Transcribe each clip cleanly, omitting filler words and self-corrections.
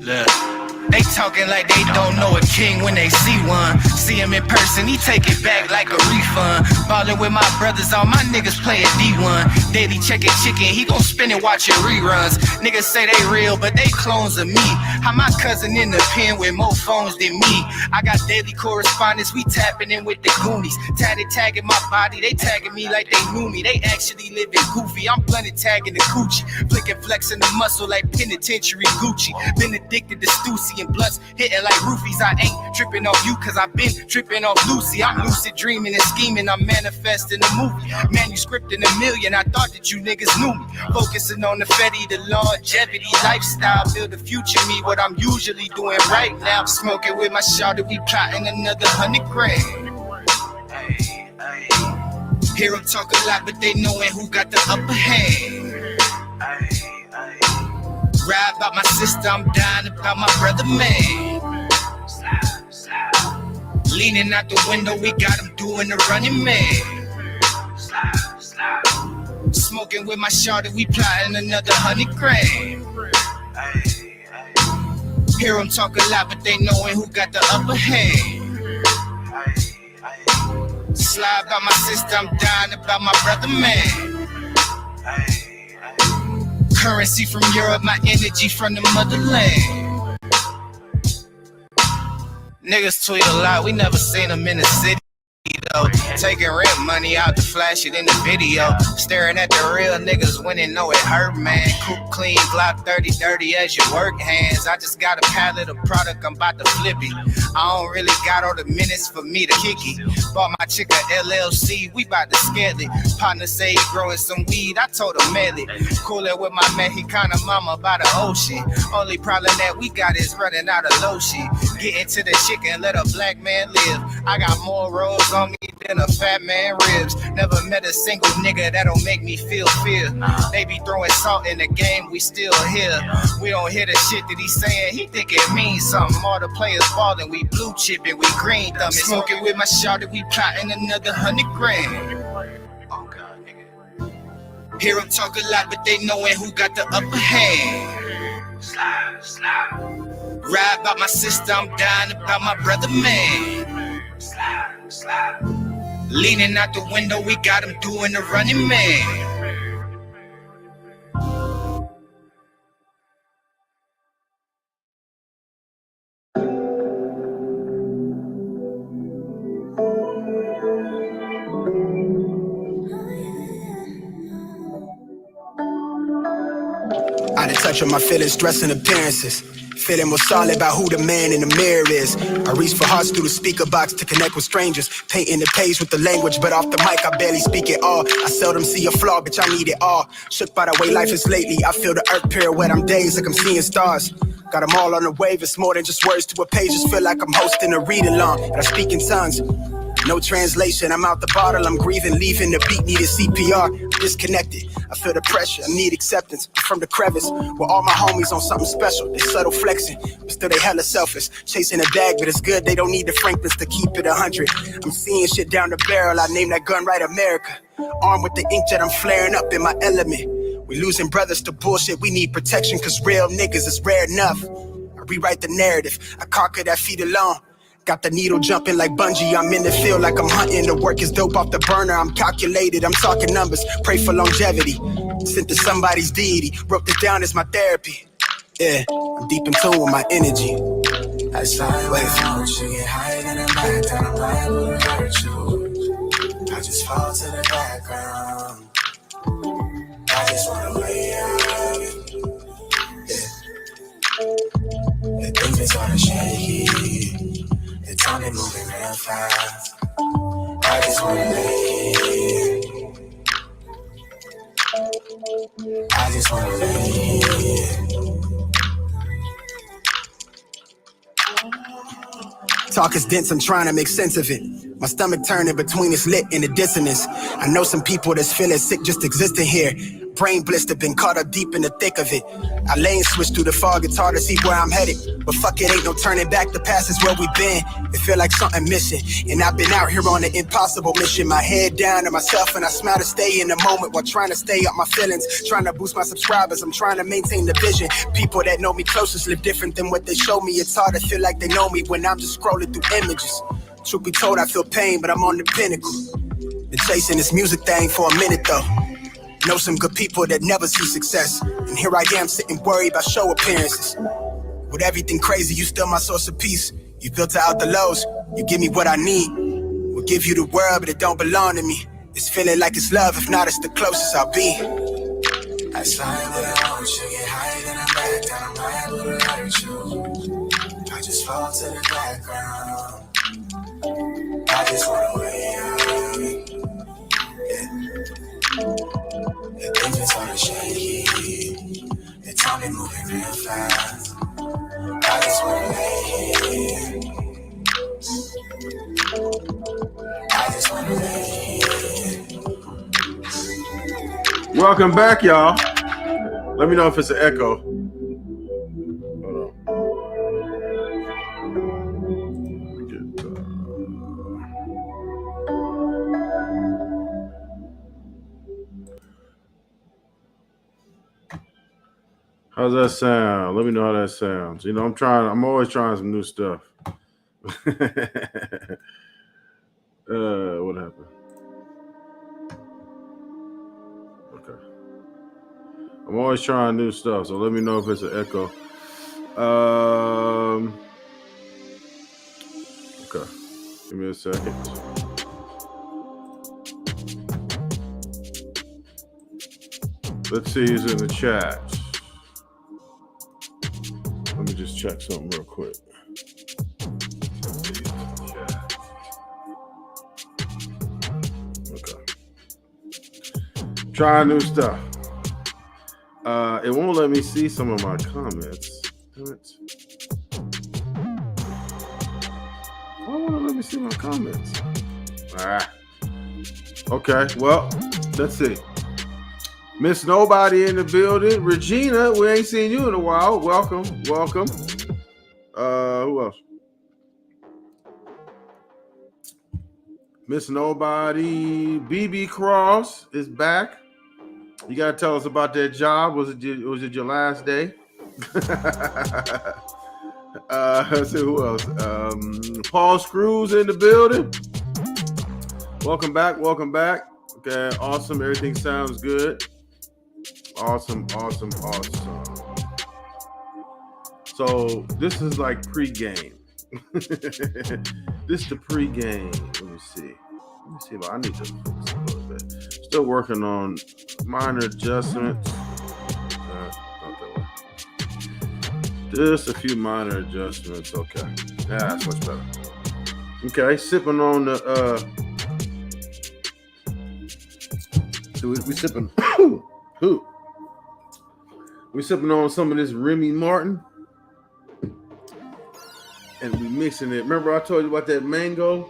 Look, they talking like they don't know a king when they see one. See him in person, he take it back like a refund. Ballin' with my brothers, all my niggas playin' D1. Daily checkin' chicken, he gon' spin it watchin' reruns. Niggas say they real, but they clones of me. How my cousin in the pen with more phones than me. I got daily correspondence, we tapping in with the GUMMIES. Tatted tagging my body, they tagging me like they knew me. They actually living goofy, I'm blunted tagging the coochie. Flicking flexing the muscle like penitentiary Gucci. Been addicted to Stussy and blunts hitting like roofies. I ain't tripping off you cause I've been tripping off Lucy. I'm lucid dreaming and scheming, I'm manifesting a movie. Manuscripting a million, I thought that you niggas knew me. Focusing on the Fetty, the longevity, lifestyle, build a future me, what I'm usually doing right now. Smoking with my shawty, we plotting another 100 grand. Hear them talk a lot, but they knowin' who got the upper hand. Ride about my sister, I'm dying about my brother, man. Leaning out the window, we got him doing the running man. Smoking with my shawty, we plotting another 100 grand. Hear them talk a lot, but they knowin' who got the upper hand. Slide by my sister, I'm dying about my brother, man. Currency from Europe, my energy from the motherland. Niggas tweet a lot, we never seen them in the city. Taking rent money out to flash it in the video. Staring at the real niggas when they know it hurt, man. Coop clean, Glock 30 dirty as your work hands. I just got a pallet of product, I'm about to flip it. I don't really got all the minutes for me to kick it. Bought my chick a LLC, we bout to scale it. Partner say he growing some weed, I told him mail it. Coolin' with my Mexicana mama by the ocean. Only problem that we got is running out of lotion. Getting to the chicken, let a black man live. I got more rolls on me than a fat man ribs. Never met a single nigga that'll make me feel fear. They be throwing salt in the game, we still here. We don't hear the shit that he's saying, he think it means something. All the players ballin', we blue chippin', we green thumbin'. Smoking with my shawty, we plotting another 100 grand. Oh God, nigga. Hear them talk a lot, but they knowin' who got the upper hand. Slide. Ride about my sister, I'm dying about my brother, man. Slide. Leaning out the window, we got him doing the running man. touch on my feelings, dressing appearances. Feeling more solid about who the man in the mirror is. I reach for hearts through the speaker box to connect with strangers. Painting the page with the language, but off the mic I barely speak at all. I seldom see a flaw, bitch, I need it all. Shook by the way life is lately. I feel the earth pirouette, I'm dazed like I'm seeing stars. Got them all on the wave, it's more than just words to a page. Just feel like I'm hosting a read-along, and I speak in tongues. No translation, I'm out the bottle, I'm grieving, leaving the beat, needed CPR. I'm disconnected, I feel the pressure, I need acceptance. I'm from the crevice, where all my homies on something special. They subtle flexing, but still they hella selfish. Chasing a bag, but it's good, they don't need the Franklins to keep it 100. I'm seeing shit down the barrel, I named that gun right America. Armed with the inkjet, I'm flaring up in my element. We losing brothers to bullshit, we need protection, cause real niggas is rare enough. I rewrite the narrative, I conquer that feet alone. Got the needle jumping like bungee, I'm in the field like I'm hunting. The work is dope off the burner, I'm calculated, I'm talking numbers. Pray for longevity, sent to somebody's deity. Wrote this down as my therapy. Yeah, I'm deep in tune with my energy. I sideways, you get higher than a back, and I'm liable to hurt you. I just fall to the background. I just wanna lay out. Yeah. The things is sort of shaky. The time is moving real fast. I just wanna lay. I just wanna lay. Talk is dense, I'm trying to make sense of it. My stomach turning between its lit and the dissonance. I know some people that's feeling sick just existing here. Brain blister, been caught up deep in the thick of it. I lane switch through the fog, it's hard to see where I'm headed. But fuck it, ain't no turning back, the past is where we've been. It feel like something missing, and I've been out here on an impossible mission. My head down to myself and I smile to stay in the moment while trying to stay up my feelings. Trying to boost my subscribers, I'm trying to maintain the vision. People that know me closest live different than what they show me. It's hard to feel like they know me when I'm just scrolling through images. Truth be told, I feel pain, but I'm on the pinnacle. Been chasing this music thing for a minute though. Know some good people that never see success, and here I am sitting worried about show appearances. With everything crazy, you still my source of peace. You filter out the lows, you give me what I need. We'll give you the world, but it don't belong to me. It's feeling like it's love, if not, it's the closest I'll be. I slide with a want you, get higher than I'm back, and I'm liable to hurt you. I just fall to the background. I just wanna lay out. Yeah. The things is sort of shaky. The time is moving real fast. I just wanna lay. I just wanna lay. Welcome back, y'all. Let me know if it's an echo. Hold on. How's that sound? Let me know how that sounds. You know, I'm always trying some new stuff. What happened? Okay. I'm always trying new stuff, so let me know if it's an echo. Okay. Give me a second. Let's see who's in the chat. Let me just check something real quick. Okay. Trying new stuff. It won't let me see some of my comments. Damn it. Why won't it let me see my comments? Okay, well, let's see. Miss Nobody in the building. Regina, we ain't seen you in a while. Welcome. Who else? Miss Nobody. BB Cross is back. You gotta tell us about that job. Was it your last day? Let's see who else. Paul Screws in the building. Welcome back. Okay, awesome. Everything sounds good. Awesome. So this is like pre-game. This is the pre-game. Let me see if I need to fix it a little bit. Still working on minor adjustments. Not that way. Just a few minor adjustments. Okay. Yeah, that's much better. Okay, sipping on the we sipping we sipping on some of this Remy Martin. And we mixing it. Remember I told you about that mango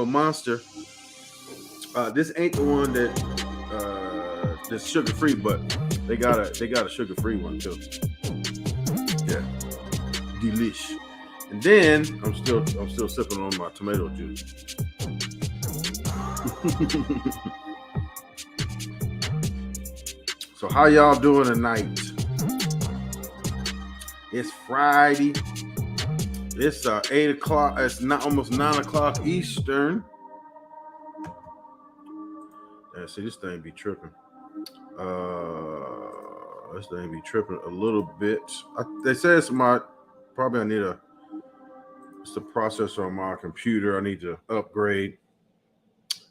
monster. This ain't the one that's sugar free, but they got a sugar free one too. Yeah, delish. And then I'm still sipping on my tomato juice. So how y'all doing tonight? It's Friday. It's 8 o'clock. It's not almost 9 o'clock Eastern. Yeah, see, this thing be tripping. This thing be tripping a little bit. They say it's I need it's the processor on my computer. I need to upgrade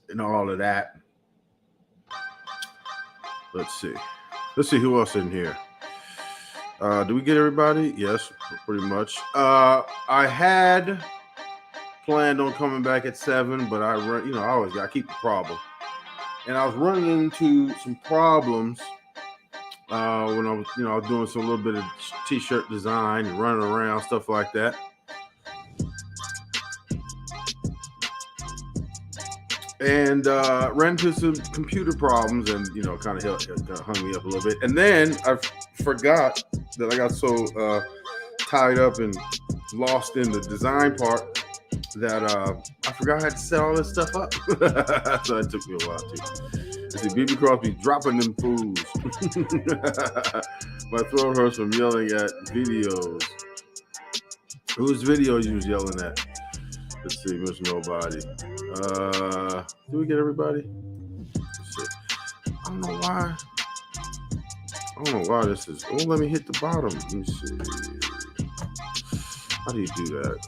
and all of that. Let's see who else in here. Do we get everybody? Yes, pretty much. I had planned on coming back at 7, but I always got to keep the problem. And I was running into some problems when I was doing some little bit of t-shirt design and running around, stuff like that. And ran into some computer problems and, kind of hung me up a little bit. And then I forgot that I got so tied up and lost in the design part that I forgot I had to set all this stuff up. So it took me a while too. See, BB Crosby dropping them fools. My throat hurts from yelling at videos. Whose videos you was yelling at? Let's see, there's nobody. Do we get everybody? Let's see. I don't know why this is. Oh, let me hit the bottom. Let me see. How do you do that?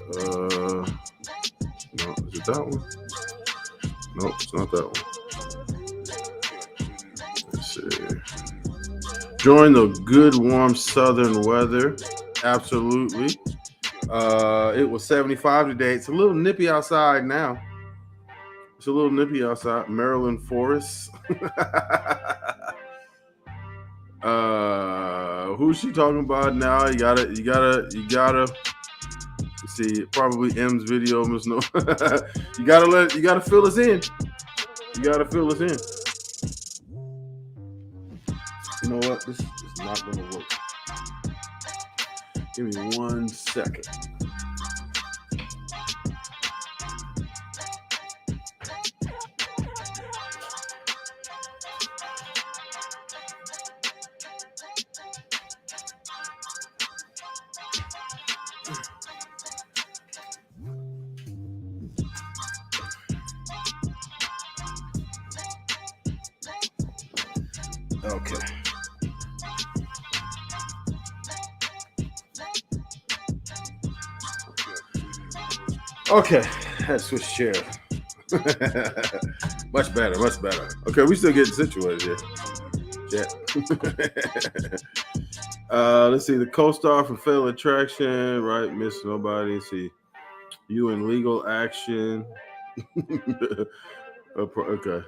No, is it that one? No, it's not that one. Let's see. Enjoying the good, warm southern weather. Absolutely. It was 75 today. It's a little nippy outside now. It's a little nippy outside. Maryland Forest. Who's she talking about now? You gotta see, probably M's video must know. you gotta fill us in. You gotta fill us in. You know what? This is not gonna work. Give me 1 second. Okay. Okay, had to switch chair. Much better. Okay, we still getting situated here. Yeah. Let's see, the co-star from Fatal Attraction, right? Miss Nobody. Let's see, you in Legal Action. Okay.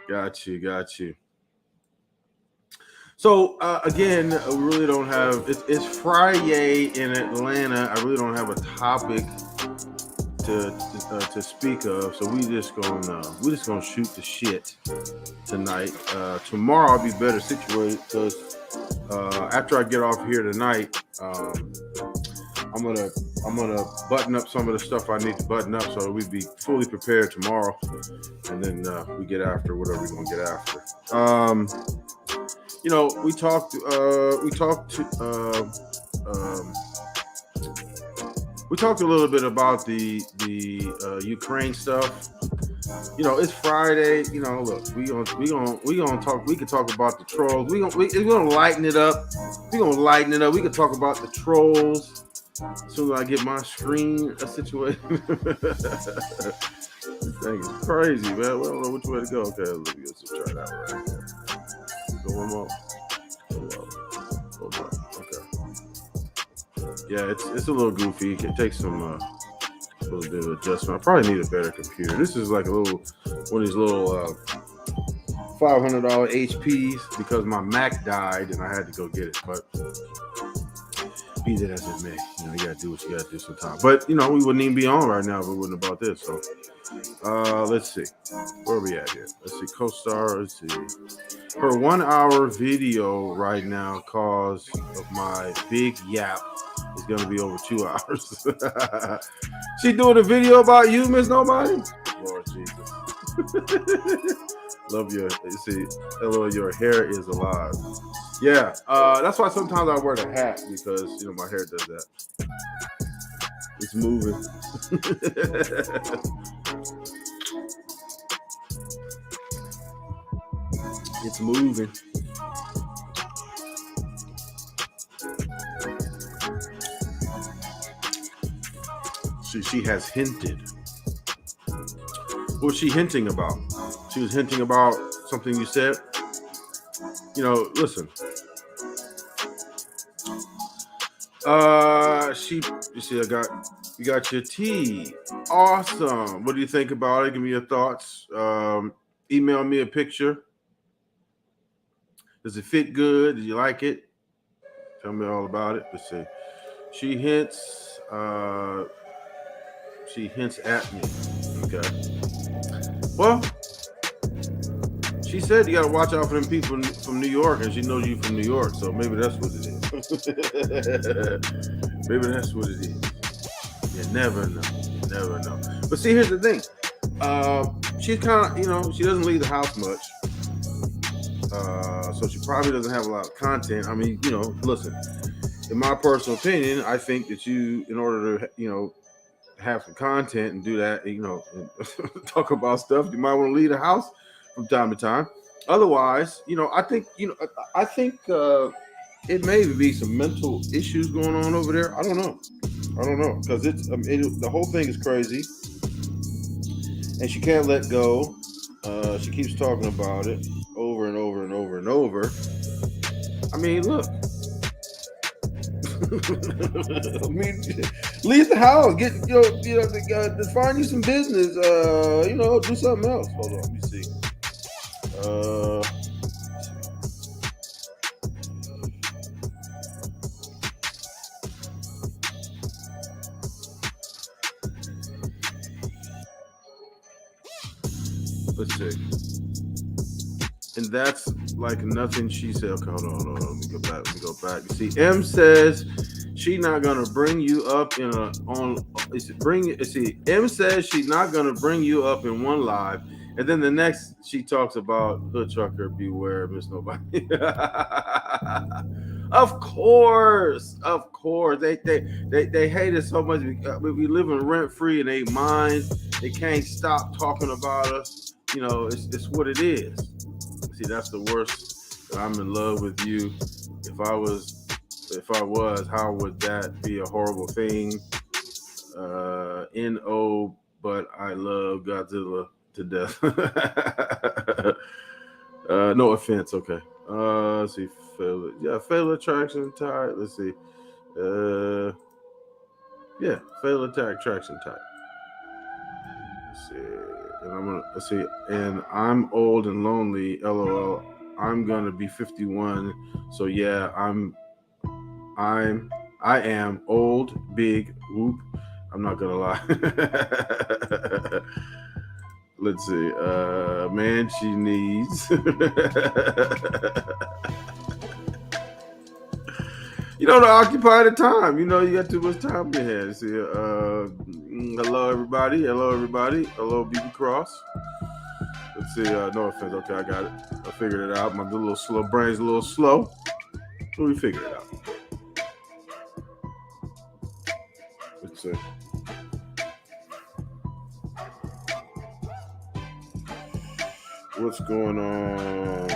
Got you. So again, we really don't have. It's Friyay in Atlanta. I really don't have a topic to speak of. So we just gonna shoot the shit tonight. Tomorrow I'll be better situated because after I get off here tonight, I'm gonna button up some of the stuff I need to button up so we'd be fully prepared tomorrow, and then we get after whatever we're gonna get after. We talked a little bit about the Ukraine stuff. It's Friday. Look, we gonna talk. We can talk about the trolls. We're gonna lighten it up. We can talk about the trolls as soon as I get my screen situated. This thing is crazy, man. I don't know which way to go. Okay, let's try that right here. Go one more. Hold on. Okay. Yeah, it's a little goofy. It takes some little bit of adjustment. I probably need a better computer. This is like one of these little $500 HPs because my Mac died and I had to go get it. But be that as it may, you gotta do what you gotta do sometimes. But we wouldn't even be on right now if it wasn't about this. So let's see. Where are we at here? Let's see. Co-star, let's see. Her 1 hour video right now, cause of my big yap, is gonna be over 2 hours. She doing a video about you, Miss Nobody? Lord Jesus. Love your, see, hello, your hair is alive. Yeah, that's why sometimes I wear the hat, because my hair does that. It's moving. It's moving. She has hinted. What was she hinting about? She was hinting about something you said. Listen. You see, you got your tea. Awesome. What do you think about it? Give me your thoughts. Email me a picture. Does it fit good? Did you like it? Tell me all about it. Let's see. She hints at me. Okay. Well, she said you gotta watch out for them people from New York, and she knows you from New York, so maybe that's what it is. Maybe that's what it is. You never know. You never know. But see, here's the thing. She's kind of, she doesn't leave the house much. So she probably doesn't have a lot of content. I mean, listen, in my personal opinion, I think that you, in order to, have some content and do that, and talk about stuff, you might want to leave the house from time to time. Otherwise, I think it may be some mental issues going on over there. I don't know, because the whole thing is crazy, and she can't let go. She keeps talking about it over and over and over and over. I mean, look. I mean, leave the house. Get to find you some business. Do something else. Hold on, let me see. Let's see. And that's like nothing she said. Okay, hold on. Let me go back. You see, M says she's not gonna bring you up in M says she's not gonna bring you up in one live, and then the next she talks about Hood Trucker, beware, Miss Nobody. Of course. They hate us so much. We live in rent free in their minds. They can't stop talking about us. It's what it is. See, that's the worst. I'm in love with you. If I was, how would that be a horrible thing? N.O. But I love Godzilla to death. No offense. Okay. Let's see. Fatal attraction type. Let's see. Fatal attraction type. Let's see. And let's see. And I'm old and lonely. LOL. I'm gonna be 51. So yeah, I am old, big, whoop. I'm not gonna lie. Let's see. Man, she needs. To occupy the time. You got too much time in your hands. See, hello, everybody. Hello, BB Cross. Let's see. No offense. Okay, I got it. I figured it out. My little slow brain's a little slow. But we figured it out. Let's see. What's going on?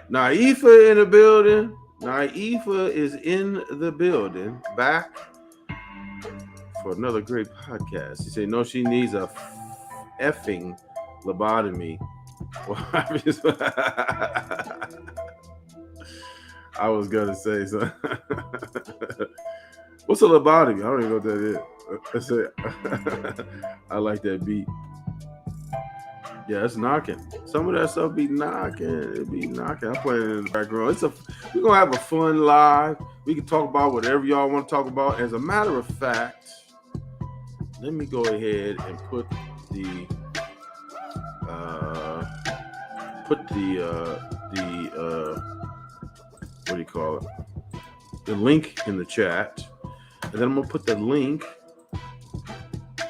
Naifa in the building. Naifa is in the building. Back for another great podcast. She said, no, she needs a effing lobotomy. I was gonna say so. What's a lobotomy? I don't even know what that is. That's it. I like that beat. Yeah, it's knocking. Some of that stuff be knocking. It be knocking. I'm playing it in the background. We're gonna have a fun live. We can talk about whatever y'all want to talk about. As a matter of fact, let me go ahead and put the what do you call it? The link in the chat, and then I'm gonna put the link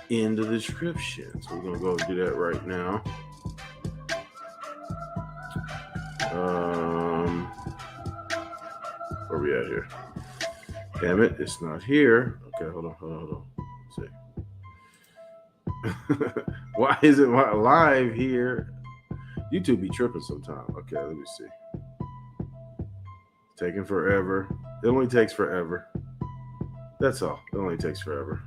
in the description. So we're gonna go and do that right now. Where we at here? Damn it, it's not here. Okay, hold on. Let's see. Why is it live here? YouTube be tripping sometime. Okay, let me see. Taking forever. It only takes forever. That's all. It only takes forever.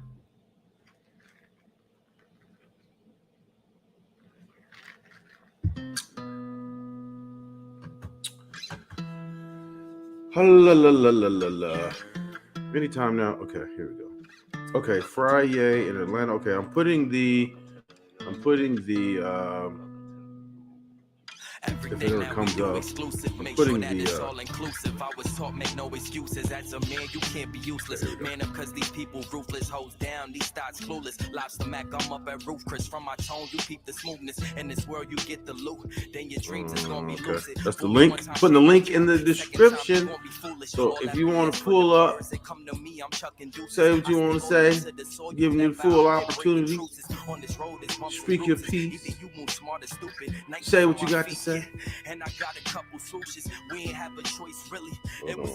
Anytime now. Okay, here we go. Okay, Friyay in Atlanta. Okay, I'm putting the if it ever comes up, I'm putting the all inclusive. I was taught make no excuses. As a man, you can't be useless. Man up cause these people ruthless, hoes down, these thoughts clueless. Lobster Mac, I'm up at roof, Chris. From my tone, you peep the smoothness. In this world, you get the loot. Then your dreams is gonna be lucid. That's the link. Putting the link in the description. So if you want to pull up, say what you want to say, giving you the full opportunity, speak your piece, say what you got to say. And I got a couple swooshes. We ain't have a choice really. It was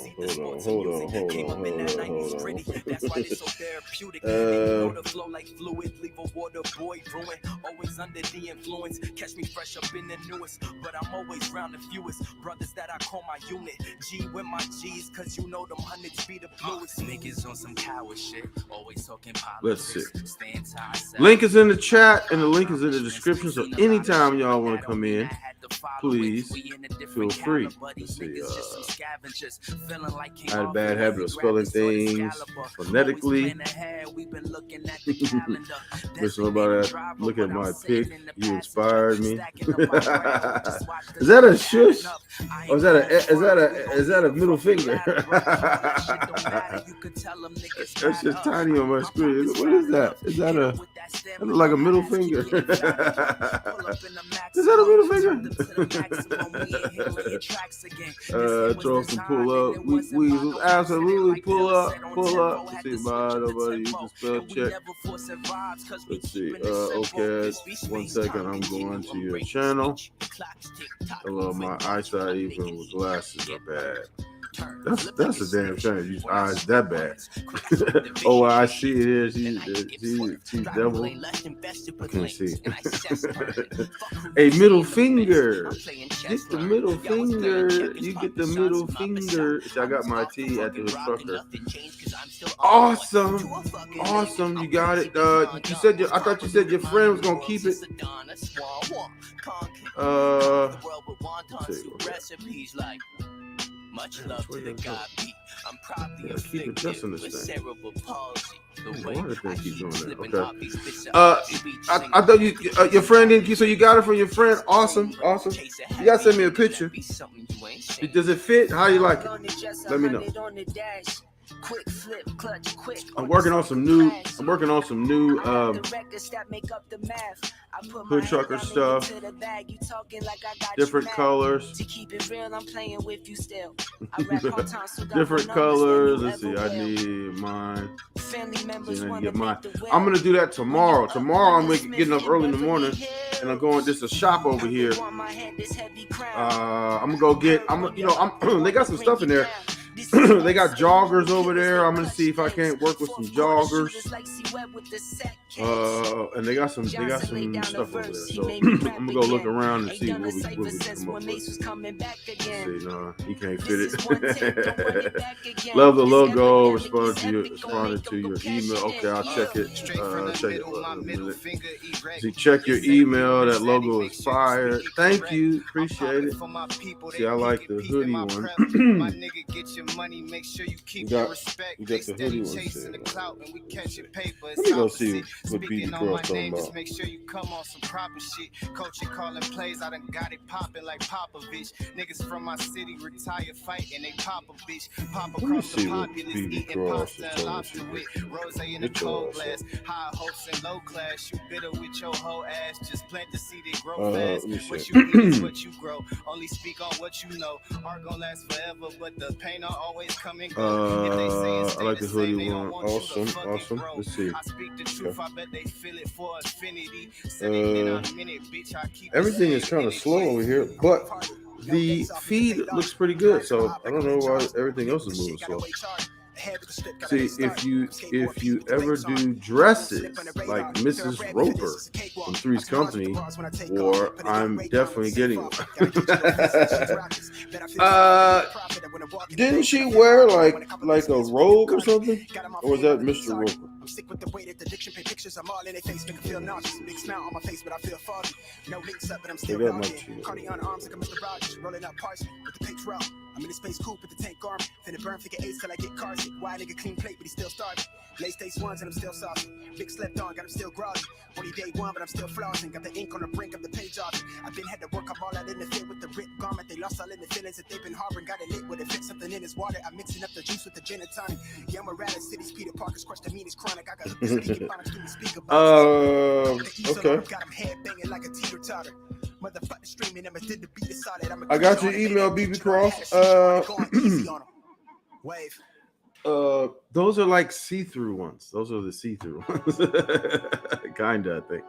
Hold on. Came up in that 90s gritty. That's why it's so therapeutic. The flow like fluid, leave a water boy ruin. Always under the influence. Catch me fresh up in the newest. But I'm always round the fewest. Brothers that I call my unit. G with my G's, cause you know them hundreds be the bluest. Niggas on some coward shit. Always talking politics. Let's see. Link is in the chat and the link is in the description. So anytime y'all want to come in, please feel free. Let's see. I had a bad habit of spelling things phonetically. Listen about that. Look at my pic. You inspired me. Is that a shush? Or is that a middle finger? That's just tiny on my screen. What is that? Is that that look like a middle finger? Is that a middle finger? Charleston, pull up. We absolutely pull up. Let's see, nobody use the spell check. Let's see. Okay, 1 second. I'm going to your channel. Hello, my eyesight, even with glasses, are bad. That's a damn shame. Use eyes that bad. Oh, I see it here. She's devil. I can't see. A middle finger. Get the middle finger. You get the middle finger. I got my tea at the trucker. Awesome. You got it. You said I thought you said your friend was gonna keep it. Let's see. Much love to the God beat. I'm probably afflicted with cerebral palsy. I thought your friend didn't. So you got it from your friend. Awesome. You gotta send me a picture. Does it fit? How you like it? Let me know. Quick flip, clutch, quick. I'm working on some new hood trucker stuff. Different colors. To keep it real, I'm playing with you still. Different colors. Let's see. I need mine. Family members I get mine. I'm gonna do that tomorrow. Tomorrow I'm getting up early in the morning and I'm going just a shop over here. I'm gonna go get. They got some stuff in there. They got joggers over there. I'm gonna see if I can't work with some joggers. And they got some stuff over there. So I'm gonna go look around and see what we come up with. See, no, he can't fit it. Love the logo. Responded to your email. Okay, I'll check it. Check it. See, check your email. That logo is fire. Thank you. Appreciate it. See, I like the hoodie one. You got the hoodie one. Let me go see what BB Girl's talking about. Make sure you come on some proper shit. Coaching, calling plays, I done got it popping like Popovich. Niggas from my city retire fighting, they pop a bitch. Pop across the populace, eating pasta and lobster with rose in a cold glass. High hopes and low class. You bitter with your whole ass. Just plant the seed, it grow fast. What you eat is what you grow. Only speak on what you know. Art gon' last forever, but the pain will always come and go. If they say it's I like the hoodie they one. don't want you to Awesome. fucking grow. Let's see. I speak the truth, I bet they feel it for infinity. Everything is kind of slow over here, but the feed looks pretty good. So I don't know why everything else is moving slow. See, if you ever do dresses like Mrs. Roper from Three's Company, or I'm definitely getting one. Didn't she wear like a robe or something? Or was that Mr. Roper? I'm sick with the way that the diction paint pictures. I'm all in their face, make them feel nauseous. Big smile on my face, but I feel foggy. No links up, but I'm still rocking. Cardi on arms like a Mr. Rogers, rolling up parsley with the pink route. I'm in the space coupe with the tank arm. Finna burn figure eights till I get car sick. Why nigga clean plate, but he still starving. Late stage ones and I'm still saucy. Big slept on, got him still groggy. Only day one, but I'm still flossing. Got the ink on the brink of the page off. I've been had to work up all out in the field with the ripped garment. They lost all in the feelings that they've been harboring. Got it lit with it, fit something in his water. I'm mixing up the juice with the gin and tonic. Yeah, I'm a rat at City's Peter Parker's crushed the meanest chronic. I got hooked to speaking phonics through the speaker box. Okay. Got him head banging like a teeter-totter. Motherfucker streaming, I'm a did the beat is solid. I got your email, BB Cross. Wave. Those are like see-through ones. Those are the see-through ones. Kinda, I think.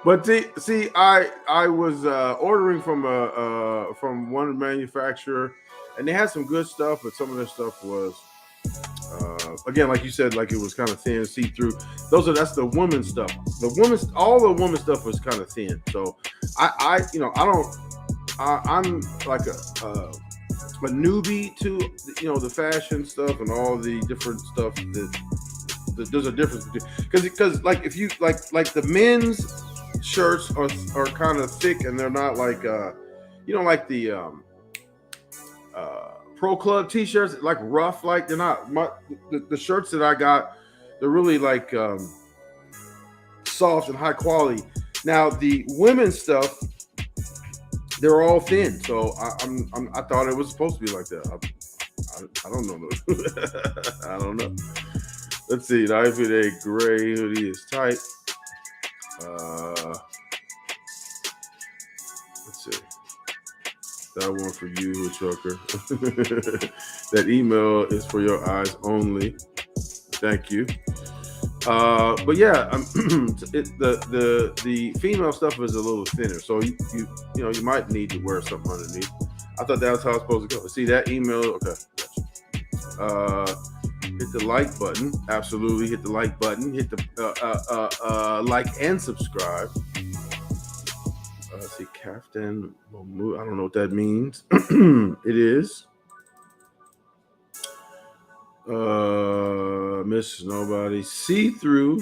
But see, I was ordering from one manufacturer, and they had some good stuff, but some of their stuff was again, like you said, like it was kind of thin, see-through. That's the women's stuff. All the women's stuff was kind of thin. So I'm like a newbie to the fashion stuff and all the different stuff that there's a difference between, because like if you like the men's shirts are kind of thick and they're not like like the Pro Club t-shirts, like rough, like they're not the shirts that I got, they're really like soft and high quality. Now the women's stuff, they're all thin, so I thought it was supposed to be like that. I don't know. I don't know. Let's see. The IFA gray hoodie is tight. Let's see. That one for you, Hood Trucker. That email is for your eyes only. Thank you. But yeah, the female stuff is a little thinner, so you might need to wear something underneath. I thought that was how it's supposed to go. See that email? Okay, gotcha. Hit the like button. Absolutely, hit the like button. Hit the like and subscribe. Let's see, Kaftan. I don't know what that means. It is. Miss Nobody. See-through.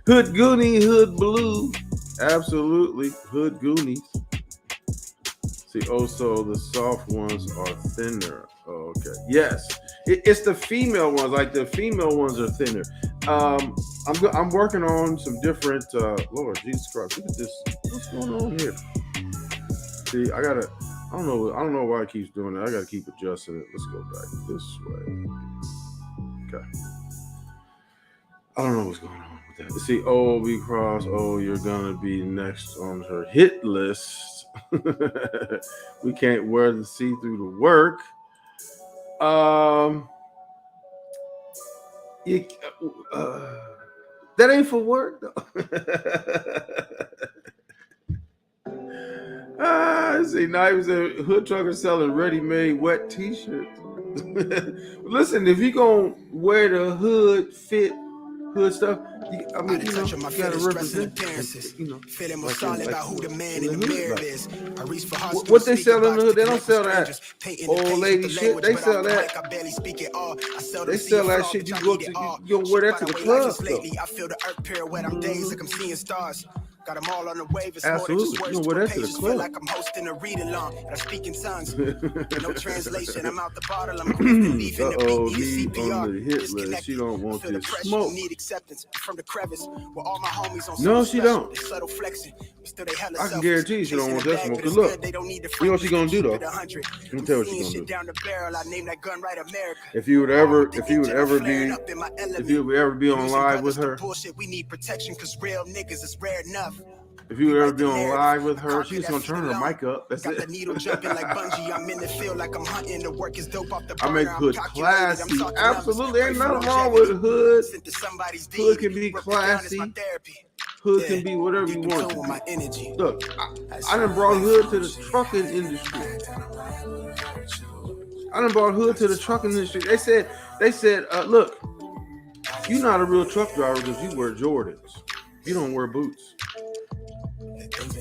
Hood Goonie, Hood Blue. Absolutely. Hood Goonies. See, also the soft ones are thinner. Oh, okay. Yes. It's the female ones. Like the female ones are thinner. I'm working on some different Lord Jesus Christ. Look at this. What's going on here? See, I don't know why it keeps doing that. I gotta keep adjusting it. Let's go back this way. Okay. I don't know what's going on with that. Let's see, B Cross. Oh, you're gonna be next on her hit list. We can't wear the see-through to work. That ain't for work though. See, see, now he was a hood trucker selling ready-made wet t-shirts. Listen, if you gonna wear the hood fit, hood stuff, you gotta represent. Feeling more solid about who the man in the mirror is. I reach for hospitals, what they sell in the hood, they don't sell that old lady shit. They sell that. They sell that shit. You go wear that to the club. I feel the earth pirouette. I'm days like I'm seeing stars. Got them all on the wave. It's absolutely. More than just words to the club. Feel like I'm hosting a read along and I speak in tongues. No translation. I'm out the bottle. I'm leaving the beat. On the hit list. She don't want this smoke. Need acceptance from the crevice where all my homies on. No, she don't. Subtle flexing. Still they hella I can guarantee you she don't want that smoke. Cause look, you know what she gonna do though? Let me tell you what she gonna do. Down the barrel, I named that gun right America. If you would ever be on live with her. Bullshit, we need protection because real niggas is rare enough. If you would ever be on live with her, she's gonna turn her mic up. That's Got it. the needle jumping like bungee. I'm in the field like I'm hunting. The work is dope off the I make burner. hood classy. Absolutely, ain't nothing wrong with hood. Hood can be classy. Hood can be whatever you want to be. Look, I done brought hood to the trucking industry. They said, look, you're not a real truck driver because you wear Jordans. You don't wear boots.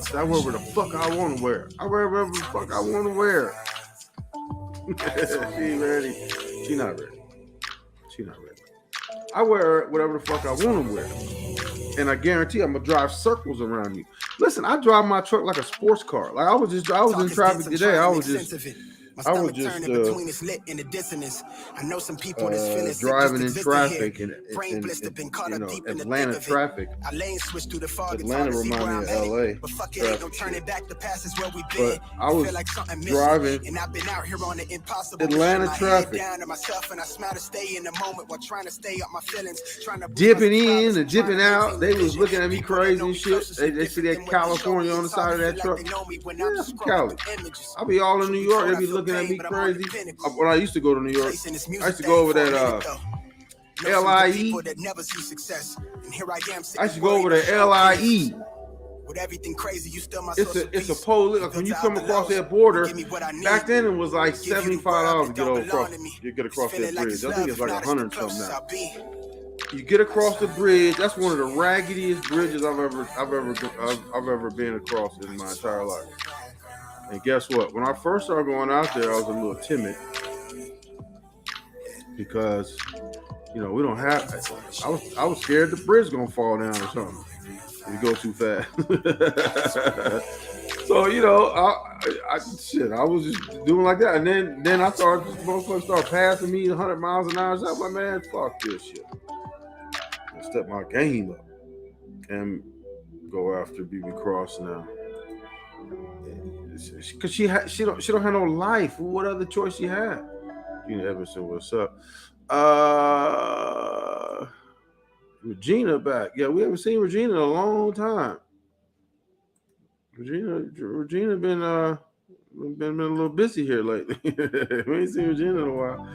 So I wear whatever the fuck I want to wear. I wear whatever the fuck I want to wear. She ain't ready. She not ready. I wear whatever the fuck I want to wear. And I guarantee I'm gonna drive circles around you. Listen, I drive my truck like a sports car. Like I was in traffic today. I was just driving in traffic and Atlanta traffic. Atlanta remind me of LA. But I was driving Atlanta traffic, dipping in and dipping out. They was looking at me crazy and shit. They see that California on the side of that truck. Yeah, from Cali. I'll be all in New York. They be looking at me crazy. When I used to go to New York, I used to go over that LIE. I used to go over the LIE. With everything crazy, you still my it's a police. Like when you come across that border, back then it was like $75 to get across that bridge. I think it's like 100 something now. You get across the bridge. That's one of the raggediest bridges I've ever been across in my entire life. And guess what? When I first started going out there, I was a little timid because, we don't have. I was scared the bridge gonna fall down or something. If you go too fast. So I was just doing like that, and then I started. Motherfuckers started passing me 100 miles an hour. So I'm like, man, fuck this shit. I step my game up and go after BB Cross now. Because she don't have no life. What other choice she had? Gina Everson, what's up? Regina back. Yeah, we haven't seen Regina in a long time. Regina been a little busy here lately. We ain't seen Regina in a while.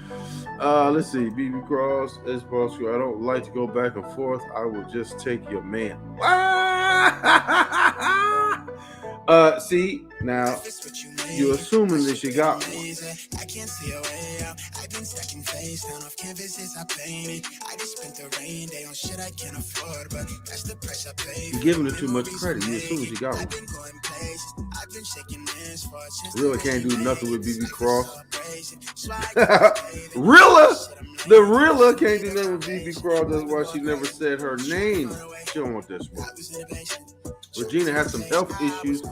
Let's see. BB Cross, S Boss. I don't like to go back and forth. I will just take your man. See, now you're assuming that you got one. I can't see a way out. I've been stacking face down off canvases I painted. I just spent the rain day on shit I can't afford, but that's the price I pay. You're giving it too much credit. You assume you got one. Really can't do nothing with BB Cross. The Rilla can't do nothing with BB Cross. That's why she never said her name. She don't want that smoke. Regina had some health issues.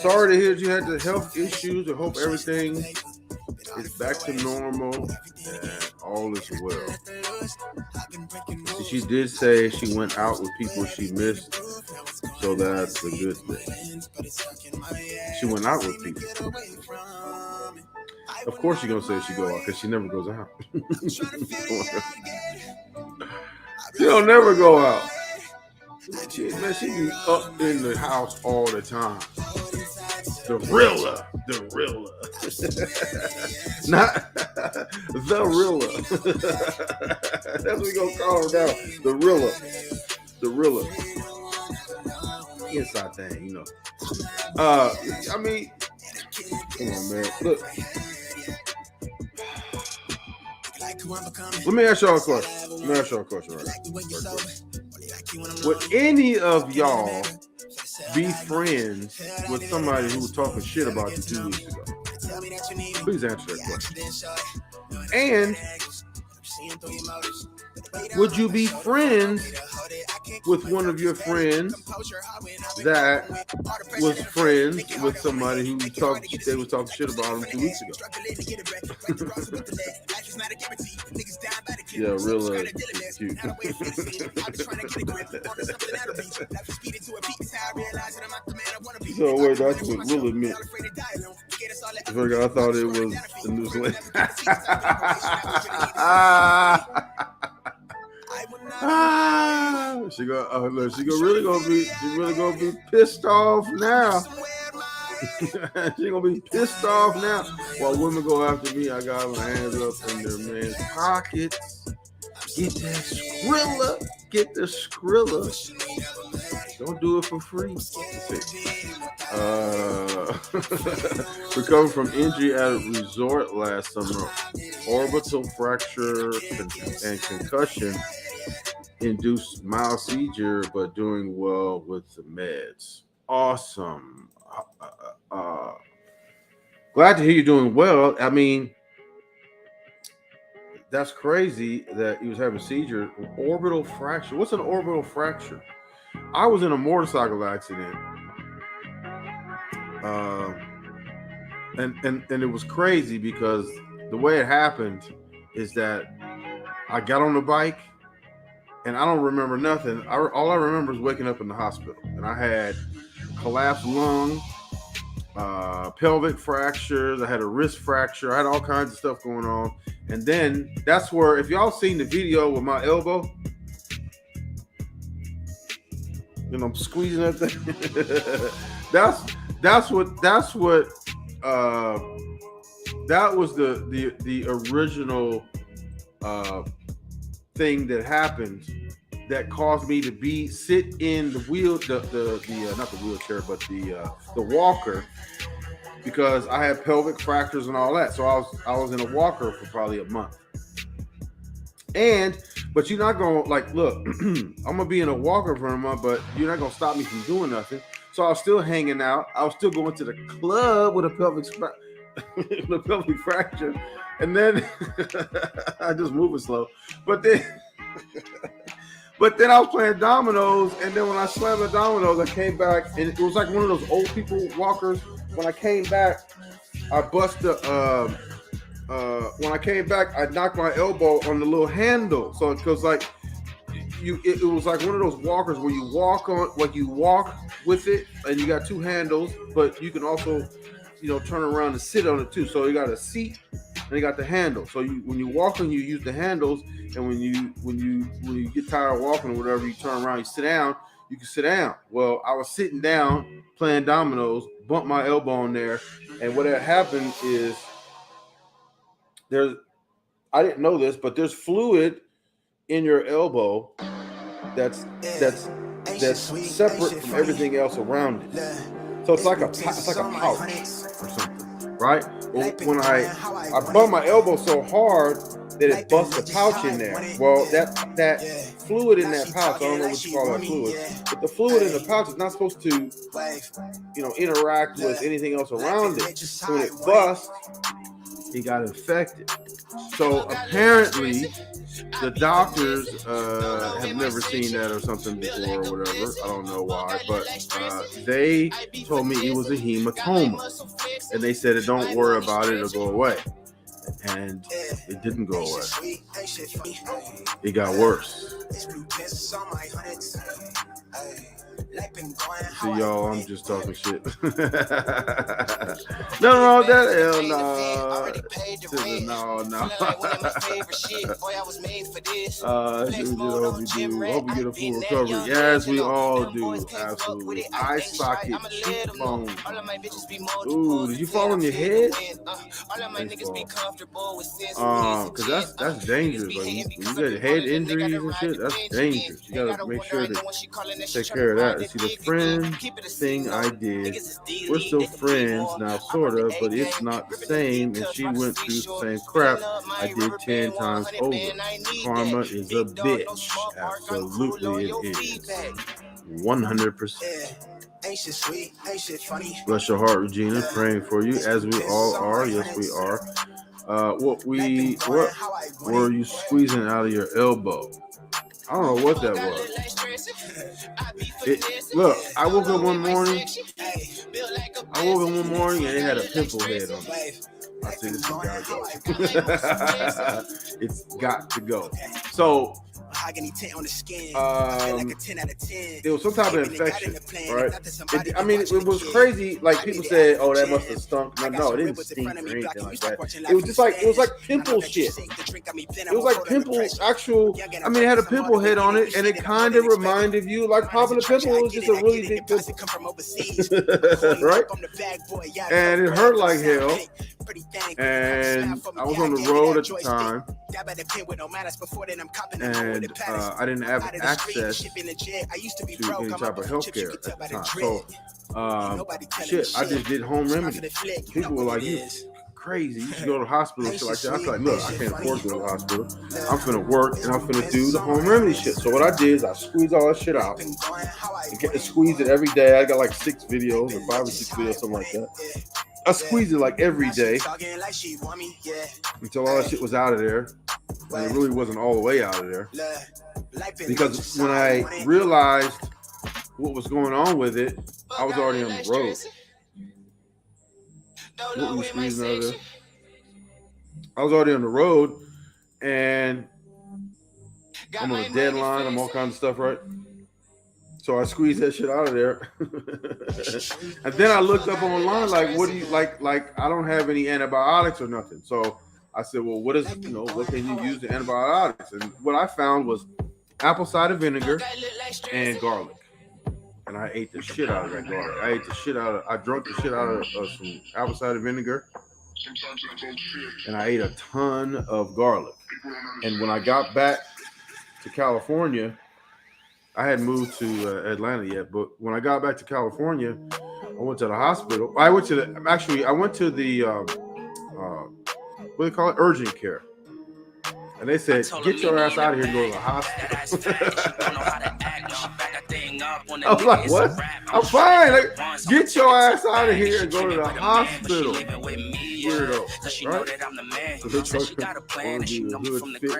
Sorry to hear you had the health issues. I hope everything is back to normal and all is well. She did say she went out with people she missed, so that's a good thing. She went out with people. Of course she's going to say she go out because she never goes out. She don't never go out. She be up in the house all the time. The Rilla. Not the Rilla. That's what we gonna call her now. The Rilla. Inside thing, I mean, Come on, man. Look. Let me ask y'all a question. Right? Would any of y'all be friends with somebody who was talking shit about you 2 weeks ago? Please answer that question. And would you be friends with one of your friends that was friends with somebody who they was talking shit about him 2 weeks ago? Yeah, real cute. So wait, that's what Willa meant. I thought it was the New Zealand. She really gonna be pissed off now. She gonna be pissed off now. While women go after me, I got my hands up in their man's pockets. Get that Skrilla. Get the Skrilla. Don't do it for free. Recovered from injury at a resort last summer. Orbital fracture and concussion. Induced mild seizure, but doing well with the meds. Awesome. Glad to hear you're doing well. I mean, that's crazy that he was having a seizure. Orbital fracture. What's an orbital fracture? I was in a motorcycle accident. And it was crazy because the way it happened is that I got on the bike and I don't remember nothing. All I remember is waking up in the hospital, and I had collapsed lung, pelvic fractures. I had a wrist fracture. I had all kinds of stuff going on. And then that's where, if y'all seen the video with my elbow, you know, I'm squeezing that thing. that was the original thing that happened that caused me to sit in the not the wheelchair, but the walker, because I had pelvic fractures and all that. So I was in a walker for probably a month. But you're not gonna look, I'm gonna be in a walker for a month, but you're not gonna stop me from doing nothing. So I was still hanging out. I was still going to the club with a pelvic fracture, and then I just moving slow. But then I was playing dominoes, and then when I slammed the dominoes, I came back, and it was like one of those old people walkers. When I came back, I when I came back, I knocked my elbow on the little handle. So it was like it was like one of those walkers where you walk with it, and you got two handles, but you can also, turn around and sit on it too. So you got a seat and you got the handle. So when you walk on, you use the handles, and when you get tired of walking or whatever, you turn around, you sit down. You can sit down. Well, I was sitting down playing dominoes, bumped my elbow on there, and what had happened is I didn't know this, but there's fluid in your elbow that's separate from everything else around it. So it's like a pouch or something, right? Well, when I bumped my elbow so hard that it bust the pouch in there. Well, that fluid in that pouch, I don't know what you call that fluid, but the fluid in the pouch is not supposed to, interact with anything else around it. So when it busts, it got infected. So apparently, the doctors have never seen that or something before or whatever. I don't know why, but they told me it was a hematoma, and they said, "Don't worry about it; it'll go away." And it didn't go away. It got worse. See, y'all, I'm just talking shit. No, that hell no. Hope you get a full recovery. Yes, we all do. Absolutely. Eye socket, cheekbone. Ooh, did you fall on your head? Because that's dangerous. Like, when you get head injuries and shit, that's dangerous. You gotta make sure to take care of that. see the friend thing I did. We're still friends now, sort of, but it's not the same. And she went through the same crap I did 10 times over. Karma is a bitch. Absolutely, it is. 100%. Bless your heart, Regina. Praying for you, as we all are. Yes, we are. What were you squeezing out of your elbow? I don't know what that was. Look, I woke up one morning and it had a pimple head on it. I said, this has got to go. It's got to go. So, it was some type of infection, right? It was crazy. Like, people said, oh, that must have stunk. No, it didn't stink or anything like that. It was just like, it was like pimple shit. It was like pimple, it had a pimple head on it, and it kind of reminded you, like popping a pimple. It was just a really big pimple. Right? And it hurt like hell. And I was on the road at the time, and I didn't have access to any type of health care at the time. So, I just did home remedy. People were like, you crazy, you should go to the hospital, shit like that. I was like, look, I can't afford to go to the hospital. I'm finna work, and I'm finna do the home remedy shit. So what I did is I squeezed all that shit out and get to squeeze it every day. I got like 6 videos or 5 or 6 videos, something like that. I squeezed it like every day until all that shit was out of there. And it really wasn't all the way out of there. Because when I realized what was going on with it, I was already on the road. What were you squeezing out of there? I was already on the road, and I'm on a deadline. I'm all kinds of stuff, right? So I squeezed that shit out of there. And then I looked up online, like, what do you like? I don't have any antibiotics or nothing. So I said, well, what can you use the antibiotics? And what I found was apple cider vinegar and garlic. And I ate the shit out of that garlic. I drank the shit out of some apple cider vinegar. And I ate a ton of garlic. And when I got back to California, I hadn't moved to Atlanta yet, but when I got back to California, I went to the hospital. I went to the what do they call it? Urgent care. And they said, get your ass out of here and go to the hospital. I was like, what? I'm fine. Like, get your ass out of here and go to the hospital. Weirdo. Right? So the trucker want to do the hood fit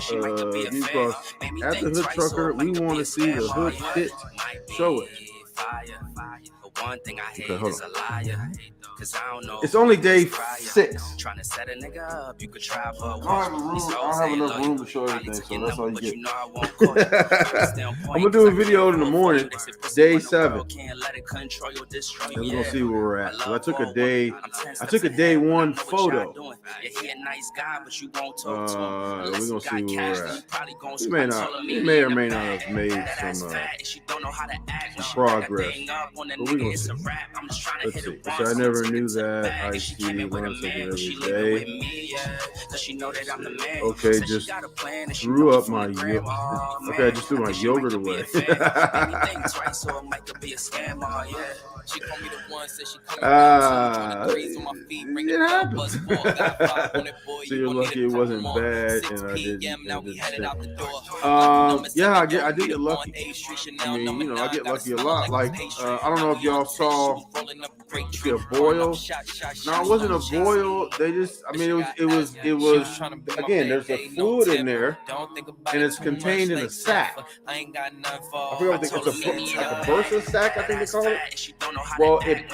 show. At the Hood Trucker, we want to see the hood fit show it. Okay, hold on. It's only day 6. I don't have enough room to show everything, so that's all you get. I'm gonna do a video in the morning, day 7, and we're gonna see where we're at. So I took a day 1 photo. We're gonna see where we're at. We may or may not have made some progress, but we're gonna see. Let's see. So I never knew that. I see learn something every day. Okay, just threw up my yogurt. Okay, I just threw my yogurt away. It happens. So you're lucky it wasn't bad, and I didn't. I did get lucky. I get lucky a lot. Like, I don't know if y'all saw a boil. No, it wasn't a boil. They just, it was. Again, there's a fluid in there, and it's contained in a sac. I forget what it's a bursa sac, I think they call it. Well, it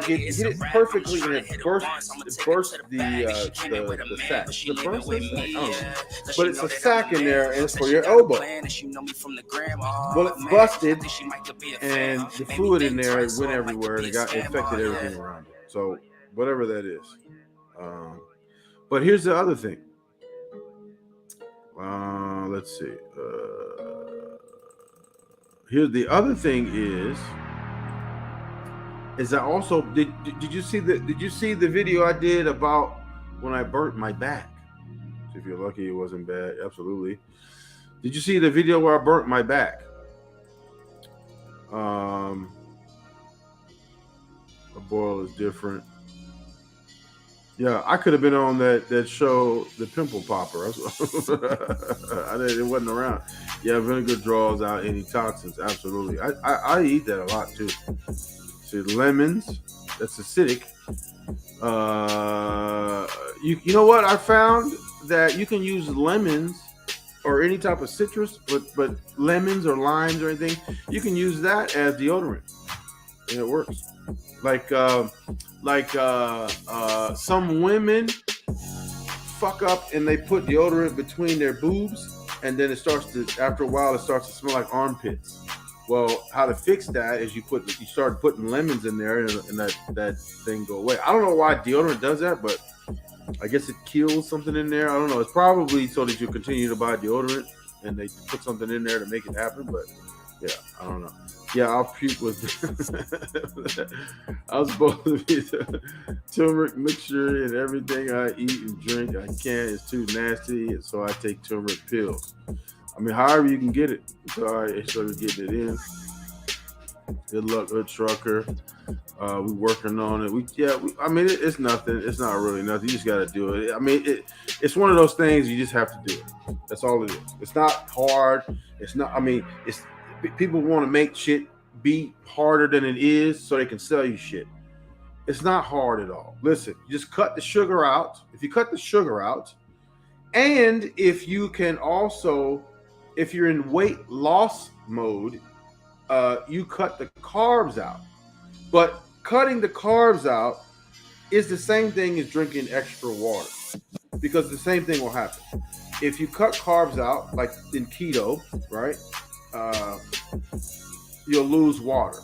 hit it perfectly, and it burst the sac. The bursa sac, I don't know. But it's a sac in there, and it's for your elbow. Well, it busted, and the fluid in there went everywhere, and it affected everything around it. So whatever that is. But here's the other thing. Let's see. Here's the other thing is I also did you see the video I did about when I burnt my back? So if you're lucky it wasn't bad, absolutely. Did you see the video where I burnt my back? A boil is different. Yeah, I could have been on that show, The Pimple Popper. It wasn't around. Yeah, vinegar draws out any toxins. Absolutely. I eat that a lot too. See, lemons, that's acidic. You know what? I found that you can use lemons or any type of citrus, but lemons or limes or anything, you can use that as deodorant, and it works. Like some women fuck up and they put deodorant between their boobs, and then after a while it starts to smell like armpits. Well, how to fix that is you start putting lemons in there, and that thing go away. I don't know why deodorant does that, but I guess it kills something in there. I don't know. It's probably so that you continue to buy deodorant and they put something in there to make it happen. But yeah, I don't know. Yeah, I'll puke with I was supposed to be the turmeric mixture in everything I eat and drink. I can't. It's too nasty, and so I take turmeric pills. I mean, however you can get it. Sorry, started getting it in. Good luck, Hood Trucker. We working on it. I mean, it's nothing. It's not really nothing. You just got to do it. I mean, it's one of those things you just have to do it. That's all it is. It's not hard. It's not. I mean, it's people want to make shit be harder than it is so they can sell you shit. It's not hard at all. Listen, you just cut the sugar out. If you cut the sugar out, and if you can also, if you're in weight loss mode, you cut the carbs out. But cutting the carbs out is the same thing as drinking extra water, because the same thing will happen. If you cut carbs out, like in keto, right, you'll lose water.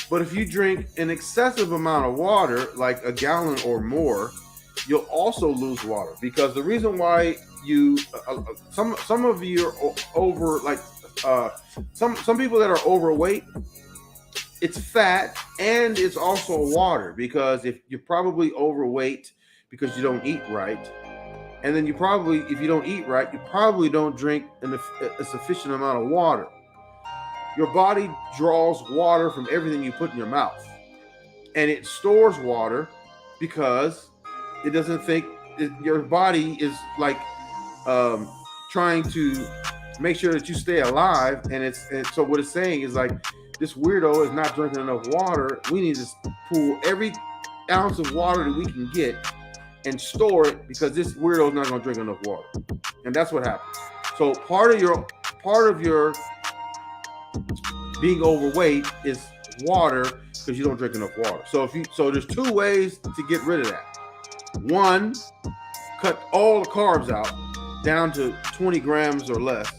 But if you drink an excessive amount of water, like a gallon or more, you'll also lose water, because the reason why you some of you are over, like some people that are overweight, it's fat and it's also water, because if you're probably overweight because you don't eat right, and then if you don't eat right, you probably don't drink a sufficient amount of water. Your body draws water from everything you put in your mouth, and it stores water because it doesn't think your body is like trying to make sure that you stay alive. And so what it's saying is like, this weirdo is not drinking enough water. We need to pull every ounce of water that we can get and store it, because this weirdo is not going to drink enough water. And that's what happens. So part of your being overweight is water, because you don't drink enough water. So there's two ways to get rid of that. One, cut all the carbs out down to 20 grams or less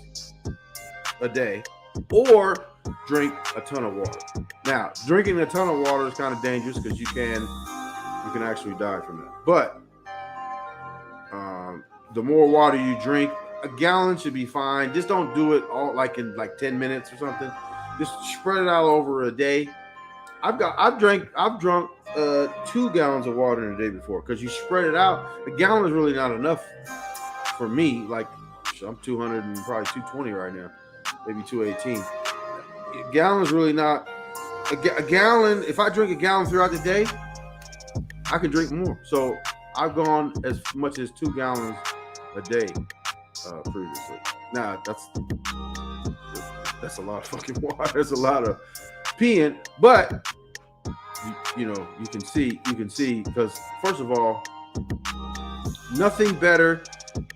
a day, or drink a ton of water. Now, drinking a ton of water is kind of dangerous, because you can actually die from that. But the more water you drink, a gallon should be fine. Just don't do it all like in 10 minutes or something. Just spread it out over a day. I've drunk 2 gallons of water in a day before, because you spread it out. A gallon is really not enough for me. Like, I'm 200 and probably 220 right now, maybe 218. A gallon is really not a gallon. If I drink a gallon throughout the day, I can drink more. So I've gone as much as 2 gallons a day previously. Now that's a lot of fucking water. There's a lot of peeing, but you can see, because first of all, nothing better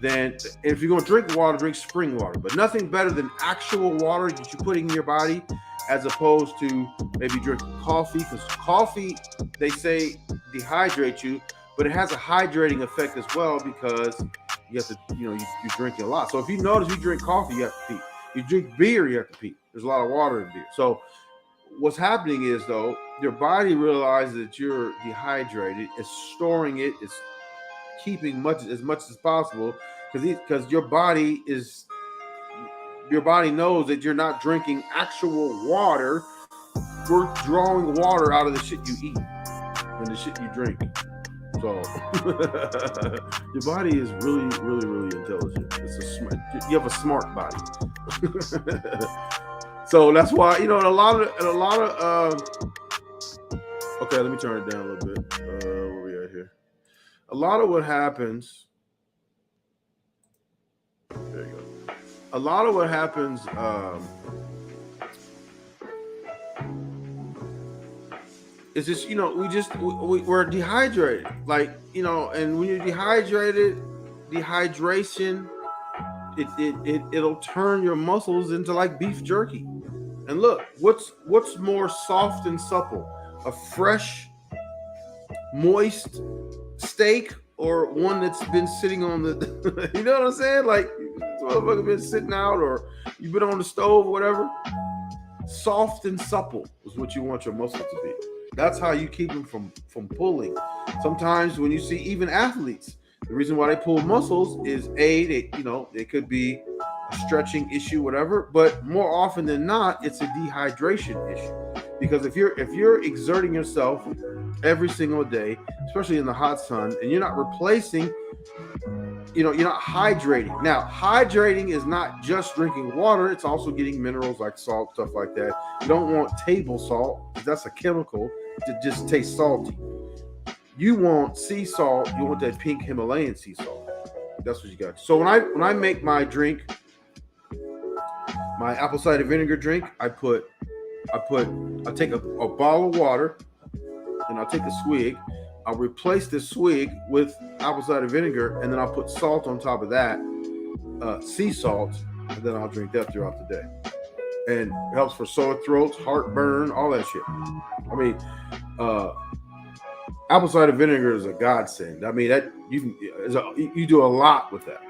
than, if you're going to drink water, drink spring water, but nothing better than actual water that you put in your body, as opposed to maybe drinking coffee, because coffee, they say, dehydrates you, but it has a hydrating effect as well, because you have to, you're drinking a lot. So if you notice, you drink coffee, you have to pee. You drink beer, you have to pee. There's a lot of water in beer. So what's happening is, though, your body realizes that you're dehydrated. It's storing it. It's keeping as much as possible, because your body knows that you're not drinking actual water. We're drawing water out of the shit you eat and the shit you drink. So your body is really, really, really intelligent. You have a smart body. So that's why, you know, a lot of okay, let me turn it down a little bit. Where we at here? A lot of what happens. There you go. A lot of what happens. It's just, you know, we're dehydrated, like, you know, and when you're dehydrated, dehydration, it'll turn your muscles into like beef jerky. And look, what's more soft and supple, a fresh, moist steak or one that's been sitting on the, you know what I'm saying? Like, this motherfucker been sitting out, or you've been on the stove or whatever. Soft and supple is what you want your muscles to be. That's how you keep them from pulling. Sometimes when you see even athletes, the reason why they pull muscles is it could be a stretching issue, whatever, but more often than not, it's a dehydration issue. Because if you're exerting yourself every single day, especially in the hot sun, and you're not replacing, you're not hydrating. Now, hydrating is not just drinking water, it's also getting minerals like salt, stuff like that. You don't want table salt, because that's a chemical that just tastes salty. You want sea salt, you want that pink Himalayan sea salt. That's what you got. So when I make my drink, my apple cider vinegar drink, I take a bottle of water, and I'll take a swig. I'll replace the swig with apple cider vinegar, and then I'll put salt on top of that, sea salt, and then I'll drink that throughout the day. And it helps for sore throats, heartburn, all that shit. I mean, apple cider vinegar is a godsend. I mean, that you do a lot with that.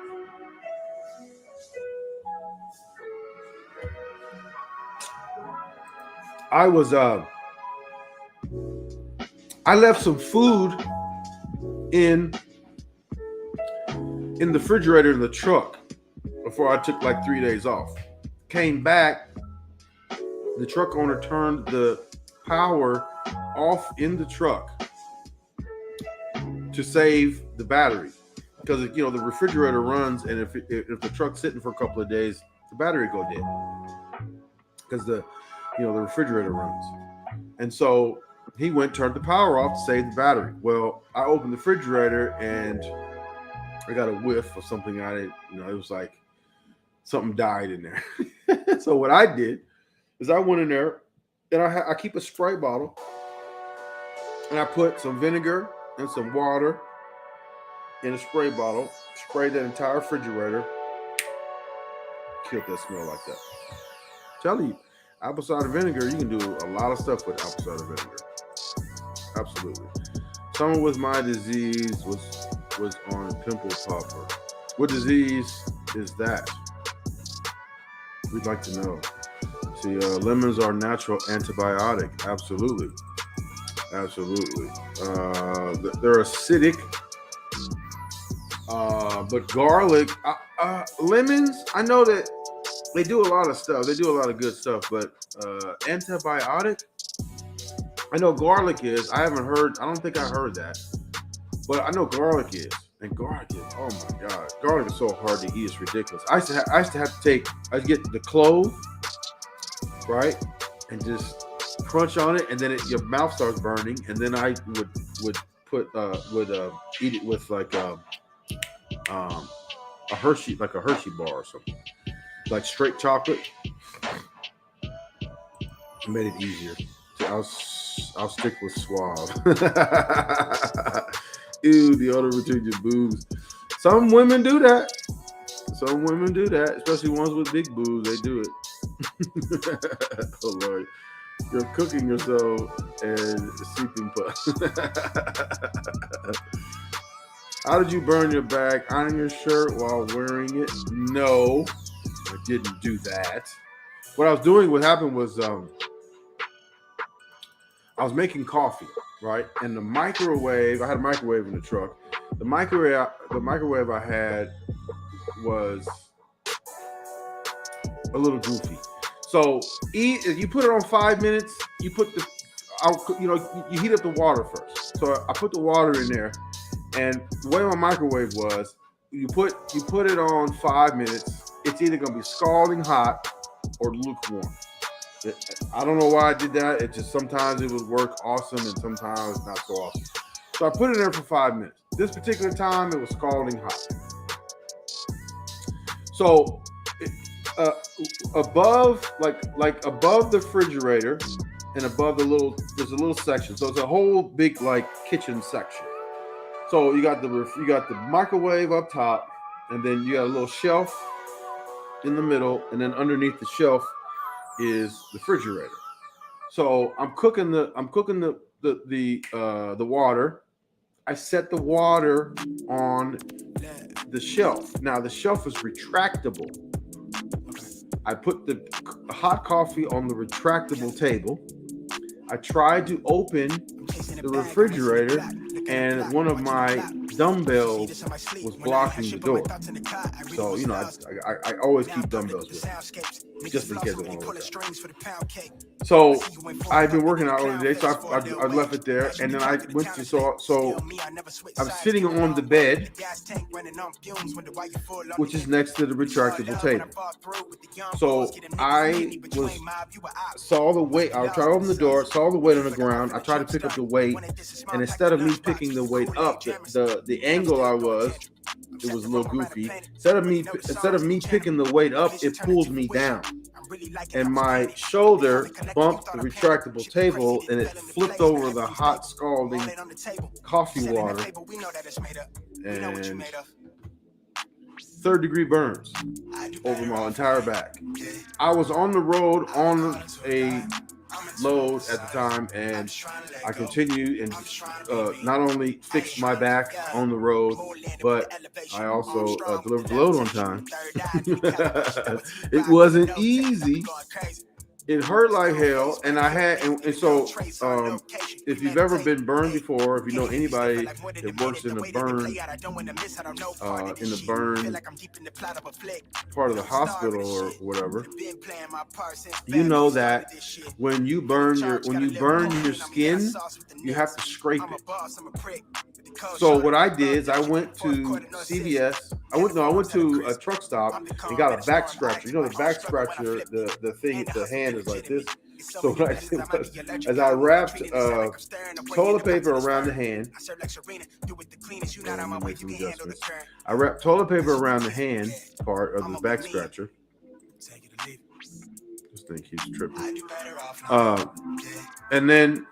I left some food in the refrigerator in the truck before I took like 3 days off. Came back, the truck owner turned the power off in the truck to save the battery, because the refrigerator runs, and if the truck's sitting for a couple of days, the battery go dead because the refrigerator runs. And so he turned the power off to save the battery. Well, I opened the refrigerator and I got a whiff of something I didn't, it was like something died in there. So what I did is I went in there, and I keep a spray bottle, and I put some vinegar and some water in a spray bottle, sprayed that entire refrigerator, killed that smell like that. I'm telling you, apple cider vinegar, you can do a lot of stuff with apple cider vinegar. Absolutely. Someone with my disease was on pimple popper. What disease is that? We'd like to know. See, lemons are natural antibiotic. Absolutely. They're acidic. But garlic, lemons, I know that they do a lot of stuff. They do a lot of good stuff, but antibiotic, I know garlic is. I don't think I heard that. But I know garlic is. And garlic is, oh my God. Garlic is so hard to eat, it's ridiculous. I used to get the clove, right? And just crunch on it, and then your mouth starts burning, and then I would eat it with like a Hershey bar or something, like straight chocolate. It made it easier. I'll stick with Suave. Ew, the odor between your boobs. Some women do that. Especially ones with big boobs. They do it. Oh Lord. You're cooking yourself and sleeping puss. How did you burn your back? Iron your shirt while wearing it? No, I didn't do that. What happened was I was making coffee, right? And the microwave, I had a microwave in the truck. The microwave I had was a little goofy. So you put it on 5 minutes, you heat up the water first. So I put the water in there, and the way my microwave was, you put it on 5 minutes, it's either gonna be scalding hot or lukewarm. I don't know why I did that. It just sometimes it would work awesome and sometimes not so awesome. So I put it in there for 5 minutes. This particular time, it was scalding hot. So above the refrigerator and above there's a little section. So it's a whole big like kitchen section. So you got the microwave up top, and then you got a little shelf in the middle, and then underneath the shelf is the refrigerator. So I'm cooking the water. I set the water on the shelf. Now the shelf is retractable. I put the hot coffee on the retractable table. I tried to open the refrigerator, and one of my dumbbells was blocking the door. So, you know, I always keep dumbbells with me, just in case I want to work out. So I've been working out all day, so I left it there, and then I went to so I'm sitting on the bed, which is next to the retractable table. So I saw the weight. I tried to open the door, saw the weight on the ground. I tried to pick up the weight, and instead of me picking the weight up, the angle I was, it was a little goofy. Instead of me picking the weight up, it pulled me down, and my shoulder bumped the retractable table, and it flipped over the hot scalding coffee water, and 3rd-degree burns over my entire back. I was on the road on a load at the time, and I continued and not only fixed my back on the road, but I also delivered the load on time. It wasn't easy. It hurt like hell, and so if you've ever been burned before, if you know anybody that works in the burn part of the hospital or whatever, you know that when you burn your skin, you have to scrape it. So what I did is I went to CVS. I went to a truck stop and got a back scratcher. You know the back scratcher, the thing, the hand is like this. So what I did was, as I wrapped toilet paper around the hand, I wrapped toilet paper around the hand part of the back scratcher. This thing keeps tripping. And then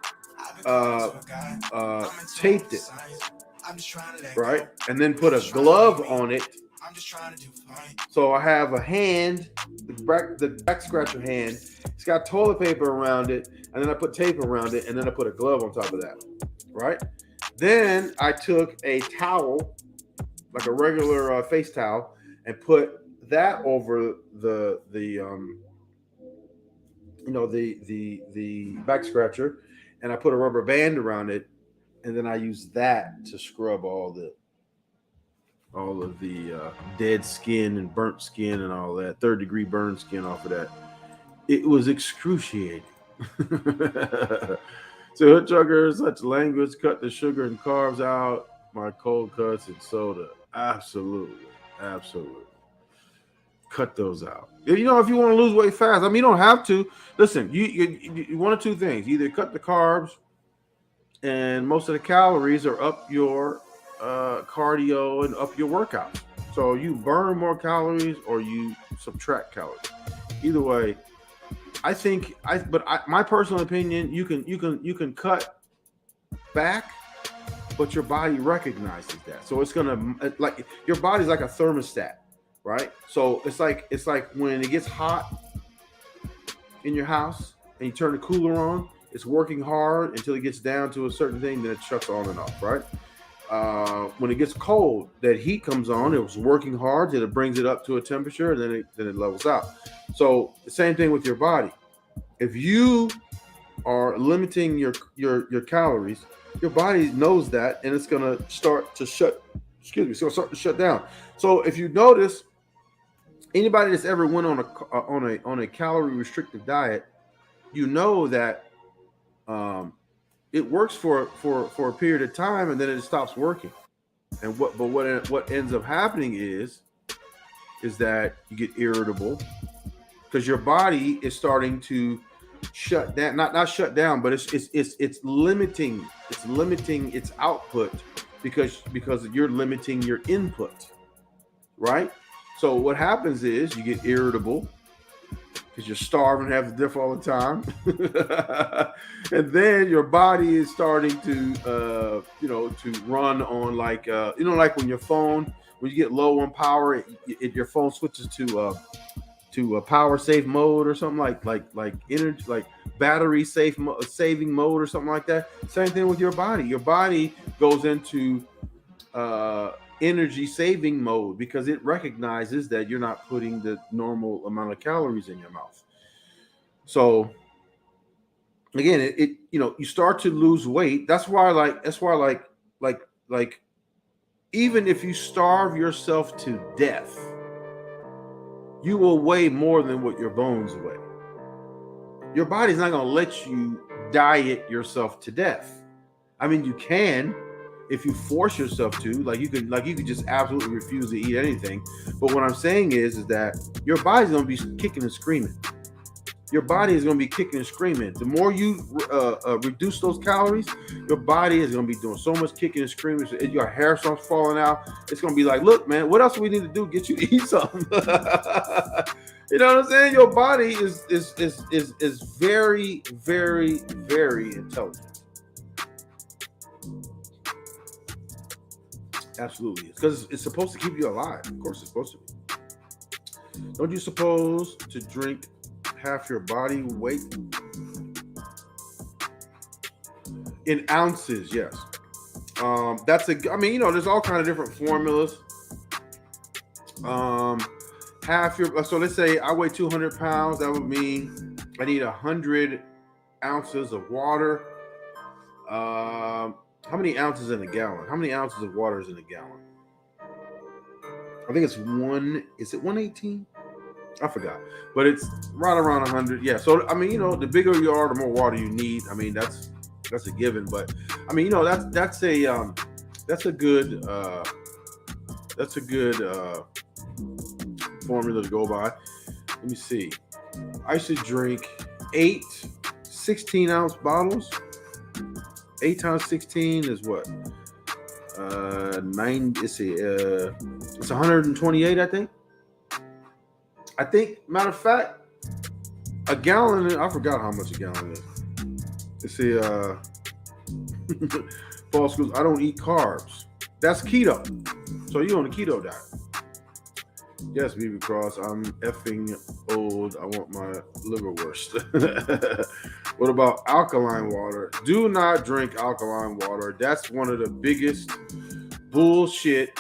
taped it, right? And then put a glove on it. So I have a hand, the back scratcher hand. It's got toilet paper around it, and then I put tape around it, and then I put a glove on top of that, right? Then I took a towel, like a regular face towel, and put that over the back scratcher, and I put a rubber band around it, and then I used that to scrub all of the dead skin and burnt skin and all that, 3rd-degree burn skin off of that. It was excruciating. So Hood Trucker, such language, cut the sugar and carbs out. My cold cuts and soda, absolutely. Cut those out. You know, if you want to lose weight fast, I mean, you don't have to. Listen, you one of two things: either cut the carbs, and most of the calories are up your cardio and up your workout. So you burn more calories or you subtract calories. Either way, I think my personal opinion, you can cut back, but your body recognizes that. So it's gonna, like, your body's like a thermostat, right? So it's like when it gets hot in your house and you turn the cooler on, it's working hard until it gets down to a certain thing, then it shuts on and off, right? When it gets cold, that heat comes on. It was working hard till it brings it up to a temperature, and then it levels out. So the same thing with your body. If you are limiting your calories, your body knows that, and it's gonna start to shut down. So if you notice, anybody that's ever went on a calorie restrictive diet, you know that it works for a period of time, and then it stops working. And what ends up happening is that you get irritable because your body is starting to shut down, not shut down, but it's limiting its output because you're limiting your input, right? So what happens is you get irritable because you're starving, have to diff all the time, and then your body is starting to to run on like like when your phone, when you get low on power, your phone switches to a power save mode or something like energy, like battery saving mode or something like that. Same thing with your body. Your body goes into energy saving mode because it recognizes that you're not putting the normal amount of calories in your mouth. So again, it you start to lose weight. That's why even if you starve yourself to death, you will weigh more than what your bones weigh. Your body's not going to let you diet yourself to death. I mean, you can if you force yourself to. Like you could just absolutely refuse to eat anything. But what I'm saying is that your body's going to be kicking and screaming. Your body is going to be kicking and screaming. The more you reduce those calories, your body is going to be doing so much kicking and screaming. So your hair starts falling out. It's going to be like, look, man, what else do we need to do? Get you to eat something. You know what I'm saying? Your body is very, very, very intelligent. Absolutely, because it's supposed to keep you alive. Of course, it's supposed to be. Don't you suppose to drink half your body weight in ounces? Yes. There's all kind of different formulas. So let's say I weigh 200 pounds. That would mean I need 100 ounces of water. How many ounces in a gallon? How many ounces of water is in a gallon? I think it's is it 118? I forgot, but it's right around 100. Yeah. So I mean, the bigger you are, the more water you need. I mean, that's a given. But I mean, that's a good formula to go by. Let me see. I should drink 8 16-ounce bottles. 8 times 16 is what? 9. Let's see. It's 128, I think. Matter of fact, a gallon. I forgot how much a gallon is. Let's see. Paul Schools. I don't eat carbs. That's keto. So you're on a keto diet. Yes, BB Cross. I'm effing old. I want my liverwurst. What about alkaline water? Do not drink alkaline water. That's one of the biggest bullshit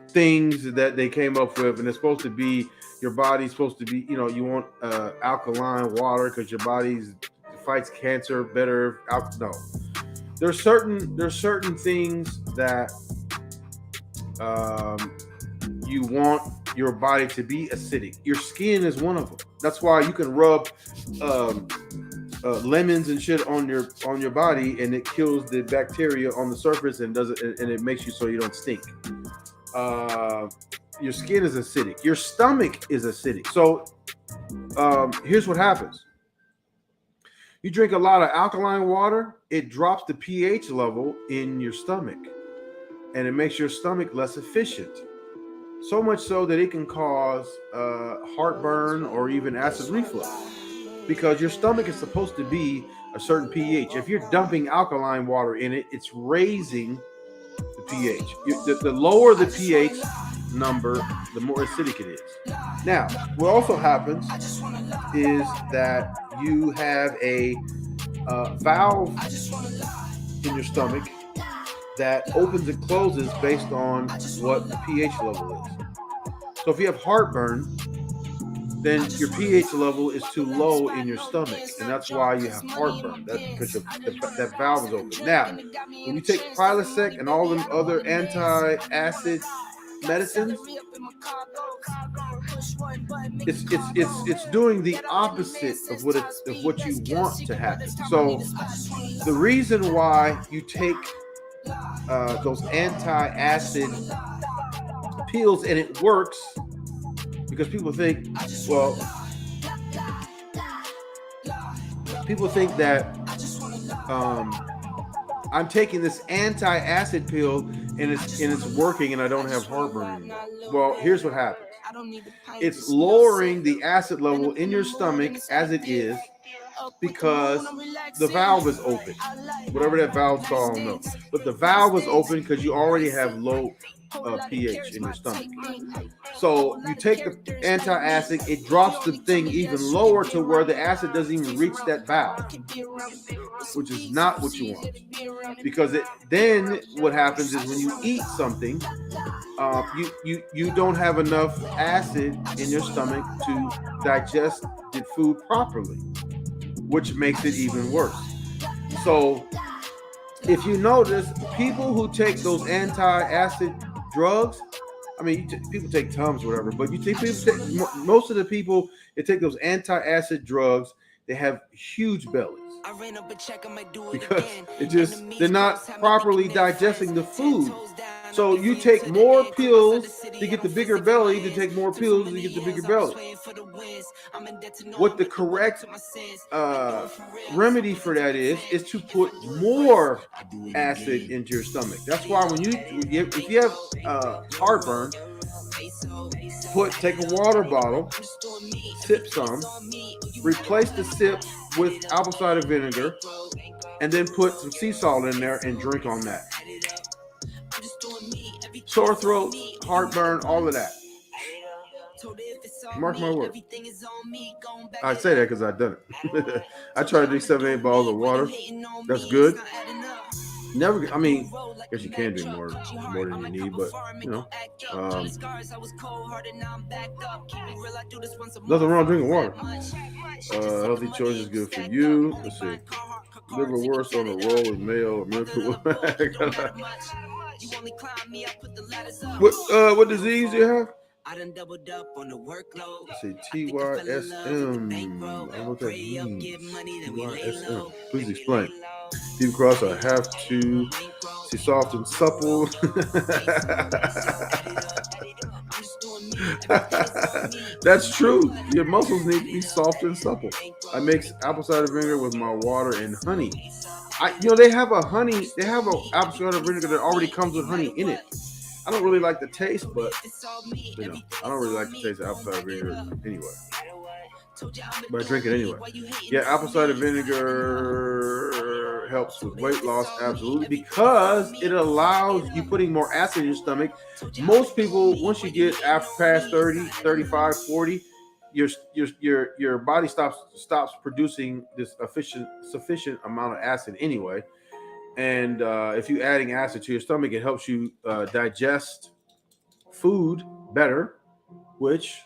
things that they came up with, and it's supposed to be your body's supposed to be. You want alkaline water because your body fights cancer better. No, there's certain things that you want your body to be acidic. Your skin is one of them. That's why you can rub lemons and shit on your body, and it kills the bacteria on the surface and it makes you so you don't stink. Your skin is acidic. Your stomach is acidic. So here's what happens. You drink a lot of alkaline water, it drops the pH level in your stomach, and it makes your stomach less efficient. So much so that it can cause heartburn or even acid reflux, because your stomach is supposed to be a certain pH. If you're dumping alkaline water in it, it's raising the pH. The lower the pH number, the more acidic it is. Now, what also happens is that you have a valve in your stomach that opens and closes based on what the pH level is. So if you have heartburn, then your pH level is too low in your stomach, and that's why you have heartburn. That's because that valve is open. Now, when you take Prilosec and all them other anti-acid medicines, it's doing the opposite of what you want to happen. So the reason why you take those anti-acid pills and it works, because people think, well, people think that I'm taking this anti-acid pill and it's working and I don't have heartburn anymore. Well, here's what happens. It's lowering the acid level in your stomach as it is because the valve is open. Whatever that valve's called, I don't know. But the valve is open because you already have low pH in your stomach. So you take the anti-acid, it drops the thing even lower to where the acid doesn't even reach that valve, which is not what you want. Because then what happens is when you eat something, you don't have enough acid in your stomach to digest the food properly, which makes it even worse. So if you notice, people who take those anti-acid drugs, I mean, people take Tums or whatever, but most of the people that take those anti-acid drugs, they have huge bellies because they're not properly digesting the food. So you take more pills to get the bigger belly, to take more pills to get the bigger belly. What the correct remedy for that is to put more acid into your stomach. That's why if you have heartburn, take a water bottle, sip some, replace the sip with apple cider vinegar, and then put some sea salt in there and drink on that. Sore throat, heartburn, all of that. Mark my word. I say that because I've done it. I tried to drink 7-8 bottles of water. That's good. Never. I mean, I guess you can drink more than you need, but nothing wrong drinking water. Healthy choice is good for you. Let's see. Liver worse on a roll with mayo or milk. What disease do you have? I done doubled up on the workload. Say TYSM. I don't know what that means. TYSM. Please explain. Deep cross, I have to see soft and supple. That's true. Your muscles need to be soft and supple. I mix apple cider vinegar with my water and honey. They have an apple cider vinegar that already comes with honey in it. I don't really like the taste, but I don't really like the taste of apple cider vinegar anyway. But I drink it anyway. Yeah, apple cider vinegar helps with weight loss, absolutely, because it allows you putting more acid in your stomach. Most people, once you get past 30, 35, 40, your body stops producing this sufficient amount of acid anyway. And if you're adding acid to your stomach, it helps you digest food better, which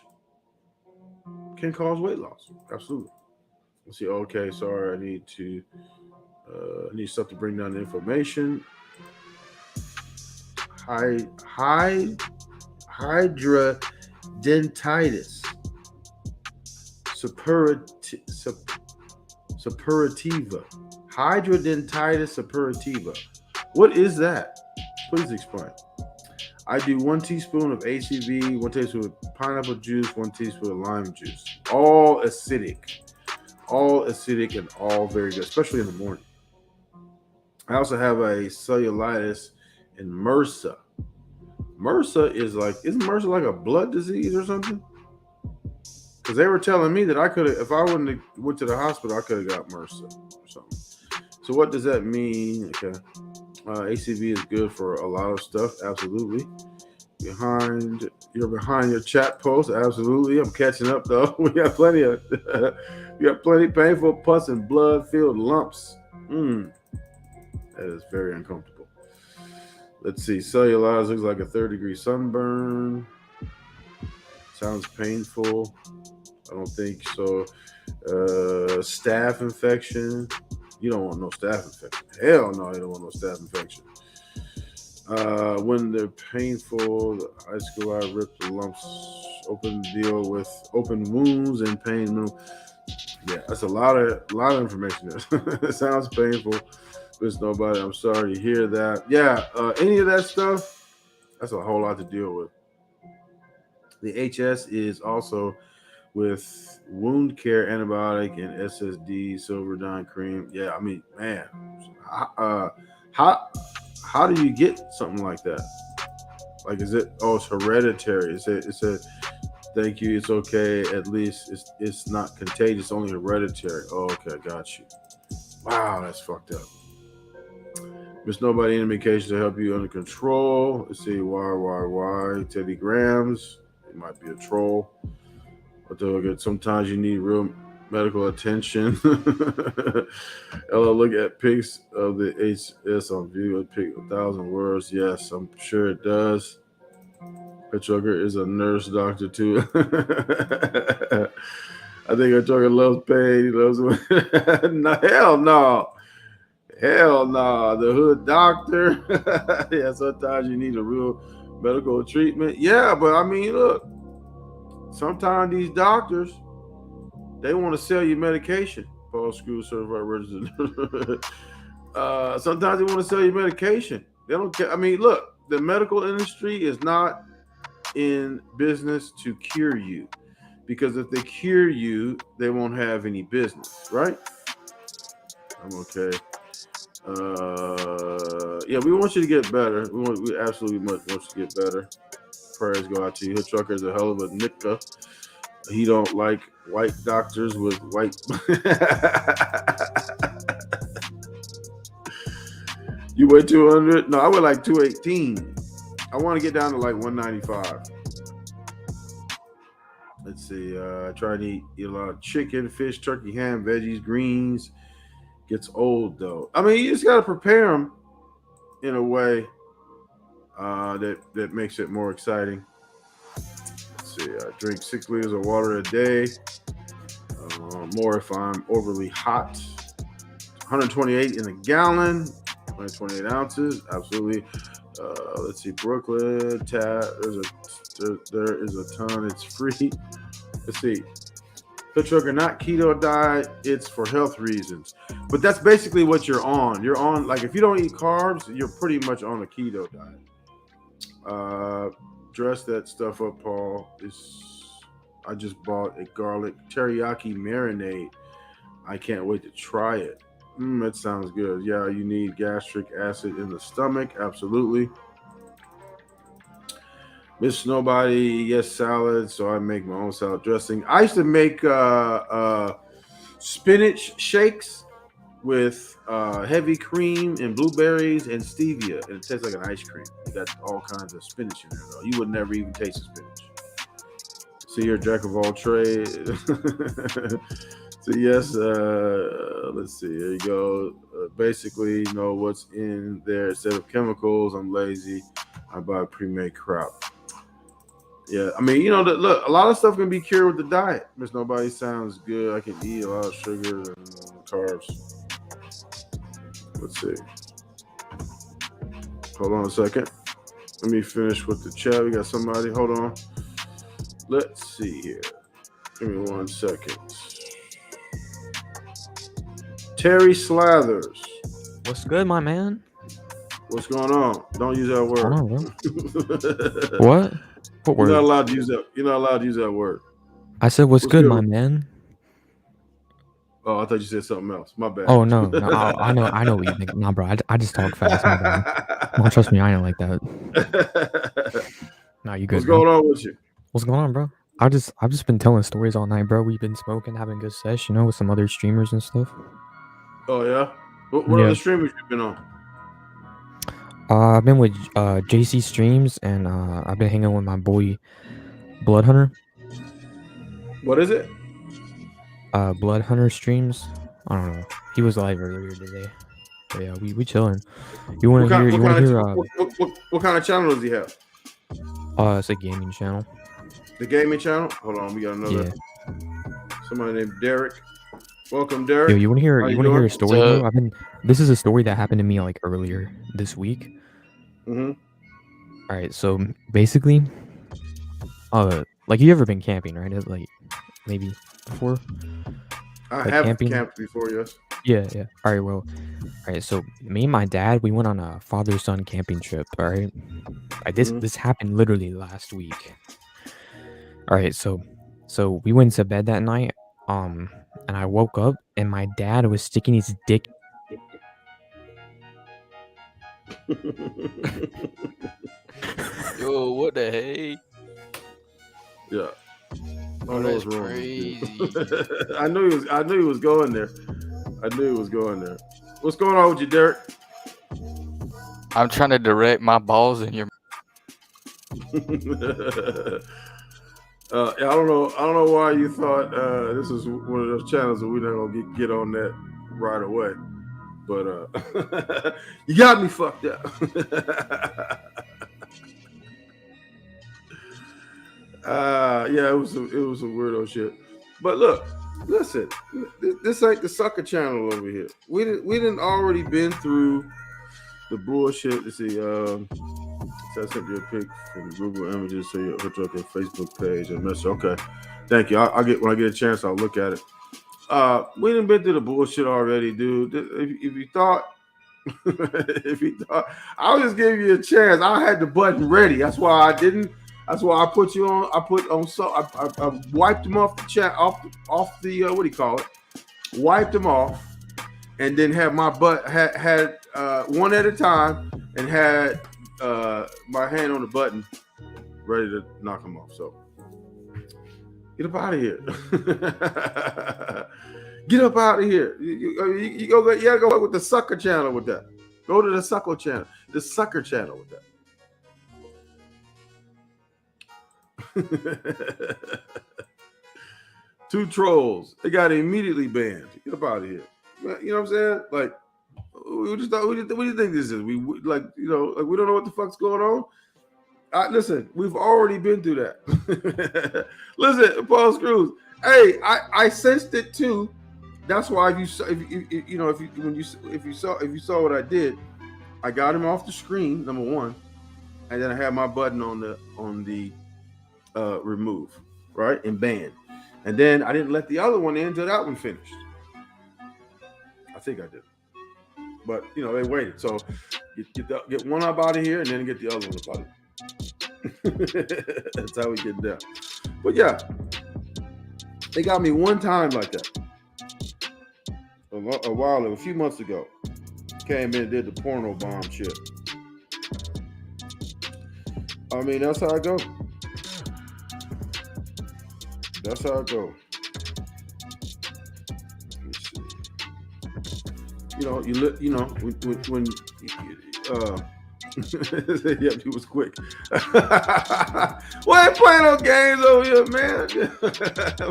can cause weight loss. Absolutely. Let's see. Okay, sorry. I need stuff to bring down the inflammation. Hydradentitis suppurativa. Hydradentitis suppurativa. What is that? Please explain. I do 1 teaspoon of ACV, 1 teaspoon of pineapple juice, 1 teaspoon of lime juice. All acidic and all very good, especially in the morning. I also have a cellulitis and MRSA. MRSA isn't MRSA like a blood disease or something? Because they were telling me that I could have, if I wouldn't have went to the hospital, I could have got MRSA or something. So what does that mean? Okay. ACV is good for a lot of stuff. Absolutely. You're behind your chat post. Absolutely. I'm catching up though. We got plenty painful pus and blood-filled lumps. That is very uncomfortable. Let's see. Cellulitis looks like a 3rd-degree sunburn. Sounds painful. I don't think so. Staph infection. You don't want no staph infection. Hell no, you don't want no staph infection. When they're painful, the high school I ripped the lumps open, deal with open wounds and pain. Yeah, that's a lot of information there. It sounds painful. There's nobody. I'm sorry to hear that. Yeah, any of that stuff, that's a whole lot to deal with. The HS is also with wound care antibiotic and SSD Silverdine cream. Yeah, I mean, man, how do you get something like that? Like, is it? Oh, it's hereditary. It said, thank you. It's okay. At least it's not contagious. Only hereditary. Oh, okay, got you. Wow, that's fucked up. Miss Nobody, any medication to help you under control. Let's see. Why? Teddy Grams. It might be a troll. But sometimes you need real medical attention. Ella, look at pics of the HS on view. Pick 1,000 words. Yes, I'm sure it does. HoodTrucker is a nurse doctor too. I think HoodTrucker loves pain. He loves no, hell no. Hell no. The hood doctor. Yeah, sometimes you need a real medical treatment. Yeah, but I mean, look. Sometimes these doctors, they want to sell you medication. Paul Screw certified registered. Sometimes they want to sell you medication. They don't care. I mean, look, the medical industry is not in business to cure you, because if they cure you, they won't have any business, right? I'm okay. Yeah, we want you to get better. We absolutely want you to get better. Prayers go out to you. HoodTrucker is a hell of a nigga. He don't like white doctors with white. You weigh 200? No, I weigh like 218. I want to get down to like 195. Let's see. I try to eat a lot of chicken, fish, turkey, ham, veggies, greens. Gets old though. I mean, you just got to prepare them in a way that makes it more exciting. Let's see. I drink 6 liters of water a day. More if I'm overly hot. 128 in a gallon. 128 ounces. Absolutely. Let's see. Brooklyn. There is a ton. It's free. Let's see. HoodTrucker, not keto diet. It's for health reasons. But that's basically what you're on. You're on, like, if you don't eat carbs, you're pretty much on a keto diet. Dress that stuff up, Paul. I just bought a garlic teriyaki marinade. I can't wait to try it. That sounds good. Yeah, you need gastric acid in the stomach. Absolutely. Miss Nobody, yes, salad. So I make my own salad dressing. I used to make spinach shakes with heavy cream and blueberries and stevia, and it tastes like an ice cream. You got all kinds of spinach in there, though. You would never even taste the spinach. So you're a jack of all trades. So yes, let's see. Here you go. Basically, you know what's in there instead of chemicals. I'm lazy. I buy pre-made crap. Yeah, I mean, you know, look, a lot of stuff can be cured with the diet. Miss Nobody sounds good. I can eat a lot of sugar and carbs. Let's see. Hold on a second. Let me finish with the chat. We got somebody. Hold on. Let's see here. Give me 1 second. Terry Slathers. What's good, my man? What's going on? Don't use that word. What? What word? You're not allowed to use that. You're not allowed to use that word. I said, what's good, my man? Oh, I thought you said something else. My bad. Oh no, I know what you think. Nah, bro, I just talk fast. My bad. No, trust me, I ain't like that. Nah, you good? What's going on with you? What's going on, bro? I've just been telling stories all night, bro. We've been smoking, having good sesh, you know, with some other streamers and stuff. Oh yeah. What other streamers you been on? I've been with JC Streams, and I've been hanging with my boy Blood Hunter. What is it? Blood Hunter Streams. I don't know. He was live earlier today. But yeah, we chilling. You want to hear? You want to hear? What kind of channel does he have? It's a gaming channel. The gaming channel. Hold on, we got another. Yeah. Somebody named Derek. Welcome, Derek. Yo, you want to hear? You want to hear a story? So, Bro? This is a story that happened to me like earlier this week. Mm-hmm. All right, so basically, like you ever been camping, right? Like maybe before. I have camped before, yes. Yeah. All right, well, all right. So me and my dad, we went on a father-son camping trip. All right, this happened literally last week. All right, so So we went to bed that night, and I woke up and my dad was sticking his dick. Yo, what the hey? Yeah. Oh, know that's what's wrong with crazy. you. I knew he was going there. What's going on with you, Derek? I'm trying to direct my balls in your. I don't know why you thought this is one of those channels that we're not gonna get on that right away. But you got me fucked up. Yeah, it was some weirdo shit. But look, listen, this ain't the sucker channel over here. We didn't already been through the bullshit. Let's see, I sent you a pic from Google Images to your HoodTrucker Facebook page and message. Okay, thank you. I'll get when I get a chance. I'll look at it. We done been through the bullshit already, dude. If you thought, I'll just give you a chance. I had the button ready. That's why I didn't. That's why I put you on. I put on. So I wiped them off the chat, off the what do you call it? Wiped them off, and then had my butt had one at a time, and had my hand on the button, ready to knock them off. So get up out of here. Get up out of here. You gotta go with the sucker channel with that. Go to the sucker channel. The sucker channel with that. Two trolls. They got immediately banned. Get up out of here. You know what I'm saying? Like, we just thought. What do you think this is? We like, we don't know what the fuck's going on. Listen, we've already been through that. Listen, Paul Screws. Hey, I sensed it too. That's why if you saw what I did, I got him off the screen, number one, and then I had my button on the remove, right, and ban, and then I didn't let the other one in until that one finished. I think I did, but they waited. So get one up out of here, and then get the other one up out of here. That's how we get down. But yeah, they got me one time like that. A while ago, a few months ago, came in and did the porno bomb shit. I mean, that's how I go. That's how I go. Let's see. When yep, he was quick. We ain't playing no games over here, man.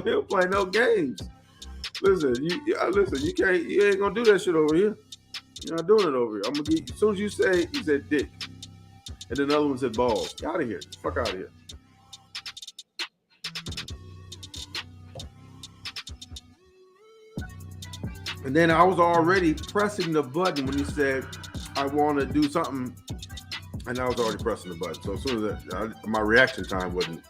We don't play no games. Listen, you ain't gonna do that shit over here. You're not doing it over here. I'm gonna get, as soon as you said dick, and then the other one said balls. Get out of here. Fuck out of here. And then I was already pressing the button when you said I want to do something, and I was already pressing the button. So as soon as that, my reaction time wasn't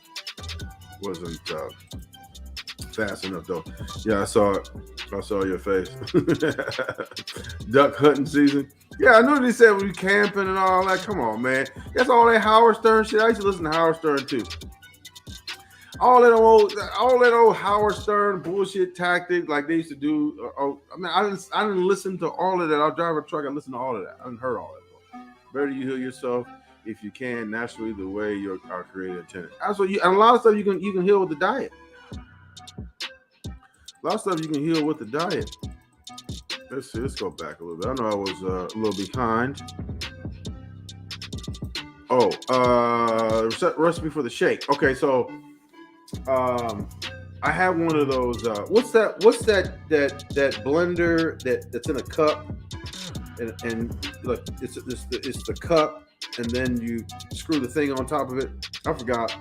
fast enough though. Yeah, I saw it. I saw your face. Duck hunting season. Yeah, I knew they said we camping and all that. Come on, man. That's all that Howard Stern shit. I used to listen to Howard Stern too. All that old Howard Stern bullshit tactic like they used to do. I didn't listen to all of that. I'll drive a truck and listen to all of that. I didn't heard all that. Better you heal yourself if you can naturally the way our creator intended. And a lot of stuff you can heal with the diet. A lot of stuff you can heal with the diet. Let's see. Let's go back a little bit. I know I was a little behind. Oh, recipe for the shake. Okay, so I have one of those. What's that blender that's in a cup, and look, it's the cup, and then you screw the thing on top of it. I forgot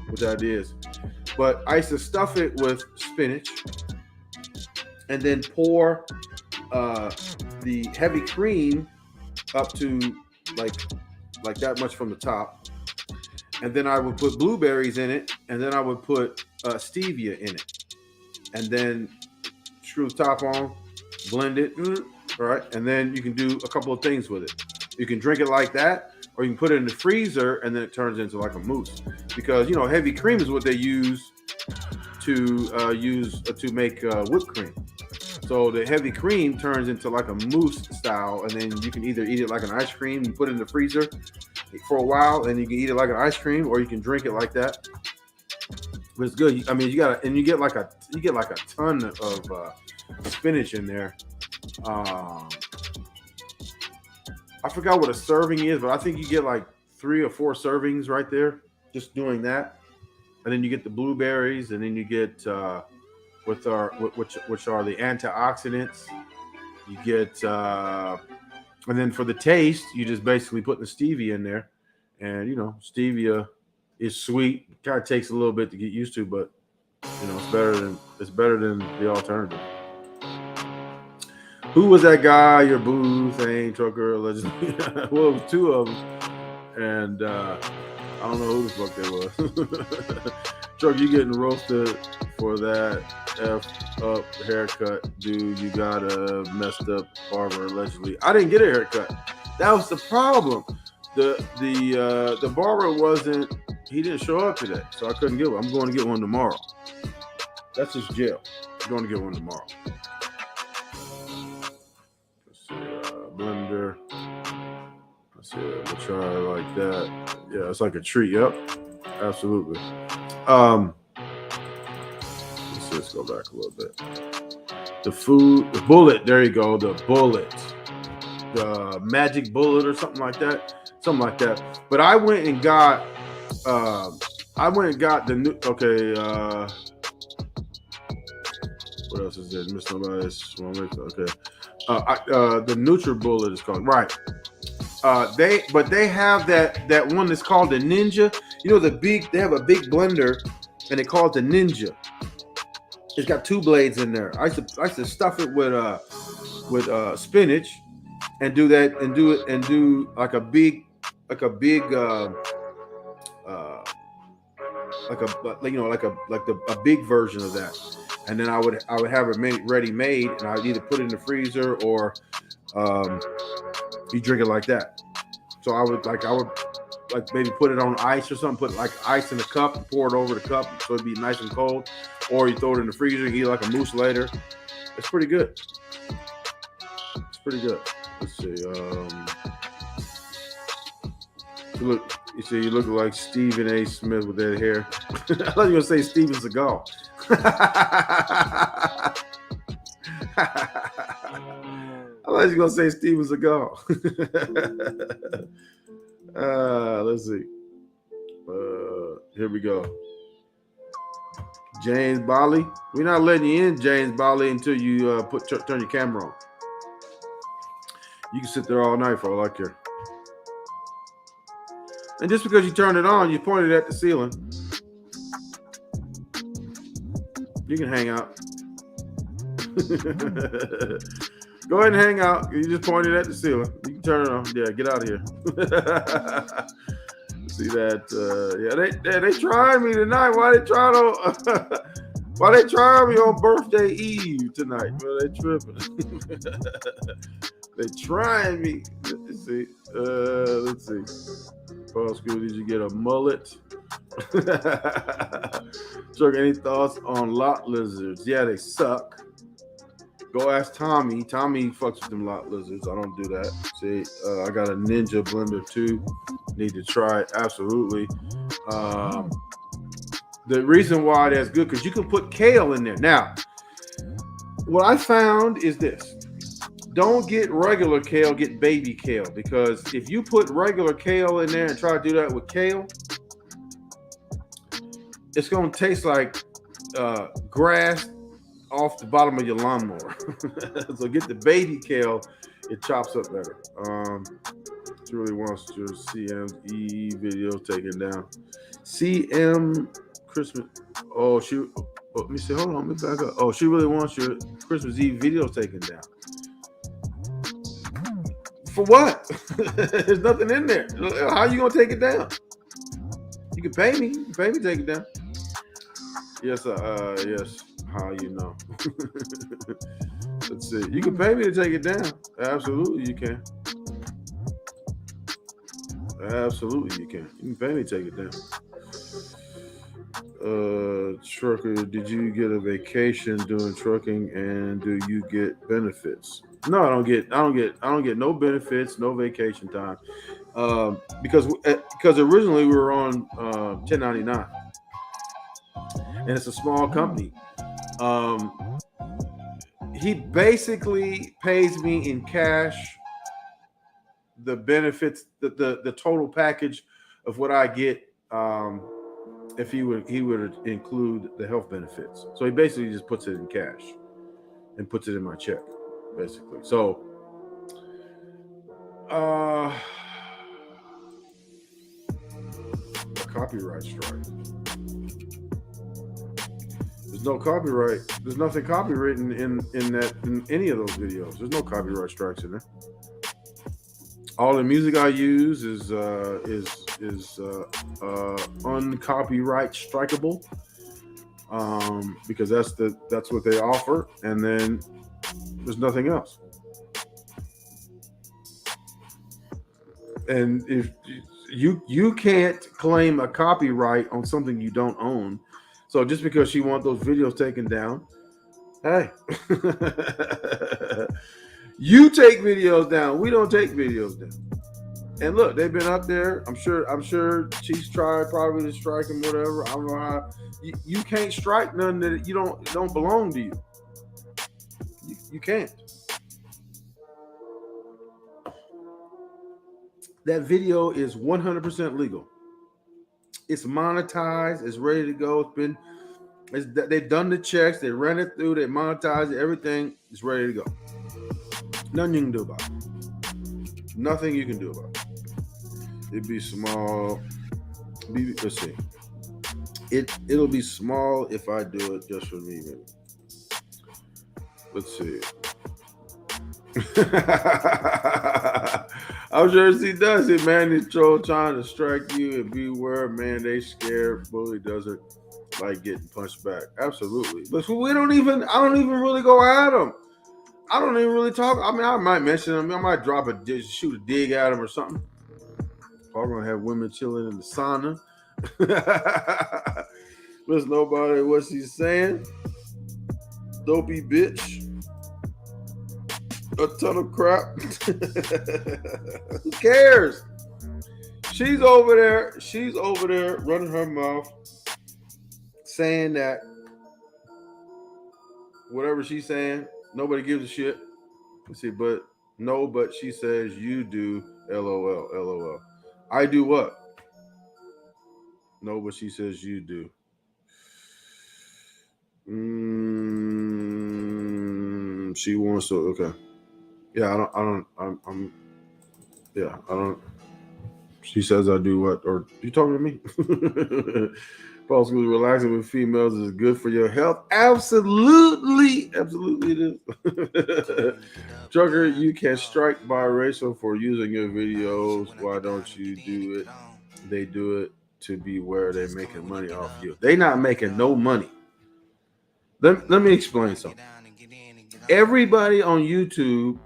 what that is, but I used to stuff it with spinach, and then pour the heavy cream up to like that much from the top, and then I would put blueberries in it, and then I would put stevia in it, and then screw the top on, blend it, all right, and then you can do a couple of things with it. You can drink it like that, or you can put it in the freezer, and then it turns into like a mousse. Because heavy cream is what they use to use to make whipped cream. So the heavy cream turns into like a mousse style, and then you can either eat it like an ice cream and put it in the freezer for a while, and you can eat it like an ice cream, or you can drink it like that. But it's good. I mean, you get like a ton of spinach in there. I forgot what a serving is, but I think you get like 3 or 4 servings right there, just doing that. And then you get the blueberries, and then you get which are the antioxidants. You get, and then for the taste, you just basically put the stevia in there, and stevia is sweet. It kind of takes a little bit to get used to, but it's better than the alternative. Who was that guy? Your boo thing, trucker allegedly. Well, it was 2 of them, and I don't know who the fuck they was. Truck, you getting roasted for that up haircut, dude. You got a messed up barber allegedly. I didn't get a haircut. That was the problem. The barber wasn't. He didn't show up today, so I couldn't get one. I'm going to get one tomorrow. That's just jail. I'm going to get one tomorrow. Let's see, blender. Let's see, we'll try like that. Yeah, it's like a treat. Yep, absolutely. Let's go back a little bit. The bullet. There you go. The bullet, the magic bullet, or something like that. But I went and got the new. Okay. What else is there? Miss nobody's. Okay. The NutriBullet is called, right. They have that one that's called the Ninja. They have a big blender, and they call it the Ninja. It's got 2 blades in there. I used to stuff it with spinach, and do like a big like a big a big version of that. And then I would have it ready made, and I'd either put it in the freezer or you drink it like that. So I would maybe put it on ice or something, put like ice in a cup and pour it over the cup so it'd be nice and cold. Or you throw it in the freezer and eat like a mousse later. It's pretty good. Let's see. You look like Stephen A. Smith with that hair. I thought you were going to say Steven Seagal. I thought you were going to say Steven Seagal. Let's see. Here we go. James Bolly. We're not letting you in, James Bolly, until you turn your camera on. You can sit there all night for all I care. And just because you turn it on, you pointed at the ceiling. You can hang out. Go ahead and hang out. You just pointed at the ceiling. You can turn it on. Yeah, get out of here. See that? They trying me tonight. Why they trying me on birthday eve tonight? Well, they tripping. They trying me. Let's see. Paul School, did you get a mullet? Chuck, any thoughts on lot lizards? Yeah, they suck. Go ask Tommy. Tommy fucks with them lot lizards. I don't do that. See, I got a Ninja blender too. Need to try it. Absolutely. The reason why that's good, because you can put kale in there. Now, what I found is this. Don't get regular kale, get baby kale. Because if you put regular kale in there and try to do that with kale, it's going to taste like grass off the bottom of your lawnmower. So get the baby kale. It chops up better. She really wants your CM's E video taken down. CM Christmas. Let me see. Hold on. Let me back up. Oh, she really wants your Christmas Eve video taken down. For what? There's nothing in there. How are you gonna take it down? You can pay me. You can pay me to take it down. Yes. Yes. How you know? Let's see. You can pay me to take it down. Absolutely, you can. Absolutely, you can. You can pay me to take it down. Trucker, did you get a vacation doing trucking, and do you get benefits? No, I don't get no benefits, no vacation time, because originally we were on 1099, and it's a small company. He basically pays me in cash the benefits, the total package of what I get. If he would include the health benefits. So he basically just puts it in cash and puts it in my check, basically. So a copyright strike. There's no copyright. There's nothing copywritten in any of those videos. There's no copyright strikes in there. All the music I use is uncopyright strikeable, because that's what they offer, and then there's nothing else. And if you can't claim a copyright on something you don't own, so just because she wants those videos taken down, hey. You take videos down. We don't take videos down. And look, they've been up there. I'm sure she's tried probably to strike them, whatever. I don't know how. You can't strike nothing that you don't belong to you. You can't. That video is 100% legal. It's monetized. It's ready to go. They've done the checks. They ran it through. They monetized it. Everything is ready to go. Nothing you can do about it. Nothing you can do about it. It'd be small. Let's see. It'll be small if I do it just for me. Maybe. Let's see. I'm sure she does it, man. This troll trying to strike you, and beware, man. They scared. Bully doesn't like getting punched back. Absolutely. But I don't even really go at them. I don't even really talk. I mean, I might mention them. I might shoot a dig at them or something. Probably gonna have women chilling in the sauna. Listen, nobody what she's saying. Dopey bitch. A ton of crap. Who cares? She's over there running her mouth, saying that whatever she's saying, nobody gives a shit. Let's see, but she says you do. LOL, LOL. I do what? No, but she says you do. She wants to. Okay. Yeah, I don't. She says I do what? Or you talking to me? Possibly relaxing with females is good for your health. Absolutely it is. Trucker, you can strike biracial for using your videos. Why don't you do it? They do it to be where they're making money off you. They not making no money. Let me explain something. Everybody on YouTube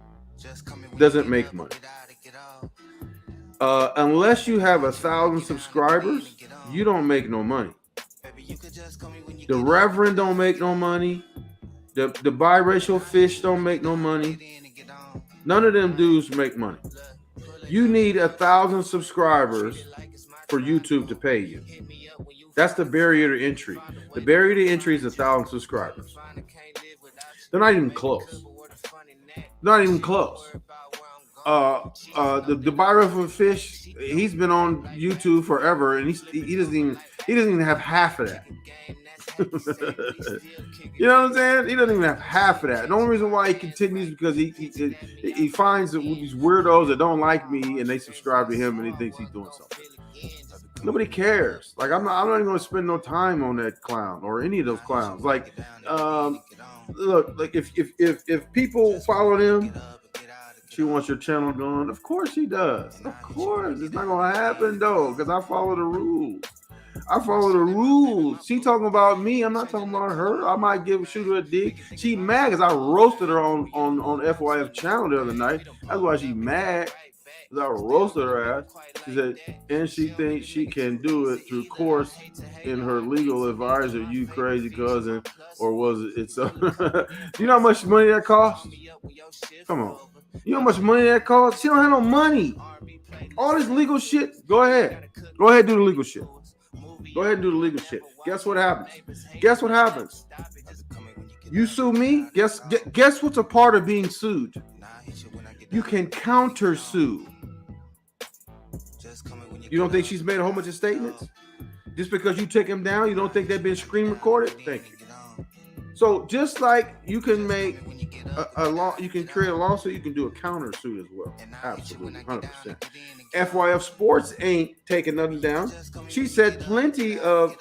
doesn't make money. Unless you have 1,000 subscribers, you don't make no money. The Reverend don't make no money. The biracial fish don't make no money. None of them dudes make money. You need 1,000 subscribers for YouTube to pay you. That's the barrier to entry. The barrier to entry is 1,000 subscribers. They're not even close. Not even close. The biracial fish, he's been on YouTube forever, and he doesn't even have half of that. You know what I'm saying? He doesn't even have half of that. The only reason why he continues is because he finds these weirdos that don't like me and they subscribe to him and he thinks he's doing something. Nobody cares. Like I'm not even going to spend no time on that clown or any of those clowns. Like, look, like if people follow him, she wants your channel going. Of course she does. Of course, it's not going to happen though because I follow the rules. She talking about me. I'm not talking about her. I might shoot her a dig. She mad because I roasted her on FYF channel the other night. That's why she mad. 'cause I roasted her ass. She said, and she thinks she can do it through course in her legal advisor. You crazy cousin, or was it? Do you know how much money that costs? Come on, you know how much money that costs? She don't have no money. All this legal shit. Go ahead, do the legal shit. Go ahead and do the legal shit. Guess what happens? You sue me. Guess what's a part of being sued? You can counter sue. You don't think she's made a whole bunch of statements? Just because you take them down, you don't think they've been screen recorded? Thank you. So just like you can make a law, you can create a lawsuit, you can do a counter suit as well. Absolutely, 100%. FYF Sports ain't taking nothing down. She said plenty of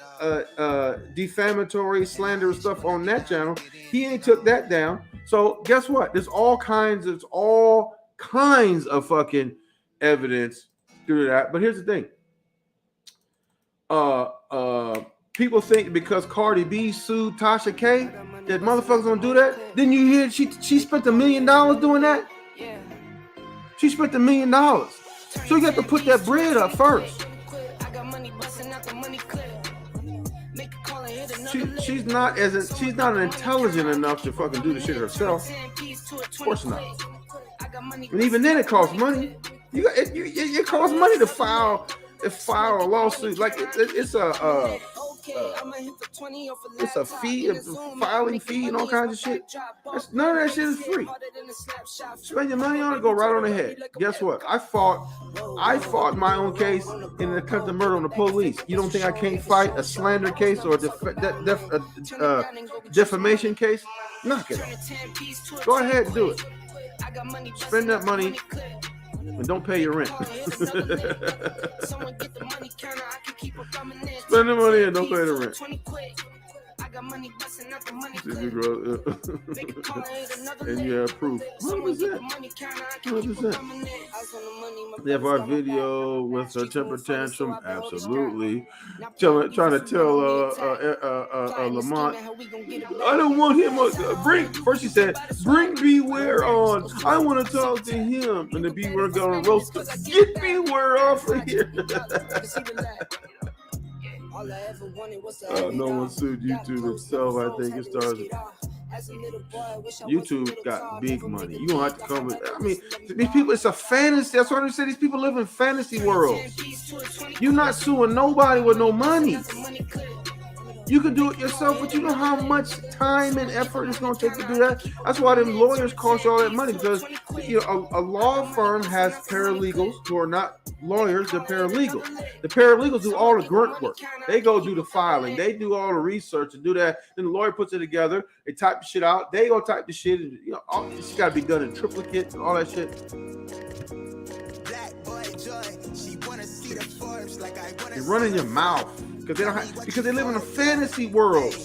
defamatory, slanderous stuff on that channel. He ain't took that down. So guess what? There's all kinds of fucking evidence through that. But here's the thing. People think because Cardi B sued Tasha K that motherfuckers gonna do that. Didn't you hear she spent $1 million doing that? She spent $1 million. So you got to put that bread up first. She's not intelligent enough to fucking do the shit herself. Of course not. And even then, it costs money. It costs money to file a lawsuit. Like it's a fee, a filing fee, and all kinds of shit. None of that shit is free. Spend your money on it, go right on ahead. Guess what? I fought my own case in an attempted murder on the police. You don't think I can't fight a slander case or a defamation case? Knock it out. Go ahead and do it. Spend that money. And don't pay your rent. Spend the money and don't pay the rent. And you have proof. 100%. They have our video with her temper tantrum. Absolutely. Trying to tell Lamont, I don't want him. First she said, bring Beware on. I want to talk to him. And the Beware gonna roast her. Get Beware off of here. No one sued YouTube itself. I think it started. YouTube got big money. You don't have to come with. I mean, these people. It's a fantasy. That's what I said. These people live in fantasy worlds. You're not suing nobody with no money. You can do it yourself, but you know how much time and effort it's going to take to do that. That's why them lawyers cost you all that money, because a law firm has paralegals who are not lawyers. They're paralegals. The paralegals do all the grunt work. They go do the filing. They do all the research and do that. Then the lawyer puts it together. They type the shit out. They go type the shit. And, it's got to be done in triplicate and all that shit. You're running your mouth. Because they live in a fantasy world.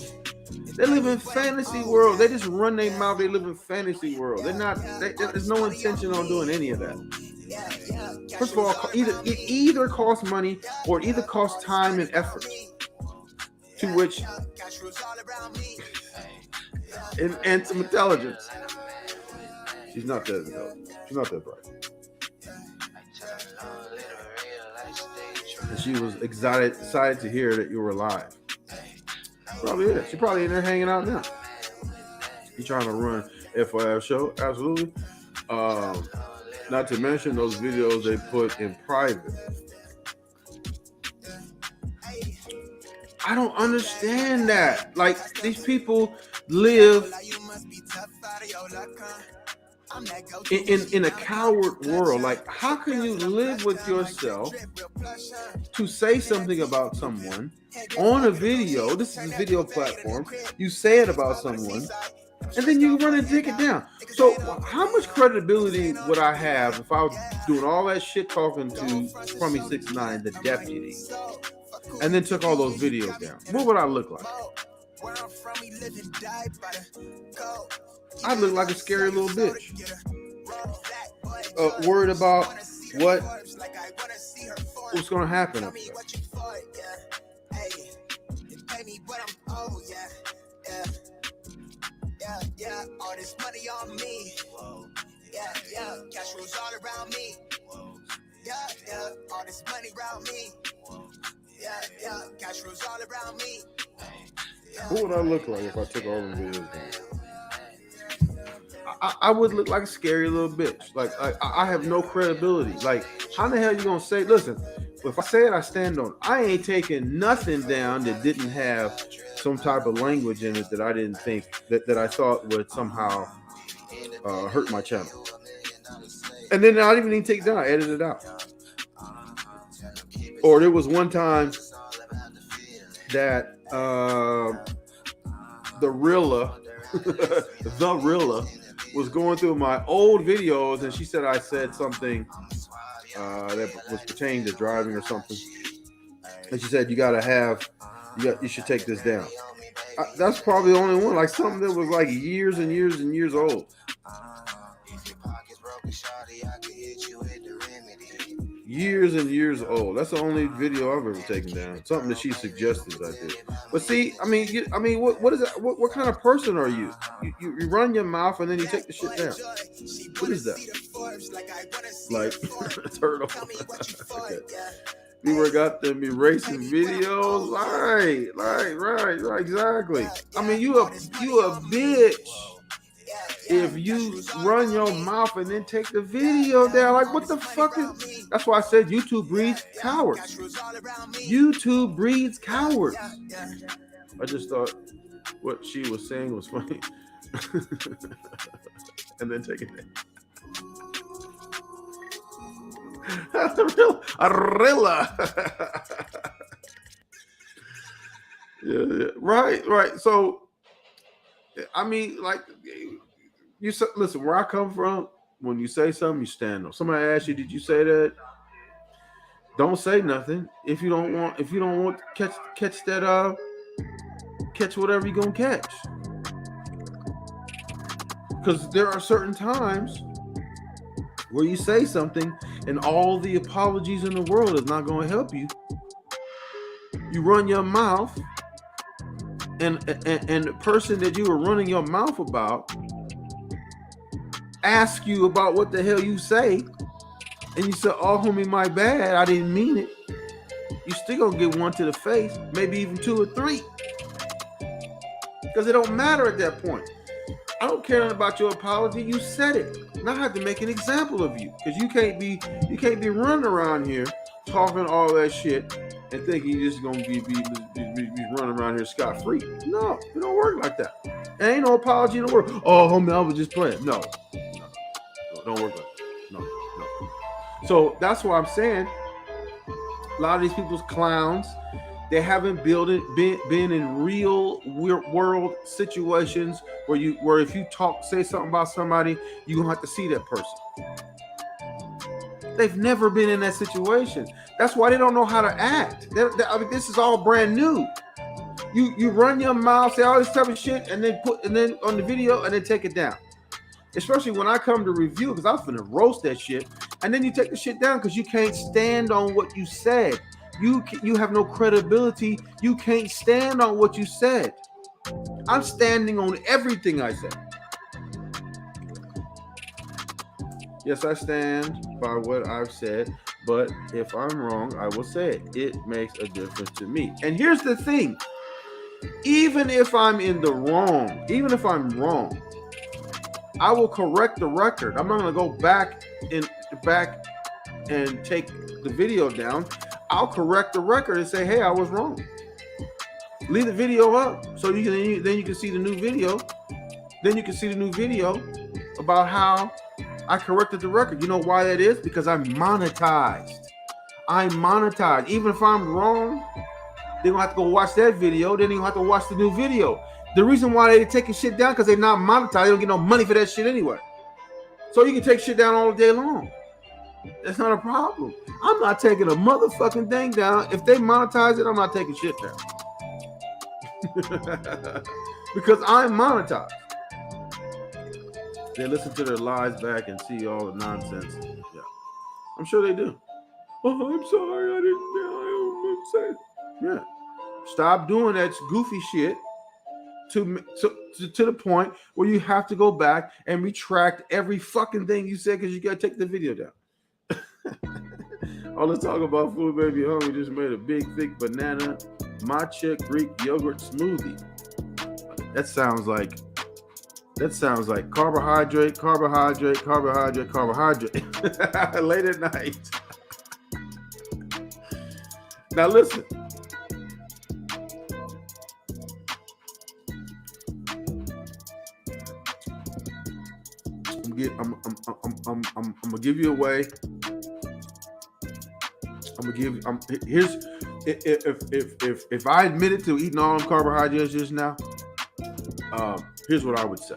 They live in fantasy world. They just run their mouth. They live in fantasy world. There's no intention on doing any of that. First of all, it either costs money or it either costs time and effort. To which and some intelligence. She's not that bright. And she was excited to hear that you were alive. Probably is. She probably in there hanging out now. You trying to run FYF show? Absolutely. Not to mention those videos they put in private. I don't understand that. Like, these people live in a coward world. Like, how can you live with yourself to say something about someone on a video? This is a video platform. You say it about someone, and then you run and take it down. So how much credibility would I have if I was doing all that shit talking to Crummy 69, the deputy, and then took all those videos down? What would I look like? I look like a scary little bitch. Worried about what's going to happen up there. All this money on me. Cash rules all around me. Yeah, all this money around me. Yeah, cash rules all around me. What would I look like if I took all the videos down? I would look like a scary little bitch. Like I have no credibility. Like, how the hell you gonna say? Listen, if I say it, I stand on it. I ain't taking nothing down that didn't have some type of language in it that I didn't think that I thought would somehow hurt my channel. And then I didn't even take it down. I edited it out. Or there was one time that the Rilla was going through my old videos, and she said I said something that was pertaining to driving or something, and she said you should take this down. That's probably the only one, like something that was like years and years and years old. Years and years old. That's the only video I've ever taken down. Something that she suggested I did. But see, what is that? What kind of person are you? You run your mouth and then you take the shit down. What is that? Like a turtle. Okay. People got them erasing videos. Right, exactly. I mean, you a bitch if you run your mouth and then take the video down. Like, what the fuck is? That's why I said YouTube breeds cowards. YouTube breeds cowards. I just thought what she was saying was funny. And then take it down. Arilla. Yeah. Right. So, I mean, like, you listen. Where I come from, when you say something, you stand on. Somebody asks you, "Did you say that?" Don't say nothing. If you don't want to catch that, catch whatever you're gonna catch. Because there are certain times where you say something and all the apologies in the world is not going to help you. You run your mouth, and the person that you were running your mouth about ask you about what the hell you say, and you say, "Oh, homie, my bad. I didn't mean it." You still gonna get one to the face, maybe even 2 or 3, because it don't matter at that point. I don't care about your apology. You said it. Now I have to make an example of you, because you can't be running around here talking all that shit and thinking you're just gonna be running around here scot-free. No, it don't work like that. There ain't no apology in the world. "Oh, homie, I was just playing." No, don't work like that. No. So that's why I'm saying a lot of these people's clowns. They haven't been in real world situations where if you say something about somebody, you're gonna have to see that person. They've never been in that situation. That's why they don't know how to act. I mean, this is all brand new. You run your mouth, say all this type of shit, and then on the video and then take it down. Especially when I come to review, because I was finna roast that shit, and then you take the shit down because you can't stand on what you said. You have no credibility. You can't stand on what you said. I'm standing on everything I said. Yes, I stand by what I've said, but if I'm wrong, I will say it. It makes a difference to me. And here's the thing. Even if I'm in the wrong, even if I'm wrong, I will correct the record. I'm not going to go back and take the video down. I'll correct the record and say, "Hey, I was wrong." Leave the video up so you can see the new video. Then you can see the new video about how I corrected the record. You know why that is? Because I'm monetized. Even if I'm wrong, they're gonna have to go watch that video. Then they're gonna have to watch the new video. The reason why they're taking shit down because they're not monetized. They don't get no money for that shit anyway. So you can take shit down all day long. That's not a problem. I'm not taking a motherfucking thing down. If they monetize it, I'm not taking shit down. Because I'm monetized. They listen to their lies back and see all the nonsense. Yeah, I'm sure they do. "Oh, I'm sorry. I didn't say it." Yeah. Stop doing that goofy shit to the point where you have to go back and retract every fucking thing you said because you got to take the video down. All the talk about food, baby. Homie just made a big, thick banana matcha Greek yogurt smoothie. That sounds like carbohydrate late at night. Now listen. I'm gonna give you away. Here's if I admitted to eating all them carbohydrates just now, here's what I would say.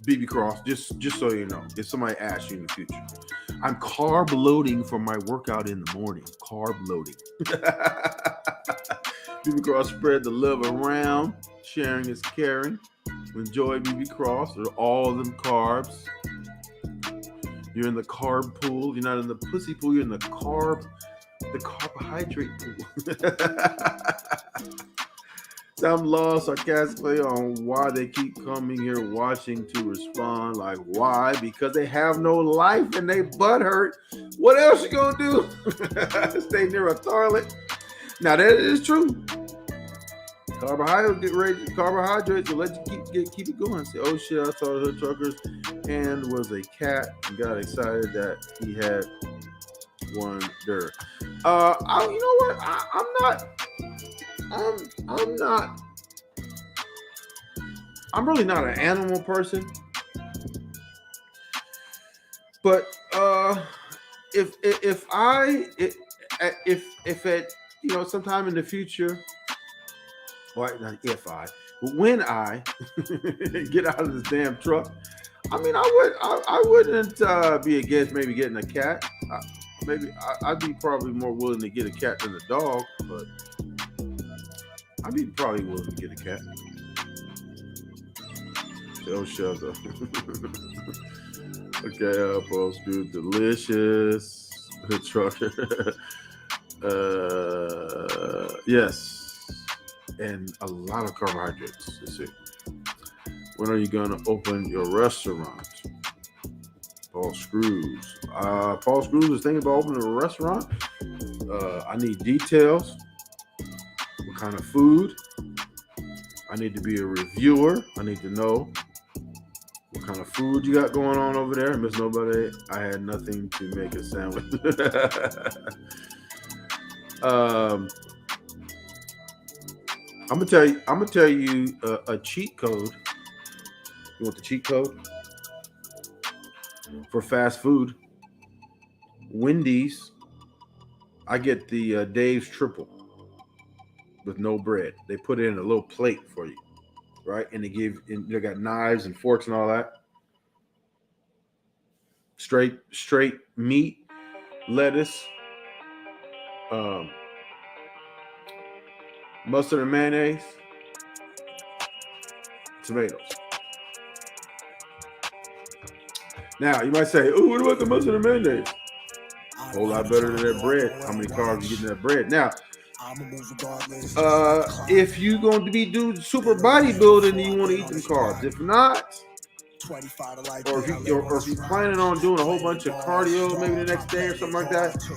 BB Cross, just so you know, if somebody asks you in the future, I'm carb loading for my workout in the morning. Carb loading. BB Cross spread the love around. Sharing is caring. Enjoy BB Cross or all of them carbs. You're in the carb pool. You're not in the pussy pool. You're in the carbohydrate pool. Some lost sarcastically on why they keep coming here watching to respond. Like, why? Because they have no life and they butt hurt. What else you gonna do? Stay near a toilet. Now that is true. Carbohydrates will let you keep it going. Say, oh shit, I saw the hood truckers and was a cat and got excited that he had one there. You know what? I'm really not an animal person. But if at sometime in the future, when I get out of this damn truck, I mean, I wouldn't be against maybe getting a cat. I'd be probably more willing to get a cat than a dog, but I'd be probably willing to get a cat. Oh, shut up. Okay, post good, delicious. The trucker. Yes. And a lot of carbohydrates. Let's see. When are you going to open your restaurant? Paul Screws. Paul Screws is thinking about opening a restaurant. I need details. What kind of food? I need to be a reviewer. I need to know what kind of food you got going on over there. Miss Nobody, I had nothing to make a sandwich. I'm gonna tell you a cheat code. You want the cheat code for fast food? Wendy's. I get the Dave's triple with no bread. They put it in a little plate for you, right? And they got knives and forks and all that. Straight meat, lettuce, mustard and mayonnaise, tomatoes. Now, you might say, oh, what about the mustard and mayonnaise? A whole lot better than that bread. How many carbs you get in that bread? Now, if you're going to be doing super bodybuilding, you want to eat them carbs. If not, or if you're planning on doing a whole bunch of cardio maybe the next day or something like that, stay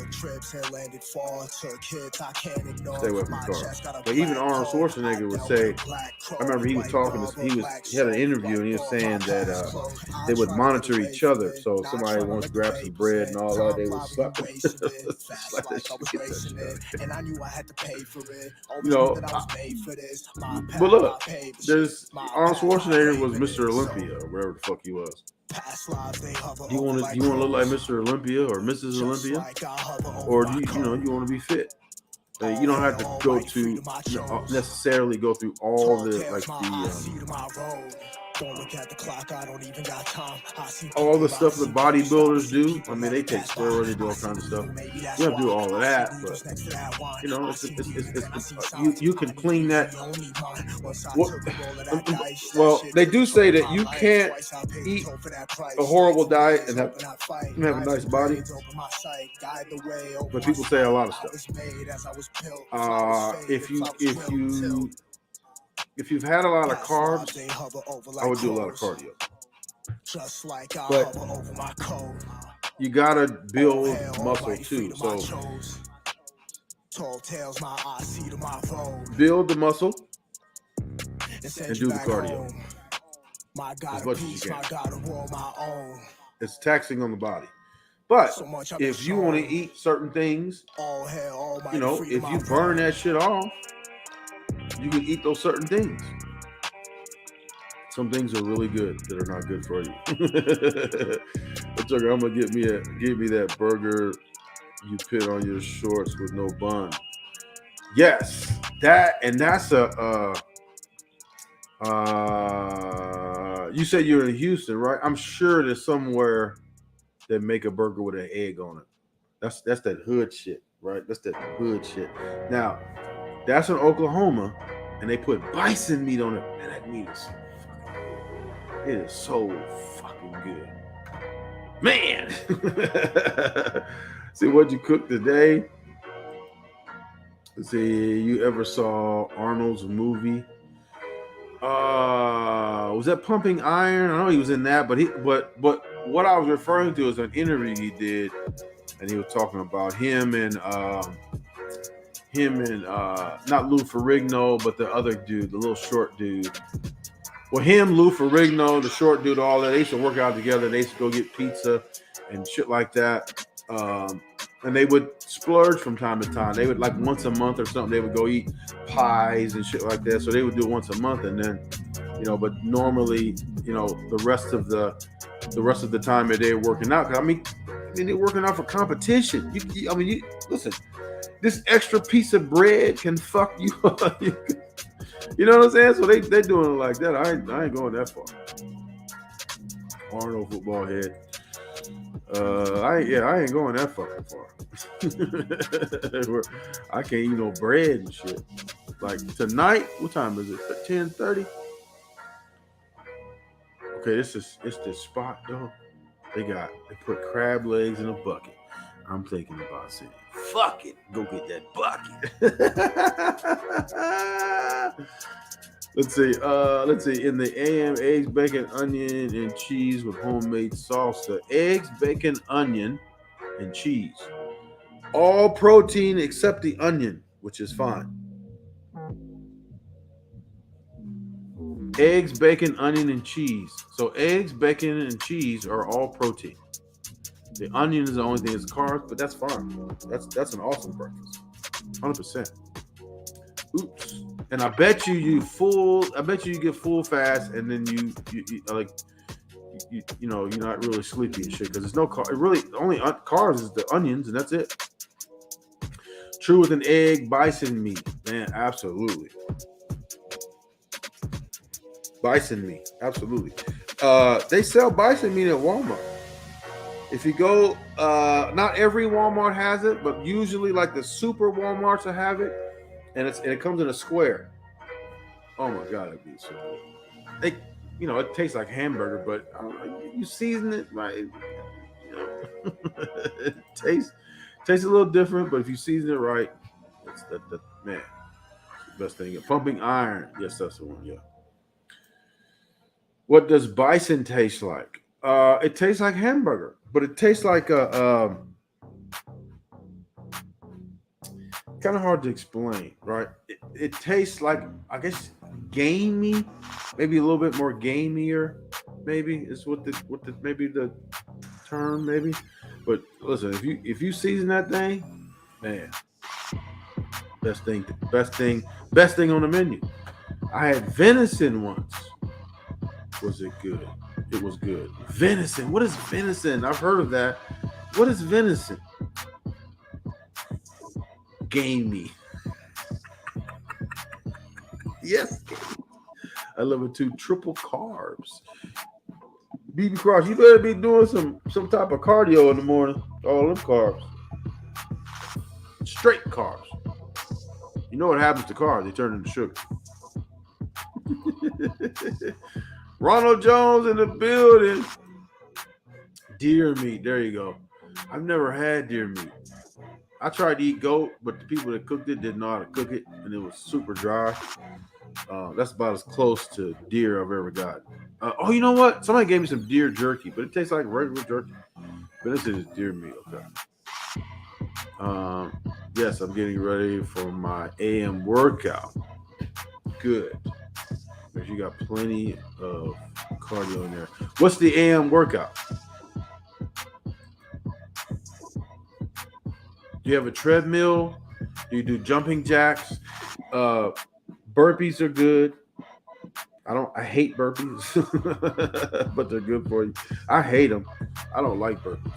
away from carbs. But even Arnold Schwarzenegger would say, I remember he was talking, he had an interview and he was saying that they would monitor each other. So if somebody wants to grab some bread and all that, they would slap that shit. But look, there's Arnold Schwarzenegger was Mr. Olympia or wherever the fuck he was. You want to look like Mr. Olympia or Mrs. Olympia, or do you want to be fit? You don't have to go to necessarily go through all the all the stuff that bodybuilders do. I mean, they take steroids, they do all kinds of stuff. You don't have to do all of that, but you can clean that. Well, they do say that you can't eat a horrible diet and have a nice body, but people say a lot of stuff. If you've had a lot of carbs, I would do a lot of cardio. But you gotta build muscle too. So build the muscle and do the cardio as much as you can. It's taxing on the body. But if you want to eat certain things, you know, if you burn that shit off, you can eat those certain things. Some things are really good that are not good for you. I'm gonna give me that burger you put on your shorts with no bun. Yes, that's you said you're in Houston, right? I'm sure there's somewhere that make a burger with an egg on it. That's that hood shit, right? That's that hood shit. Now, that's in Oklahoma, and they put bison meat on it, and that meat is it is so fucking good. Man! See what you cooked today? Let's see, you ever saw Arnold's movie? Was that Pumping Iron? I know he was in that, but what I was referring to is an interview he did, and he was talking about him and not Lou Ferrigno, but the other dude, the little short dude. Well, him, Lou Ferrigno, the short dude, all that, they used to work out together. They used to go get pizza and shit like that. And they would splurge from time to time. They would, like, once a month or something, they would go eat pies and shit like that. So they would do it once a month, and then, you know, but normally, you know, the rest of the time that they're working out. I mean, they're working out for competition. Listen, this extra piece of bread can fuck you up. You know what I'm saying? So they doing it like that. I ain't going that far. Arnold football head. I ain't going that fucking far. I can't eat no bread and shit. Like tonight, what time is it? 10:30. Okay, it's this spot though. They put crab legs in a bucket. I'm thinking about saying, fuck it, go get that bucket. Let's see. In the AM, eggs, bacon, onion, and cheese with homemade salsa. Eggs, bacon, onion, and cheese. All protein except the onion, which is fine. Eggs, bacon, onion, and cheese. So eggs, bacon, and cheese are all protein. The onion is the only thing that's carbs, but that's fine. That's an awesome breakfast. 100%. Oops. And I bet you get full fast, and then you know, you're not really sleepy and shit because there's no carb. Really, only carbs is the onions, and that's it. True with an egg, bison meat, man, absolutely. Bison meat, absolutely. They sell bison meat at Walmart. If you go, not every Walmart has it, but usually like the super Walmarts will have it, and it comes in a square. Oh my god, it'd be so good. It tastes like hamburger, but you season it right. You know, it tastes a little different, but if you season it right, that's the man, it's the best thing. Pumping Iron, yes, that's the one. Yeah. What does bison taste like? It tastes like hamburger, but it tastes like a kind of hard to explain, right? It tastes like, I guess, gamey, maybe a little bit more gamier, maybe is what the maybe the term, maybe. But listen, if you season that thing, man, best thing on the menu. I had venison once. Was it good? It was good. Venison. What is venison? I've heard of that. What is venison? Gamey. Yes. I love it too. Triple carbs. BB Cross, you better be doing some type of cardio in the morning. All them carbs. Straight carbs. You know what happens to carbs? They turn into sugar. Ronald Jones in the building. Deer meat. There you go. I've never had deer meat. I tried to eat goat, but the people that cooked it didn't know how to cook it, and it was super dry. That's about as close to deer I've ever gotten. Oh, you know what? Somebody gave me some deer jerky, but it tastes like regular jerky. Venison is deer meat. Okay. Yes, I'm getting ready for my AM workout. Good. Because you got plenty of cardio in there. What's the AM workout? Do you have a treadmill? Do you do jumping jacks? Burpees are good. I hate burpees, but they're good for you. I hate them. I don't like burpees.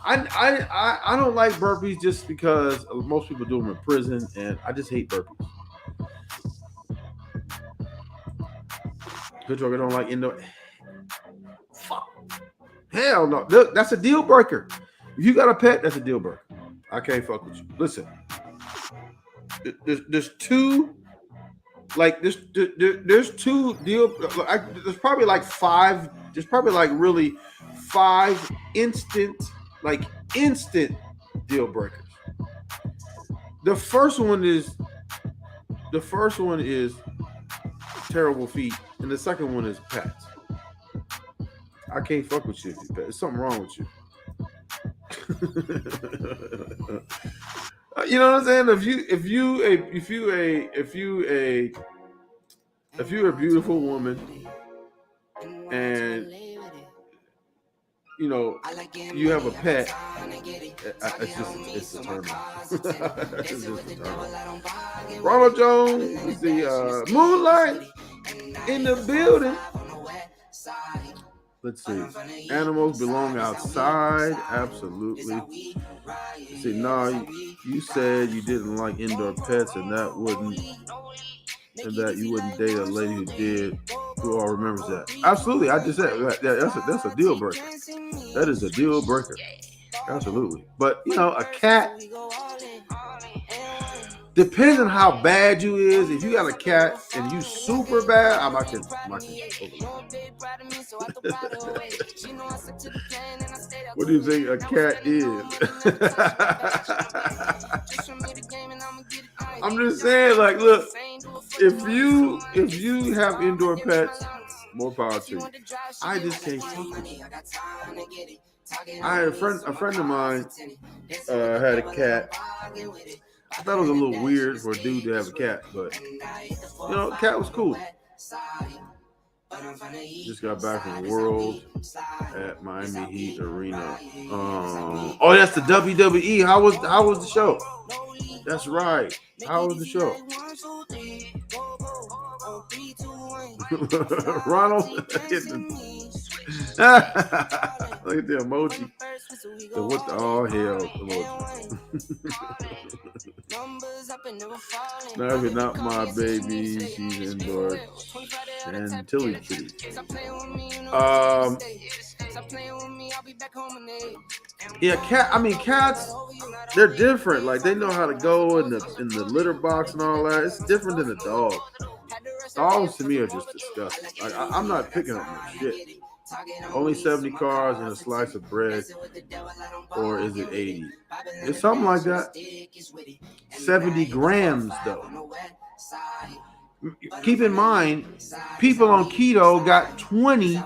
I don't like burpees just because most people do them in prison, and I just hate burpees. HoodTrucker don't like indoor. Fuck. Hell no. Look, that's a deal breaker. If you got a pet, that's a deal breaker. I can't fuck with you. Listen, there's two. Like there's two deal. There's probably like five. There's probably like really 5 instant deal breakers. The first one is terrible feet, and the second one is pets. I can't fuck with you if you pet. There's something wrong with you. You know what I'm saying? If you're a beautiful woman and you know you have a pet, it's a turn on. It's just a turn on. Ronald Jones, the Moonlight in the building. Let's see. Animals belong outside. Absolutely. See, no, you said you didn't like indoor pets, and that you wouldn't date a lady who did. Who all remembers that? Absolutely. I just said that's a deal breaker. That is a deal breaker. Absolutely. But you know, a cat. Depends on how bad you is. If you got a cat and you super bad, I might can What do you think a cat is? I'm just saying, like, look, if you have indoor pets, more power to you. I just can't fuck with you. I had a friend of mine had a cat. I thought it was a little weird for a dude to have a cat, but you know, cat was cool. Just got back from World at Miami Heat Arena. Oh, that's the WWE. How was the show? That's right. How was the show? Ronald, look at the emoji. The what the all hell emoji. Now if you're not my baby, she's indoors. And Tilly Kitty. Yeah, cats, they're different. Like they know how to go in the litter box and all that. It's different than a dog. Dogs to me are just disgusting. Like, I'm not picking up my shit. Only 70 carbs and a slice of bread, or is it 80? It's something like that. 70 grams though. Keep in mind, people on keto got 20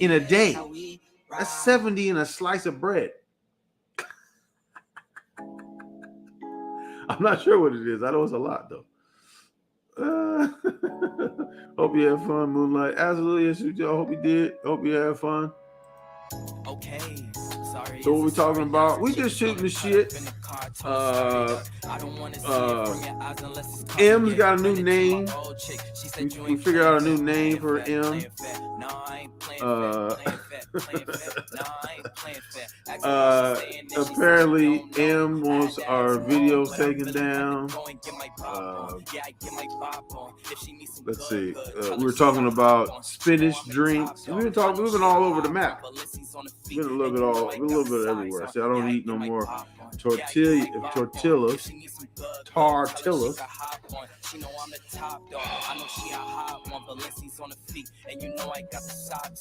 in a day. That's 70 in a slice of bread. I'm not sure what it is. I know it's a lot though. Hope you had fun, Moonlight. Absolutely, yes, you did. I hope you did. Hope you had fun. Okay. Sorry. So what we talking about? We just shooting the shit. M's got a new name. We figured out a new name for M. Apparently M wants our videos taken down. Let's see. We were talking about spinach drinks. We've been all over the map. We've been a little bit everywhere. See, I don't eat no more tortillas.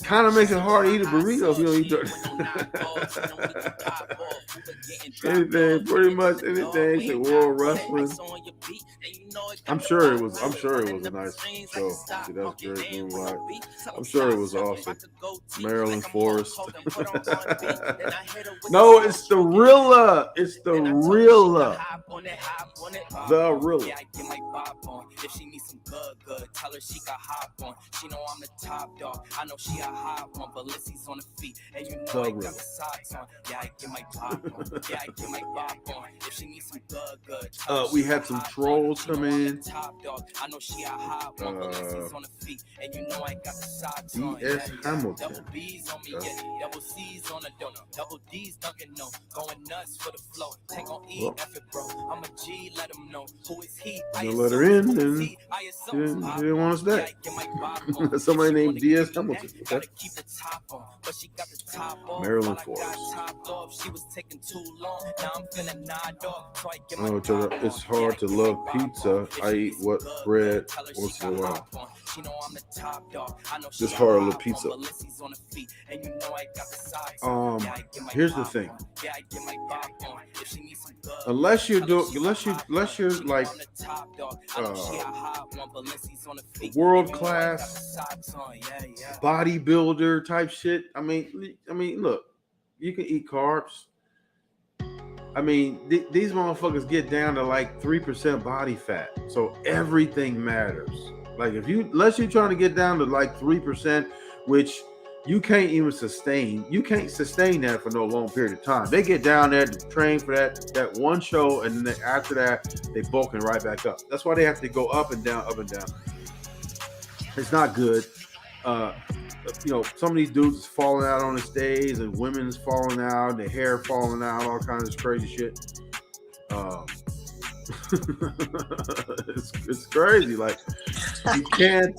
Kind of makes it hard to eat a burrito if you don't eat Anything, pretty much anything to world wrestling. I'm sure it was a nice show. See, that's great Moonlight. I'm sure it was awesome. Maryland Forest. No, it's the Rilla. It's the Rilla. The Rilla. If she needs some good, tell her she got hop on. She know I'm the top dog. I know she a hot one, but Lissy's on the feet. And you know I got the socks on. Yeah, I get my pop on. Yeah, I get my pop on. If she needs some good. We had some trolls come in. Top dog. I know she a hot one, but Lissy's on the feet. And you know I got the socks on. D.S. Hamilton. Double B's on me, yeah. Double C's on the dough. Double D's dunking no. Going nuts for the flow. Take on E, F it, bro. I'm a G, let him know. Who is he? You let her in, then he didn't want us that. Somebody named D.S. Hamilton. Okay. Maryland Forest. Oh, it's hard to love pizza. I eat what bread once in a while. It's hard to love pizza. Here's the thing. Unless you're like world class bodybuilder type shit. I mean, look, you can eat carbs. I mean, these motherfuckers get down to like 3% body fat, so everything matters. Like unless you're trying to get down to like 3%, which you can't even sustain. You can't sustain that for no long period of time. They get down there to train for that one show, and then after that, they bulking right back up. That's why they have to go up and down, up and down. It's not good. Some of these dudes is falling out on the stage, and women's falling out, their hair falling out, all kinds of crazy shit. It's crazy. Like you can't.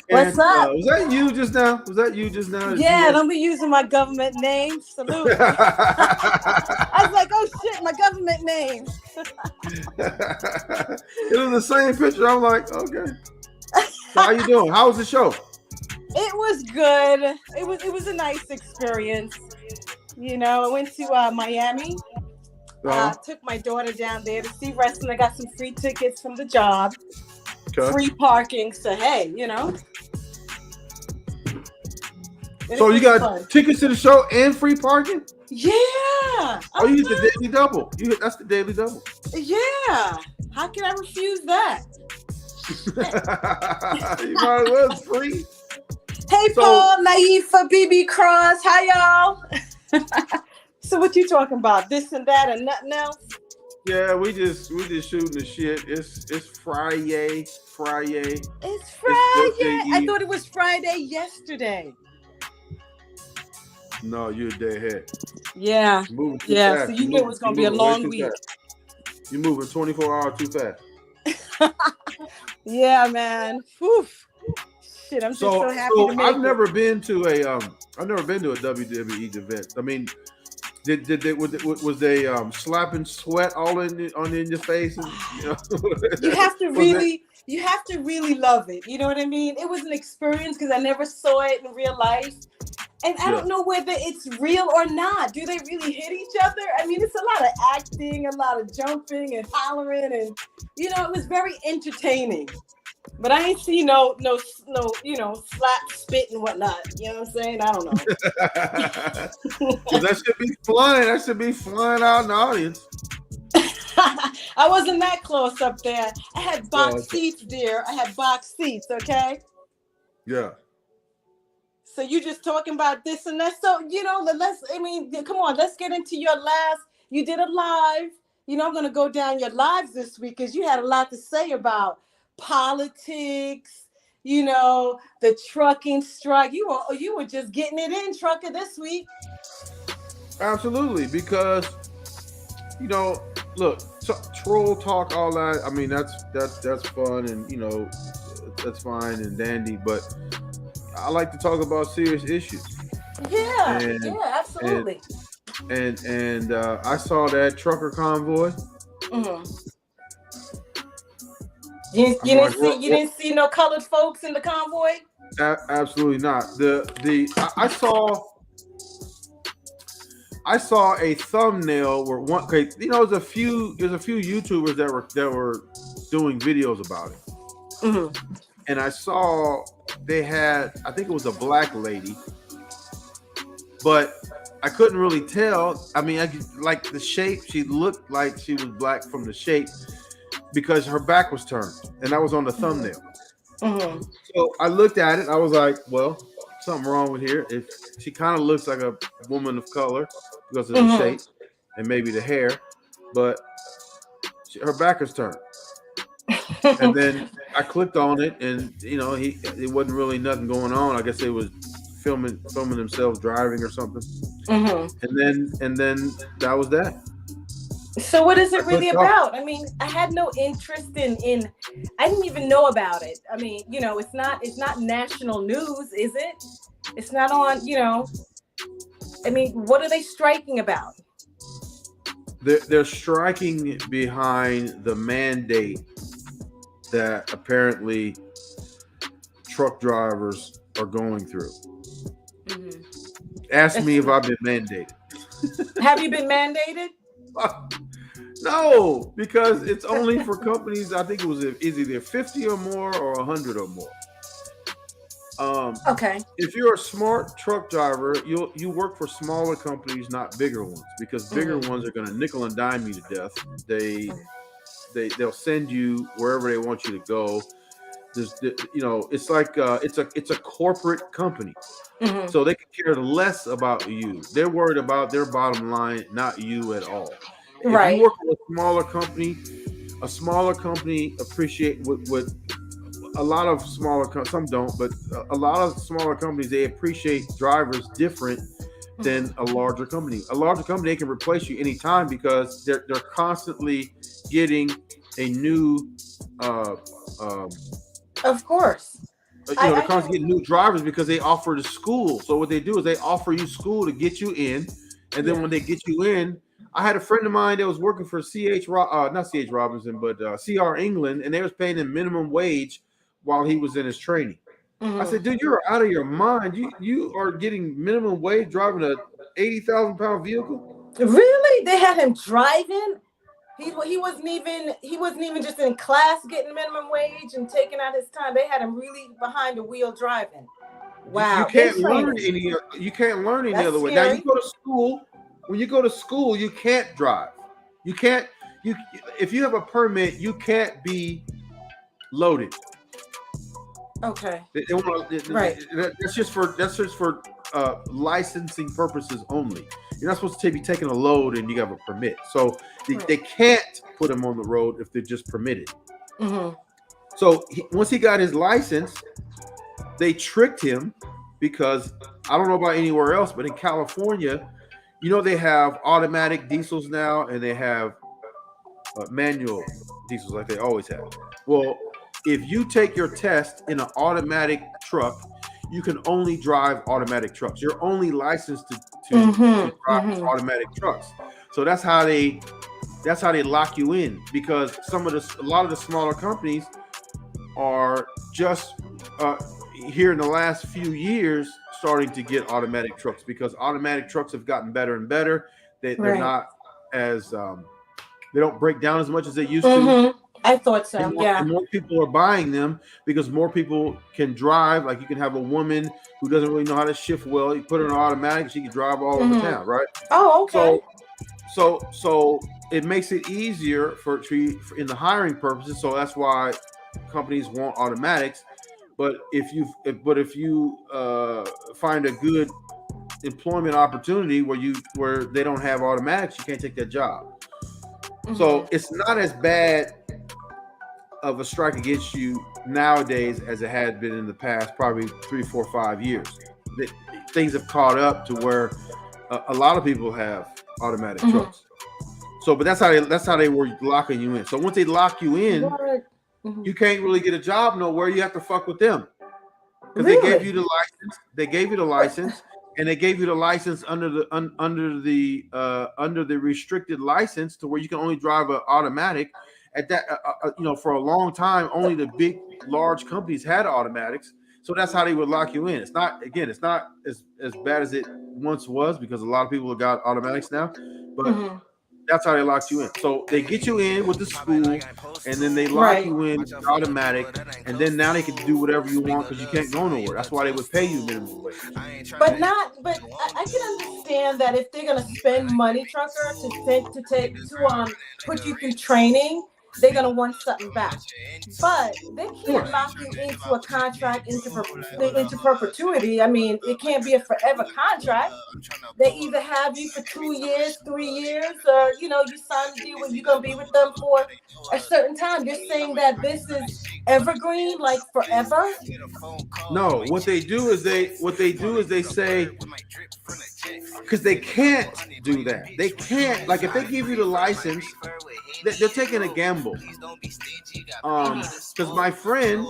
What's up? Was that you just now? Yeah, don't be using my government name. Salute. I was like, oh shit, my government name. It was the same picture. I'm like, okay. So how you doing? How was the show? It was good. It was a nice experience. I went to Miami. Took my daughter down there to see wrestling. I got some free tickets from the job. Okay. Free parking. So hey, So you got tickets to the show and free parking? Yeah. Oh, you use the daily double. That's the daily double. Yeah. How can I refuse that? You might as well. It's free. Hey, Paul, Naifa, BB Cross. Hi, y'all. So what you talking about? This and that and nothing else? Yeah, we just shooting the shit. It's Friyay. It's Friday. I thought it was Friday yesterday. No, you're a day ahead. Yeah. Yeah, so you knew it was going to be a long week. You're moving 24 hours too fast. Yeah, man. Whew. Shit, I'm just so happy to make I've never been to a WWE event. I mean, was they slapping sweat all in your face? And, You have to really love it. You know what I mean? It was an experience because I never saw it in real life. And I don't know whether it's real or not. Do they really hit each other? I mean, it's a lot of acting, a lot of jumping and hollering, and it was very entertaining. But I ain't see no, slap, spit, and whatnot. You know what I'm saying? I don't know. That should be flying. That should be flying out in the audience. I wasn't that close up there. I had box seats, dear. I had box seats. Okay. Yeah. So you just talking about this and that. So come on. Let's get into your last. You did a live. I'm gonna go down your lives this week because you had a lot to say about politics, the trucking strike. You were just getting it in, trucker, this week. Absolutely, because look, troll talk, all that. I mean, that's fun, and that's fine and dandy. But I like to talk about serious issues. Yeah, absolutely. And I saw that trucker convoy. Mm-hmm. You didn't see no colored folks in the convoy? Absolutely not. I saw I saw a thumbnail where one, there's a few YouTubers that were doing videos about it, and I saw they had, I think it was a black lady, but I couldn't really tell. I mean, like the shape, she looked like she was black from the shape because her back was turned, and that was on the thumbnail. So I looked at it. I was like, well, something wrong with here. If she kind of looks like a woman of color because of the shape and maybe the hair, but her back is turned. And then I clicked on it, and it wasn't really nothing going on. I guess they was filming themselves driving or something. And then that was that. So what is it really about? I mean, I had no interest in I didn't even know about it. I mean, it's not national news, is it? It's not on, I mean, what are they striking about? They're striking behind the mandate that apparently truck drivers are going through. Ask me if I've been mandated. Have you been mandated? No, because it's only for companies. I think is either 50 or more or 100 or more. Okay. If you're a smart truck driver, you work for smaller companies, not bigger ones, because bigger ones are going to nickel and dime you to death. They'll send you wherever they want you to go. It's like it's a corporate company, so they can care less about you. They're worried about their bottom line, not you at all. If you work for a smaller company appreciate what a lot of smaller some don't, but a lot of smaller companies, they appreciate drivers different than a larger company. A larger company, they can replace you anytime because they're constantly getting a new of course. They're constantly getting new drivers because they offer the school. So what they do is they offer you school to get you in, and then when they get you in, I had a friend of mine that was working for not CH Robinson, but CR England, and they was paying him minimum wage while he was in his training. I said, dude, you're out of your mind. You are getting minimum wage driving a 80,000 pound vehicle. Really? They had him driving? He wasn't even just in class getting minimum wage and taking out his time. They had him really behind the wheel driving. Wow. You can't learn any other way. Now you go to school. When you go to school, you can't drive. If you have a permit, you can't be loaded. Okay. Right. That's just for licensing purposes only. You're not supposed to be taking a load and you have a permit. So they can't put them on the road if they're just permitted. So once he got his license, they tricked him because I don't know about anywhere else, but in California, they have automatic diesels now and they have manual diesels like they always have. Well, if you take your test in an automatic truck, you can only drive automatic trucks. You're only licensed to drive automatic trucks. So that's how they lock you in, because a lot of the smaller companies are just here in the last few years starting to get automatic trucks because automatic trucks have gotten better and better. They're not as they don't break down as much as they used to. I thought so. And more people are buying them because more people can drive. Like you can have a woman who doesn't really know how to shift well. You put her in automatic, she can drive all over town, right? Oh, okay. So it makes it easier for in the hiring purposes. So that's why companies want automatics. But if you find a good employment opportunity where they don't have automatics, you can't take that job. So it's not as bad of a strike against you nowadays as it had been in the past, probably 3, 4, 5 years. Things have caught up to where a lot of people have automatic trucks. So, but that's how they were locking you in. So once they lock you in, you can't really get a job nowhere. You have to fuck with them because they gave you the license. They gave you the license, and they gave you the license under the restricted license to where you can only drive an automatic. At that, for a long time, only the big, large companies had automatics. So that's how they would lock you in. It's not as bad as it once was because a lot of people have got automatics now, but that's how they locked you in. So they get you in with the school, and then they lock you in with automatic, and then now they can do whatever you want because you can't go nowhere. That's why they would pay you minimum wage. But I can understand that if they're gonna spend money, trucker, to put you through training, they're gonna want something back. But they can't lock you into a contract into perpetuity. I mean, it can't be a forever contract. They either have you for 2 years, 3 years, or you sign a deal where you're gonna be with them for a certain time. You're saying that this is evergreen, like forever? No, what they do is they say, because they can't do that. They can't, like, if they give you the license, they're taking a gamble. Because my friend,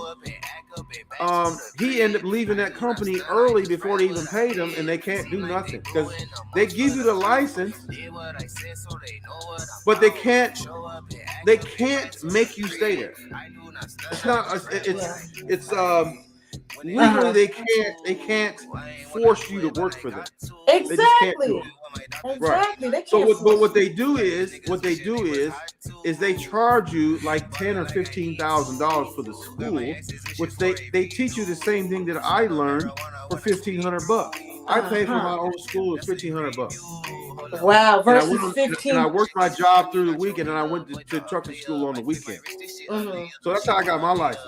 he ended up leaving that company early before they even paid him, and they can't do nothing because they give you the license, but they can't make you stay there. It's not. It's legally they can't force you to work for them. Exactly. Exactly. Right. So what they do is they charge you like $10,000 or $15,000 for the school, which they teach you the same thing that I learned for $1,500. I paid for my own school at $1,500. Wow, versus 15. And I worked my job through the week, and then I went to trucking school on the weekend. So that's how I got my license.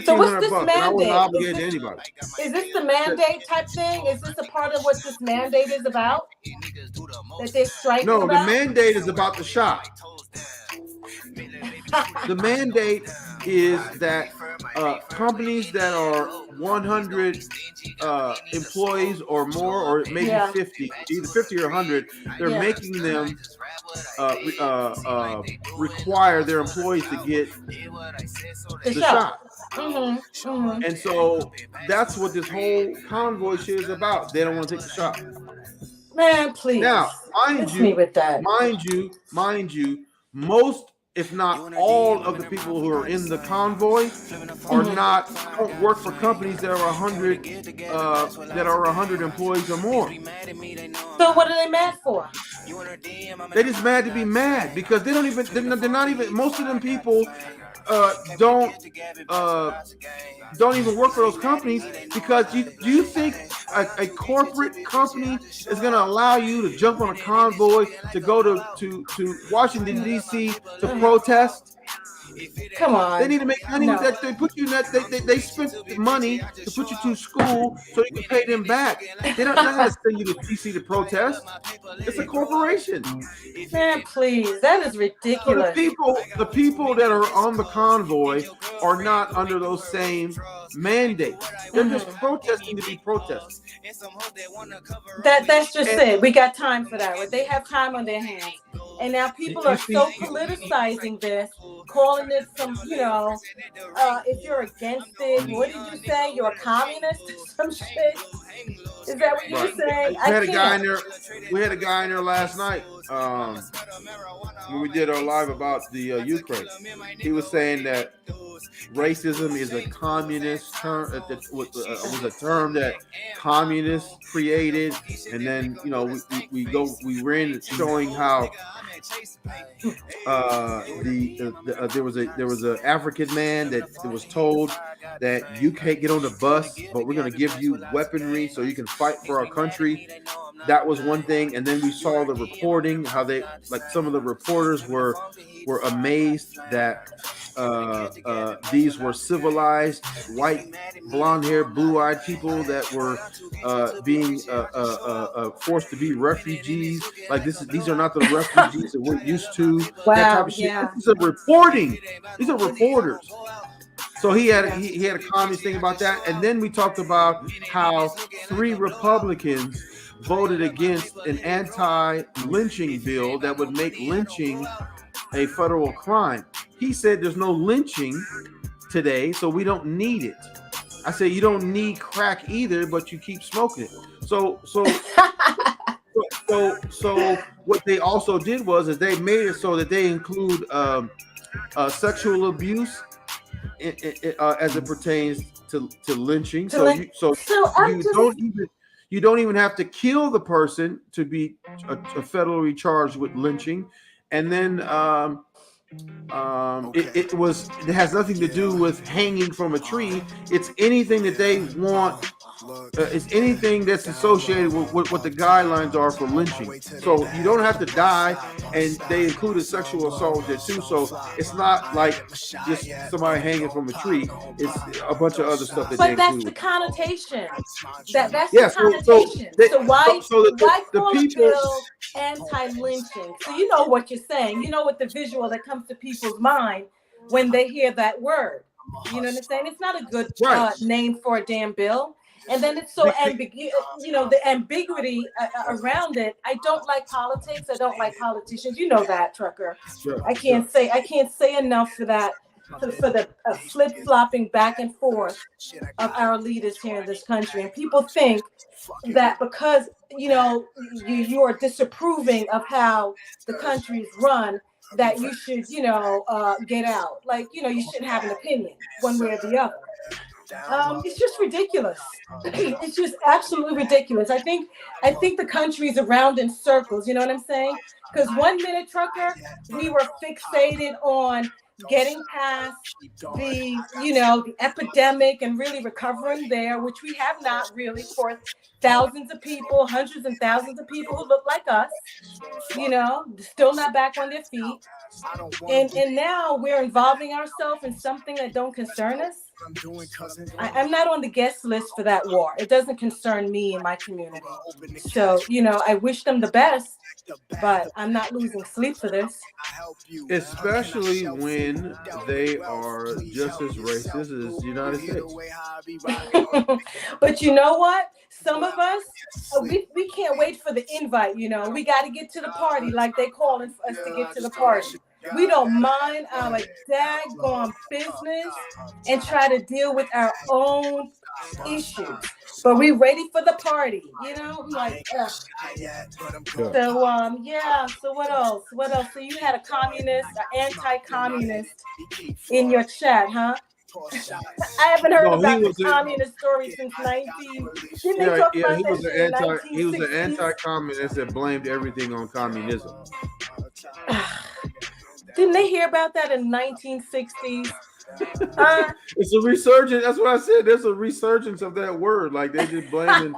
So what's this $1,500, mandate? and I wasn't obligated to anybody. Is this the mandate type thing? Is this a part of what this mandate is about? That they're striking No, about? the mandate is about the shop. The mandate is that companies that are 100 employees or more, or maybe 50, either 50 or 100, they're making them require their employees to get the shot. And so that's what this whole convoy shit is about. They don't want to take the shot. Man, please. Now, mind you, most, if not all, of the people who are in the convoy don't work for companies that are 100 employees or more. So what are they mad for? They just mad to be mad because they're not even most of them people don't even work for those companies, because do you think a corporate company is going to allow you to jump on a convoy to go to Washington D.C. to protest? Come on. They need to make money with that. They put you in that. They spent money to put you to school so you can pay them back. They're not going to send you to DC to protest. It's a corporation. Man, please, that is ridiculous. So the people that are on the convoy are not under those same mandates. They're just protesting to be protesting. That's just it. We got time for that. Right? They have time on their hands. And now people are so politicizing this, calling it some, if you're against it, what did you say? You're a communist or some shit? Is that what you're saying? We had a guy in there last night when we did our live about the Ukraine. He was saying that racism is a communist term. Was a term that communists created, and then we ran showing how there was an African man that was told that you can't get on the bus, but we're going to give you weaponry so you can fight for our country. That was one thing. And then we saw the reporting, how some of the reporters were amazed that these were civilized, white, blonde-haired, blue-eyed people that were being forced to be refugees. Like these are not the refugees that we're used to. Wow, that type of shit. yeah. This is reporting. These are reporters. So he had a communist thing about that. And then we talked about how 3 Republicans voted against an anti-lynching bill that would make lynching a federal crime. He said there's no lynching today, so we don't need it. I said you don't need crack either, but you keep smoking it. So what they also did is they made it so that they include sexual abuse as it pertains to lynching. So I'm just You don't even have to kill the person to be federally charged with lynching, and then it has nothing to do with hanging from a tree. It's anything that they want. It's anything that's associated with what the guidelines are for lynching. So you don't have to die, and they included sexual assault there too. So it's not like just somebody hanging from a tree. It's a bunch of other stuff that they but that's include. the connotation. That's Yeah, the connotation. So why the call a people bill anti-lynching? So you know what you're saying. You know what the visual that comes to people's mind when they hear that word. You know what I'm saying? It's not a good name for a damn bill. And then it's so ambiguous, you know, the ambiguity around it. I don't like politics. I don't like politicians. You know that, Trucker. I can't say enough for that, for the flip-flopping back and forth of our leaders here in this country. And people think that because, you know, you are disapproving of how the country's run, that you should, you know, get out. Like, you know, you shouldn't have an opinion one way or the other. It's just ridiculous. It's just absolutely ridiculous. I think the country's around in circles. You know what I'm saying? Because 1 minute, Trucker, we were fixated on getting past the, you know, the epidemic and really recovering there, which we have not really, for thousands of people, hundreds and thousands of people who look like us, you know, still not back on their feet. And now we're involving ourselves in something that don't concern us. I'm not on the guest list for that war. It doesn't concern me and my community. So, you know, I wish them the best, but I'm not losing sleep for this. Especially when they are just as racist as the United States. But you know what? Some of us, we can't wait for the invite, you know. We got to get to the party like they calling for us to get to the party. We don't mind our daggone business and try to deal with our own issues. But we ready for the party, you know? Like, ugh. So, yeah. So what else? So you had a communist, an anti-communist in your chat, huh? I haven't heard about the communist story since 19. He was an anti-communist that blamed everything on communism. Didn't they hear about that in 1960s? It's a resurgence. That's what I said. There's a resurgence of that word. Like they just blaming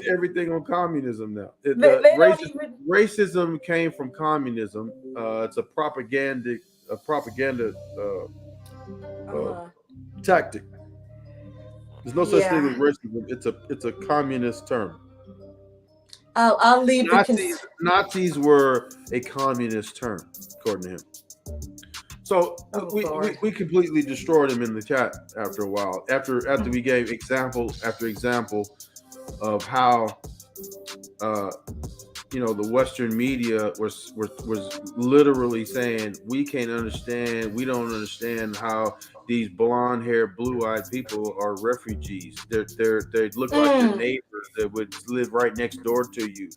everything on communism now. Racism came from communism. It's a propaganda tactic. There's no such thing as racism. It's a communist term. I'll leave Nazis were a communist term, according to him. So we completely destroyed him in the chat after a while. After we gave example after example of how you know, the Western media was literally saying we don't understand how these blonde-haired, blue-eyed people are refugees. They look like your neighbors that would live right next door to you.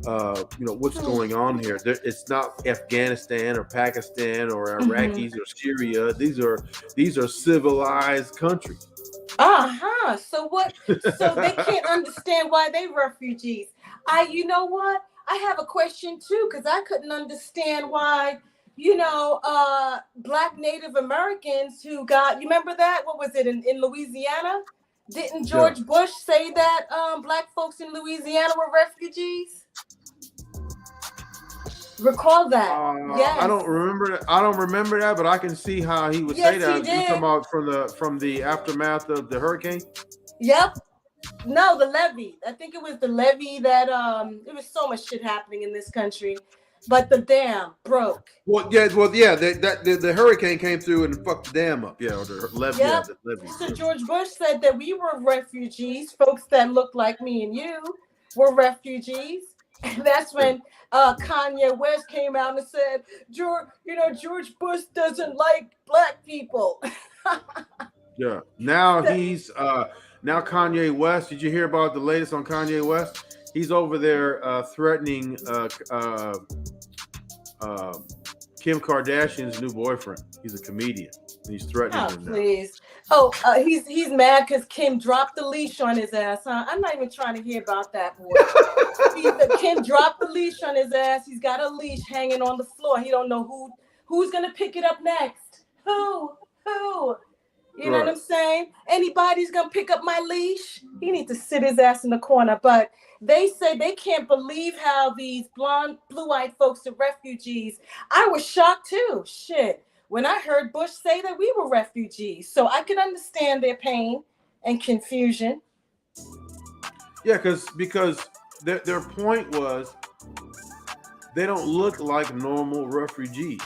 You know, what's going on here? It's not Afghanistan or Pakistan or Iraqis or Syria. These are civilized countries. So what? So they can't understand why they refugees. You know what? I have a question too, because I couldn't understand why, you know, Black Native Americans who got, you remember that? What was it in Louisiana? Didn't George Bush say that Black folks in Louisiana were refugees? Recall that? Yes. I don't remember that, but I can see how he would say that. You're talking about from the aftermath of the hurricane? Yep. No, the levee. I think it was the levee that there was so much shit happening in this country, but the dam broke. The hurricane came through and fucked the dam up. Yeah, or the levee. Yep. Yeah, the levee. So George Bush said that we were refugees. Folks that looked like me and you were refugees. And that's when Kanye West came out and said, George Bush doesn't like Black people. Yeah. Now he's now Kanye West. Did you hear about the latest on Kanye West? He's over there threatening Kim Kardashian's new boyfriend. He's a comedian. He's threatening her now. Please. He's mad because Kim dropped the leash on his ass, huh? I'm not even trying to hear about that, boy. Kim dropped the leash on his ass. He's got a leash hanging on the floor. He don't know who's gonna pick it up next. Who? You know what I'm saying? Anybody's gonna pick up my leash? He needs to sit his ass in the corner. But they say they can't believe how these blonde, blue-eyed folks are refugees. I was shocked too. Shit. When I heard Bush say that we were refugees, so I could understand their pain and confusion. Yeah, because their point was they don't look like normal refugees.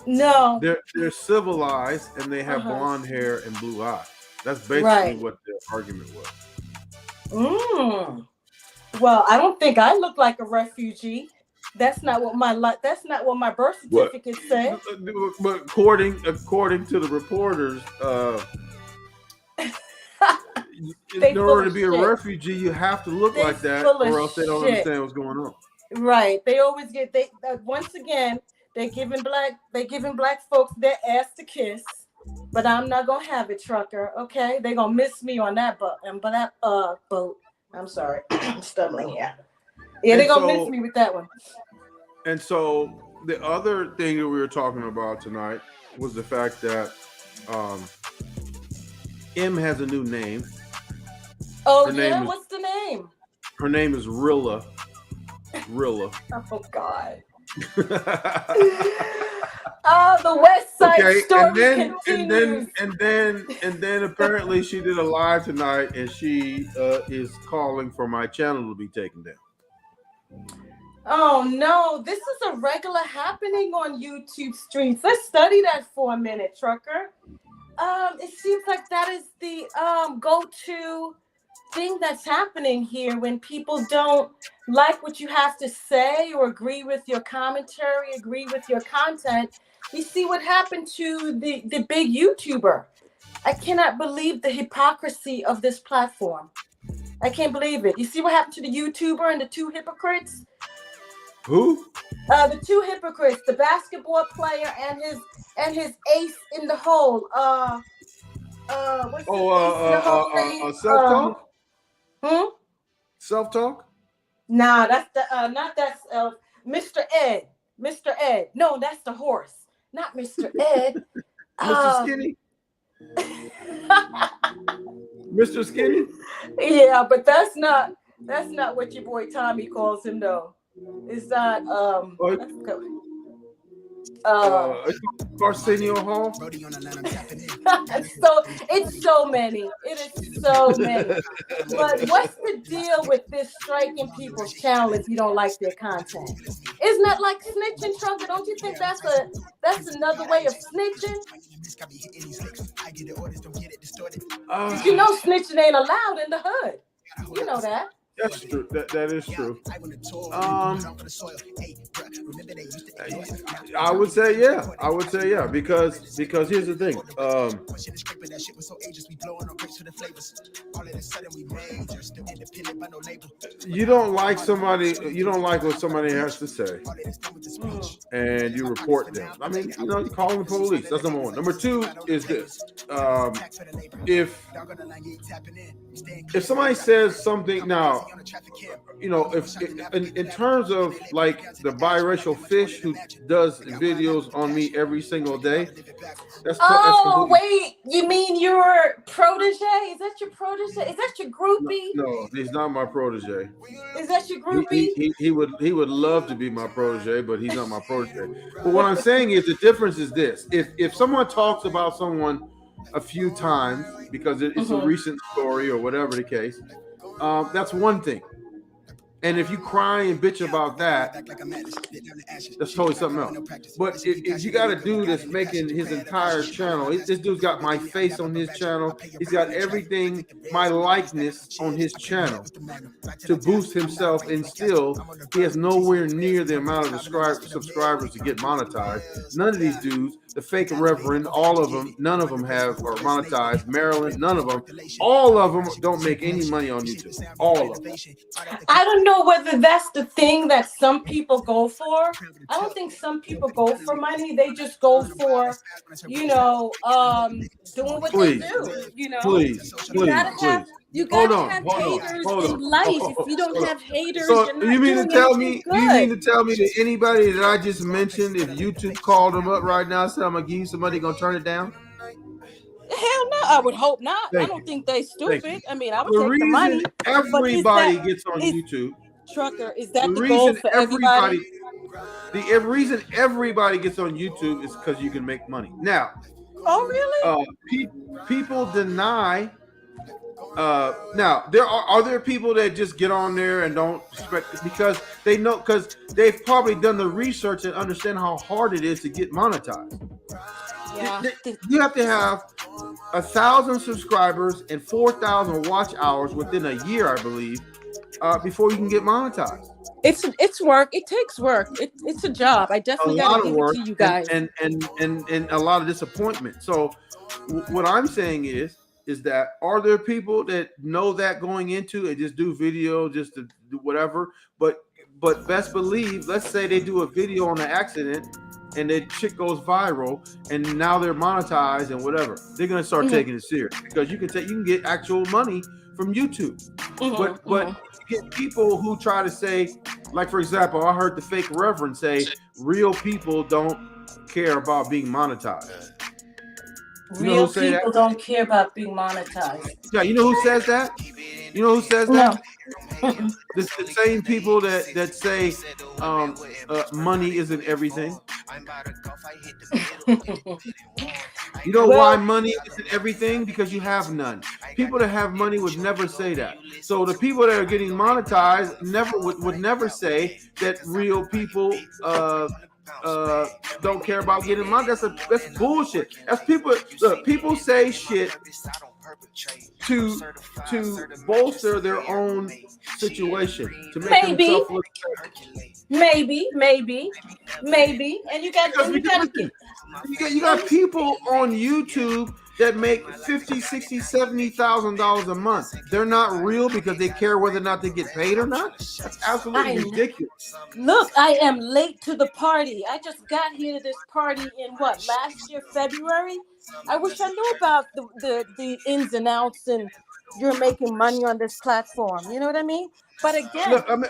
No, they're civilized and they have blonde hair and blue eyes. That's basically what their argument was. Well, I don't think I look like a refugee. That's not what my birth certificate said. But according to the reporters, in order to be a refugee, you have to look like that, or else they don't understand what's going on. Right? They always once again they're giving black folks their ass to kiss, but I'm not gonna have it, trucker. Okay, they're gonna miss me on that boat. I'm sorry, I'm stumbling here. Yeah, they're gonna miss me with that one. And so the other thing that we were talking about tonight was the fact that M has a new name. Oh, what's the name? Her name is Rilla. Oh God. The West Side Story continues. And then apparently she did a live tonight, and she is calling for my channel to be taken down. Oh no, this is a regular happening on YouTube streams. Let's study that for a minute, trucker. It seems like that is the go-to thing that's happening here when people don't like what you have to say or agree with your commentary, agree with your content. You see what happened to the big YouTuber. I cannot believe the hypocrisy of this platform. I can't believe it. You see what happened to the YouTuber and the two hypocrites? Who? The two hypocrites, the basketball player and his ace in the hole. Self-talk? Self-talk? Nah, that's the not that Mr. Ed. Mr. Ed. No, that's the horse. Not Mr. Ed. Mr. Skinny? Mr. Skinny? Yeah, but that's not what your boy Tommy calls him though. It's not Arsenio Hall? It's so many. It is so many. But what's the deal with this striking people's channel if you don't like their content? Isn't that like snitching, trucker? Don't you think that's another way of snitching? You know snitching ain't allowed in the hood. You know that. That's true. That is true. I would say yeah. Because here's the thing. You don't like somebody. You don't like what somebody has to say, and you report them. I mean, you call the police. That's number one. Number two is this: if somebody says something now. If in terms of like the biracial fish who does videos on me every single day. Wait, you mean your protege? Is that your protege? Is that your groupie? No, he's not my protege. Is that your groupie? He would love to be my protege, but he's not my protege. But what I'm saying is the difference is this: if someone talks about someone a few times because it's a recent story or whatever the case. That's one thing. And if you cry and bitch about that, that's totally something else. But if you got a dude that's making his entire channel, this dude's got my face on his channel. He's got everything, my likeness on his channel to boost himself, and still he has nowhere near the amount of subscribers to get monetized. None of these dudes the fake reverend, all of them, none of them are monetized. Maryland, none of them. All of them don't make any money on YouTube. All of them. I don't know whether that's the thing that some people go for. I don't think some people go for money. They just go for, doing what they do. Please. You gotta have haters in life. If you don't have haters, so you're not you mean doing to tell anything me? good. You mean to tell me that anybody that I just mentioned, if YouTube called them up right now, said I'm gonna give you some money, gonna turn it down? Hell no, I would hope not. I don't think they stupid. I mean, I would take the money. Everybody gets on YouTube. Trucker, is that the goal for everybody? The reason everybody gets on YouTube is because you can make money. Now, oh really? People deny. Now are there people that just get on there and don't expect because they know because they've probably done the research and understand how hard it is to get monetized. Yeah. You have to have 1,000 subscribers and 4,000 watch hours within a year, I believe, before you can get monetized. It's work. It takes work. It's a job. I definitely got to give it to you guys. And a lot of disappointment. So what I'm saying is that are there people that know that going into and just do video just to do whatever, but best believe, let's say they do a video on an accident and the shit goes viral and now they're monetized and whatever, they're gonna start taking it serious because you can get actual money from YouTube. But you get people who try to say, like for example, I heard the fake reverend say real people don't care about being monetized. Real people don't care about being monetized. Yeah, you know who says that? You know who says that? The same people that say money isn't everything. You know why money isn't everything? Because you have none. People that have money would never say that. So the people that are getting monetized would never say that real people don't care about getting money. That's bullshit. That's people. Look, people say shit to bolster their own situation, to make themselves look better. Maybe, and you got people on YouTube that make $50,000, $60,000, $70,000 a month. They're not real because they care whether or not they get paid or not. That's absolutely ridiculous. Look, I am late to the party. I just got here to this party in last year, February. I wish I knew about the ins and outs and you're making money on this platform. You know what I mean? But again, look, I'm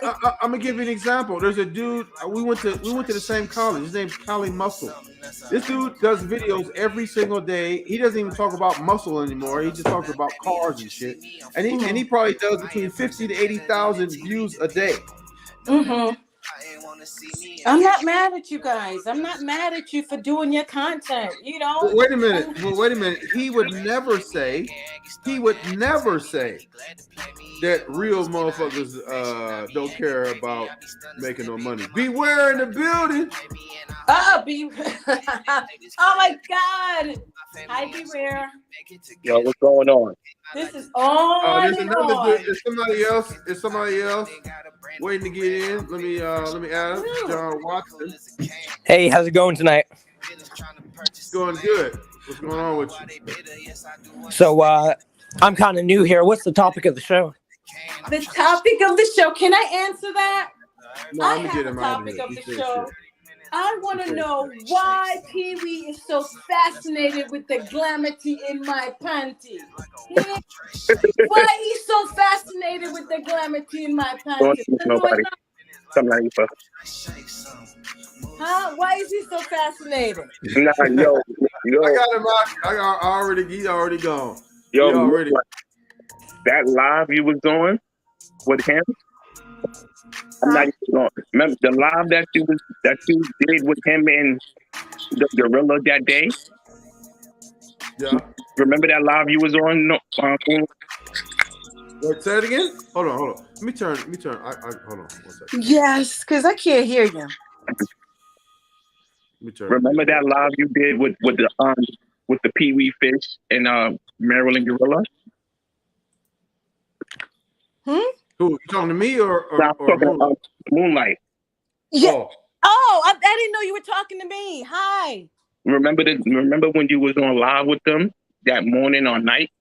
gonna give you an example. There's a dude we went to the same college. His name's Cali Muscle. This dude does videos every single day. He doesn't even talk about muscle anymore. He just talks about cars and shit. And he probably does between 50 to 80,000 views a day. I'm not mad at you guys. I'm not mad at you for doing your content. Well, wait a minute. He would never say that real motherfuckers don't care about making no money. Beware in the building. Oh my God. Hi, Beware. Yo, what's going on? This is on. There's somebody else waiting to get in. Let me ask John Watson. Hey, how's it going tonight? It's going good. What's going on with you? So I'm kind of new here. What's the topic of the show? The topic of the show. Can I answer that? No, I'm gonna get him out of here. Of the show. I want to know why Pee Wee is so fascinated with the glamity in my panty. Why he's so fascinated with the glamity in my panty? Nobody. Huh? Why is he so fascinated? Nah, yo. I got him out. He's already gone. Yo, that live you was doing with him. I'm not even going. Remember the live that you did with him and the gorilla that day? Yeah. Remember that live you was on? Wait, say it again. Hold on. Let me turn. Hold on 1 second. Yes, because I can't hear you. Remember that live you did with the Pee Wee fish and Maryland gorilla? Who, you talking to me or Moonlight? Yeah. Oh, I didn't know you were talking to me. Hi. Remember when you was on live with them that morning or night?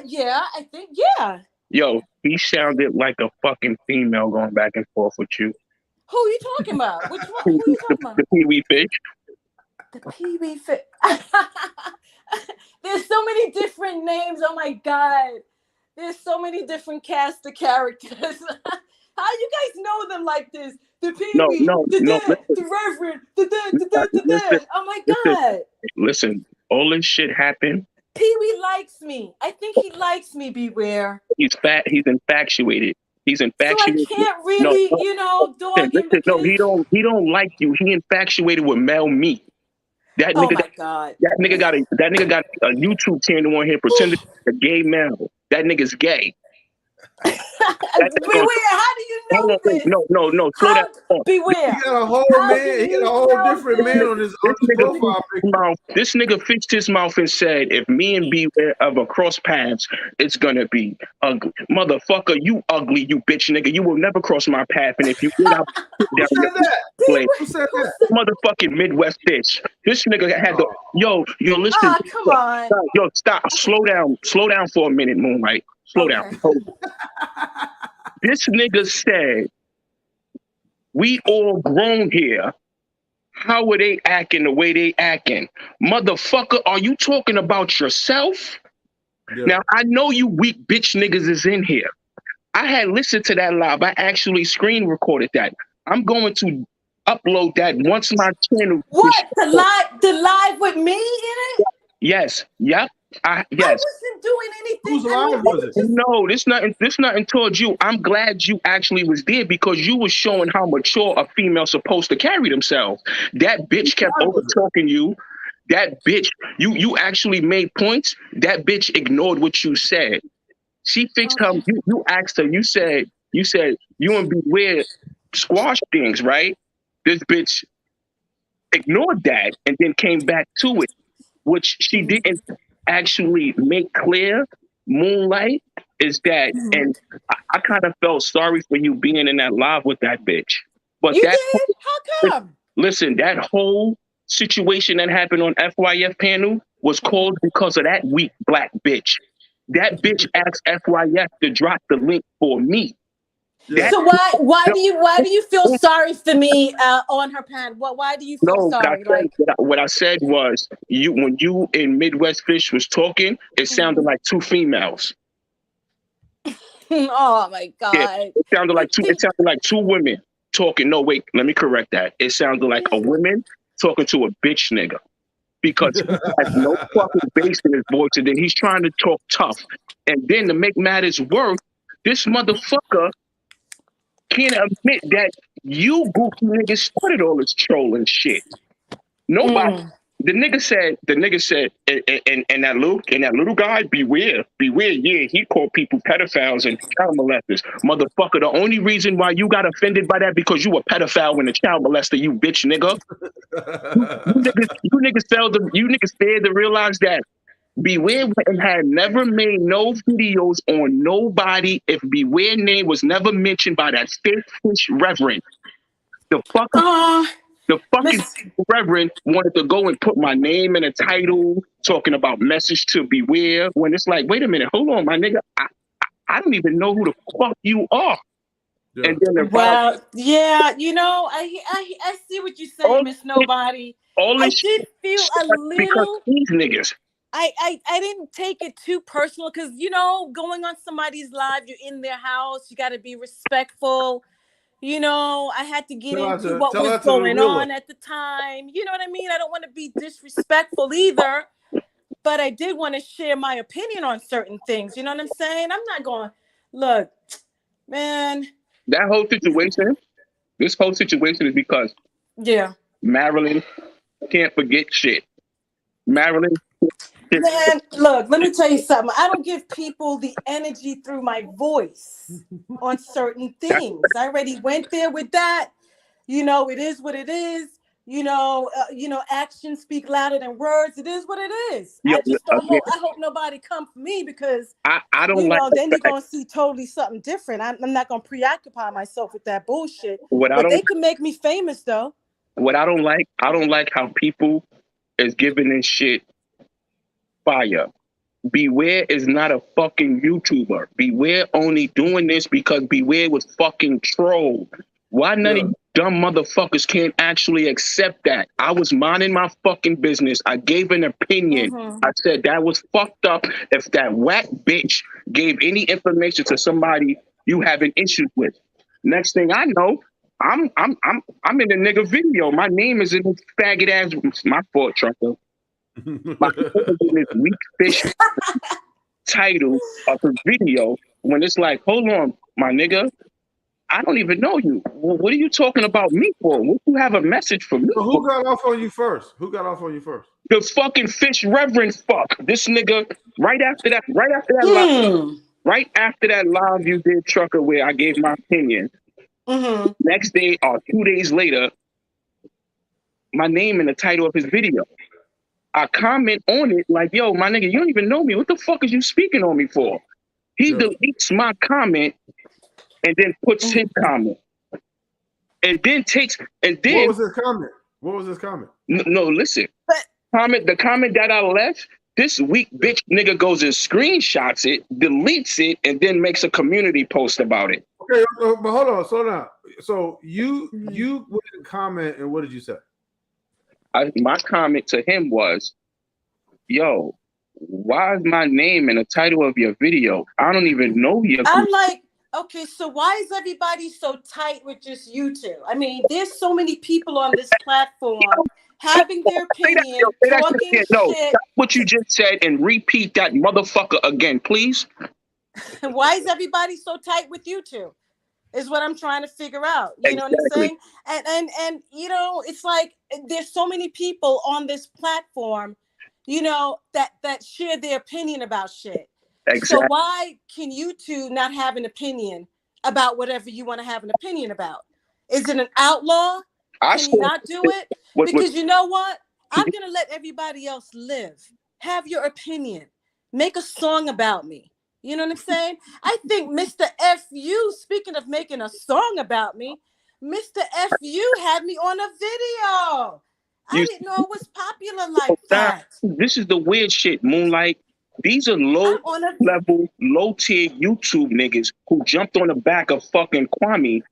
Yeah, I think, yeah. Yo, he sounded like a fucking female going back and forth with you. Who are you talking about? Which one? Who are you talking about? The Pee-wee fish. The Pee-wee fish. There's so many different names. Oh my God. There's so many different cast of characters. How you guys know them like this? The Pee-wee, the Reverend, Listen, oh my God. Listen, all this shit happened. Pee-wee likes me. I think he likes me, Beware. He's infatuated. He's infatuated. So I can't really, dog him because... No, he don't like you. He infatuated with male meat. That nigga, my God. That nigga got a YouTube channel on here pretending to be a gay male. That nigga's gay. Beware, how do you know this? No, slow down. Beware. He got a whole man. He got a whole different man on his profile picture. This nigga fixed his mouth and said, if me and Beware ever cross paths, it's gonna be ugly. Motherfucker, you ugly, you bitch nigga. You will never cross my path. And if you did, I'll put down Who said that? Motherfucking Midwest bitch. This nigga had the yo, listen. Come on. Yo, stop. Slow down for a minute, Moonlight. Slow down. This nigga said, we all grown here. How are they acting the way they acting? Motherfucker, are you talking about yourself? Yeah. Now, I know you weak bitch niggas is in here. I had listened to that live. I actually screen recorded that. I'm going to upload that once my channel. What? The live with me in it? Yes. Yep. I wasn't doing anything. Whose live was it? No, this nothing towards you. I'm glad you actually was there because you was showing how mature a female's supposed to carry themselves. That bitch kept over talking you. That bitch, you actually made points. That bitch ignored what you said. She fixed her. You asked her. You said you and Beware squash things, right? This bitch ignored that and then came back to it, which she didn't actually make clear. Moonlight is that, and I kind of felt sorry for you being in that live with that bitch. But you did? How come? Listen, that whole situation that happened on FYF panel was caused because of that weak black bitch. That bitch asked FYF to drop the link for me. So why do you feel sorry for me on her panel? Why do you feel sorry? What I said was when you in Midwest Fish was talking, it sounded like two females. Oh my God! Yeah, it sounded like two women talking. No, wait, let me correct that. It sounded like a woman talking to a bitch nigga because he has no fucking bass in his voice, and then he's trying to talk tough. And then to make matters worse, this motherfucker can't admit that you goofy niggas started all this trolling shit. Nobody. The nigga said, and that little guy, Beware. Yeah, he called people pedophiles and child molesters. Motherfucker, the only reason why you got offended by that because you a pedophile and a child molester, you bitch nigga. you niggas failed to realize that Beware had never made no videos on nobody if Beware name was never mentioned by that fake fish reverend. The fucking reverend wanted to go and put my name in a title talking about message to Beware when it's like, wait a minute, hold on, my nigga. I don't even know who the fuck you are. Yeah. And then yeah, I see what you're saying, Miss Nobody. I did feel a little these niggas. I didn't take it too personal because, going on somebody's live, you're in their house, you got to be respectful. I had to get into what was going on at the time. You know what I mean? I don't want to be disrespectful either, but I did want to share my opinion on certain things. You know what I'm saying? I'm not going, look, man. This whole situation is because Marilyn can't forget shit. Marilyn. Man, look, let me tell you something. I don't give people the energy through my voice on certain things. I already went there with that. It is what it is. Actions speak louder than words. It is what it is. I hope nobody come for me because I don't then you're gonna see totally something different. I'm not gonna preoccupy myself with that bullshit. But they can make me famous though. What I don't like how people is giving this shit fire. Beware is not a fucking YouTuber. Beware only doing this because Beware was fucking trolled. Why none of you dumb motherfuckers can't actually accept that? I was minding my fucking business. I gave an opinion. I said that was fucked up if that whack bitch gave any information to somebody you having issues with. Next thing I know, I'm in the nigga video. My name is in this faggot ass. My fault, trucker. My name is in this weak fish title of the video. When it's like, hold on, my nigga, I don't even know you. Well, what are you talking about me for? What you have a message for me? So who got off on you first? Who got off on you first? The fucking fish reverend fuck. This nigga. Right after that live, right after that live you did, trucker, where I gave my opinion. Next day or 2 days later, my name in the title of his video. I comment on it like, yo, my nigga, you don't even know me. What the fuck is you speaking on me for? He deletes my comment and then puts his comment. And then what was his comment? What was his comment? No, listen. The comment that I left, this weak bitch nigga goes and screenshots it, deletes it, and then makes a community post about it. Okay, but hold on, slow down. So you went in comment and what did you say? My comment to him was, yo, why is my name in the title of your video? I don't even know you. I'm like, okay, so why is everybody so tight with just you two? I mean, there's so many people on this platform having their opinion, talking shit. No, that's what you just said and repeat that motherfucker again, please. Why is everybody so tight with you two? Is what I'm trying to figure out. You know what I'm saying? And you know, it's like there's so many people on this platform, you know, that share their opinion about shit. So why can you two not have an opinion about whatever you want to have an opinion about? Is it an outlaw? Can you not do it? Because you know what? I'm gonna let everybody else live. Have your opinion. Make a song about me. You know what I'm saying? I think Mr. FU, speaking of making a song about me, Mr. FU had me on a video. I didn't know it was popular like that. This is the weird shit, Moonlight. These are low-level, low-tier YouTube niggas who jumped on the back of fucking Kwame,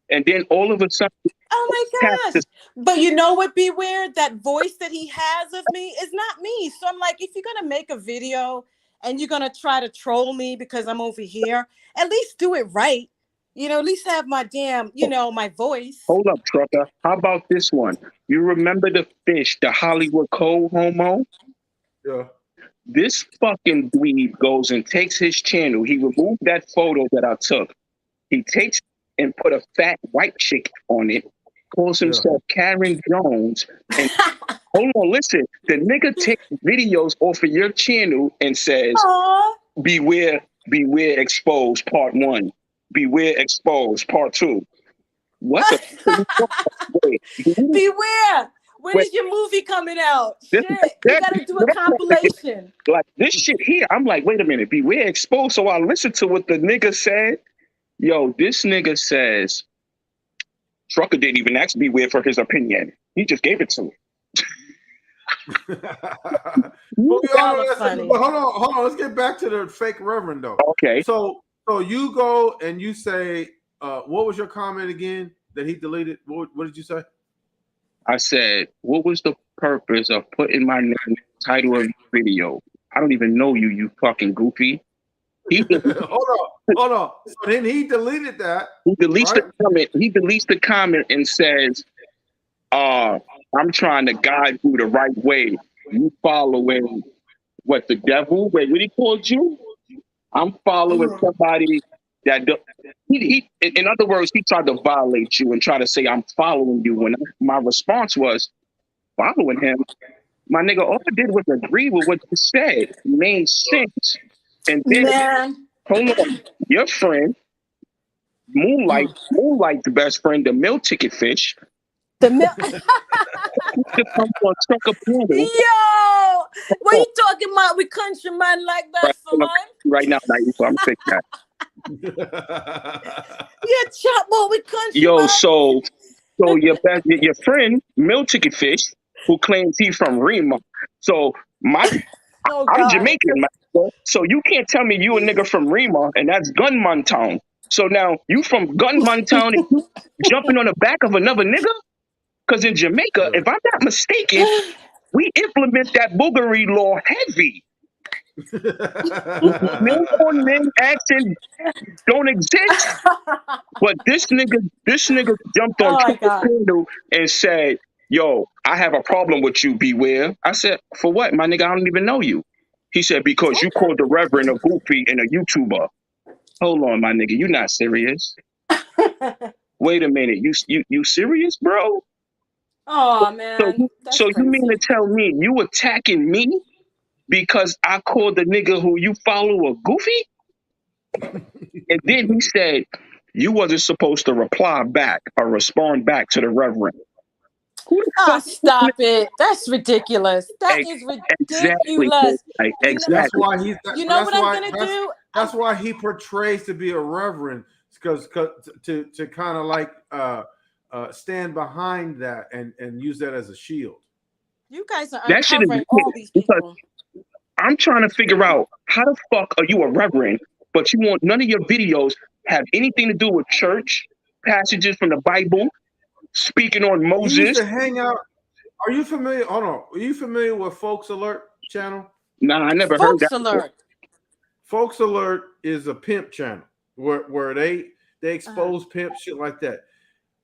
and then all of a sudden... Oh my gosh. But you know what, Beware? That voice that he has of me is not me. So I'm like, if you're going to make a video... and you're going to try to troll me because I'm over here, at least do it right. You know, at least have my damn, you know, my voice. Hold up, trucker. How about this one? You remember the fish, the Hollywood Cole homo? Yeah. This fucking dweeb goes and takes his channel. He removed that photo that I took. He takes and put a fat white chick on it, calls himself Karen Jones, and hold on, listen. The nigga takes videos off of your channel and says, Beware exposed part 1. Beware exposed part 2. What the Beware! When is your movie coming out? Shit, you gotta do a compilation. Like this shit here, I'm like, wait a minute, Beware exposed. So I listened to what the nigga said. Yo, this nigga says, Trucker didn't even ask Beware for his opinion. He just gave it to him. Hold on. Let's get back to the fake reverend though. Okay. So you go and you say, what was your comment again that he deleted? What did you say? I said, what was the purpose of putting my name in the title of the video? I don't even know you, you fucking goofy. Hold on. So then he deleted that. He deletes the comment. He deletes the comment and says, I'm trying to guide you the right way. You following what, the devil? Wait, what he called you? I'm following somebody that he in other words, he tried to violate you and try to say I'm following you. When my response was, following him? My nigga, all I did was agree with what you said. It made sense. And then, hold on, your friend, Moonlight's best friend, the meal ticket fish. The milk. Yo, what are you talking about with country man like that, Salon? Right now, so I'm fix that. Yeah, chop boy with country Yo, man. so So your friend, Mill Ticket Fish, who claims he's from Rima. So Oh I'm God. Jamaican, man. So you can't tell me you a nigga from Rima, and that's Gunman Town. So now you from Gunman Town and you jumping on the back of another nigga? Because in Jamaica, if I'm not mistaken, we implement that boogery law heavy. Men on men action don't exist. But this nigga jumped on Oh my Triple God. Candle and said, "Yo, I have a problem with you, Beware." I said, "For what, my nigga? I don't even know you." He said, "Because you called the Reverend a goofy and a YouTuber." Hold on, my nigga, you not serious? Wait a minute, you serious, bro? Oh So man, that's so you mean crazy. to tell me you attacking me because I called the nigga who you follow a goofy? And then he said, "You wasn't supposed to reply back or respond back to the Reverend." Who the Ah, fuck? stop it. That's ridiculous. That Ex- is Exactly. ridiculous. Like, You know, That's exactly. why he's. you But know what I'm gonna do? that's why he portrays to be a reverend, because to kind of like stand behind that and use that as a shield. You guys are That shit is uncovering all ridiculous these because people. I'm trying to figure out how the fuck are you a reverend, but you want none of your videos have anything to do with church, passages from the Bible, speaking on He used Moses. to hang out. Are you familiar? Hold on. Are you familiar with Folks Alert channel? Nah, I never heard Folks that before. alert. Folks Alert is a pimp channel where they expose pimp shit like that.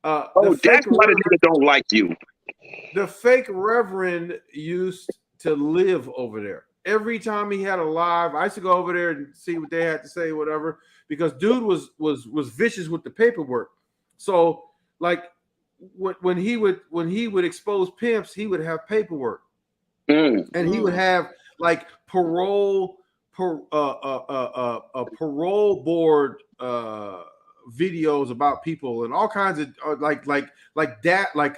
The Oh, that's fake why the reverend, nigga don't like you. the fake reverend used to live over there. Every time he had a live, I used to go over there and see what they had to say, whatever, because dude was vicious with the paperwork. So like when he would expose pimps, he would have paperwork, Mm. and he would have like parole board videos about people and all kinds of like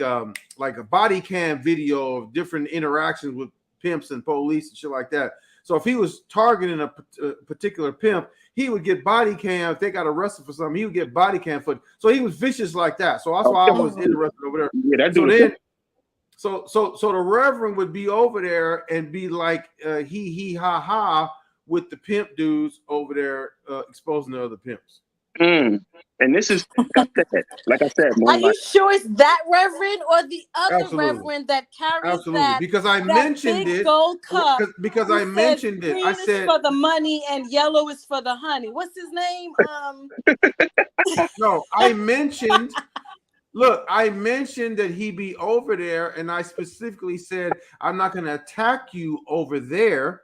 a body cam video of different interactions with pimps and police and shit like that. So if he was targeting a particular pimp, he would get body cam. If they got arrested for something, he would get body cam footage. So he was vicious like that. So that's why I was interested over there. Yeah, that So dude. then, so the reverend would be over there and be like he ha ha with the pimp dudes over there exposing the other pimps. Mm. And this is like I said, Are Moonlight. you sure it's that reverend or the other Absolutely. reverend that carries Absolutely, that because I that mentioned big it. gold cup? Because who I says mentioned it. green I is said for the money and yellow is for the honey. What's his name? no. I mentioned. Look, I mentioned that he be over there, and I specifically said I'm not going to attack you over there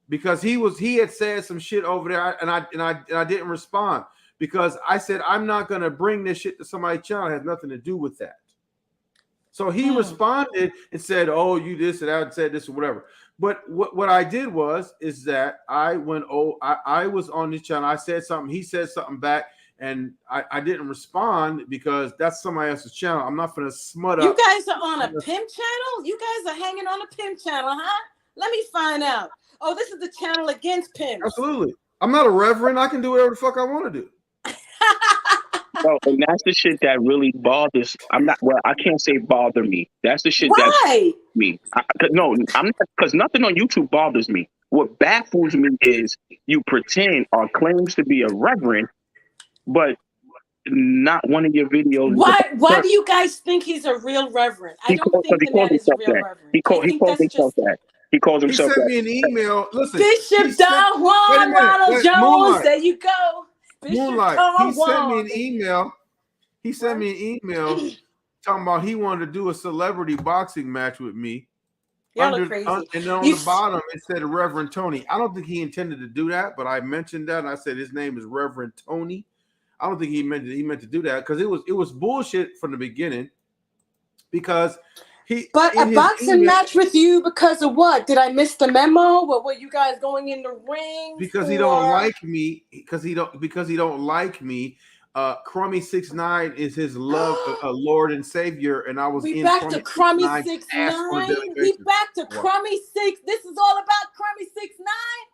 because he had said some shit over there, and I didn't respond because I said I'm not going to bring this shit to somebody's channel. It has nothing to do with that. So he responded and said, "Oh, you this and that, said this or whatever." But what I did is that I went. I was on this channel. I said something. He said something back. And I didn't respond because that's somebody else's channel. I'm not going to smut up. You guys are on a pimp channel? You guys are hanging on a pimp channel, huh? Let me find out. Oh, this is the channel against pimps. Absolutely. I'm not a reverend. I can do whatever the fuck I want to do. Well, and that's the shit that really bothers. I can't say bother me. That's the shit Why? that me. No, I'm not, because nothing on YouTube bothers me. What baffles me is you pretend or claims to be a reverend, but not one of your videos. Why do you guys think he's a real reverend? I don't think the man is a real reverend. He calls himself that. He calls himself that. that. He sent me an email. Listen, Bishop Don Juan Ronald Jones. Moonlight. There you go. Bishop Moonlight. Don He sent me Juan. an email. He sent me an email talking about he wanted to do a celebrity boxing match with me. Y'all are crazy. And then on the bottom it said Reverend Tony. I don't think he intended to do that, but I mentioned that and I said his name is Reverend Tony. I don't think he meant to do that because it was bullshit from the beginning. Because But a boxing match with you because of what? Did I miss the memo? What were you guys going in the ring? Because he don't like me. Because he don't like me. Crummy 6ix9ine is his Lord and Savior, and I was we back to Crummy 6ix9ine. We back to Crummy 6. This is all about Crummy 6ix9ine.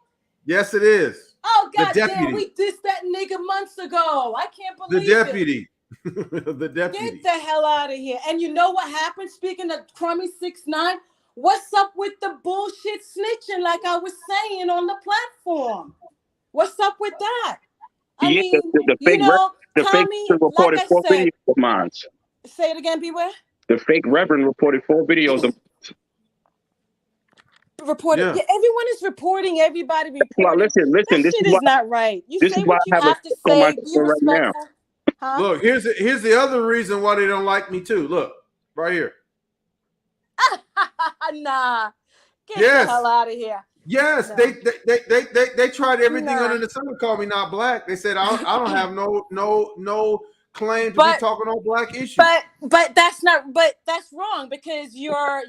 Yes, it is. Oh god damn, we dissed that nigga months ago. I can't believe the deputy. The deputy. Get the hell out of here. And you know what happened? Speaking of Crummy 6ix9ine, what's up with the bullshit snitching like I was saying on the platform? What's up with that? I Yeah, mean, the you fake know, the fake Tommy, reported like I 4 said, videos of mine. say it again, Beware. The fake reverend reported 4 videos of Reported. Yeah, everyone is reporting. Everybody Well, reporting. listen. That This shit is why, is not right. You this say is why what you I have have a to on my say. Be phone right now. respectful. Huh? Look, here's the other reason why they don't like me too. Look, right here. Nah. Get Yes. the hell out of here. Yes, No. they tried everything Nah. under the sun to call me not black. They said I don't have no claim to be talking on black issues. But that's wrong because you're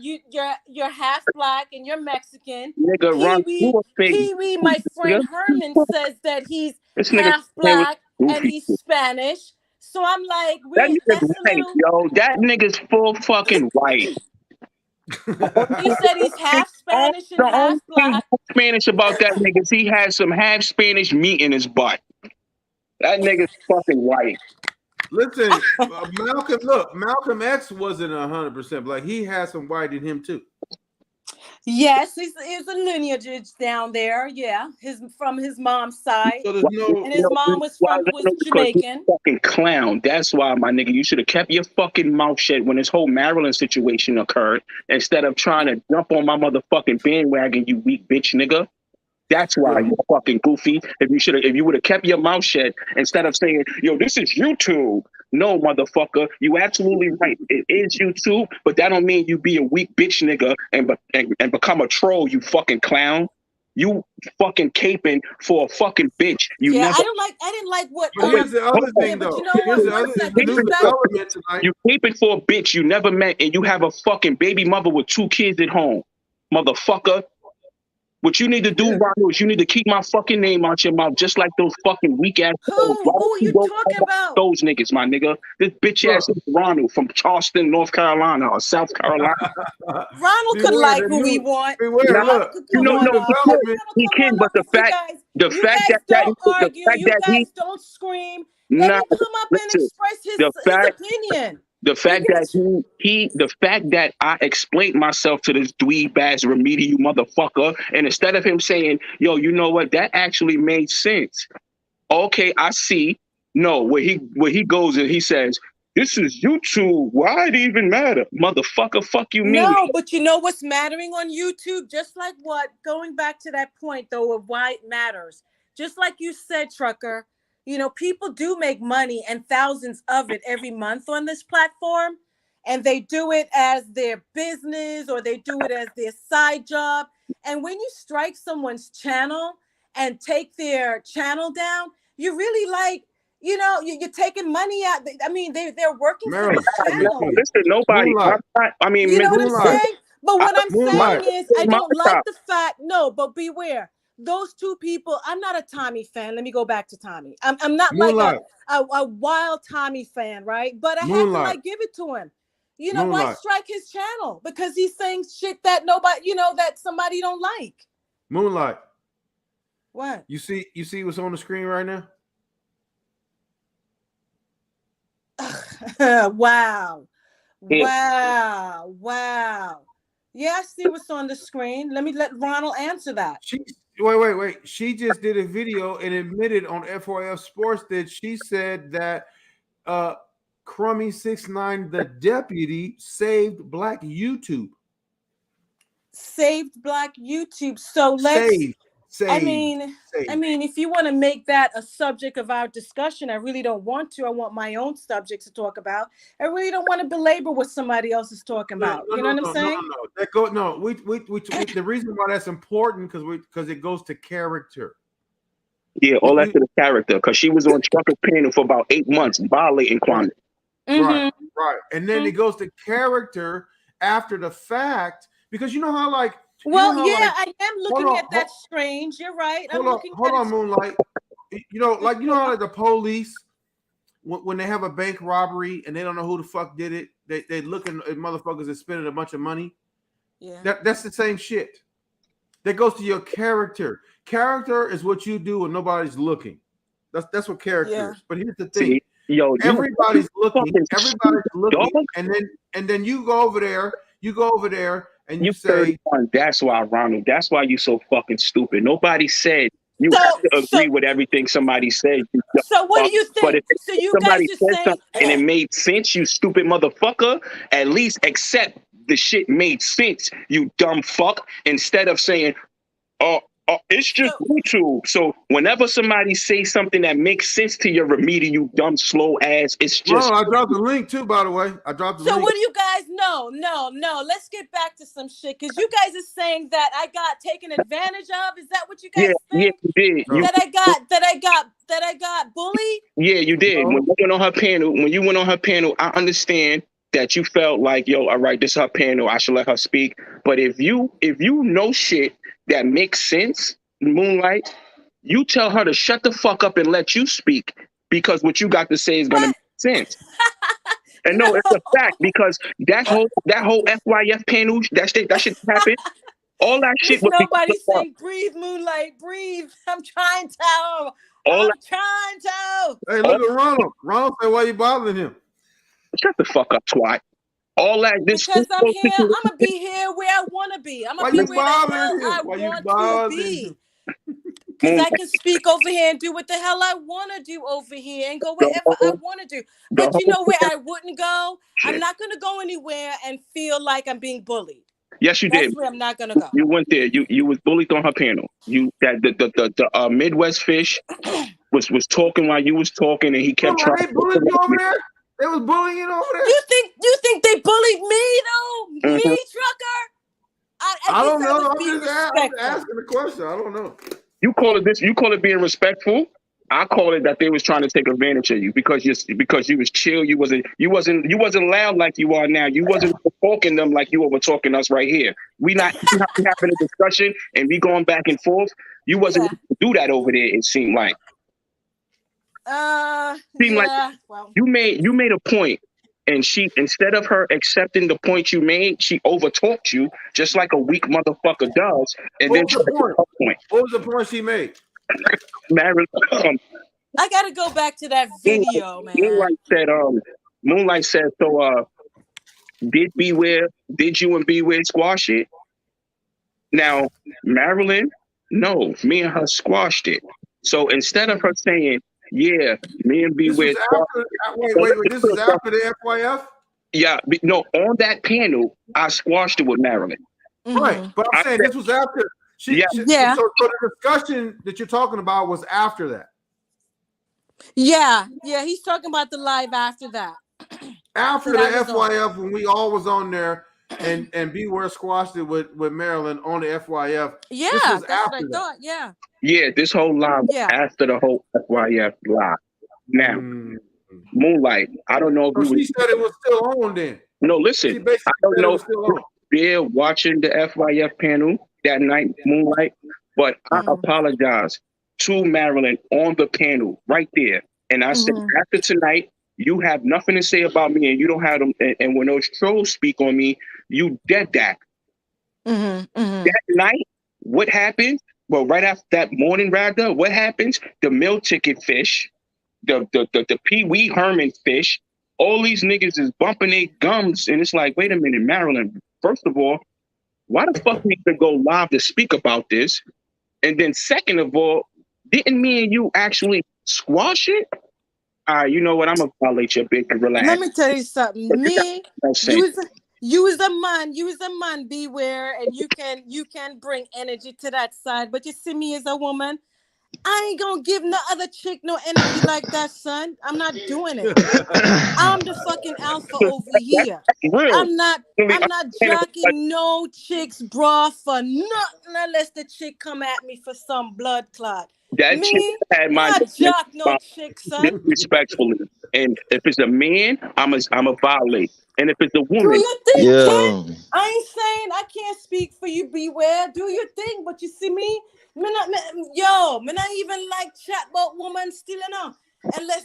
half black and you're Mexican. Nigga, Pee-wee, my friend Herman says that he's half black and he's Spanish. So I'm like, that nigga's that's a white, little. yo. That nigga's full fucking white. He said he's half Spanish and half black. Spanish about that nigga is he has some half Spanish meat in his butt. That nigga's fucking white. Listen, Malcolm X wasn't 100% black. He has some white in him too. Yes, he's a lineage down there. Yeah, from his mom's side. So there's no, and his mom was Jamaican. Fucking clown. That's why, my nigga, you should have kept your fucking mouth shut when this whole Maryland situation occurred, instead of trying to jump on my motherfucking bandwagon, you weak bitch nigga. That's why you're fucking goofy. If you would have kept your mouth shut instead of saying, yo, this is YouTube. No, motherfucker, you absolutely right. It is YouTube, but that don't mean you be a weak bitch nigga and become a troll, you fucking clown. You fucking caping for a fucking bitch. I didn't like what. Here's the other thing, though. You know you caping for a bitch you never met, and you have a fucking baby mother with 2 kids at home, motherfucker. What you need to do, Ronald, is you need to keep my fucking name out your mouth, just like those fucking weak ass. Who are you talking about? Those niggas, my nigga. This bitch ass Ronald from Charleston, North Carolina, or South Carolina. Ronald could like who we want. He can, but the fact that he don't scream. Let him come up and express his opinion. The fact that I explained myself to this dweeb ass remedial motherfucker, and instead of him saying, yo, you know what, that actually made sense. Okay, I see. No, where he goes and he says, this is YouTube. Why it even matter? Motherfucker, fuck you. No, but you know what's mattering on YouTube? Just like what? Going back to that point, though, of why it matters. Just like you said, Trucker, you know, people do make money and thousands of it every month on this platform. And they do it as their business or they do it as their side job. And when you strike someone's channel and take their channel down, you really like, you know, you're taking money out. I mean, they're working for this channel. Listen, nobody. You know what I'm saying? But what I'm saying is, I don't like the fact. No, but beware. Those 2 people. I'm not a Tommy fan. Let me go back to Tommy. I'm not like a wild Tommy fan, right? But I have to like give it to him. You know why strike his channel? Because he's saying shit that nobody, you know, that somebody don't like. Moonlight. What? You see what's on the screen right now? Wow. Yeah, I see what's on the screen. Let Ronald answer that. Wait. She just did a video and admitted on FYF Sports that she said that Crummy 6ix9ine, the deputy, saved black YouTube. Saved black YouTube. So let's I mean, if you want to make that a subject of our discussion, I really don't want to. I want my own subject to talk about. I really don't want to belabor what somebody else is talking about. You know what I'm saying? The reason why that's important because it goes to character. Yeah, all that to the character. Because she was on Trucker's panel for about 8 months, violating Kwame. Right. And then it goes to character after the fact, because you know how like. I am looking at that strange. You're right. Hold on, Moonlight. You know how like the police, when they have a bank robbery and they don't know who the fuck did it, they looking at motherfuckers that spending a bunch of money. Yeah, that's the same shit. That goes to your character. Character is what you do when nobody's looking. That's what character is. But here's the thing: Yo, everybody's looking. fucking Everybody's looking, dog. and then you go over there. You go over there and you say, 31. That's why, Ronald. That's why you so fucking stupid. Nobody said you So- have to agree so- with everything somebody said. You dumb So what do fuck. you But think? if So you somebody guys said are saying something and it made sense, you stupid motherfucker, at least accept the shit made sense, you dumb fuck, instead of saying, it's just YouTube. So whenever somebody says something that makes sense to your remedial, you dumb slow ass, it's just. I dropped the link too, by the way. I dropped the So link. what do you guys know? No. Let's get back to some shit because you guys are saying that I got taken advantage of. Is that what you guys think? You did. That I got bullied? Yeah, you did. When you went on her panel, I understand that you felt like, yo, all right, this is her panel. I should let her speak. But if you know shit that makes sense, Moonlight, you tell her to shut the fuck up and let you speak, because what you got to say is gonna make sense. And no, it's a fact, because that whole FYF panel, that shit happened. All that shit was Nobody saying breathe, Moonlight, breathe. I'm trying to. Hey, look at Ronald. Ronald said, why you bothering him? Shut the fuck up, twat. All that this because I'm here. I'm gonna be here where I want to be. I'm gonna be where the hell I want to be. Because I can speak over here and do what the hell I want to do over here and go wherever I want to do. But you know where I wouldn't go? I'm not gonna go anywhere and feel like I'm being bullied. Yes, you did. That's where I'm not gonna go. You went there. You was bullied on her panel. The Midwest fish was talking while you was talking, and he kept trying. They bullied you over there. They was bullying you over there. You think they bullied me though? Me, Trucker? I don't know. I'm just asking the question. I don't know. You call it being respectful. I call it that they was trying to take advantage of you because you was chill. You wasn't loud like you are now. You wasn't talking them like you were talking us right here. We not having a discussion and we going back and forth. You wasn't able to do that over there. It seemed like. You made a point, and she, instead of her accepting the point you made, she overtalked you just like a weak motherfucker does. And what was the point she made? I gotta go back to that video, man. Moonlight said, so did you and Beware squash it? Now, Marilyn, no, me and her squashed it. So instead of her saying, yeah, me and Beware. Wait, this is after the FYF? Yeah, no, on that panel, I squashed it with Marilyn. Right, but I'm saying this was after. So the discussion that you're talking about was after that. Yeah, he's talking about the live after that. After the FYF, when we all was on there, and Beware squashed it with Marilyn on the FYF. Yeah, that's what I thought. Yeah. Yeah, this whole live after the whole FYF live. Now, Moonlight, I don't know if she said it was still on then. No, listen, I don't know if they're watching the FYF panel that night, Moonlight, but I apologize to Marilyn on the panel right there. And I said, after tonight, you have nothing to say about me and you don't have them. And when those trolls speak on me, you dead that. That night, what happened? Well, right after that morning, rather, what happens? The meal ticket fish, the Pee Wee Herman fish, all these niggas is bumping their gums. And it's like, wait a minute, Marilyn, first of all, why the fuck we could go live to speak about this? And then second of all, didn't me and you actually squash it? You know what? I'm gonna violate your big relax. Let me tell you something. You is a man, Beware, and you can bring energy to that side. But you see me as a woman, I ain't gonna give no other chick no energy like that, son. I'm not doing it. I'm the fucking alpha over here. I'm not jocking no chick's bra for nothing unless the chick come at me for some blood clot. That me, chick had my not jock no chick, son. Disrespectfully. And if it's a man, I'm a violate. And if it's a woman, do your thing, kid. I ain't saying I can't speak for you, Beware. Do your thing, but you see me, me not even like chat about woman stealing up unless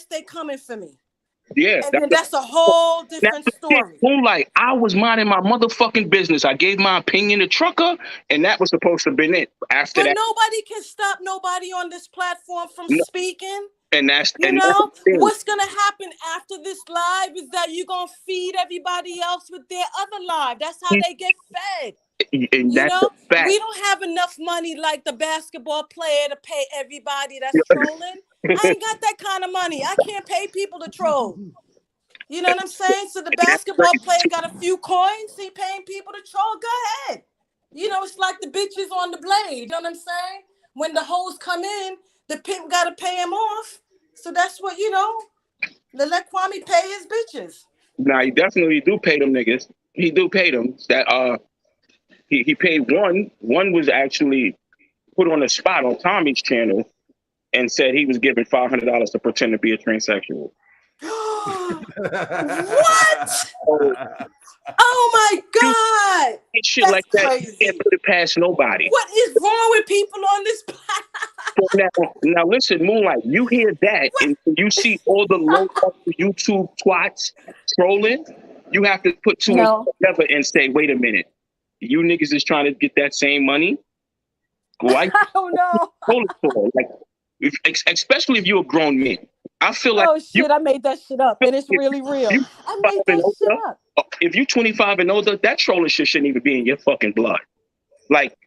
they coming for me. Yeah, and then that's a whole different story. Like I was minding my motherfucking business. I gave my opinion to Trucker, and that was supposed to have been it. After that, nobody can stop nobody on this platform from speaking. And that's You and know, that's what's going to happen after this live is that you're going to feed everybody else with their other live. That's how they get fed. and You that's know, a fact. we don't have enough money like the basketball player to pay everybody that's trolling. I ain't got that kind of money. I can't pay people to troll. You know what I'm saying? So the basketball player got a few coins. He paying people to troll. Go ahead. You know, it's like the bitches on the blade. You know what I'm saying? When the hoes come in, the pimp got to pay him off. So that's what, you know, let Kwame pay his bitches. Nah, he definitely do pay them niggas. He do pay them. That he paid one. One was actually put on the spot on Tommy's channel and said he was giving $500 to pretend to be a transsexual. What? Oh my God! Shit That's like that. crazy. You can't put it past nobody. What is wrong with people on this platform? Now listen, Moonlight, you hear that and you see all the low YouTube twats trolling, you have to put two and two together and say, wait a minute, you niggas is trying to get that same money? Why? I don't know. Like, especially if you're a grown man. I feel like I made that shit up, and it's really real. I made that shit up. If you're 25 and older, that trolling shit shouldn't even be in your fucking blood. Like,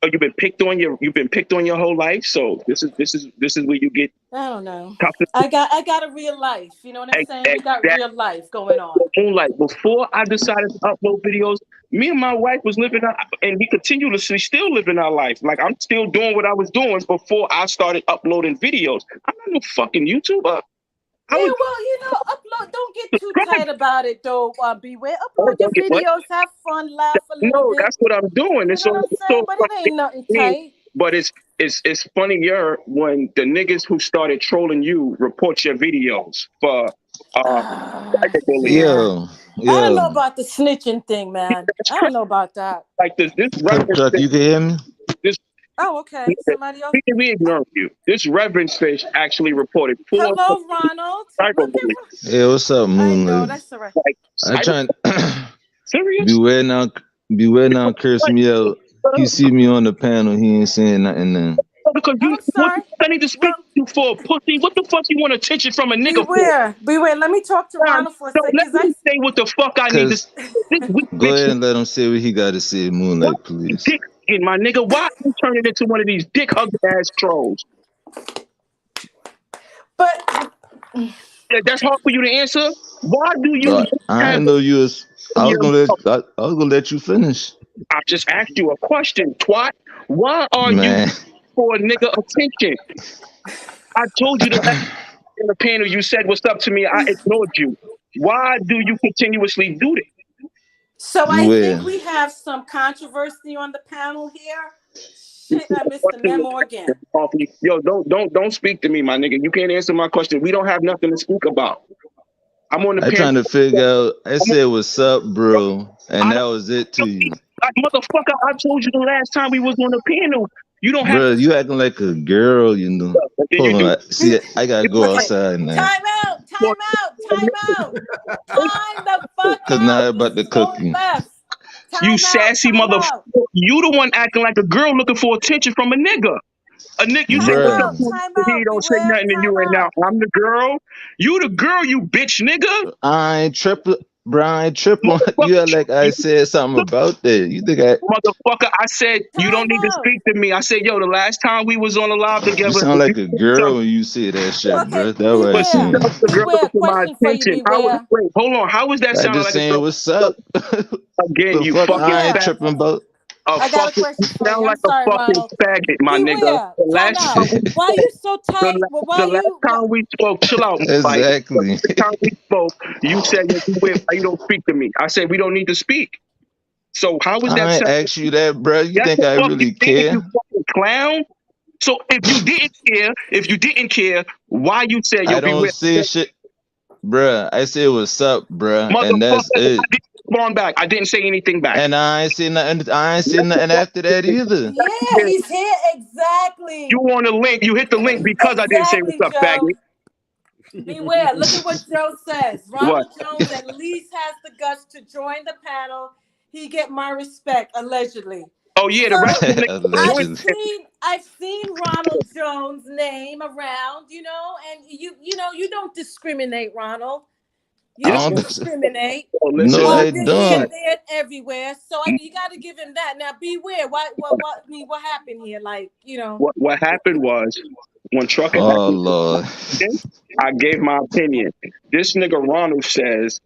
you've been picked on your whole life. So this is where you get. I don't know. I got a real life. You know what I'm saying? We got real life going on. Like before I decided to upload videos, me and my wife was living our, and we continuously still living our life. Like I'm still doing what I was doing before I started uploading videos. I'm not no fucking YouTuber. Well, you know, upload. Don't get too tight about it, though. Beware. Upload your videos, have fun, laugh a little bit. No, that's what I'm doing. You know what I'm saying? But it ain't nothing tight. But it's funnier when the niggas who started trolling you report your videos for. I don't know about the snitching thing, man. I don't know about that. Like this reverend. You can hear me? Oh, okay. Somebody else. We ignore you. This Reverend Fish actually reported 4. Hello, Ronald. Hey, what's up, Moonlight? I know, that's all right. I trying. Serious? Beware now, curse me out. He see me on the panel. He ain't saying nothing then. Because I need to speak to you for, pussy. What the fuck you want attention from a nigga for? Beware. Let me talk to Ronald for a second. Let me say what the fuck I need to say. Go ahead and let him say what he got to say, Moonlight, please. Dick in my nigga. Why are you turning into one of these dick hugging ass trolls? But that's hard for you to answer. Why do you? I didn't know you was. I was gonna let you finish. I just asked you a question, twat. Why are you for a nigga attention? I told you that in the panel. You said what's up to me. I ignored you. Why do you continuously do this? So I think we have some controversy on the panel here. Shit, I missed the memo again. Yo, don't speak to me, my nigga. You can't answer my question. We don't have nothing to speak about. I'm on the panel. Trying to figure out. I said what's up, bro, and that was it to you. Motherfucker, I told you the last time we was on the panel. You don't have. Bro, you acting like a girl, you know. Hold on. See, I gotta go outside now. Time out. Time the fuck out. Cause now I'm about to cook you. You sassy motherfucker. You the one acting like a girl looking for attention from a nigga. A nigga, you say what's up? He don't say nothing to you, and now I'm the girl. You the girl, you bitch nigga. I ain't tripping. Brian, triple. You act like I said something about that. You think motherfucker? I said you don't need to speak to me. I said, yo, the last time we was on the live together, you sound like a girl when you say that shit, bro. That's what I said. Wait, hold on. How was that sound like? I just saying what's up. Again, you fucking. I ain't tripping about. I got a question for you. Sound like a fucking faggot, my nigga. Why you so tight? The last time we spoke, chill out. Exactly. The time we spoke, you said you don't speak to me. I said we don't need to speak. So how was that? I ain't asked you that, bro. You think I really care? You fucking clown. So if you didn't care, why you said I don't say shit, bruh. I say what's up, bruh, and that's it. On back. I didn't say anything back. And I ain't seen nothing. I ain't seen nothing after that either. Yeah, he's here exactly. You want a link? You hit the link because I didn't say what's up, faggot. Beware. Look at what Joe says. Ronald Jones at least has the guts to join the panel. He get my respect, allegedly. Oh yeah, the rest of the Allegedly. I've seen Ronald Jones' name around, you know, and you don't discriminate, Ronald. You don't discriminate. Oh, No, All I this here, don't. there, and everywhere. So you got to give him that. Now, beware. What? I mean, what happened here? Like, you know. What happened was when Trucker asked Oh me, Lord. I gave my opinion. This nigga Ronald says,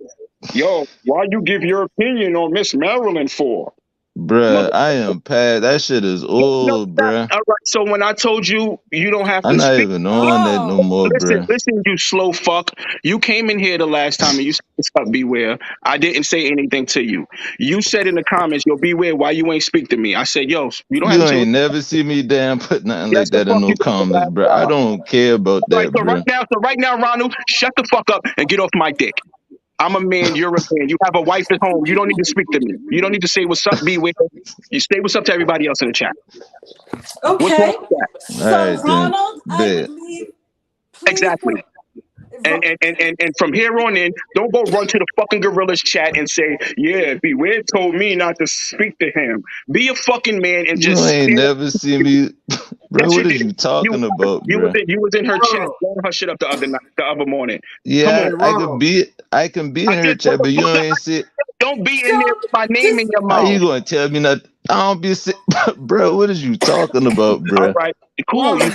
"Yo, why you give your opinion on Miss Maryland for?" Bruh, I am past. That shit is No, old, stop. bruh. All right. So when I told you you don't have I'm to not speak, even on that no more, bruh. listen, you slow fuck. You came in here the last time and you said, "What's up, Beware?" I didn't say anything to you. You said in the comments, "Yo, Beware, why you ain't speak to me?" I said, "Yo, you don't have You to say." ain't never see me damn put nothing Yes, like the that in fuck no you did the comments, last bruh. I time. don't care about All right, that, bruh. so right now, Ronald, shut the fuck up and get off my dick. I'm a man, you're a man. You have a wife at home. You don't need to speak to me. You don't need to say what's up, Beware. You say what's up to everybody else in the chat. What's wrong Okay. with that? All So, right then. Ronald, I would Bet. leave. Please Exactly. put. And from here on in, don't go run to the fucking gorillas chat and say, "Yeah, Beware told me not to speak to him." Be a fucking man and You just ain't stand up. never see me, bruh. Yes, you What did. is you talking about, bruh? You was in her chat, Ronald, blowing her shit up the other morning. Come Yeah, on. hey I could Ronald, be in I her just what chat, the but you fuck that ain't see. don't be in there So, with my name in just your How you mouth. gonna tell me not? I don't be sick, bro. What is you talking about, All bro? right, cool. Ronald,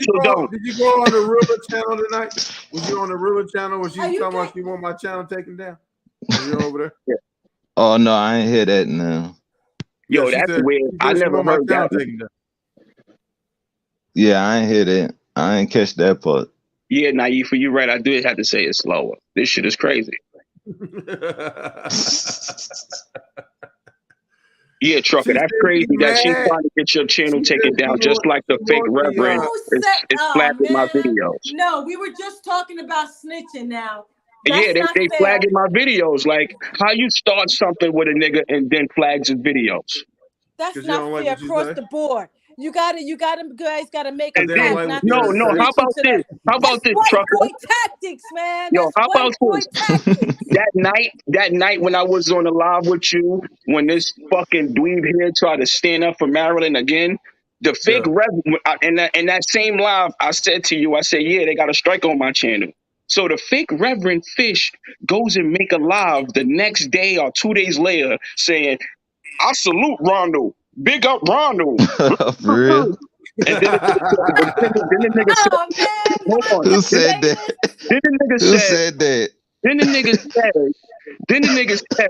So don't. did you go on the Rilla channel tonight? Was you on the Rilla channel where she are was you talking guys? about she want my channel taken down? Were you over there? Yeah. Oh no, I ain't hear that now. Yeah, Yo, that's weird. she I said she never want my heard channel that. taken down. Yeah, I ain't hear that. I ain't catch that part. Yeah, Naive, for you right. I do have to say it slower. This shit is crazy. Yeah, Trucker, She that's said crazy she that she's mad. trying to get your channel She taken said down, just like the fake reverend Who said? is Oh flagging my man, videos. no, we were just talking about snitching. Now, Yeah, that's not they fair. flagging my videos. Like, how you start something with a nigga and then flags his videos? That's Because you not don't like fair what you across say? the board. You guys gotta make a Because they don't And then, pact like what not you to got do to no, say? how snitching about to this? the. How about That's this, white Trucker? boy tactics, man. Yo, That's how white about boy this? tactics. That night when I was on the live with you, when this fucking dweeb here tried to stand up for Maryland again, the fake Yeah. in that same live, I said to you, I said, yeah, they got a strike on my channel. So the fake Reverend Fish goes and make a live the next day or 2 days later saying, "I salute Rondo, big up Rondo." For real? And then the nigga said, Oh man, hold why on. we Who have to said say that? this? Then the nigga Who said, said that? then the nigga said, then the nigga said,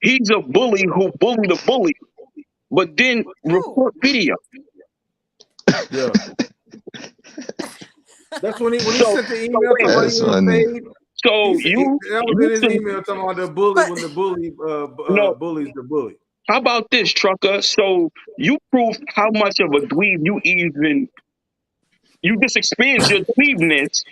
he's a bully who bullied a bully, but then Who? report video. Yeah. That's when he So, sent the so email wait. talking about he That's gonna funny. fade. So That was in his email talking about the bully But when the bully no. bullies the bully. How about this, Trucker? So you proved how much of a dweeb you just experienced your dweebness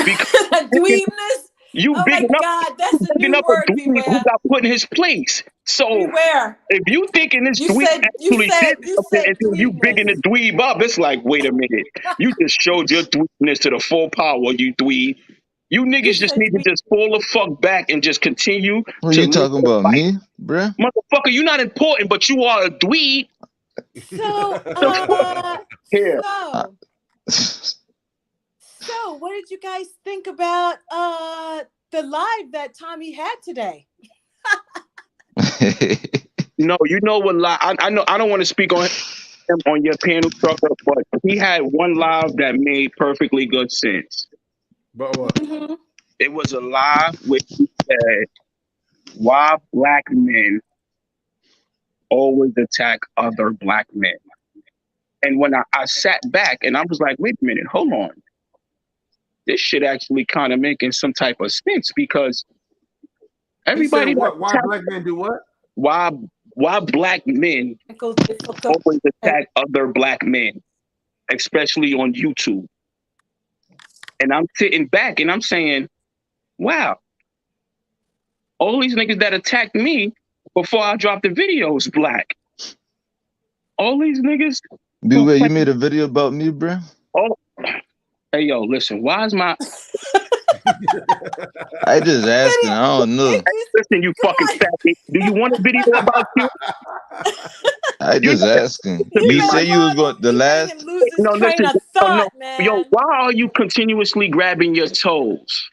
because dweebness. you Oh my bigging up God, that's a new a word. dweeb who Beware. got put in his place. So Beware. if you thinking this You dweeb said. You actually said. did You something and said then you dweebness. bigging the dweeb up, it's like, wait a minute. You just showed your dweebness to the full power, you dweeb. You You niggas just said need to dweeb. just fall the fuck back and just continue Who to you live talking your about? life. Me, bruh? Motherfucker, you're not important, but you are a dweeb. So, The fuck? Here. I- so, what did you guys think about the live that Tommy had today? No, you know what lie? I know I don't want to speak on him on your panel, Trucker, but he had one live that made perfectly good sense. But what? Mm-hmm. It was a live where he said, why black men always attack other black men. And when I sat back and I was like, wait a minute, hold on. This shit actually kind of making some type of sense because He said everybody that what? Why attack, black men do what? why black men Difficult. always attack other black men, especially on YouTube. And I'm sitting back and I'm saying, wow, all these niggas that attacked me before I dropped the videos black. All these niggas who Beware, you claim, made a video about me, bruh? oh, hey yo, listen, why is my I just asking. I don't know. listen, you fucking fat bitch. Do you want a video about you? I just asking. You You made say you was going the him last. lose his No, train listen. of Oh, no. thought, man. Yo, why are you continuously grabbing your toes?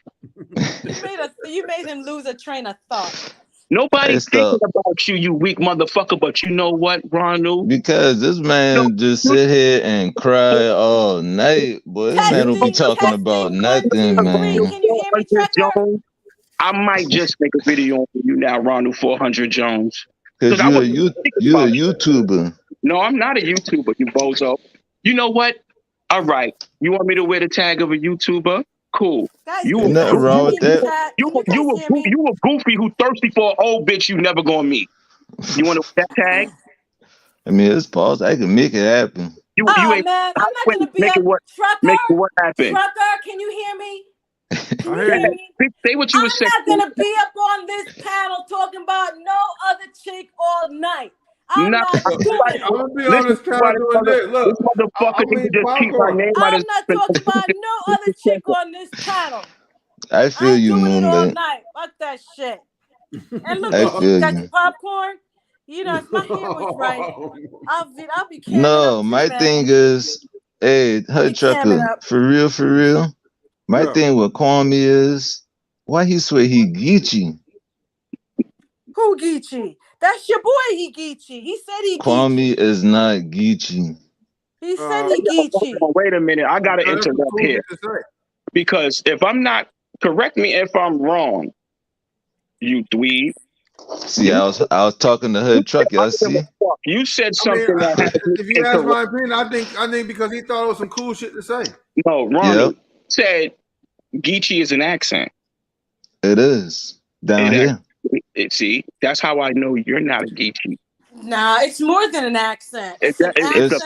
You made him lose a train of thought. Nobody's It's thinking the about you, you weak motherfucker. But you know what, Ronald? because this man just sit here and cry all night. Boy, this man don't be talking about nothing, man. Can you hear me, Trucker? Jones, I might just make a video on you now, Ronald 400 Jones. Because I you wasn't a YouTuber. No, I'm not a YouTuber, you bozo. You know what? All right. You want me to wear the tag of a YouTuber? Cool. You Ain't nothing wrong with that. You a goofy who thirsty for an old bitch you never gonna meet. You want to wear that tag? I mean, it's possible. I can make it happen. You ain't. Man, I'm not gonna be make a it what? Trucker. Make it what happen? Trucker, can you hear me? Can you hear hear you. me? Say what you were saying. I'm not gonna be up on this panel talking about no other chick all night. I'm not doing it. I'm gonna be on this panel doing this. Look, this motherfucker nigga just keep my name out I'm of not talking about no other chick on this panel. I feel you, Doing it all Moonlight. night. Fuck that shit. And look, I you feel got you. your popcorn. You know, if my hair was right, I'll be camming No, up too, my man. thing is, hey, Hood Trucker, up. for real. My thing with Kwame is, why he swear he Geechee? Who Geechee? That's your boy. He Geechee. He said he Kwame is not Geechee. He said he Geechee. Wait a minute, I gotta interrupt here because if I'm not, correct me if I'm wrong. You dweeb. See, I was talking to Hood Trucker. I see. You said something that had to if you ask my opinion, I think because he thought it was some cool shit to say. No, Ronald said Geechee is an accent. It is down here. See, that's how I know you're not a Geechee. Nah, it's more than an accent. It's an accent.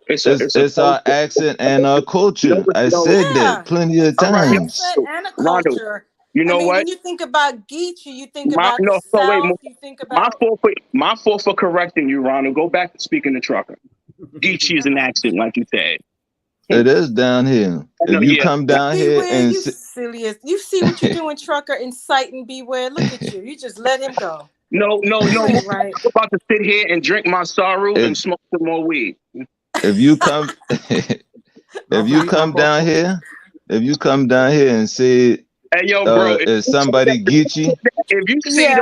It's our accent and our culture. I said that plenty of times. Accent and a culture. You know what? When you think about Geechee, you think about the South. You think about my fault for correcting you, Ronald. Go back to speaking to Trucker. Geechee is an accent, like you said. It is down here. If you come down here and you silliest. You see what you're doing, Trucker, inciting Beware. Look at you. You just let him go. No. Right. I'm about to sit here and drink my sorrow and smoke some more weed. If you come down here and say, hey, yo, bro, is somebody Geechee? If you say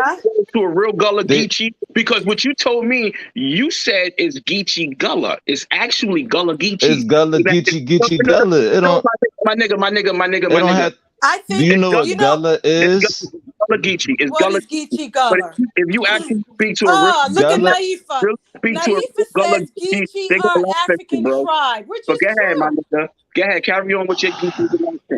to a real Gullah Geechee, because what you told me, you said is Geechee Gullah. It's actually Gullah Geechee. It's Gullah Geechee Gullah. It don't. My nigga. I think. Do you know what Gullah is? Gullah Geechee. It's what Gullah. Is Geechee Gullah? If you actually speak to a real look at Naifa. Naifa Gullah says Geechee are African tribe, which is go ahead, true. my nigga. Go ahead, carry on with your Geechee.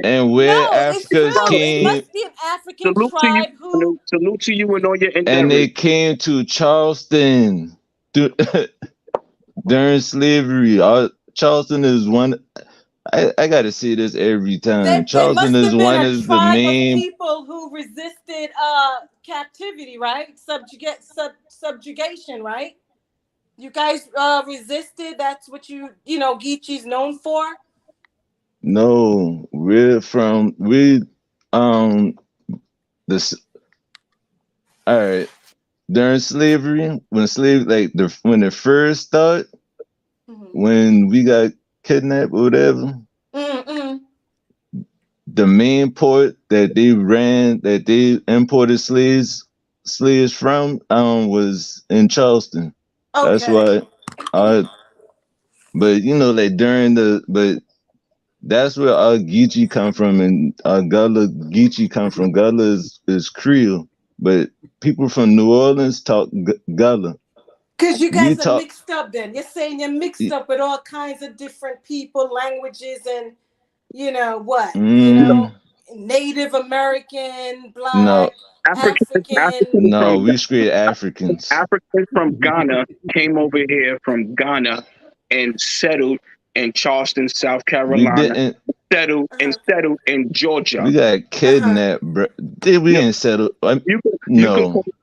And where Africa's came. It must be an African tribe who. Salute to you and all your endeavors. And they came to Charleston during slavery. Charleston is one. I got to see this every time. Charleston is one of the main people who resisted captivity, right? Subjugation, right? You guys resisted. That's what Geechee's known for. No, this. All right, during slavery, when it first started, when we got kidnapped or whatever, the main port that they imported slaves from was in Charleston. Okay. That's why but that's where our Geechee come from, and our Gullah Geechee come from. Gullah is Creole, but people from New Orleans talk Gullah. Because you guys are mixed up then. You're saying you're mixed up with all kinds of different people, languages, and Native American, Black, African. No, we straight Africans. Africans from Ghana came over here from Ghana and settled in Charleston, South Carolina. Settled in Georgia. We got kidnapped, bro. We didn't settle.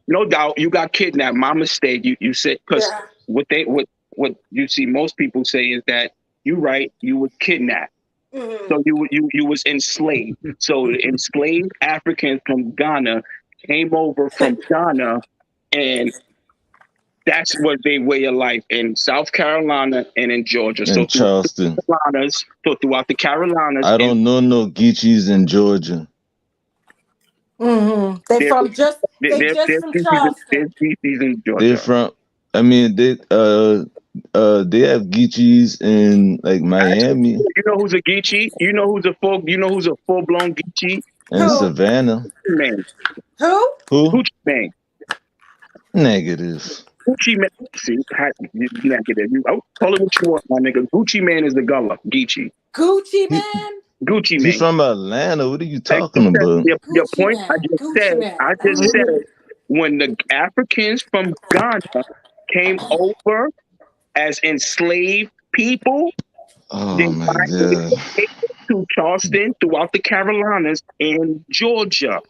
No doubt, you got kidnapped. My mistake. You said because what you see most people say is that you were kidnapped. So you was enslaved. So enslaved Africans from Ghana came over from Ghana and That's what they way of life in South Carolina and in Georgia. In Charleston. Throughout the Carolinas. I don't know no Geechees in Georgia. Mm-hmm. They from just from Charleston. There's Geechees in Georgia. They're from. I mean, they have Geechees in like Miami. You know who's a Geechee? You know who's a full blown Geechee? And Savannah. Man. Who? Gucci Man. Negative. Gucci Man. See, negative. Call it what you want, my nigga. Gucci Man is the gullah. Geechee. Gucci Man? Gucci Man. He's from Atlanta. What are you talking about? Your point, I just said, when the Africans from Ghana came over as enslaved people, they migrated to Charleston, throughout the Carolinas, and Georgia.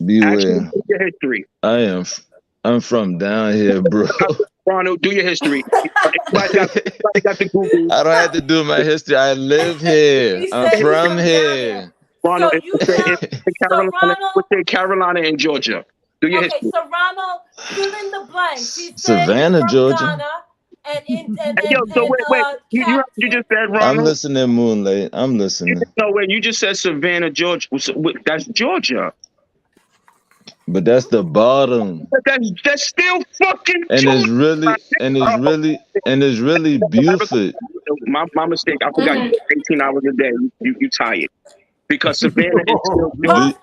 Beware. Your history. I'm from down here, bro. Ronald, do your history. Everybody got the Google. I don't have to do my history. I live here. I'm from here. Ronald, Carolina and Georgia. Do your history. So Ronald, fill in the blanks. He said Savannah, Georgia. Ghana, wait. You just said Ronald. I'm listening, Moonlight. I'm listening. No, wait. You just said Savannah, Georgia. That's Georgia. But that's the bottom. That's still fucking. And it's really Buford. My mistake. I forgot. 18 hours a day. You tired because Savannah is still.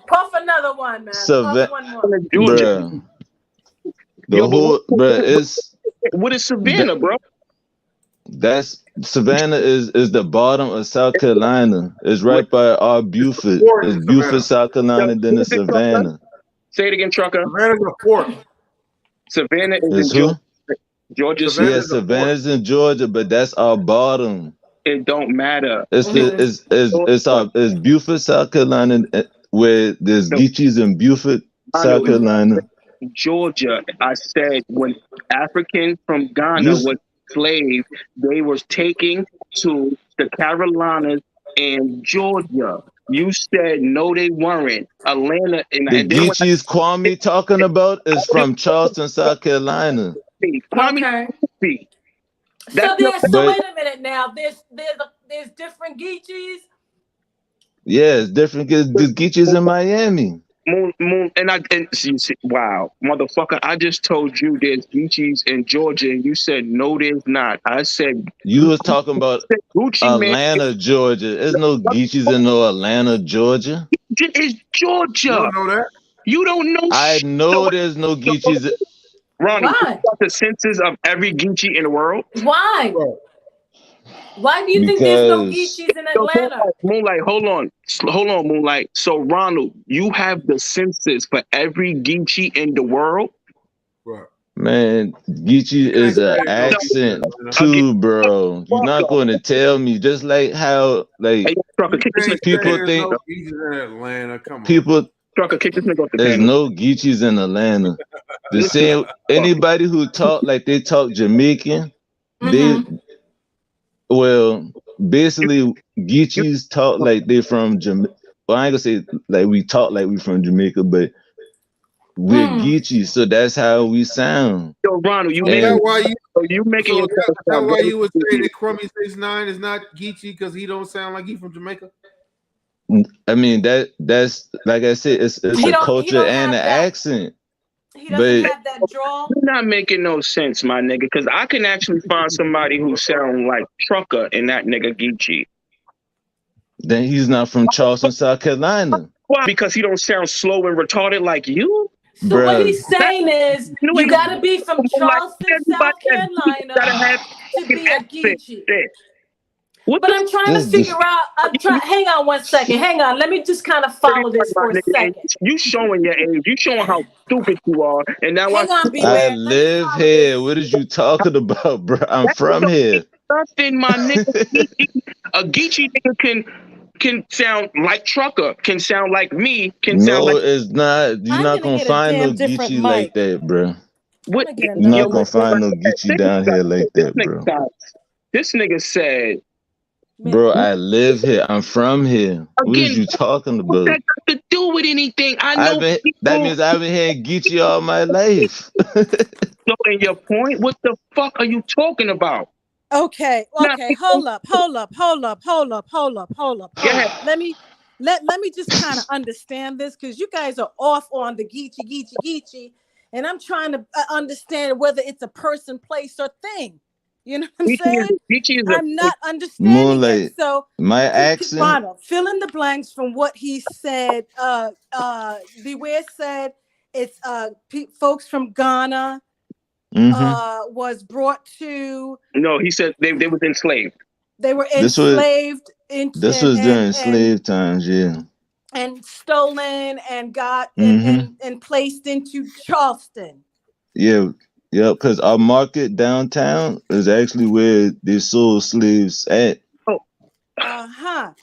Puff another one, man. Puff one more. Bruh. It's. What is Savannah, bro? That's Savannah is the bottom of South Carolina. It's right by our Buford. It's Buford, South Carolina, then it's Savannah. Say it again, Trucker. Savannah's a port. Savannah is in Georgia. Yeah, Savannah's in Georgia, but that's our bottom. It don't matter. It's Buford, South Carolina, where there's Geechees in Buford, South Carolina. Georgia. I said when Africans from Ghana was enslaved, they were taken to the Carolinas and Georgia. You said no, they weren't. Atlanta and the Geechees Kwame talking about is from Charleston, South Carolina. Okay. So wait a minute now. There's different Geechees. Yeah, it's different. There's Geechees in Miami. Wow, motherfucker! I just told you there's Geechees in Georgia, and you said no, there's not. I said you was talking about Atlanta, Georgia. There's no Geechees in no Atlanta, Georgia. It's Georgia. You don't know that? You don't know. I know there's no Geechees. Ronnie, you got the census of every Geechee in the world. Why? Why do you think there's no Geechees in Atlanta? Moonlight, hold on, Moonlight. So, Ronald, you have the census for every Geechee in the world? Man, Geechee is an accent too, bro. You're not going to tell me. Just like how, people think in Atlanta. Come on. People. There's no Geechees in Atlanta. The same anybody who talk like they talk Jamaican, basically Geechees talk like they from Jamaica. Well, I ain't gonna say like we talk like we from Jamaica, but we're Geechees, so that's how we sound. Yo, Ronald, you making that why you would say that Crummy 6ix9ine is not Geechee because he don't sound like he from Jamaica? I mean that's like I said, it's a culture and an accent. He doesn't have that draw. You're not making no sense, my nigga, because I can actually find somebody who sound like Trucker in that nigga Geechee. Then he's not from Charleston, South Carolina. Why? Because he don't sound slow and retarded like you? So what he's saying is you gotta be from Charleston, South Carolina to be a Geechee. But I'm trying to figure out. Hang on one second. Hang on. Let me just kind of follow this for a second. You showing your age. You showing how stupid you are. And now I live here. What are you talking about, bro? I'm from here. Nothing, my nigga. A Geechee nigga can sound like Trucker. Can sound like me. No, it's not. You're not gonna find no Geechee like that, bro. You're not gonna find no Geechee down here like that, bro. This nigga said Bro, I live here. I'm from here. What is Again, you talking what about? that got to do with anything? I know That people. means I've been hearing Geechee all my life. So, in your point, what the fuck are you talking about? Okay, Now, hold up. Let me just kind of understand this, because you guys are off on the geechee, and I'm trying to understand whether it's a person, place, or thing. You know what I'm saying? I'm not understanding Moonlight. it. So My accent. Ronald, fill in the blanks from what he said. Beware said it's folks from Ghana was brought to. No, he said they was enslaved. They were enslaved. This was during slave times, yeah. And stolen and got and placed into Charleston. Yeah, because our market downtown is actually where they sold slaves at. So the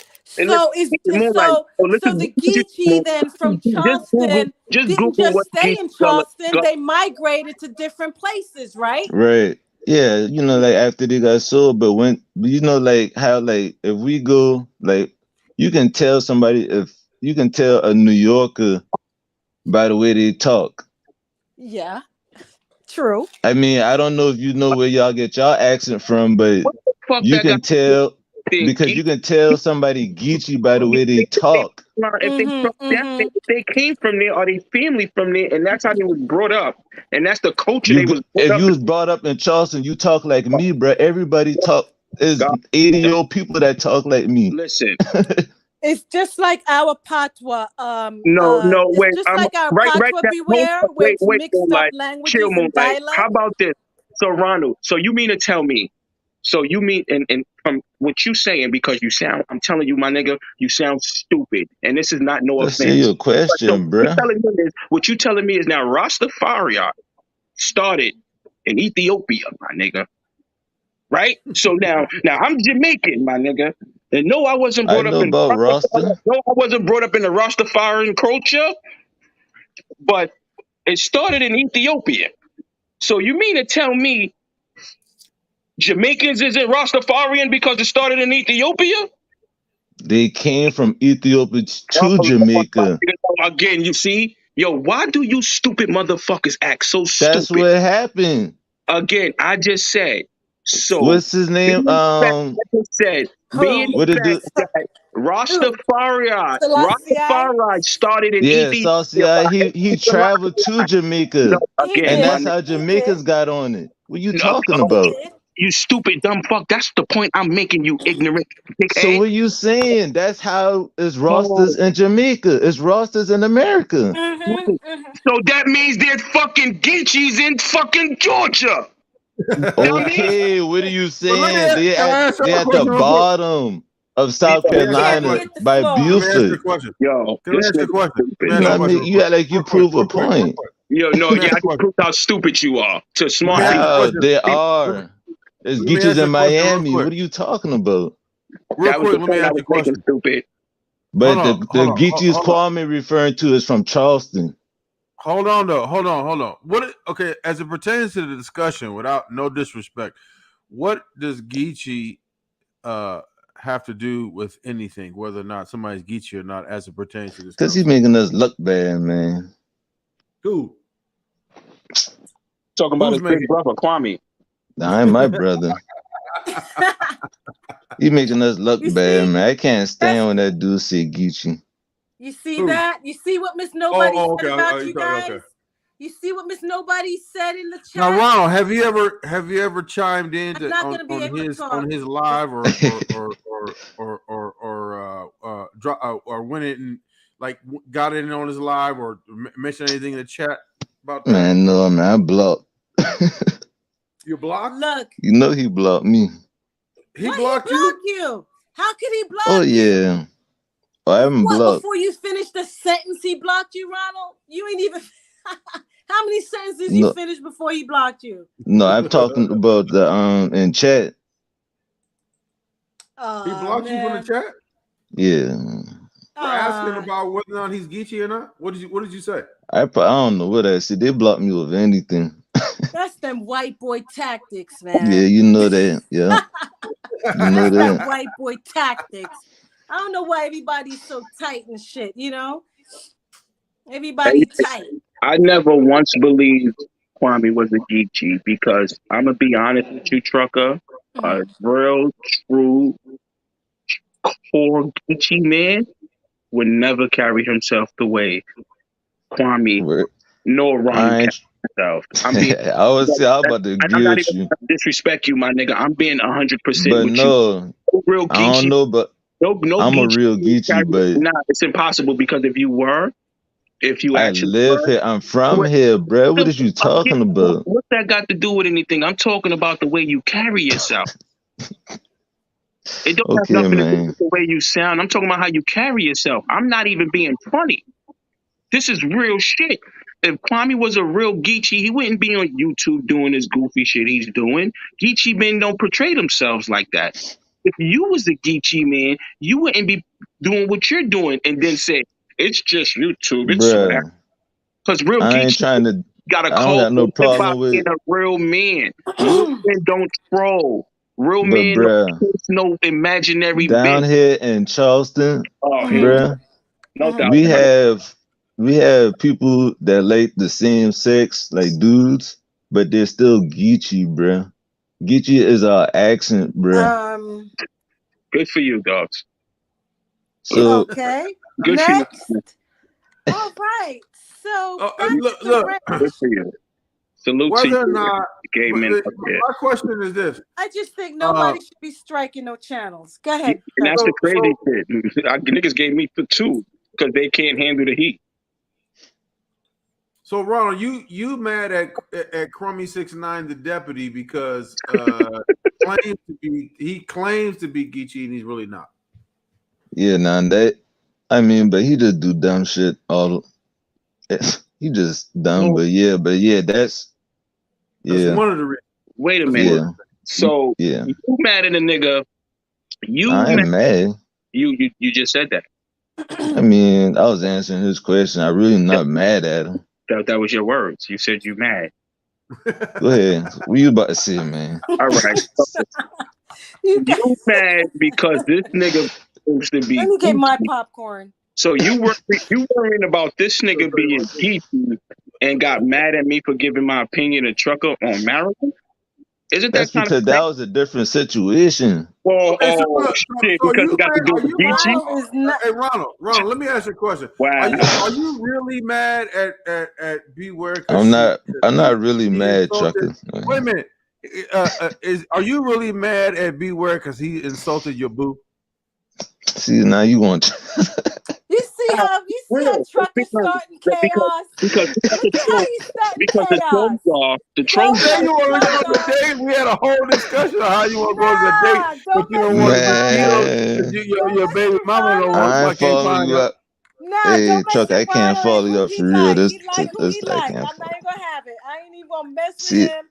Geechee then from Charleston didn't just stay in Charleston. They migrated to different places, right? Right. Yeah, like after they got sold, but when like how like if we go, like you can tell a New Yorker by the way they talk. Yeah. True. I mean, I don't know if you know where y'all get y'all accent from, but you can tell because you can tell somebody Geechee by the way they talk. If they came from there, or they family from there, and that's how they was brought up, and that's the culture they was brought if up. you was brought up in Charleston, you talk like me, bro. Everybody talk. There's 80-year-old people that talk like me. Listen. It's just like our patois. Wait. Just like our patois beware, where it's mixed up languages and dialect. How about this? So, Ronald, so you mean to tell me, and from what you saying, because you sound, I'm telling you, my nigga, you sound stupid. And this is not no offense. Let's see your question, bro. What you telling me is now Rastafari started in Ethiopia, my nigga. Right? So now I'm Jamaican, my nigga. And no, I wasn't brought up in Rasta. No, I wasn't brought up in the Rastafarian culture, but it started in Ethiopia. So you mean to tell me Jamaicans isn't Rastafarian because it started in Ethiopia? They came from Ethiopia to Jamaica. Again, you see? Yo, why do you stupid motherfuckers act so stupid? That's what happened. Again, I just said. So what's his name? Rastafari started in Ethiopia. He traveled to Jamaica, and that's how Jamaicans got on it. What are you talking about? You stupid dumb fuck. That's the point I'm making, you ignorant dickhead. So what you saying? That's how it's Rastas in Jamaica. It's Rastas in America. So that means there's fucking Geechees in fucking Georgia. Okay, what are you saying? They at the bottom of South Carolina by Buford. Yo, can I ask you a question? You act like you prove a point. Yo, no, I can prove how stupid you are to smart people. They are. There's Geechees in Miami. What are you talking about? Real quick, let me ask you a question. Stupid. But the Geechees Kwame referring to is from Charleston. Hold on. Okay, as it pertains to the discussion, without no disrespect, what does Geechee have to do with anything, whether or not somebody's Geechee or not, as it pertains to this? Because he's making us look bad, man. Who? Talking about his big brother, Kwame. Nah, I'm my brother. He making us look bad, man. I can't stand when that dude say Geechee. You see that? You see what Miss Nobody said about you guys? Okay. You see what Miss Nobody said in the chat? Now, Ronald, have you ever chimed in on his live or went it and like got in on his live or mentioned anything in the chat about that? Man, no, man, I blocked. You blocked? Look, you know he blocked me. He blocked you? How could he block you? Oh yeah. I haven't blocked. Before you finish the sentence, he blocked you, Ronald? You ain't even. How many sentences you finished before he blocked you? No, I'm talking about the in chat. He blocked you from the chat? Yeah. For asking about whether or not he's Geechee or not. What did you say? I don't know what I said. They blocked me with anything. That's them white boy tactics, man. Yeah, you know that. Yeah. You know That's that. white boy tactics. I don't know why everybody's so tight and shit, you know? Everybody tight. I never once believed Kwame was a Geechee because I'm gonna be honest with you, Trucker. A real, true, core Geechee man would never carry himself the way Kwame nor Ronald carry himself. I was about to I'm agree not with even you. trying to disrespect you, my nigga. I'm being 100% But with no, you. No real I don't Geechee. know, but No I'm a Geechee real would carry. Geechee, but Nah, it's impossible because if you I actually live were, here. I'm from what, here, bro. What is you again, talking about? what's that got to do with anything? I'm talking about the way you carry yourself. It don't have Okay, nothing to do man. with the way you sound. I'm talking about how you carry yourself. I'm not even being funny. This is real shit. If Kwame was a real Geechee, he wouldn't be on YouTube doing this goofy shit he's doing. Geechee men don't portray themselves like that. If you was a Geechee man, you wouldn't be doing what you're doing and then say, it's just YouTube, it's swag. Bruh, Because real I ain't Geechee trying to, got a I don't code got no by problem being with, a real man. Real men don't troll. Real but men bruh, don't post no imaginary down bitch. here in Charleston, Oh, here we go. bruh, No doubt we about it. have people that like the same sex, like dudes, but they're still Geechee, bruh. Geechee is our accent, bruh. Good for you, dogs. So Okay. Good for you. Next. All right. So back look, to the Good for you. Salute to whether or you, not, gay men out there. my question is this. I just think nobody should be striking no channels. Go ahead. And that's the crazy shit. Niggas gave me the two because they can't handle the heat. So Ronald, you mad at Crummy 6ix9ine, the deputy, because he claims to be Geechee and he's really not. yeah, nah, but he just do dumb shit all. He just dumb, but yeah, that's one of the reasons. Wait a minute. Yeah. So Yeah. you mad at a nigga? I ain't mad. You just said that. I mean, I was answering his question. I really not mad at him. That was your words. You said you mad. Go ahead. What you about to say, man? All right. You mad because this nigga supposed to be. Let me get my popcorn. So you worrying about this nigga being Geechee and got mad at me for giving my opinion to Trucker on Maryland? Isn't That's that kind because of that was a different situation. well, Okay, shit, so because you it got to do with Geechee? Hey, Ronald, let me ask you a question. Wow. Are you really mad at Beware? I'm not really mad, Trucker. Wait a minute. Are you really mad at Beware because he insulted your boo? See, now you want. You see how Trucker's starting chaos? Because the trolls Say you want to go to the date. We had a whole discussion on how you want to go to the date, but you don't want to. Your baby mama don't want. I ain't following you up. Hey, Trucker, I can't follow you up for real. This I can't. I'm not even gonna have it. I ain't even gonna mess with him.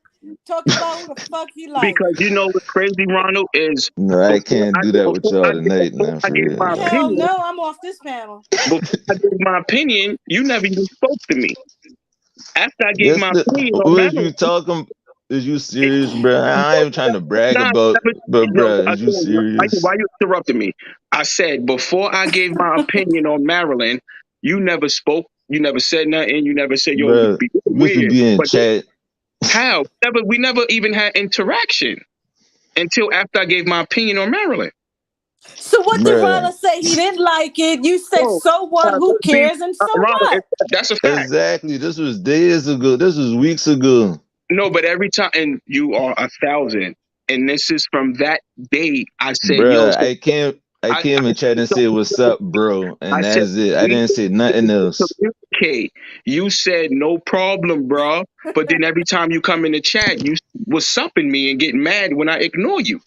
Talk about who the fuck he like. Because you know what's crazy, Ronald, is no, I can't do that with y'all tonight, man. For real. Hell no, I'm off this panel. Before I gave my opinion, you never even spoke to me. After I gave my opinion on what you talking? Is you serious, bro? I ain't trying to brag about, but bro, is you serious? Why you interrupted me? I said before I gave my opinion on Maryland, you never spoke. You never said nothing. You never said, "Yo, bro, be we used to be in chat. How? We never even had interaction until after I gave my opinion on Maryland. So what did Ronald say? He didn't like it. You said, so what? Who cares? And so what? That's a fact. Exactly. This was days ago. This was weeks ago. No, but every time, and you are 1,000. And this is from that day I said, bro, yo. I came in chat and said, what's up, bro? And that's it. I didn't say nothing else. Okay. You said no problem, bro. But then every time you come in the chat, you was supping me and getting mad when I ignore you.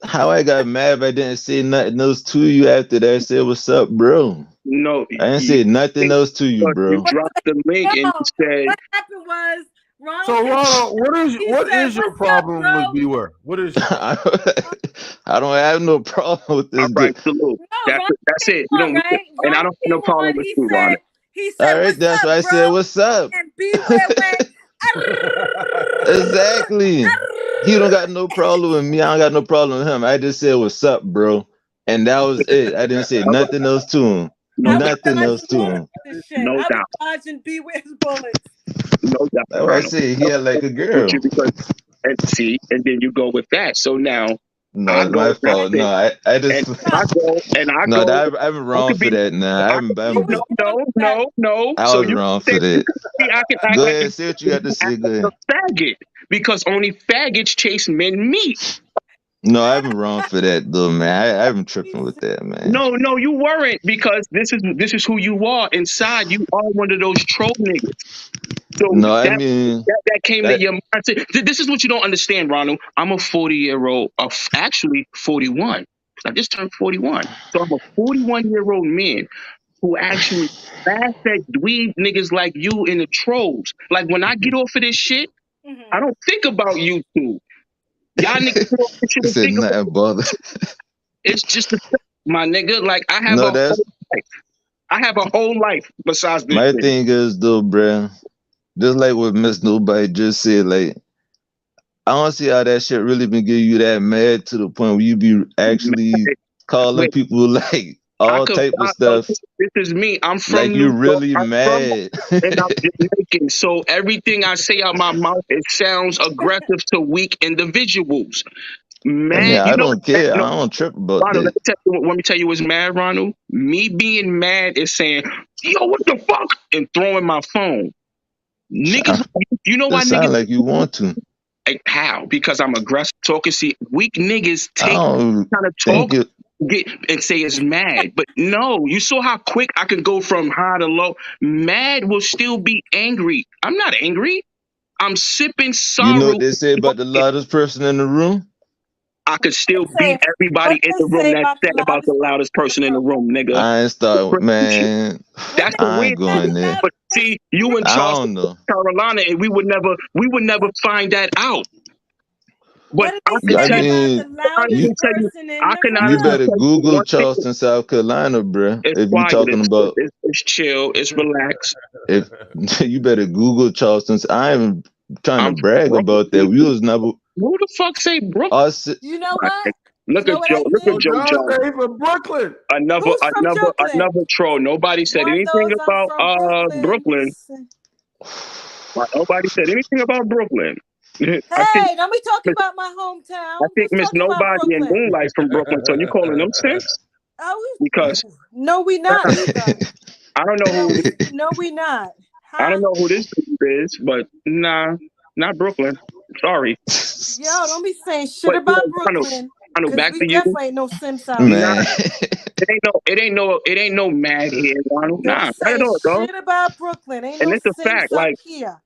How I got mad if I didn't say nothing else to you after that? I said, what's up, bro? No. I didn't say nothing else to you, bro. You dropped the link and you said. What happened was, Ronald. So Ronald, what is your problem with Beware? What is your problem? I don't have no problem with this. Right, salute. That's it. You don't, right? And I don't have no problem with you, Ronald. He said, all right, that's why I said, what's up? And Beware went, Exactly. He don't got no problem with me. I don't got no problem with him. I just said what's up, bro. And that was it. I didn't say nothing else to him. I was Nothing else dodging to bullets him. with this shit. No I was doubt. dodging Bewit's bullets. No doubt, That's why I Ronald. said he had like a With girl. you because and see, and then you go with that. So now No, I it's go my and I fault. sit, No, I and just I go and I no, go. I'm I wrong could for be. that. Nah, I You could, was born with that. no. I So was you wrong say for that. see, I can act Go like ahead, say what you got to say. Go a ahead. faggot because only faggots chase men meat. No, I've been wrong for that though, man. I've been tripping with that, man. No, you weren't because this is who you are inside. You are one of those troll niggas. So No, I that mean that came to that. your mind. This is what you don't understand, Ronald. I'm a 40-year-old, actually 41. I just turned 41. So I'm a 41-year-old man who actually laugh at dweeb niggas like you and the trolls. Like when I get off of this shit, I don't think about you two. Y'all niggas get off this shit and Said think about nothing bother. it's just a fact, my nigga. Like I have No, a that's whole life. I have a whole life besides this my shit. thing is though, bruh. Just like what Miss Nobody just said, like I don't see how that shit really been getting you that mad to the point where you be actually calling Wait, people like I all could. type of But stuff. this is me. I'm Like from you New York. really I'm from mad. and I'm Jamaican. So everything I say out my mouth, it sounds aggressive to weak individuals. I mean, Mad, you I know, don't care. no, I don't trip about Ronald, that. let me tell you what's mad, Ronald. Me being mad is saying, yo, what the fuck? And throwing my phone. Niggas, you know It why niggas, sound like you want to. how? Because I'm aggressive talking. See, weak niggas I take don't kind of think talk it. get and say it's mad. But no, you saw how quick I can go from high to low. Mad will still be angry. I'm not angry. I'm sipping You know sorrow. what they say about the loudest person in the room? I could still beat Say everybody what in they the room say that's about the sad about the loudest loudest person in the room, nigga. I ain't start, man. what That's they the I weird ain't say thing. going there. loud But see, you in I Charleston, don't know. South Carolina, and we would never find that out. But what did I they can I say tell you, about the mean, I loudest you can tell you, person in I the can you honestly better room? tell you Google one thing. Charleston, South Carolina, bruh. It's If you quiet. talking about It's chill. It's relaxed. if you better Google Charleston. I ain't trying to I'm brag from about that. We was never who the fuck say Brooklyn? us. You know what? You Look know at what Joe. I Look at Oh, think? Joe John Jones. say he from Brooklyn. Another, Who's from another, Brooklyn? another troll. Nobody said One anything knows I'm about from Brooklyn. Brooklyn. Nobody said anything about Brooklyn. I think Hey, don't be talking Miss- about my I hometown. think Who's Miss talking about Nobody and Brooklyn? Moonlight from Brooklyn. So you calling them simps? Oh, Because no, we not either. I don't know No, who no, we not. I Huh? don't know who this dude is, but nah, not Brooklyn. Sorry, Yo, don't be saying shit but about Ronald, Brooklyn, Ronald, cause back we to you. definitely ain't no Sims out Nah, here. Man, it ain't no mad here, Ronald. Don't Nah, not at say all, dog. shit about Brooklyn. Ain't And no it's a Sims fact. up Like here.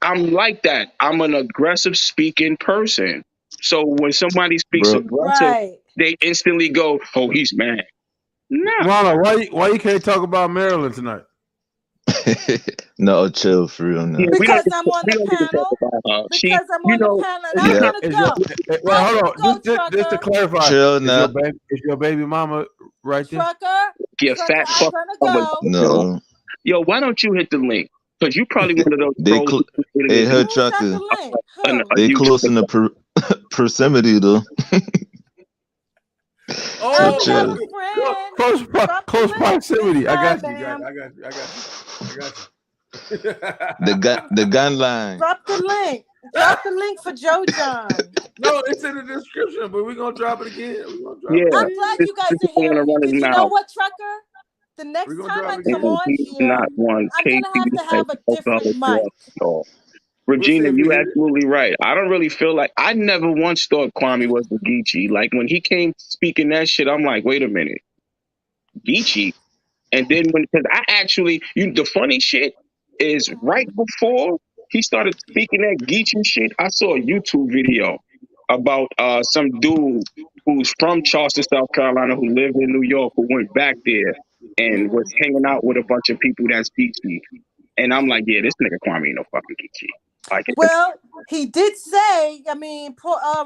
I'm like that. I'm an aggressive speaking person. So when somebody speaks bro. aggressive, Right. they instantly go, "Oh, he's mad." Nah, Ronald, why you can't talk about Maryland tonight? No, chill for real yeah, now. we don't. Because I'm on We the don't even talk panel. about her. She, Because I'm you on the know, panel, and Is I'm your Yeah, gonna is your go. wait, I'm hold gonna on. go, Just to trucker. clarify, chill now. is your baby mama right there? Trucker. your Trucker, fat I'm fuck. gonna go. No, Yo, why don't you hit the link? Because you probably one of those they trolls cl- who to hey, get her Who's got the trucker. link? a Who? They close YouTube. in the proximity though. So Oh, we have Oh, a chill. friend. Drop the close link, Miss proximity. I got you. Bam. I got you. The gun line. Drop the link. Drop the link for Joe John. No, it's in the description, but we're gonna drop it again. We're gonna drop Yeah, it I'm again. glad this you guys this are is want to hearing me run his because you know mouth. what, Trucker? The We're next gonna time drop I it come again. on He's here, not one. I'm Casey gonna have to has have a both of different us mic. so. We'll see Regina, if we you hit it. absolutely right. I don't really feel like I never once thought Kwame was the Geechee. Like when he came speaking that shit, I'm like, wait a minute, Geechee. And then because I actually, the funny shit is right before he started speaking that Geechee shit, I saw a YouTube video about some dude who's from Charleston, South Carolina, who lived in New York, who went back there and was hanging out with a bunch of people that's Geechee. And I'm like, yeah, this nigga Kwame ain't no fucking Geechee. Like, Well, he did say, I mean,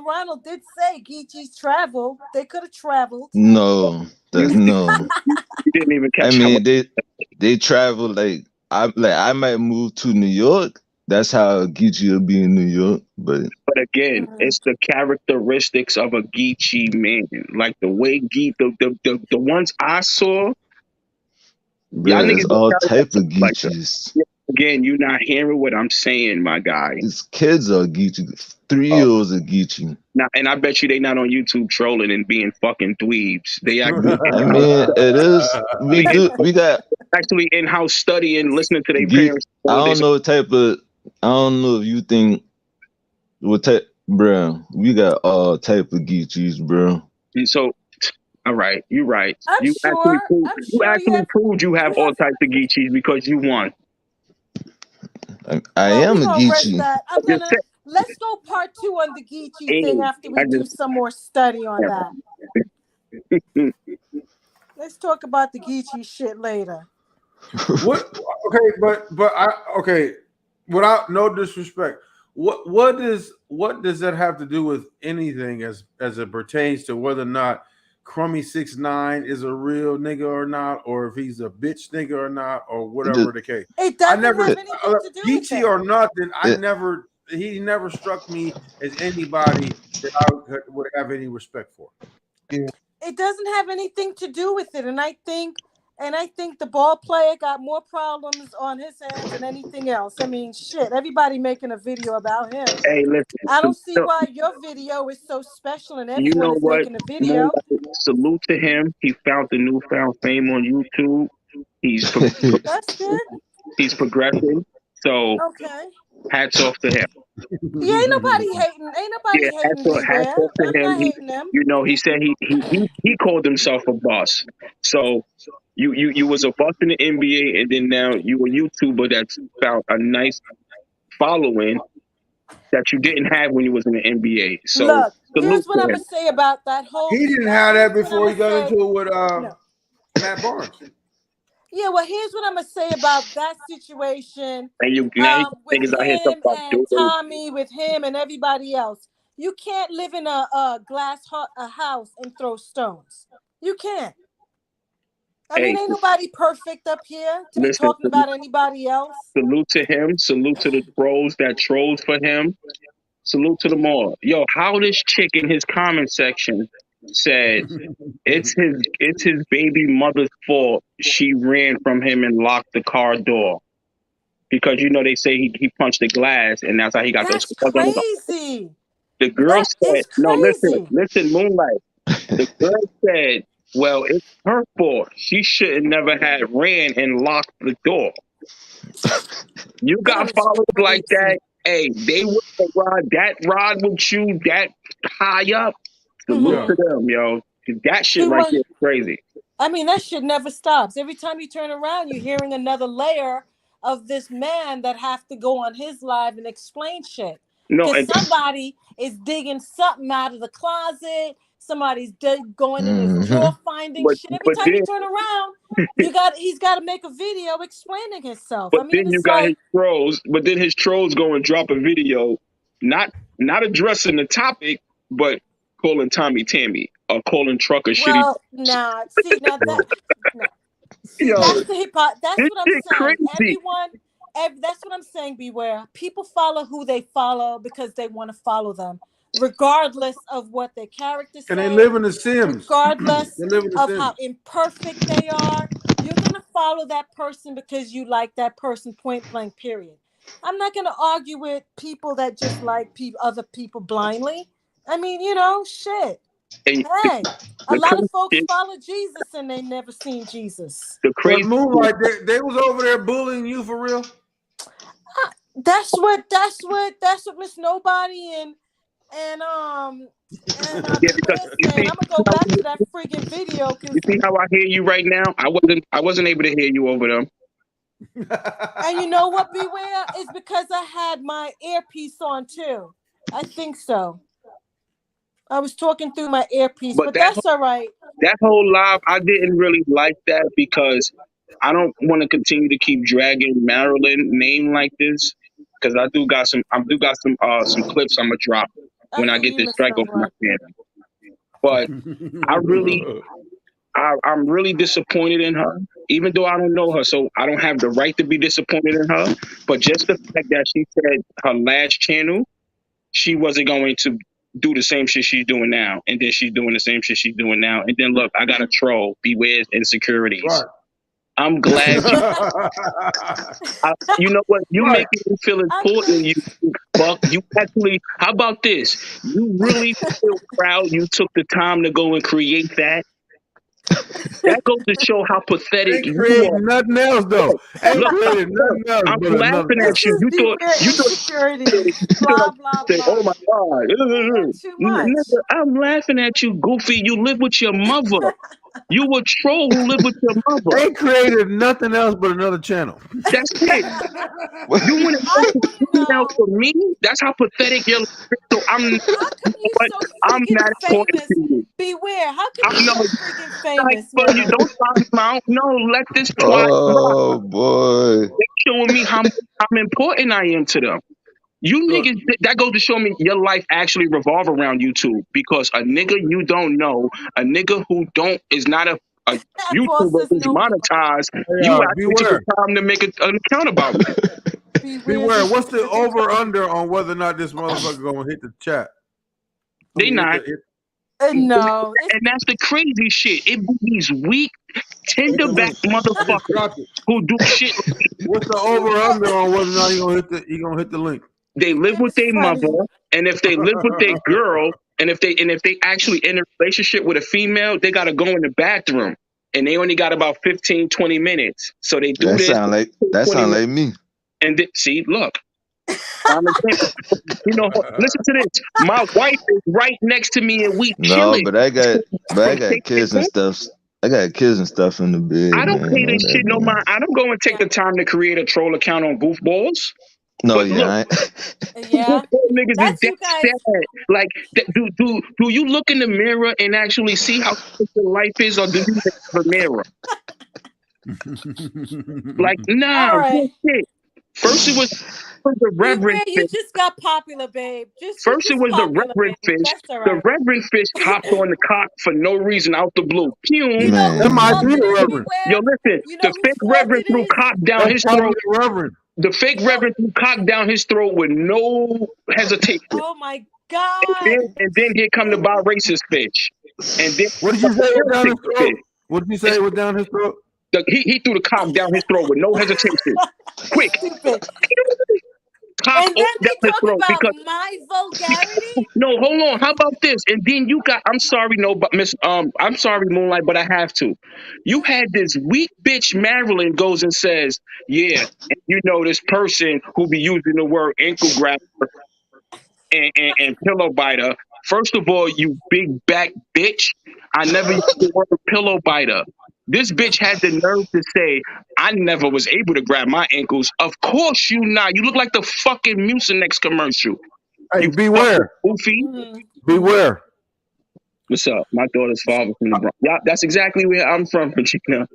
Ronald did say Geechee's travel. They could have traveled. No, no. you didn't even I catch how mean they travel like I might move to New York, that's how Geechee will be in New York. But again, it's the characteristics of a Geechee man. Like the way the ones I saw, y'all bruh, it's niggas don't all carry type of that like that. Geechees. Again, you're not hearing what I'm saying, my guy. These kids are Geechee. 3-year-olds are Geechee. Now, and I bet you they not on YouTube trolling and being fucking dweebs. They actually, I mean, it is. We got actually in-house studying, listening to their Geek. parents. I don't know what type of. I don't know if you think what type, bro. We got all type of Geechees, bro. So, all right, you're right. I'm You sure. actually proved you have all types of Geechees because you won. I am We're a gonna rest Geechee. that. Let's go part 2 on the Geechee thing after we do some more study on that. Let's talk about the Geechee shit later. What? Okay. Without no disrespect, what does that have to do with anything as it pertains to whether or not Crummy 6ix9ine is a real nigga or not, or if he's a bitch nigga or not, or whatever the case? It doesn't have anything to do with Geechee it. or not, then he never struck me as anybody that I would have any respect for. Yeah. It doesn't have anything to do with it, and I think the ball player got more problems on his hands than anything else. I mean, shit, everybody making a video about him. Hey, listen, I don't see why your video is so special and everyone you know is what? making a video. Salute to him. He found the newfound fame on YouTube. He's That's good. He's progressing. So okay. Hats off to him. Yeah, ain't nobody hating. Ain't nobody hating hats off to I'm him. not hating him. You know, he said he called himself a boss. So you was a boss in the NBA, and then now you a YouTuber that's found a nice following that you didn't have when you was in the NBA. So look, here's what I'm gonna say about that whole. He didn't have that before he got into it with Matt Barnes. Yeah, well, here's what I'm gonna say about that situation. And you with him and Tommy, with him and everybody else. You can't live in a glass house and throw stones. You can't. I mean, ain't nobody perfect up here to be talking about anybody else. Salute to him. Salute to the trolls that trolls for him. Salute to them all. Yo, how this chick in his comment section said it's his baby mother's fault she ran from him and locked the car door. Because you know they say he punched the glass and that's how he got those scars. Crazy. The girl said, no, listen, Moonlight. The girl said, well, it's her fault. She should have never had ran and locked the door. You got followers like that. Hey, they would rod that rod with you that high up. Salute to them, yo. That shit right there is crazy. I mean, that shit never stops. Every time you turn around, you're hearing another layer of this man that have to go on his live and explain shit. Because somebody is digging something out of the closet. Somebody's going in his drawer finding shit. Every time you turn around, he's got to make a video explaining himself. But then you got his trolls. But then his trolls go and drop a video, not addressing the topic, but calling Tommy Tammy or calling Trucker shitty. Well, nah. See, now that. No. See, that's the hip hop. That's what I'm saying. Crazy. That's what I'm saying. Beware. People follow who they follow because they want to follow them, regardless of what their characters say. And they live in the Sims. Regardless of how imperfect they are, you're gonna follow that person because you like that person. Point blank. Period. I'm not gonna argue with people that just like other people blindly. I mean, shit. Hey, a lot of folks follow Jesus and they never seen Jesus. The crazy Moonlight, they was over there bullying you for real. That's what Miss Nobody and saying. I'm gonna go back to that friggin' video. You see how I hear you right now? I wasn't able to hear you over them. And you know what? Beware, it's because I had my earpiece on too. I think so. I was talking through my earpiece, but that's all right. That whole live, I didn't really like that because I don't want to continue to keep dragging Maryland name like this because I do got some clips I'm gonna drop when I get this strike off my channel. But I'm really disappointed in her even though I don't know her, so I don't have the right to be disappointed in her. But just the fact that she said her last channel, she wasn't going to do the same shit she's doing now, and then she's doing the same shit she's doing now, and then look, I got a troll. Beware insecurities. Right. I'm glad you. You know what? You Right. making me feel important. You fuck. You actually. How about this? You really feel proud. You took the time to go and create that. That goes to show how pathetic Ain't you creating are. nothing else though. Ain't Look, creating nothing else I'm but another laughing channel. at you. You thought insecurity. Blah blah say, "Oh blah. my God, Too much. nigga, I'm laughing at you, goofy. You live with your mother. You a troll who live with your mother. Ain't created nothing else but another channel. That's it. You want to female for me? That's how pathetic your life is. So How come you but so I'm freaking not important famous? to you. Beware. How come I'm you no so freaking like, famous, but you man? don't sign him out. No, let this twat Oh rock. boy. They're showing me how important I am to them. You niggas, that goes to show me your life actually revolve around YouTube, because a nigga you don't know, a nigga who is not a YouTuber who's monetized, you actually took the beware. time to make an account about me. Beware. What's the over under on whether or not this motherfucker gonna hit the chat? They not. No. And that's the crazy shit. It be these weak, tender back motherfuckers who do shit. What's the over under on whether or not he gonna hit the link? They live with their mother, and if they live with their girl, and if they actually in a relationship with a female, they gotta go in the bathroom, and they only got about 15, 20 minutes. So they do That this. sound like me. And see, look, you know, listen to this. My wife is right next to me, and we No, chilling. but I got kids and stuff. I got kids and stuff in the bed. I don't man. pay this shit no mind. I don't go and take the time to create a troll account on Goofballs. No, But yeah. Yeah. Niggas is dead sad. Like, do you look in the mirror and actually see how your life is, or do you look in the mirror? Like, nah, All right. shit. First it was the Reverend You Fish. just got popular, babe. First it was the Reverend Fish. That's all The right. Reverend Fish hopped on the cock for no reason out the blue. You know That might be the Reverend. Yo, listen, You know the whose fake fault Reverend it threw is? cock down That's his probably throat. the Reverend. The fake Reverend threw cock down his throat with no hesitation. Oh my God. And then here come the bi-racist fish. And then What did you say was down his throat? What did you say was down his throat? He threw the cock down his throat with no hesitation. Quick. Cock And then down they his talk throat about because my vulgarity. no, hold on. How about this? And then you got. I'm sorry, no, but Miss. I'm sorry, Moonlight, but I have to. You had this weak bitch Marilyn goes and says, "Yeah, and you know this person who be using the word ankle grabber and pillow biter. First of all, you big back bitch. I never used the word pillow biter. This bitch had the nerve to say, I never was able to grab my ankles. Of course you not. You look like the fucking Mucinex commercial. Hey, You beware. Goofy. Beware. What's up? My daughter's father from the Bronx. Yeah, that's exactly where I'm from, Virginia.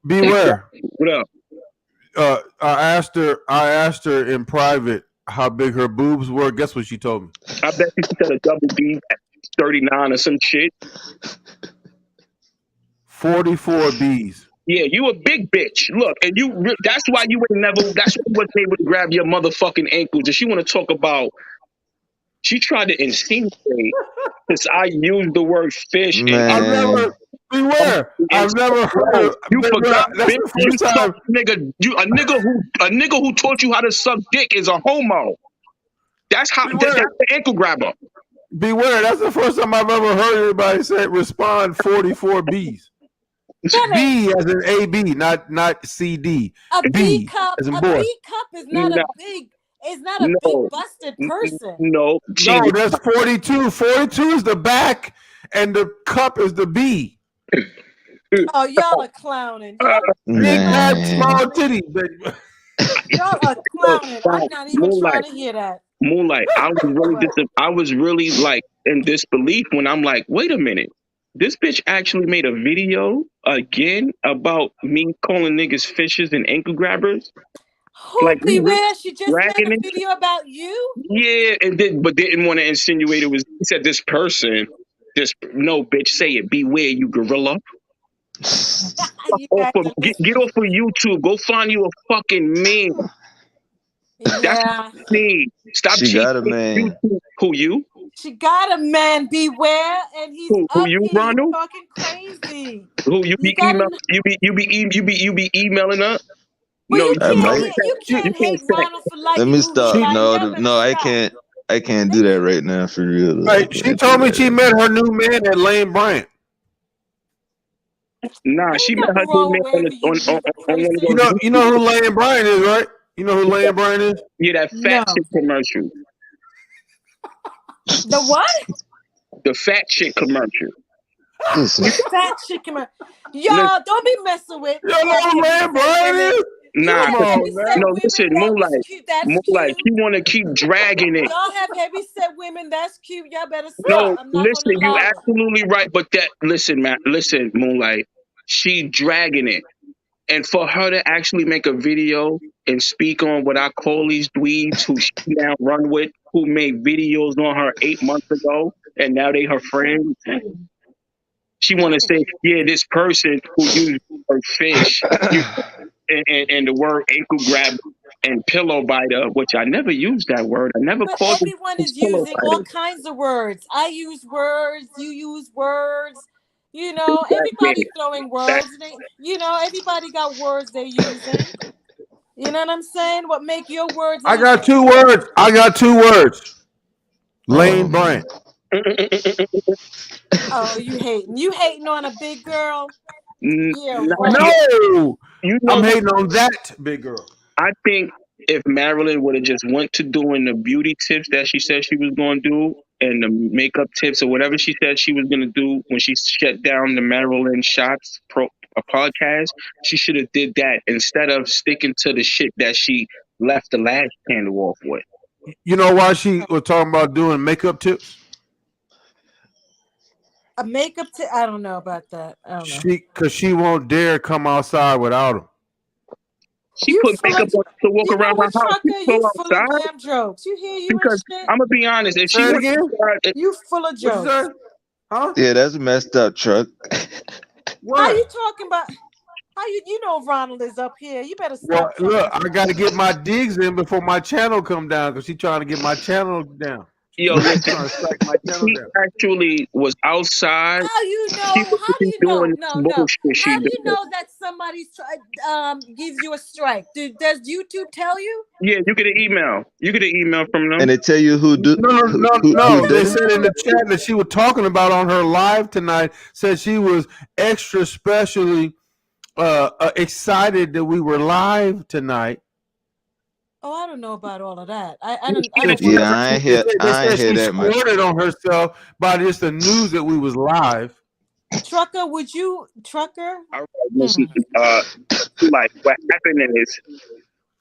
Beware. What up? I asked her in private how big her boobs were. Guess what she told me? I bet she said a double B, 39 or some shit. 44 B's. Yeah, you a big bitch. Look, and that's why you ain't never, that's why you wasn't able to grab your motherfucking ankles. And she want to talk about, she tried to insinuate, because I used the word fish. And Beware. I've never heard. You forgot, that's bitch. the first time. A nigga who taught you how to suck dick is a homo. That's how, that's the ankle grabber. Beware. That's the first time I've ever heard anybody say respond 44 B's. B as in AB, not CD. A B cup. as in A boy. B cup is not a big. It's not a big busted person. No, that's 42. 42 is the back, and the cup is the B. Oh, y'all are clowning. Big back, small titties, baby. Y'all are clowning. I'm not even trying to hear that. Moonlight, I was really like in disbelief when I'm like, wait a minute. This bitch actually made a video again about me calling niggas fishes and ankle grabbers. Like, beware, she just made a video about you? Yeah, but didn't want to insinuate it was, he said this person, no bitch, say it, beware you gorilla. You Off of, acting get off of YouTube. Go find you a fucking man. That's yeah. what you need. Stop She cheating got a on man. YouTube. Who you? She got a man, beware, and he's Who up you, here. He's Ronald? talking crazy. Who you You be gotta. email? You be emailing up? Well, No, you I can't. might. You you can't can't hate say. Ronald for Let liking me who he stop. like. No, Y'all better no, I stop. can't. I can't do that right now for real. Though. I Hey, she can't do told me that she right met her new man at Lane Bryant. Nah, Ain't she met her nothing new wrong man wherever you meet a on one of person. those. You know who Lane Bryant is, right? You know who Lane Bryant is? Yeah, that fat No. chick commercial. The what? The fat chick commercial. The fat chicken. Listen, Y'all don't be messing with You know who Lane heavy-set Bryant women. is? You nah, Come have on, heavy-set man. no, women. listen, That was Moonlight. cute. That's Moonlight, cute. she want to keep dragging it. Y'all have heavy-set women. That's cute. Y'all better No, stop. I'm not listen, gonna you allow it. absolutely right. But that, listen, man, listen, Moonlight, she dragging it. And for her to actually make a video and speak on what I call these dweebs who she now run with, who made videos on her 8 months ago, and now they her friends. She want to say, yeah, this person who used her fish and the word ankle grab and pillow biter, which I never used that word. I never But called them everyone is pillow using all biters. kinds of words. I use words. You use words. You Do know, that, everybody man. throwing That, words. Everybody got words they're using. You know what I'm saying? What make your words I any got different? 2 words. I got 2 words. Lane man. Bryant. Oh, you hating. You hating on a big girl? Yeah, nah, right. No, you I'm know, hating on that big girl. I think if Marilyn would have just went to doing the beauty tips that she said she was going to do and the makeup tips or whatever she said she was going to do when she shut down the Marilyn Shots podcast, she should have did that instead of sticking to the shit that she left the last candle off with. You know why she was talking about doing makeup tips? A makeup tip? I don't know about that. I don't know. Because she won't dare come outside without him. She You put full makeup of, on to walk you know around what, her house. She Trucker? go You full of outside damn jokes. You hear you and because shit? I'm gonna be honest. If she Say it went again. outside, You full of What you jokes. say? Huh? Yeah, that's messed up, truck. How you What? talking about? How you know Ronald is up here? You better Well, stop look, talking. I got to get my digs in before my channel come down because she's trying to get my channel down. yo, She's listen, trying to strike my channel she down. actually was outside. How you She know? How wouldn't do be you know? doing No, this no. bullshit she How do you doing. know that somebody's gives you a strike? Does YouTube tell you? Yeah, you get an email. You get an email from them. And they tell you who do who No. They did it. said in the chat that she was talking about on her live tonight, said she was extra specially excited that we were live tonight. Oh, I don't know about all of that. I don't want to. Yeah, I ain't hear. They I ain't said hear she that much. squirted on herself by just the news that we was live. Trucker, would you Trucker? All right, listen, like what happened is,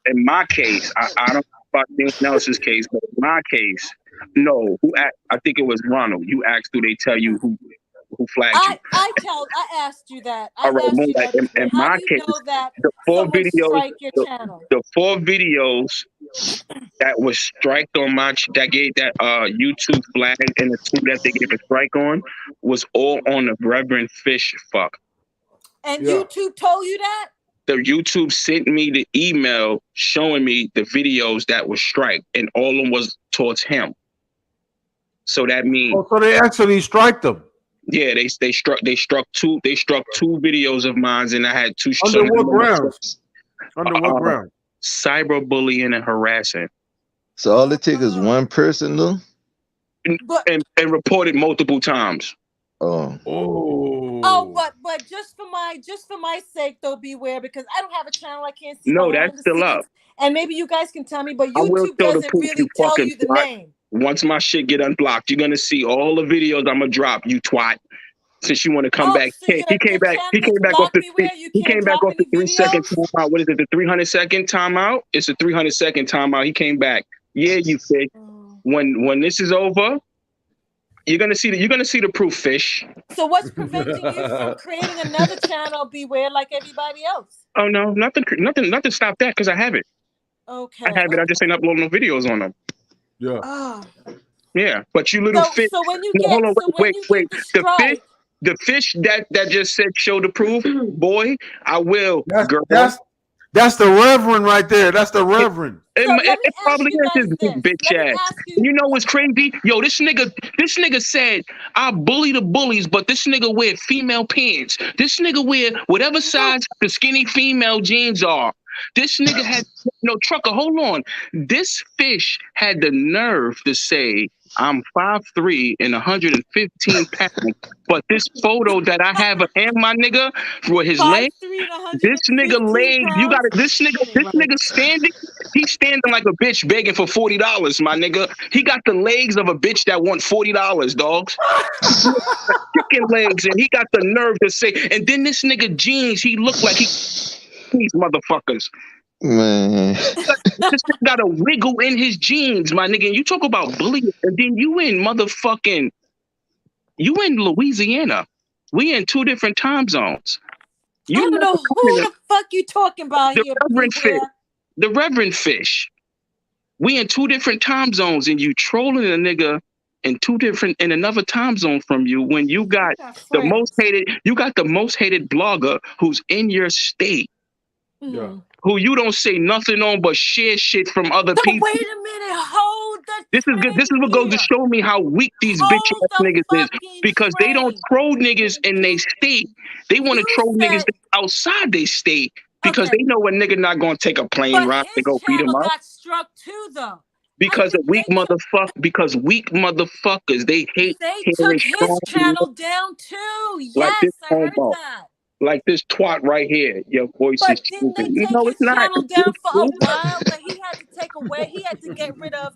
in my case, I don't know about anyone else's case, but in my case, no, I think it was Ronald. You asked, do they tell you who flagged you? I asked you that. I All right, asked you Moonlight. that before. In How my do you case, know that the four someone videos, strike your channel? the 4 videos that was striked on that gave that YouTube flag and the 2 that they gave a strike on was all on the Reverend Fish fuck. And YouTube told you that? The YouTube sent me the email showing me the videos that were striked, and all of them was towards him. So that means so they actually strike them. Yeah, they struck 2 videos of mine, and I had 2 Under what grounds? Under what ground? Cyberbullying and harassing. So all it takes is one person, though, and reported multiple times. Oh, but just for my sake though, beware, because I don't have a channel. I can't see No, behind that's the still scenes. up. And maybe you guys can tell me, but I will YouTube show the doesn't proof, really you tell fucking you the twat. name. Once my shit get unblocked, you're gonna see all the videos I'm gonna drop, you twat. Since you want to come back, So he came back. He came back off the. He came back off the 3-second timeout. What is it? The 300-second timeout? It's a 300-second timeout. He came back. Yeah, you fish. When this is over, you're gonna see the proof, fish. So what's preventing you from creating another channel, beware, like everybody else? Oh no, nothing stop that because I have it. Okay. I have it. I just ain't uploading no videos on them. Yeah. Oh. Yeah, but you little fish. So when you No, get hold on, wait. the The fish. strike, The fish that just said show the proof, boy, I will, girl. That's the Reverend right there. That's the Reverend. It probably is his bitch ass. You know what's crazy? Yo, this nigga said, I bully the bullies, but this nigga wear female pants. This nigga wear whatever size the skinny female jeans are. This nigga had no trucker. Hold on. This fish had the nerve to say, I'm 5'3" and 115 pounds, but this photo that I have of him, my nigga, for his legs, this nigga legs, you got it. This nigga standing, he's standing like a bitch begging for $40, my nigga. He got the legs of a bitch that want $40, dogs. Chicken legs, and he got the nerve to say, and then this nigga jeans, he looked like these motherfuckers. Man, this nigga got a wiggle in his jeans, my nigga. And you talk about bullying, and then you in Louisiana. We in 2 different time zones. I don't know who the fuck you talking about here. The Reverend Fish. We in 2 different time zones, and you trolling a nigga in another time zone from you when you got the most hated blogger who's in your state. Yeah. Who you don't say nothing on but share shit from other people. Wait a minute, hold the This is what goes to show me how weak these bitch ass niggas is, because they don't troll niggas in their state. They want to troll niggas outside their state because they know a nigga not gonna take a plane ride to go beat him up. Got struck too, though. Because weak motherfuckers, they hate. They took his channel down too. Yes, I heard that. Like this twat right here. Your voice is didn't they take his channel down for a while? But he had to take away. He had to get rid of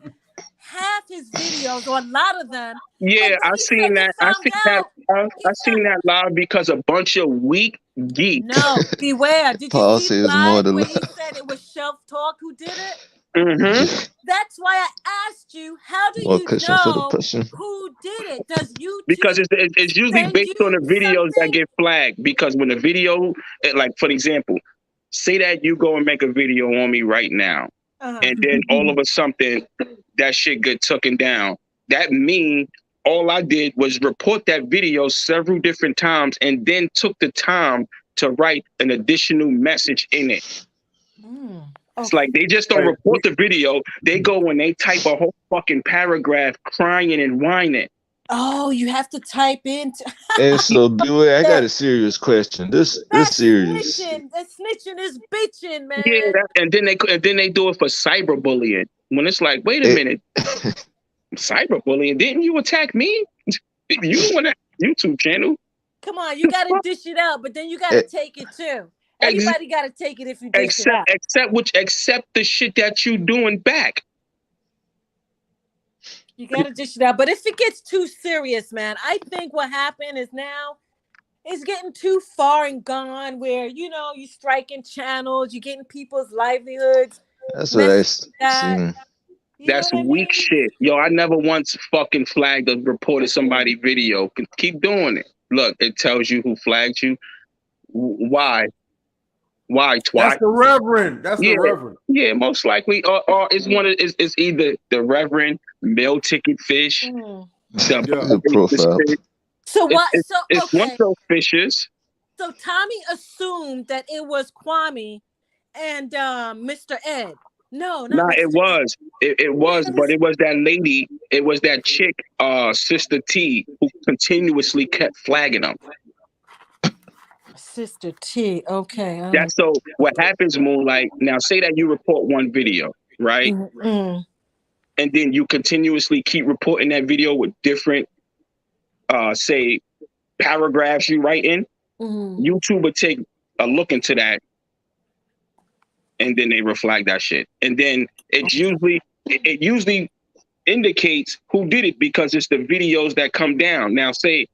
half his videos, or a lot of them. Yeah, I seen that. I seen that live because a bunch of weak geeks. No, beware. Did you see live when he said it was Shelf Talk who did it? Mm-hmm. That's why I asked you, how do you know who did it? Does you because it's usually based on the videos that get flagged. Because when a video, like for example, say that you go and make a video on me right now, and then all of a sudden that shit get taken down. That means all I did was report that video several different times and then took the time to write an additional message in it. It's like they just don't report the video. They go and they type a whole fucking paragraph crying and whining. Oh, you have to type in. And so, beware, I got a serious question. This serious. That snitching is bitching, man. Yeah, and then they do it for cyberbullying. When it's like, wait a minute, cyberbullying? Didn't you attack me? You on that YouTube channel? Come on, you gotta dish it out, but then you gotta take it too. Everybody got to take it if you dish it out. Accept the shit that you doing back. You got to dish it out. But if it gets too serious, man, I think what happened is now it's getting too far and gone where, you striking channels, you're getting people's livelihoods. That's what I seen. That's weak shit. Yo, I never once fucking flagged or reported somebody's video. Keep doing it. Look, it tells you who flagged you. Why? Why twice? That's the Reverend. That's the Reverend. Yeah, most likely. Or it's either the Reverend, Mail Ticket Fish, the profile. So what? It's one of those fishes. So Tommy assumed that it was Kwame and Mr. Ed. No, it was. It was, but it was that lady. It was that chick, Sister T, who continuously kept flagging them. Sister T, okay. That's so what happens, Moonlight. Now say that you report one video, right? Mm-hmm. And then you continuously keep reporting that video with different say paragraphs you write in. Mm-hmm. YouTube would take a look into that and then they reflag that shit. And then it usually indicates who did it because it's the videos that come down. Now say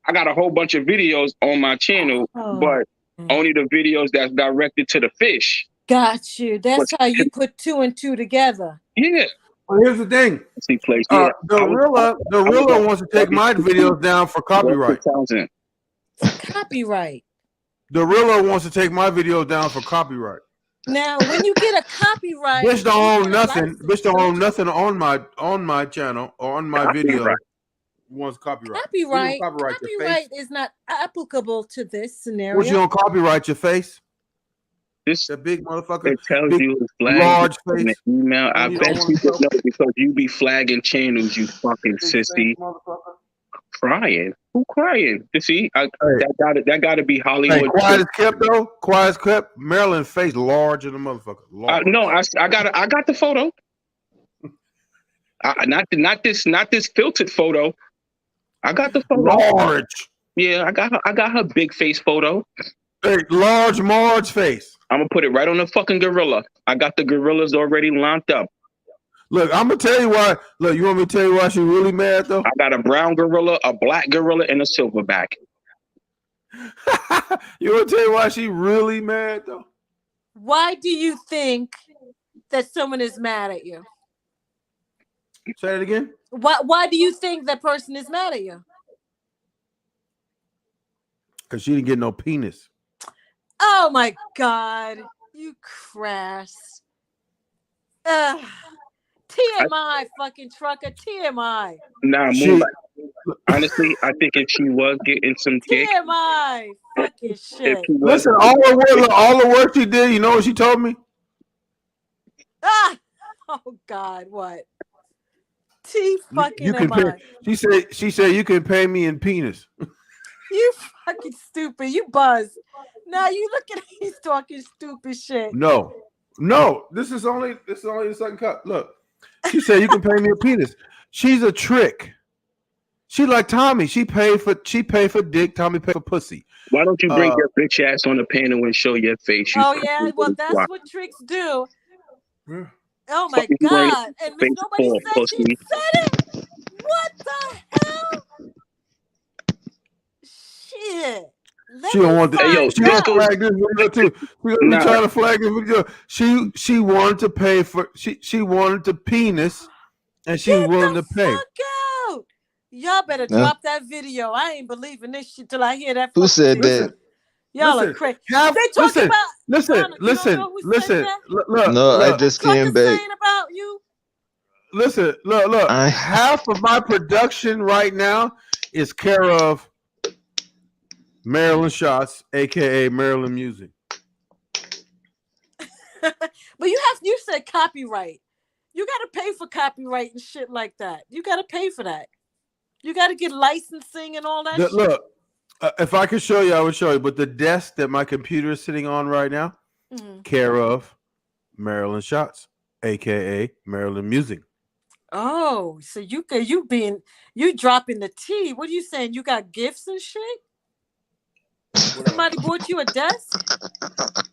I got a whole bunch of videos on my channel, but only the videos that's directed to the fish. Got you. That's how you put 2 and 2 together. Yeah. Well, here's the thing. The Rilla wants to take my videos down for copyright. Copyright. The Rilla wants to take my videos down for copyright. Now, when you get a copyright, bitch don't own nothing. Bitch don't own nothing on my channel or on my video. wants copyright. Copyright Your face. is not applicable to this scenario. What you gonna copyright your face? This That big motherfucker. it tells Big, you it's flagged large in the face. email. I And you bet don't you wanna don't know because you be flagging channels, you fucking Big face sissy. motherfucker. Crying? Who crying? You see, Hey. that gotta be Hey, Hollywood. quiet as kept though. Quiet as kept. Maryland face large in the motherfucker. Large. No, I got the photo. Not this filtered photo. I got the photo. Large. Yeah, I got her big face photo. Hey, large Marge face. I'm gonna put it right on the fucking gorilla. I got the gorillas already lined up. Look, I'm gonna tell you why. Look, you want me to tell you why she really mad though? I got a brown gorilla, a black gorilla, and a silverback. You want to tell you why she really mad though? Why do you think that someone is mad at you? Say it again. Why do you think that person is mad at you? Because she didn't get no penis. Oh my God, you crass. TMI, fucking trucker, TMI. Nah, Moonlight. Honestly, I think if she was getting some dick, TMI, fucking shit. Listen, all the work she did, you know what she told me? Ah, oh God, what? T fucking You can MI. pay, she said you can pay me in penis. You fucking stupid. You buzz. Now you look at he's talking stupid shit. No, this is only the second cut. Look, she said you can pay me a penis. She's a trick. She like Tommy. She pay for dick. Tommy pay for pussy. Why don't you bring your bitch ass on the panel and show your face? Oh yeah, well that's what tricks do. Oh my God! And nobody said she said it. What the hell? Shit. She don't want to. She don't flag this video too. We're gonna be trying to flag this video. She wanted to pay for. She wanted the penis, and she was willing to pay. Fuck out. Y'all better drop that video. I ain't believing this shit till I hear that. Who said that? Y'all are crazy. They talking about. Listen. Look. No, I just came back. About you. Listen. Look. Half of my production right now is care of Maryland Shots, aka Maryland Music. But you said copyright. You gotta pay for copyright and shit like that. You gotta pay for that. You gotta get licensing and all that shit. Look, if I could show you, I would show you. But the desk that my computer is sitting on right now, care of Maryland Shots, aka Maryland Music. Oh, so you dropping the T. What are you saying? You got gifts and shit? Somebody bought you a desk? What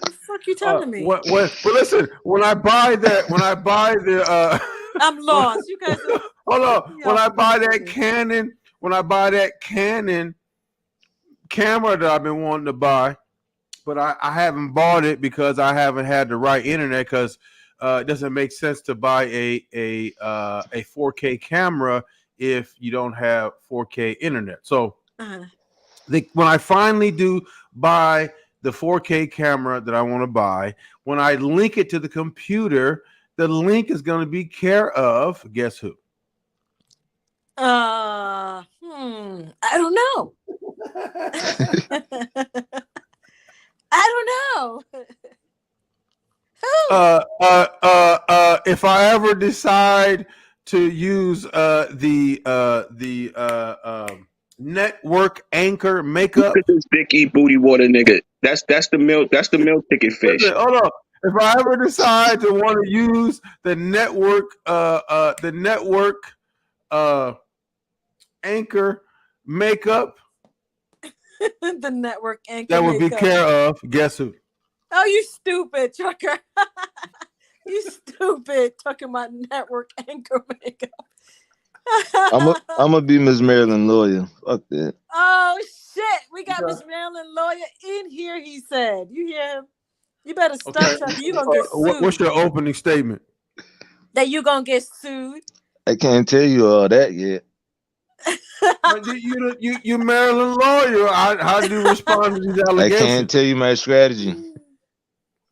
the fuck you telling me? But listen, when I buy the I'm lost. You guys are, hold on. When I buy that Canon camera that I've been wanting to buy, but I haven't bought it because I haven't had the right internet because it doesn't make sense to buy a 4K camera if you don't have 4K internet. So when I finally do buy the 4K camera that I want to buy, when I link it to the computer, the link is going to be care of, guess who? I don't know. I don't know. Who? If I ever decide to use the network anchor makeup. Look at this big eat booty water nigga. That's the meal ticket fish. Listen, hold on. If I ever decide to want to use the network anchor makeup, the network anchor that would be care of, guess who? Oh, you stupid, trucker. You stupid, talking about network anchor makeup. I'm gonna be Miss Maryland lawyer. Fuck that. Oh shit, we got Miss Maryland lawyer in here. He said, "You hear him? You better stop, trucker. You gonna get sued." What's your opening statement? That you gonna get sued? I can't tell you all that yet. You Maryland lawyer. How do you respond to these allegations? I can't tell you my strategy.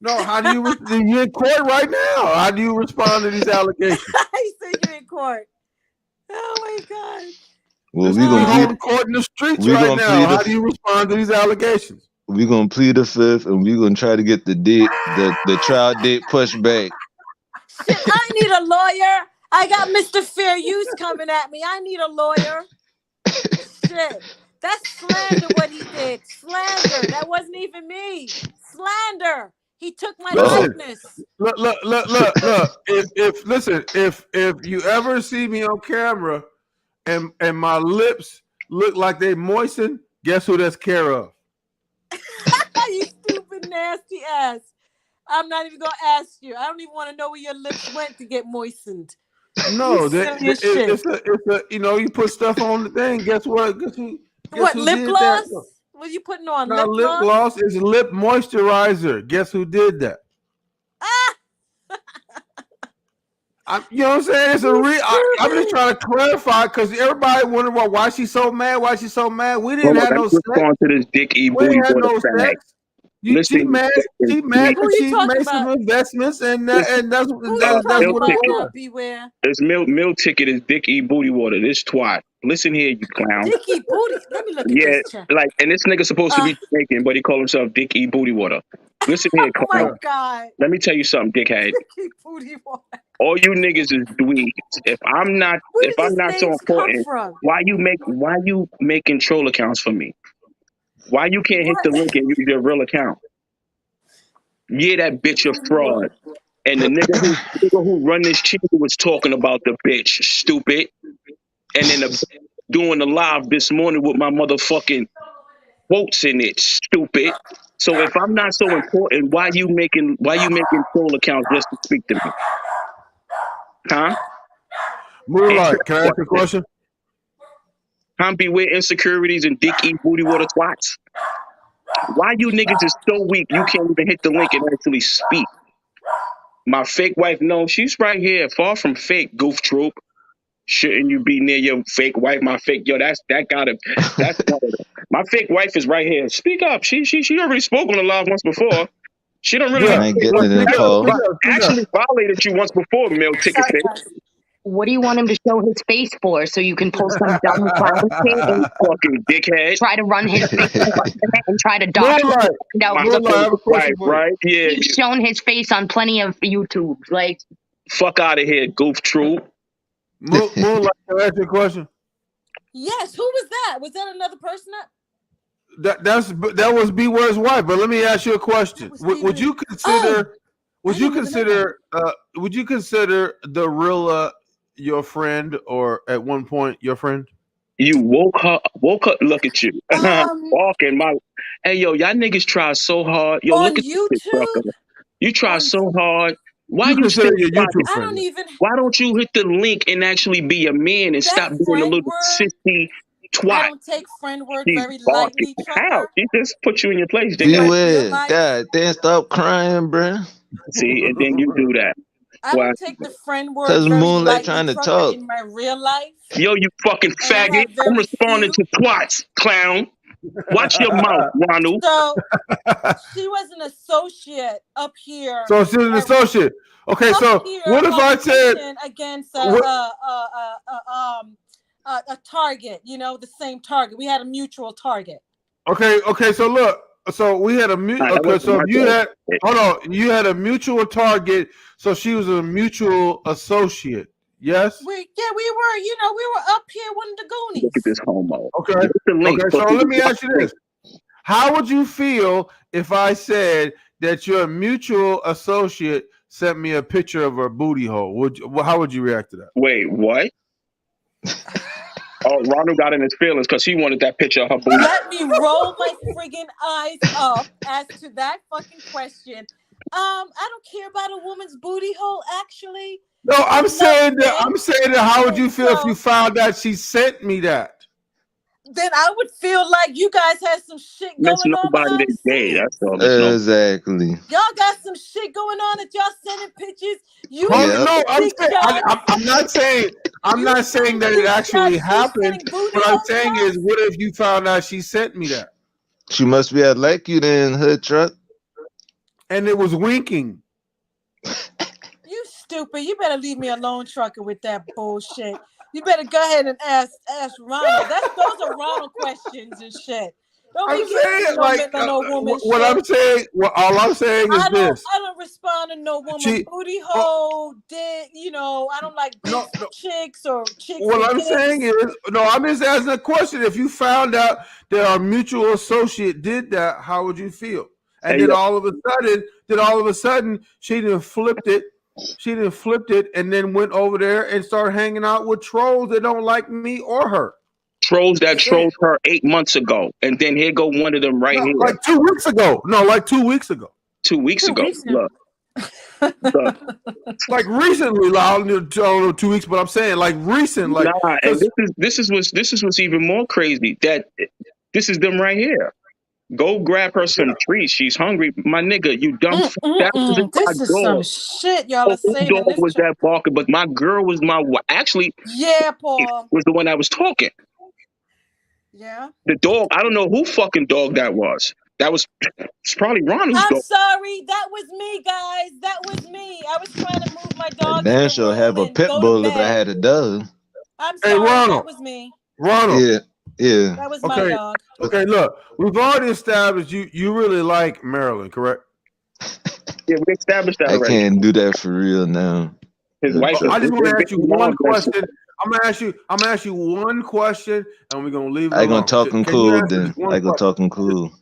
No, how do you're in court right now? How do you respond to these allegations? I see you in court. Oh my god. Well, we gonna court in the streets right now. How do you respond to these allegations? We're gonna plead the fifth, and we're gonna try to get the trial date pushed back. Shit, I need a lawyer. I got Mr. Fair Use coming at me. I need a lawyer. Shit. That's slander what he did. Slander. That wasn't even me. Slander. He took my likeness. Look. If you ever see me on camera and my lips look like they moisten, guess who that's care of? You stupid nasty ass. I'm not even gonna ask you. I don't even want to know where your lips went to get moistened. No, it's a you put stuff on the thing. Guess what? Guess who lip gloss? What are you putting on? No, lip gloss is lip moisturizer. Guess who did that? You know what I'm saying? It's I'm just trying to clarify because everybody wondering why she's so mad. Why she's so mad? We didn't have no sex. To this Dick E. We didn't have no sex. She mad because she made some investments and that's what it is. Beware. This meal ticket is Dick E. Booty Water. This twat. Listen here, you clown. Dick E. Booty. Let me look at this. Like, and this nigga supposed to be Jamaican, but he called himself Dick E. Booty Water. Listen here, clown. Oh my God. Let me tell you something, dickhead. Dick E. Booty Water. All you niggas is dweebs. If I'm not so important, why you making troll accounts for me? Why you can't hit the link and use your real account? Yeah, that bitch a fraud. And the nigga who run this channel was talking about the bitch, stupid. And then doing the live this morning with my motherfucking quotes in it, stupid. So if I'm not so important, why you making troll accounts just to speak to me? Huh? Moonlight, can I ask you a question? Beware insecurities and Dick E. Booty Water twats. Why you niggas is so weak you can't even hit the link and actually speak? My fake wife, no, she's right here, far from fake, goof troop. Shouldn't you be near your fake wife? My fake, that's my fake wife is right here. Speak up. She already spoke on the live once before. She don't really actually violated you once before, Mill Ticket Face. What do you want him to show his face for? So you can post some dumb fucking dickhead. Try to run his face and try to dodge it. No, right? Yeah. He's shown his face on plenty of YouTube. Like, fuck out of here, goof troop. Moonlight, can I ask you a question? Yes. Who was that? Was that another person? That was B-Ware's wife. But let me ask you a question. Would you consider the Rilla your friend, or at one point your friend? You woke up. Look at you, walking my. Hey yo, y'all niggas try so hard. Yo, look at YouTube. You try so hard. Why you consider your YouTube friend? Why don't you hit the link and actually be a man and stop being a little sissy twat? I don't take friend word very lightly. How? She just put you in your place. Beware. God damn, stop crying, bruh. See, and then you do that. I don't take the friend word very Moonlight trying to talk in my real life. Yo, you fucking faggot. I'm responding to twats, clown. Watch your mouth, Ronald. So she was an associate up here. So she's an associate. Okay, so what if I said against a target? You know, the same target. We had a mutual target. Okay. So look. So we had a mutual. So you had you had a mutual target. So she was a mutual associate. Yes. We were. You know, we were up here one of the Goonies. Look at this homo. Okay. So let me ask you this: how would you feel if I said that your mutual associate sent me a picture of her booty hole? How would you react to that? Wait, what? Oh, Ronald got in his feelings because he wanted that picture of her booty. Let me roll my friggin' eyes up as to that fucking question. I don't care about a woman's booty hole, actually. No, I'm saying that. How would you feel if you found out she sent me that? Then I would feel like you guys had some shit going on. Nobody is gay. That's all. Exactly. Y'all got some shit going on that y'all sending pictures. I'm not saying that it actually happened. What I'm saying is, what if you found out she sent me that? She must be like you then, hood truck. And it was winking. You stupid. You better leave me alone, trucker, with that bullshit. You better go ahead and ask Ronald. Those are Ronald questions and shit. Don't I'm be getting saying, no like, man, no woman what shit. I'm saying, all I'm saying is this. I don't respond to no woman booty hole, dick. You know, I don't like big chicks or chicks. What I'm dicks. saying is, no, I'm just asking a question. If you found out that our mutual associate did that, how would you feel? And then all of a sudden, she done flipped it. She done flipped it and then went over there and started hanging out with trolls that don't like me or her. Trolls that trolled her 8 months ago, and then here go one of them right here. Like 2 weeks ago. No, like 2 weeks ago. 2 weeks ago. Look. Like recently, I don't know 2 weeks, but I'm saying like recent. Like, nah, and this is what's even more crazy. That this is them right here. Go grab her some treats. She's hungry, my nigga. You dumb. That was this is some shit y'all are saying. Dog was that barking, but my girl was my actually. Yeah, Paul was the one that was talking. Yeah. The dog. I don't know who fucking dog that was. It's probably Ronald's dog. I'm sorry. That was me, guys. That was me. I was trying to move my dog. Damn sure have a pit bull if I had a dog. I'm sorry. Ronald. That was me. Ronald. Yeah. That was my dog. Okay, look, we've already established you really like Maryland, correct? Yeah, we established that already. I can't do that for real now. His wife. I just want to ask you one question. I'm gonna ask you one question, and we're gonna leave it alone. I gonna talk him cool then. I gonna talk him cool.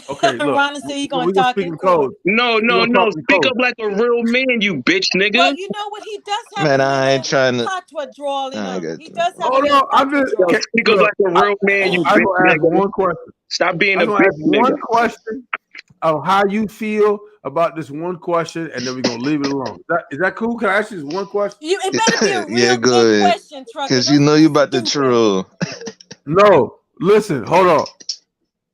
Okay, look. Ron said he gonna talk in code. No. Speak up like a real man, you bitch, nigga. Well, you know what? He does have Man, I ain't trying to. patois drawl in him. He does have Hold on, I'm just speak up like a real man, you I bitch, gonna ask nigga. one question. Stop being I'm a gonna bitch, ask one nigga. question of how you feel about this one question, and then we're gonna leave it alone. Is that cool? Can I ask you this one question? It better be a real Yeah, go good ahead. question, Trucker. Because you know you about to troll. No, listen, hold on.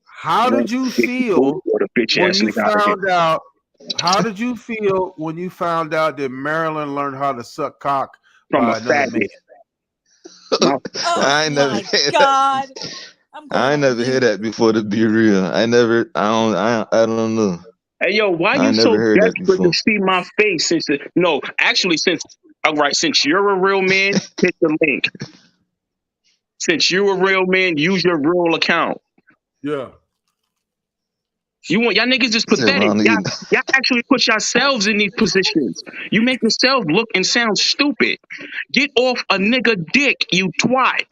How did you feel when you found out? How did you feel when you found out that Maryland learned how to suck cock from by a another man? I ain't never heard God. that. I ain't never heard that before. To be real, I don't know. Hey yo, why I you so never heard that desperate before. to see my face? Since you're a real man, hit the link. Since you're a real man, use your real account. Yeah. Y'all niggas is pathetic. Y'all actually put yourselves in these positions. You make yourself look and sound stupid. Get off a nigga dick, you twat.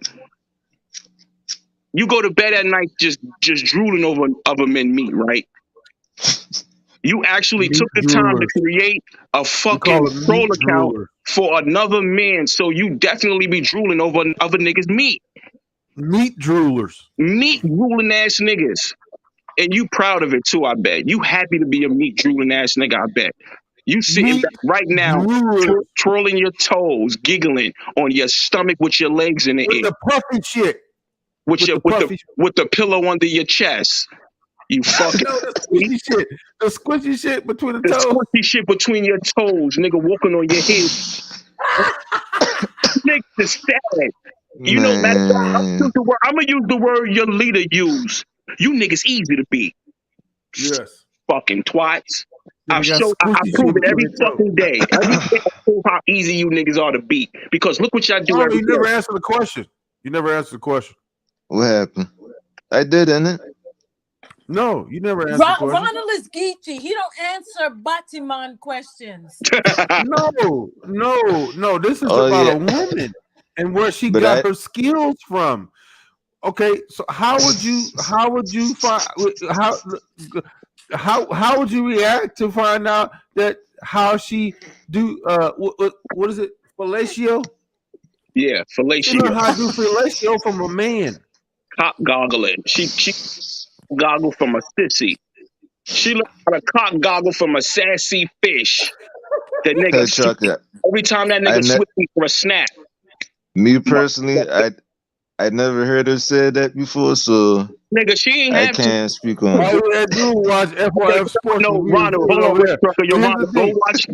You go to bed at night just drooling over other men meat, right? You actually took the time to create a fucking troll account for another man, so you definitely be drooling over other niggas' meat. Meat droolers. Meat drooling ass niggas. And you proud of it too, I bet. You happy to be a meat drooling ass nigga, I bet. You sitting back right now, twirling your toes, giggling on your stomach with your legs in the air. With the puffy shit. With the pillow under your chest. You fucking the squishy shit. The squishy shit between the toes. The squishy shit between your toes, nigga, walking on your head. Nigga, sad. You know, I'm gonna use the word your leader used. You niggas easy to beat. Yes. Fucking twats. I prove it every fucking day. Every day I prove how easy you niggas are to beat. Because look what y'all do every you day. never answered the question. You never answered the question. What happened? I did, didn't it? No, you never answered the question. Ronald is geeky. He don't answer Batiman questions. No. This is about a woman and where she got her skills from. Okay, so how would you react to find out that how she do what is it, fellatio? Yeah, fellatio. She learned how to do fellatio from a man. Cock goggling. She goggle from a sissy. She learned how to cock goggle from a sassy fish. That nigga every time that nigga switch me for a snap. Me personally, I never heard her say that before, so nigga, she ain't I can't speak on it. All you do watch FYF Sports. No, Ronald, hold on, Trucker,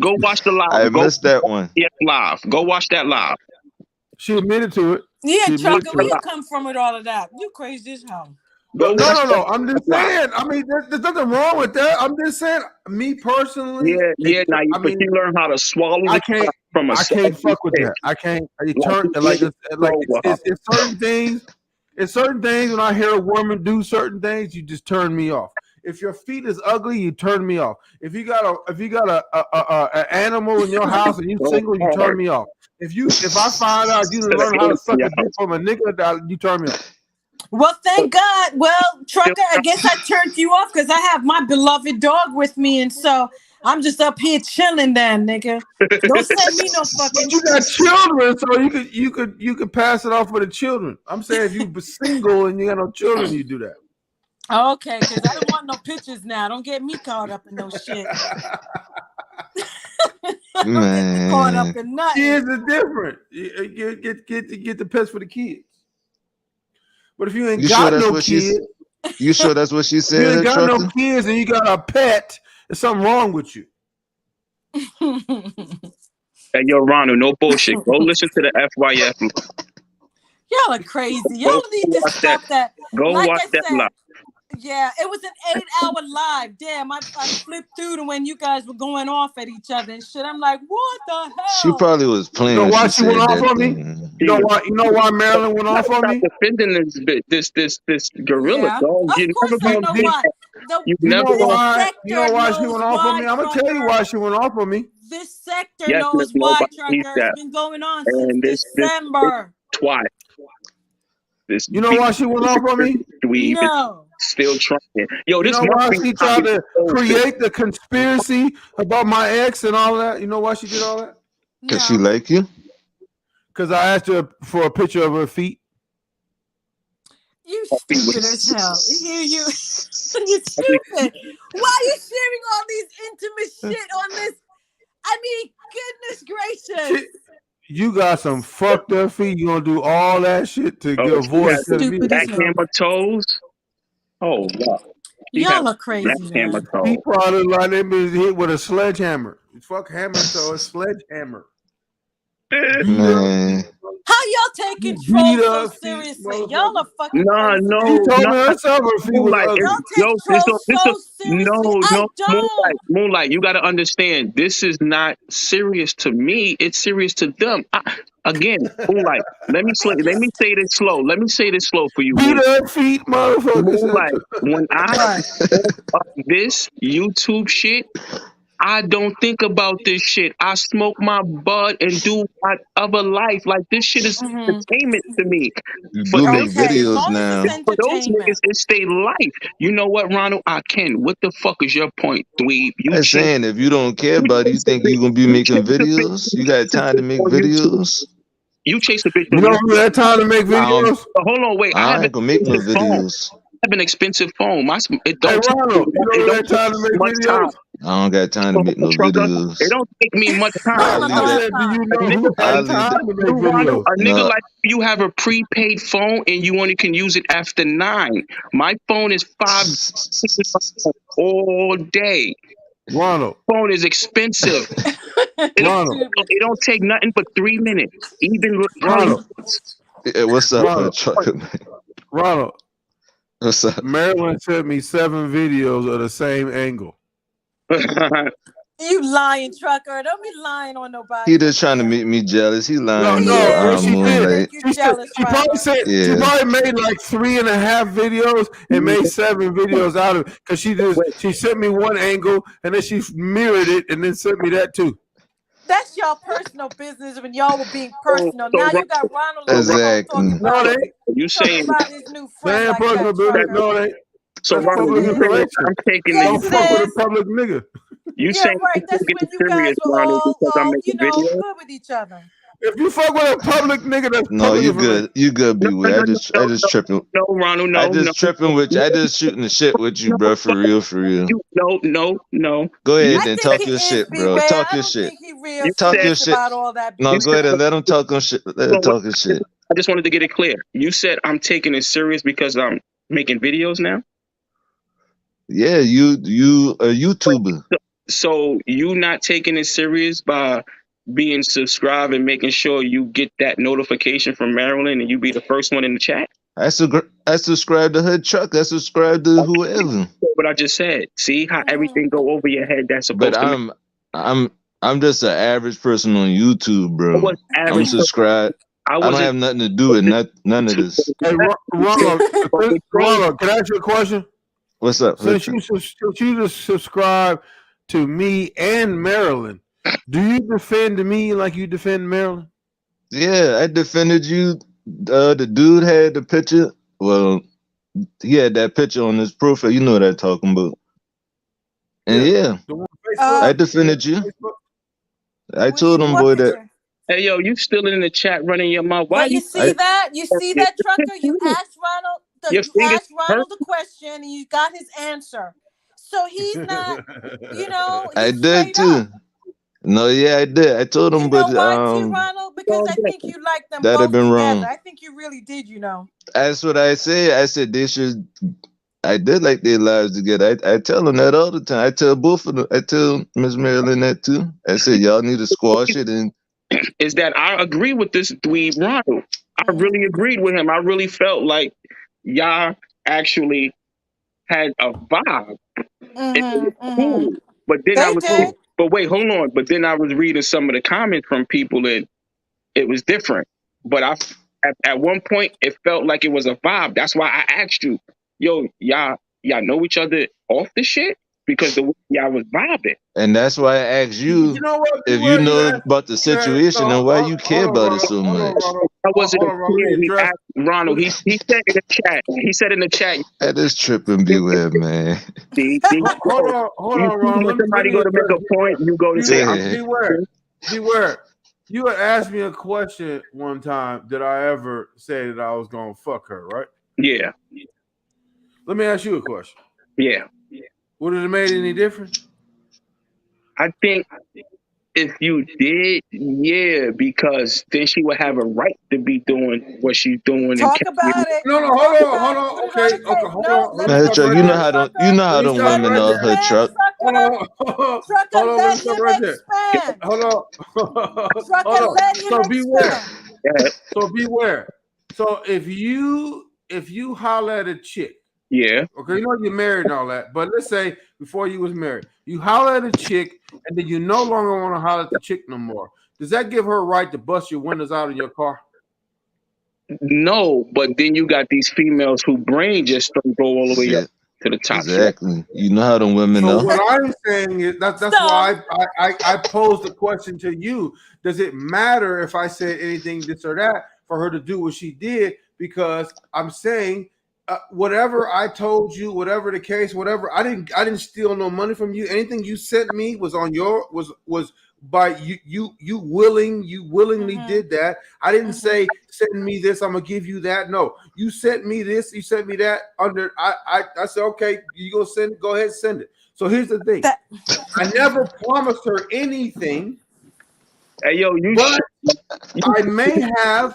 go watch the live. I missed that one. Yeah, live. Go watch that live. She admitted to it. Yeah, Trucker, where you come from with all of that? You crazy as hell. No. I'm just saying. I mean, there's nothing wrong with that. I'm just saying, me personally. Yeah. Now, but you learn how to swallow. from a I can't fuck with that. I can't. It's certain things. It's certain things when I hear a woman do certain things, you just turn me off. If your feet is ugly, you turn me off. If you got an animal in your house and you single, you turn me off. If I find out you learn how to suck a dick from a nigga, you turn me off. Well, thank God. Well, Trucker, I guess I turned you off because I have my beloved dog with me, and so I'm just up here chilling, then, nigga. Don't send me no fucking. But you got children, so you could pass it off for the children. I'm saying if you single and you got no children, you do that. Okay, because I don't want no pictures now. Don't get me caught up in no shit. Don't get me caught up in nothing. Kids are different. You get the pets for the kids. But if you ain't got no kids, you sure that's what she said? You ain't got no kids and you got a pet, there's something wrong with you. Hey, yo, Ronald, no bullshit. Go listen to the FYF. Y'all are crazy. Y'all need to stop that. Go like watch I that said, live. Yeah, it was an 8-hour live. Damn, I flipped through to when you guys were going off at each other and shit. I'm like, what the hell? She probably was playing. You know why she went off on me? You know why Marilyn went off on me? Defending this gorilla, dog. Of course I know why. You know why she went off on me? I'm gonna tell you why she went off on me. This sector knows why, Trucker. It's been going on since December. Twice. You know why she went off on me? No. Still trying. Yo, this you know why she tried to create the conspiracy about my ex and all that? You know why she did all that? Because she like you? Because I asked her for a picture of her feet. You stupid as hell. You stupid. Why are you sharing all these intimate shit on this? I mean, goodness gracious. You got some fucked up feet. You gonna do all that shit to get a voice to the music. Backhammer toes. Oh wow. Y'all are crazy. He probably like they been hit with a sledgehammer. Fuck hammer toe, a sledgehammer. Man. How y'all taking trolls so seriously? Y'all are fucking crazy. No. She told me herself her feet was ugly. Y'all take trolls so seriously. Moonlight, you got to understand, this is not serious to me. It's serious to them. Again, Moonlight, let me say this slow. Let me say this slow for you. Beat her feet, motherfucker. Moonlight, when I this YouTube shit, I don't think about this shit. I smoke my bud and do my other life. Like, this shit is entertainment to me. You do make videos now. For those niggas, it's their life. You know what, Ronald? I can. What the fuck is your point, dweeb? I'm saying, if you don't care about it, you think you're going to be making videos? You got time to make videos? You chase a bitch. You don't have time to make videos? Hold on, wait. I ain't going to make no videos. I have an expensive phone. It don't take time to make videos. I don't got time to make no videos. It don't take me much time. A nigga like you have a prepaid phone and you only can use it after 9. My phone is 5 all day. Ronald. Phone is expensive. It don't take nothing but 3 minutes. Even Ronald. Yeah, what's up, Trucker? Ronald. What's up? Marilyn sent me 7 videos of the same angle. You lying, Trucker. Don't be lying on nobody. He just trying to make me jealous. He lying. She did. She probably said she probably made like 3.5 videos and made 7 videos out of it. Because she sent me one angle and then she mirrored it and then sent me that too. That's y'all personal business when y'all were being personal. Now you got Ronald exactly. You saying about his new friend like personal business? No, they. So Ronald, I'm taking don't fuck with a public nigga. You saying right? That's when you guys were all good with each other. If you fuck with a public nigga, that's no, you good. You good, B-Way. I just tripping. No, Ronald, no. I just tripping with you. I just shooting the shit with you, bro. For real. No. Go ahead and talk your shit, bro. Talk your shit. Talk your shit. No, go ahead and let him talk on shit. Let him talk his shit. I just wanted to get it clear. You said I'm taking it serious because I'm making videos now? Yeah, you a YouTuber. So you not taking it serious by being subscribed and making sure you get that notification from Maryland and you be the first one in the chat? I subscribe to HoodTrucker. I subscribe to whoever. What I just said. See how everything go over your head. That's supposed to. But I'm just an average person on YouTube, I bro. was I'm average. subscribed. I don't wasn't. have nothing to do with none of this. Hey, Ronald, can I ask you a question? What's up? Since you just subscribe to me and Maryland, do you defend me like you defend Maryland? Yeah, I defended you. The dude had the picture. Well, he had that picture on his profile. You know what I'm talking about. And yeah, I defended you. I told him, boy, that. Hey, yo, you still in the chat running your mouth? Why But you see that? You see that, Trucker? You asked Ronald the question, and you got his answer. So he's not, I did too. No, yeah, I did. I told him, but Ronald, because I think you like them that'd both have been together. wrong. I think you really did, That's what I said. I said they should. I did like their lives together. I tell them that all the time. I tell both of them. I tell Miss Marilyn that too. I said y'all need to squash it. And is that I agree with this dweeb Ronald. I really agreed with him. I really felt like y'all actually had a vibe. Cool. But then but wait, hold on. But then I was reading some of the comments from people, and it was different. But at one point it felt like it was a vibe. That's why I asked you, yo, y'all know each other off the shit? Because the way y'all was vibing. And that's why I asked you, if you know about the situation and why you care about it so much. I wasn't Ronald. He said in the chat. He said in the chat. That is tripping. Beware, man. Hold on, Ronald. When somebody go to make a point, you go to say, beware. You had asked me a question one time. Did I ever say that I was gonna fuck her? Right? Yeah. Let me ask you a question. Yeah. Would it have made any difference? I think if you did, yeah, because then she would have a right to be doing what she's doing. Talk about it. No, hold on. Okay, hold on. Man, Chuck, you know how them women are, her Truck. Hold on. Let me stop right there. Hold on. So beware. So beware. So if you holler at a chick, yeah. Okay, you're married and all that. But let's say before you was married, you holler at a chick and then you no longer want to holler at the chick no more. Does that give her a right to bust your windows out of your car? No, but then you got these females who brain just don't go all the way up to the top. Exactly. You know how them women So are. what I'm saying is that's why I posed the question to you. Does it matter if I said anything this or that for her to do what she did? Because I'm saying whatever I told you, whatever the case, whatever, I didn't steal no money from you. Anything you sent me was on your was by you willingly did that. I didn't say send me this, I'm gonna give you that. No, you sent me this, you sent me that. I said okay, you go send it, go ahead, send it. So here's the thing, I never promised her anything. Hey yo, I may have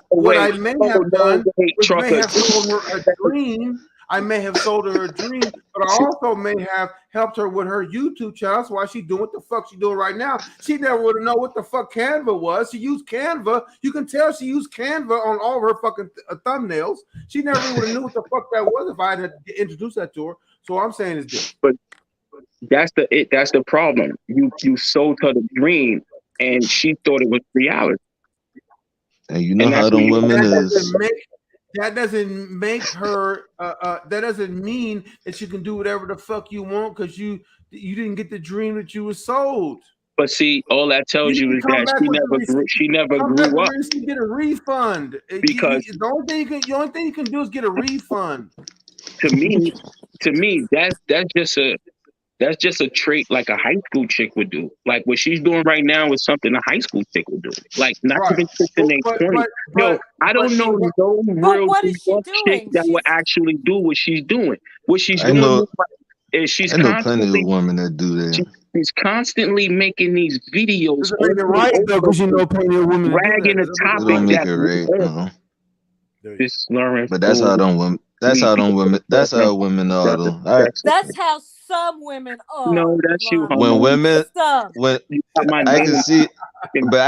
done, which may have sold her a dream. I may have sold her a dream, but I also may have helped her with her YouTube channel. That's why she's doing what the fuck she's doing right now. She never would have known what the fuck Canva was. She used Canva. You can tell she used Canva on all of her fucking thumbnails. She never would have knew what the fuck that was if I had introduced that to her. So what I'm saying is this. But that's the problem. You sold her the dream, and she thought it was reality. And you know how them women is. That doesn't make her. That doesn't mean that you can do whatever the fuck you want because you didn't get the dream that you was sold. But see, all that tells you is that she never grew up. She get a refund because the only thing you can do is get a refund. To me, that's just a trait like a high school chick would do. Like what she's doing right now is something a high school chick would do. Like not even in their 20s. Yo, I don't know no real chick that would actually do what she's doing. What she's doing is she's plenty of women that do that. She's constantly making these videos. Right though, because you know plenty of women ragging a topic don't make it right. This learning. But that's how them women. That's how them women. That's how women are though. That's how some women are. No, that's you. When women, when I can see, but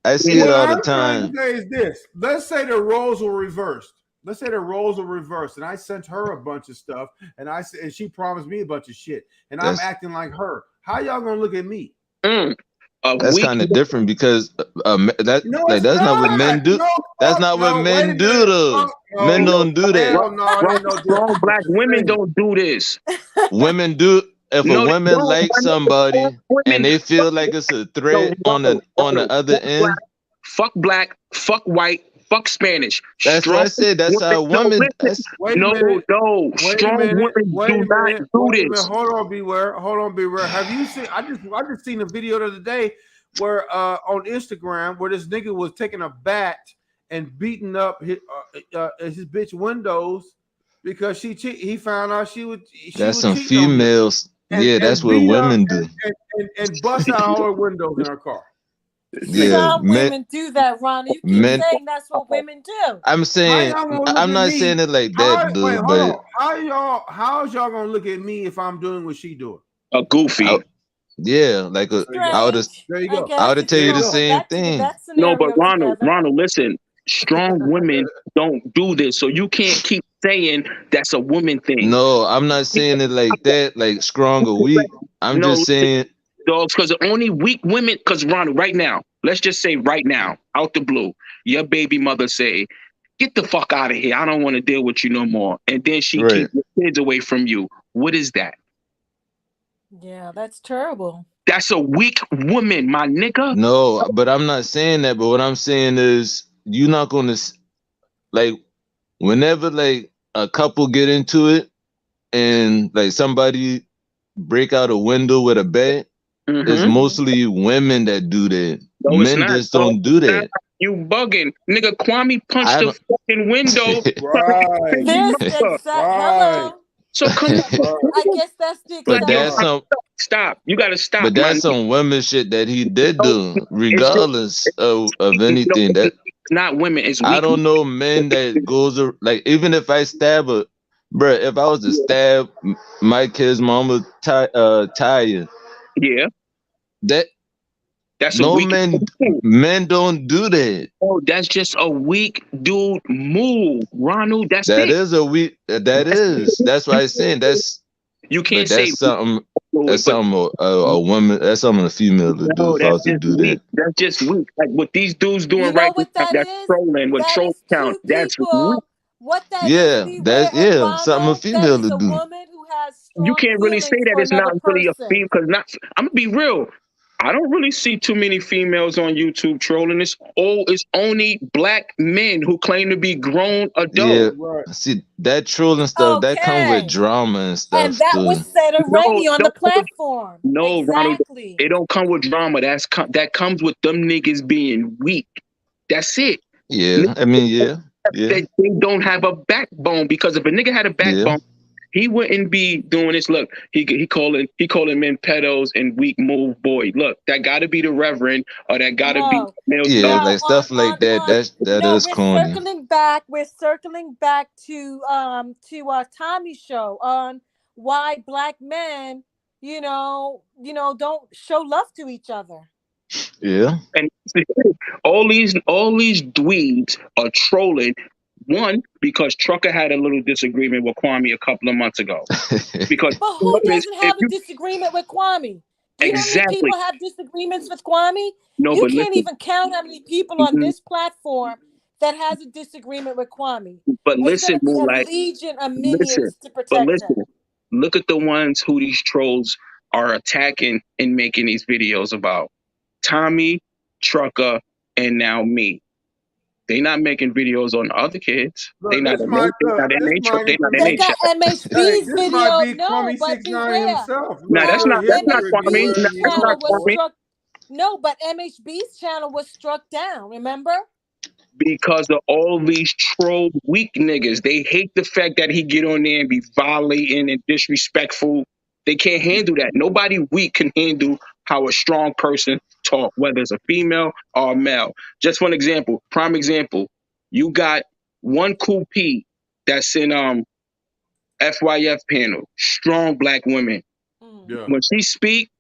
I see it all the time. What I'm trying to say is this: let's say the roles were reversed. And I sent her a bunch of stuff, and she promised me a bunch of shit, and I'm acting like her. How y'all gonna look at me? That's weak kind of different because that No, like it's that's not what not. men do. No, That's fuck not what no. Wait a men do minute. though. Fuck Men no. don't do that. Hell no. It ain't no strong different. black women don't do this. Women do. If a No, they woman don't. likes Strong somebody and women they feel like it's a threat on the other end, fuck black, fuck white, fuck Spanish. that's what I Strong said. That's women. how No, women. listen. That's Wait a No, minute. no. Wait a Strong minute. women Wait do a not minute. do Wait a minute. this. Hold on, Beware. Hold on, Beware. Have you seen? I just seen a video the other day where on Instagram where this nigga was taking a bat and beating up his bitch windows because he found out she was some cheating on him females. Yeah, that's and what beat up women do. and bust out all her windows in her car. Yeah, Some women do that, Ronnie. You keep men. saying that's what women do. I'm saying How y'all gonna look I'm at not me? saying it like Wait, that, dude. hold But on. How's y'all gonna look at me if I'm doing what she doing? A goofy. yeah, like I would have. There you I go. guess I would have if tell you you don't the put same thing. that No, but scenario together. Ronald, listen. Strong women don't do this, so you can't keep saying that's a woman thing. No, I'm not saying it like that, like strong or weak. I'm No, just saying, dogs, because only weak women. Because Ronald, right now, let's just say right now, out the blue, your baby mother say, "Get the fuck out of here. I don't want to deal with you no more," and then she right. keeps your kids away from you. What is that? Yeah, that's terrible. That's a weak woman, my nigga. No, but I'm not saying that. But what I'm saying is, you're not gonna like whenever like a couple get into it and like somebody break out a window with a bat. It's mostly women that do that. No, it's Men not. just don't do that. You bugging, nigga. Kwame punched the fucking window. Right. Hello. So come on. I guess that's the But that's exception. Stop. You gotta stop. But that's some women shit that he did do, regardless of anything. That not women. It's I weak. don't know men that goes like even if I stab a bruh, if I was to stab my kid's mama Taya, yeah, that's no a weak men don't do that. Oh, that's just a weak dude move, Ronald. That's That it. is a weak. That's why I'm saying that's. You can't But say that's something. That's but something a woman. That's something a female to do. no, If I was that's to just do weak. that. That's just weak. Like what these dudes doing You know right what now, that that's is? trolling with That troll is count. two That's weak. people. What that Yeah, is, that's Beware and something a Ronald, that female is to a do. woman who has You strong can't really say feelings that for it's not another really a person. female because I'm gonna be real. I don't really see too many females on YouTube trolling. It's only black men who claim to be grown Yeah, adults. see that trolling stuff that come with Okay. drama and And stuff that too. was said already on the platform. No, Ronald, Exactly. it don't come with drama. That comes with them niggas being weak. That's it. Yeah, I mean, yeah. They don't have a backbone because if a nigga had a backbone, he wouldn't be doing this. Look, he calling men pedos and weak move boy. Look, that got to be the reverend or that got to be like stuff like that. That is corny. We're circling back to Tommy's show on why black men, don't show love to each other. Yeah. And all these dweebs are trolling. One, because Trucker had a little disagreement with Kwame a couple of months ago. Because but who doesn't have a disagreement with Kwame? Do you know how many people have disagreements with Kwame? No, you but can't listen. even count how many people on this platform that has a disagreement with Kwame. But listen, It's gonna be like, a legion of minions to protect but him. listen, look at the ones who these trolls are attacking and making these videos about. Tommy, Trucker, and now me. They not making videos on other kids. Look, they not in their They got MHB's video. No, but beware. No, that's not Kwame. That's not Kwame. No, but MHB's channel was struck down, remember? Because of all these troll weak niggas. They hate the fact that he get on there and be violating and disrespectful. They can't handle that. Nobody weak can handle how a strong person talk, whether it's a female or a male. Just one example, prime example. You got one cool P that's in FYF panel, strong black women. Yeah. When she speak,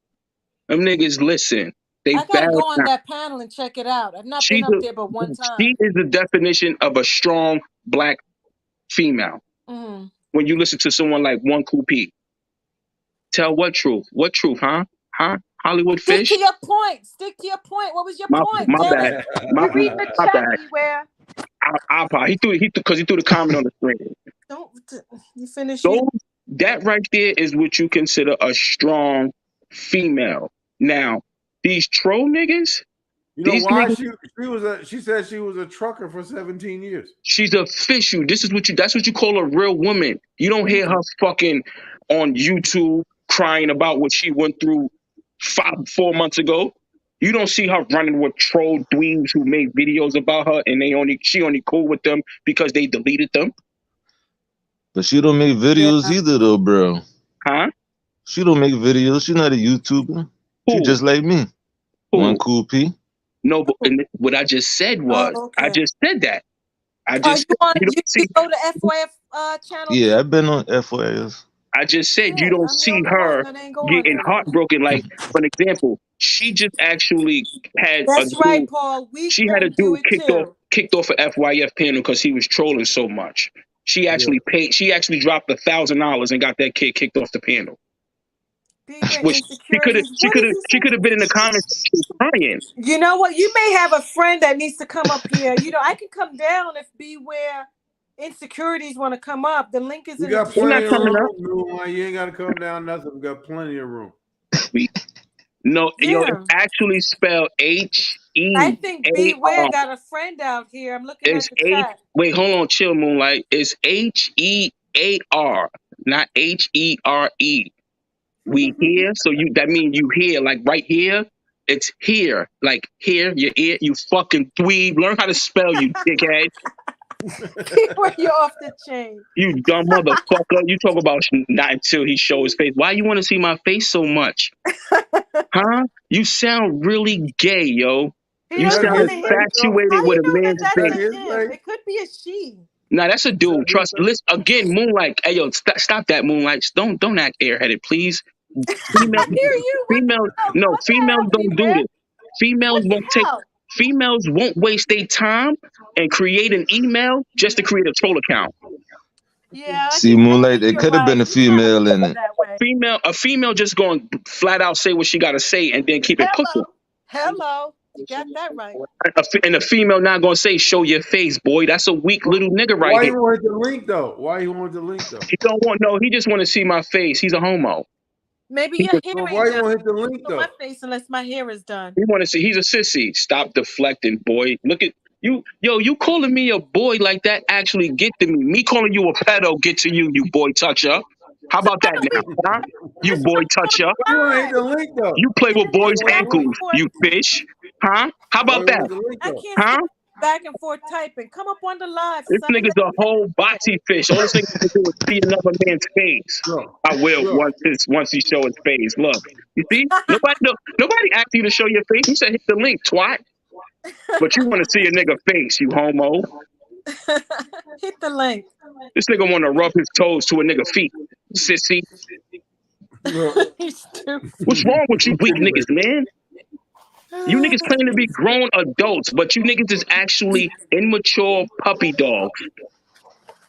them niggas listen. I gotta go on that panel and check it out. I've not been up there but one time. She is the definition of a strong black female. When you listen to someone like One Cool P, tell what truth? What truth, huh? Huh? Hollywood Stick fish? to your point. Stick to your point. What was your My point? my Damn bad. it. My You reading the my chat, bad. Beware. He threw because he threw the comment on the screen. Don't you finish Those, you? that right there is what you consider a strong female. Now, these troll niggas, You know these why niggas, she said she was a trucker for 17 years. she's official. That's what you call a real woman. You don't hear her fucking on YouTube crying about what she went through 4 months ago. You don't see her running with troll dweebs who made videos about her and she only cool with them because they deleted them. But she don't make videos either, though, bro. Huh? She don't make videos. She's not a YouTuber. She Who? just like me. Who? One cool P. No, but what I just said was, I just said that. I just you go to FYF channel? Yeah, I've been on FYS. I just said you don't see her getting heartbroken. Like, for an example, she just actually had That's right, Paul. She had a dude kicked off an FYF panel because he was trolling so much. She actually paid. She actually dropped $1,000 and got that kid kicked off the panel. She could have been in the comments crying. You know what? You may have a friend that needs to come up here. You know, I can come down if Beware Insecurities want to come up. The link is We in got the plenty of chat. room. You ain't got to come down nothing. We got plenty of room. No, yo, it's actually spelled H-E-A-R. I think Beware got a friend out here. I'm looking at the chat. Wait, hold on, chill, Moonlight. It's H-E-A-R, not H-E-R-E. We here, so that means you here, like right here. It's here, like here, your ear, you fucking dweeb. Learn how to spell, you dickhead. Where you're off the chain. You dumb motherfucker. You talk about not until he show his face. Why you want to see my face so much? Huh? You sound really gay, yo. You sound infatuated with a man's face. It could be a she. Nah, that's a dude. Trust. Listen again, Moonlight. Hey, yo, stop that, Moonlight. Don't act airheaded, please. Females don't do this. Females won't waste their time and create an email just to create a troll account. Yeah. See, Moonlight, it could have been a female in it. A female just going to flat out say what she got to say and then keep it pushing. Hello. You got that right. And a female not going to say, show your face, boy. That's a weak little nigga right Why here. you want the link, though? He don't want, no, he just want to see my face. He's a homo. Maybe your hair ain't why you done. want to hit the link, though? My face unless my hair is done. He want to see, he's a sissy. Stop deflecting, boy. Look at you. Yo, you calling me a boy like that actually get to me. Me calling you a pedo get to you, you boy toucher. How about that now? Huh? You boy toucher. Why you want to hit the link, though? You play with boys' ankles, you fish. Huh? How about that? I can't Huh? back and forth typing. Come up on the live. This nigga's a whole boxy fish. All this nigga can do is see another man's face. I will once he show his face. Look, you see, nobody asked you to show your face. You said hit the link, twat. But you want to see a nigga face, you homo. Hit the link. This nigga want to rub his toes to a nigga feet, sissy. What's wrong with you weak niggas, man? You niggas claim to be grown adults, but you niggas is actually immature puppy dogs.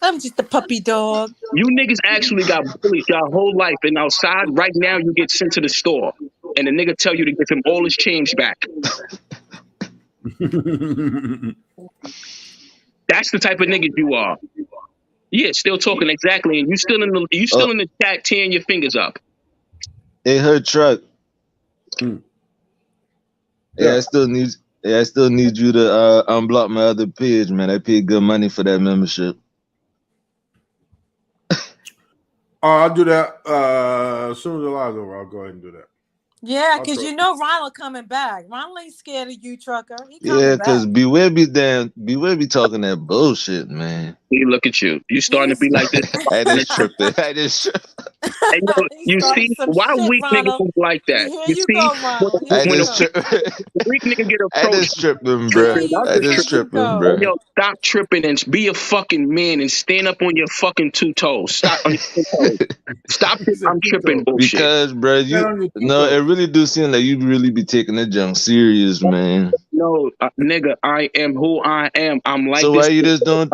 I'm just a puppy dog. You niggas actually got bullied your whole life, and outside right now you get sent to the store, and the nigga tell you to give him all his change back. That's the type of nigga you are. Yeah, still talking exactly, and you still in the chat tearing your fingers up. Hey, her truck. Yeah, I still need you to unblock my other page, man. I paid good money for that membership. I'll do that as soon as the live's over. I'll go ahead and do that. Yeah, because you know Ronald coming back. Ronald ain't scared of you, trucker. Yeah, because Beware be talking that bullshit, man. Hey, look at you. You starting to be like this. I just tripped. Hey, you see, why weak niggas don't like that? You see, when a weak nigga get approached, I just tripping, bro. Yo, stop tripping and be a fucking man and stand up on your fucking 2 toes. Stop on your 2 toes. Stop this I'm tripping bullshit. Because, bro, it really do seem like you really be taking that junk serious, man. No, nigga, I am who I am. I'm like so this. Why you just don't?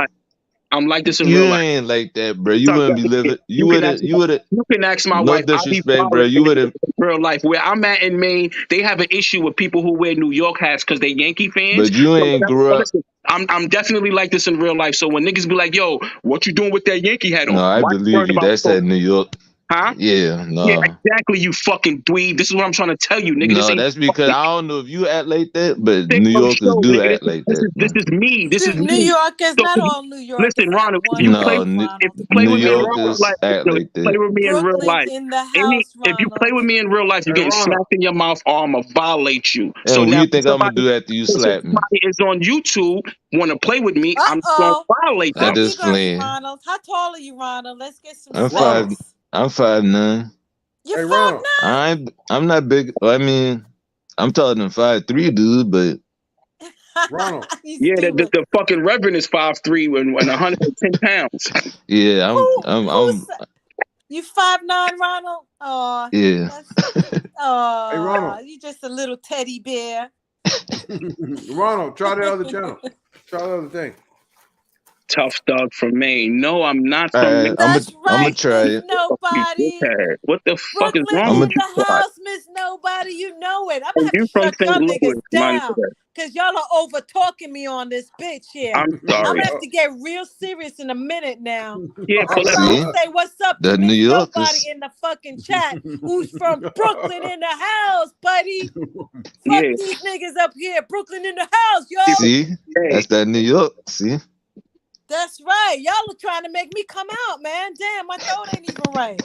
I'm like this in You real life. ain't like that, bro. You Son, wouldn't be living. You can ask, wouldn't. You would. you can ask my No wife. I be disrespect, bro. violent You wouldn't. in real life. Where I'm at in Maine, they have an issue with people who wear New York hats because they Yankee fans. But you So ain't grew up. listen, I'm definitely like this in real life. So when niggas be like, "Yo, what you doing with that Yankee hat No, on?" I Why you believe worried you. about That's at New York. Huh? Yeah, Yeah, no. exactly, you fucking dweeb. This is what I'm trying to tell you, nigga. This No, ain't that's because fucking I don't know if you act like that, but thing New from Yorkers show, do nigga. act like This that. is this is me. This is New me. Yorkers, So not all New Yorkers listen, have Ronald, if you one play No, way, if Ronald. you play New with me in real Yorkers life, act yo, like play that. with me in real Brooklyn life. in the house, If you play Ronald. with me in real life, you're Hey, getting Ronald. smacked in your mouth or I'm gonna violate you. So And what now you think I'm gonna do after you so slap me? somebody is on YouTube want to play with me, I'm gonna Uh-oh. violate How I them. just big are you, playing. Ronald? How tall are you, Ronald? Let's get some I'm Ronald. five. specs. I'm 5'9". You're Hey, 5'9"? Ronald. I'm not big. I mean, I'm taller than 5'3", dude. But Ronald. You Yeah, stupid. the fucking Reverend is 5'3" and 110 pounds. yeah, Who's you 5'9", Ronald? Oh, yeah. Hey, Ronald. you just a little teddy bear. Ronald, try the other channel. Try the other thing. Tough dog from Maine. No, I'm not All from right, Maine. That's I'm gonna right, try Miss it. Nobody. What the fuck is Brooklyn wrong I'm with in gonna. you? the house, Miss Nobody. You know it. I'm gonna And have to you from shut St. y'all Louis, niggas my down nigga. because y'all are over talking me on this bitch here. I'm I'm sorry. gonna have to get real serious in a minute now. Yeah, I'm pull that. trying to See, say what's up to the New Miss Nobody Yorkers. in the fucking chat who's from Brooklyn in the house, buddy. Fuck Yeah. these niggas up here. Brooklyn in the house, yo. See, Hey, that's that New York. See, That's right. Y'all are trying to make me come out, man. Damn, my throat ain't even right.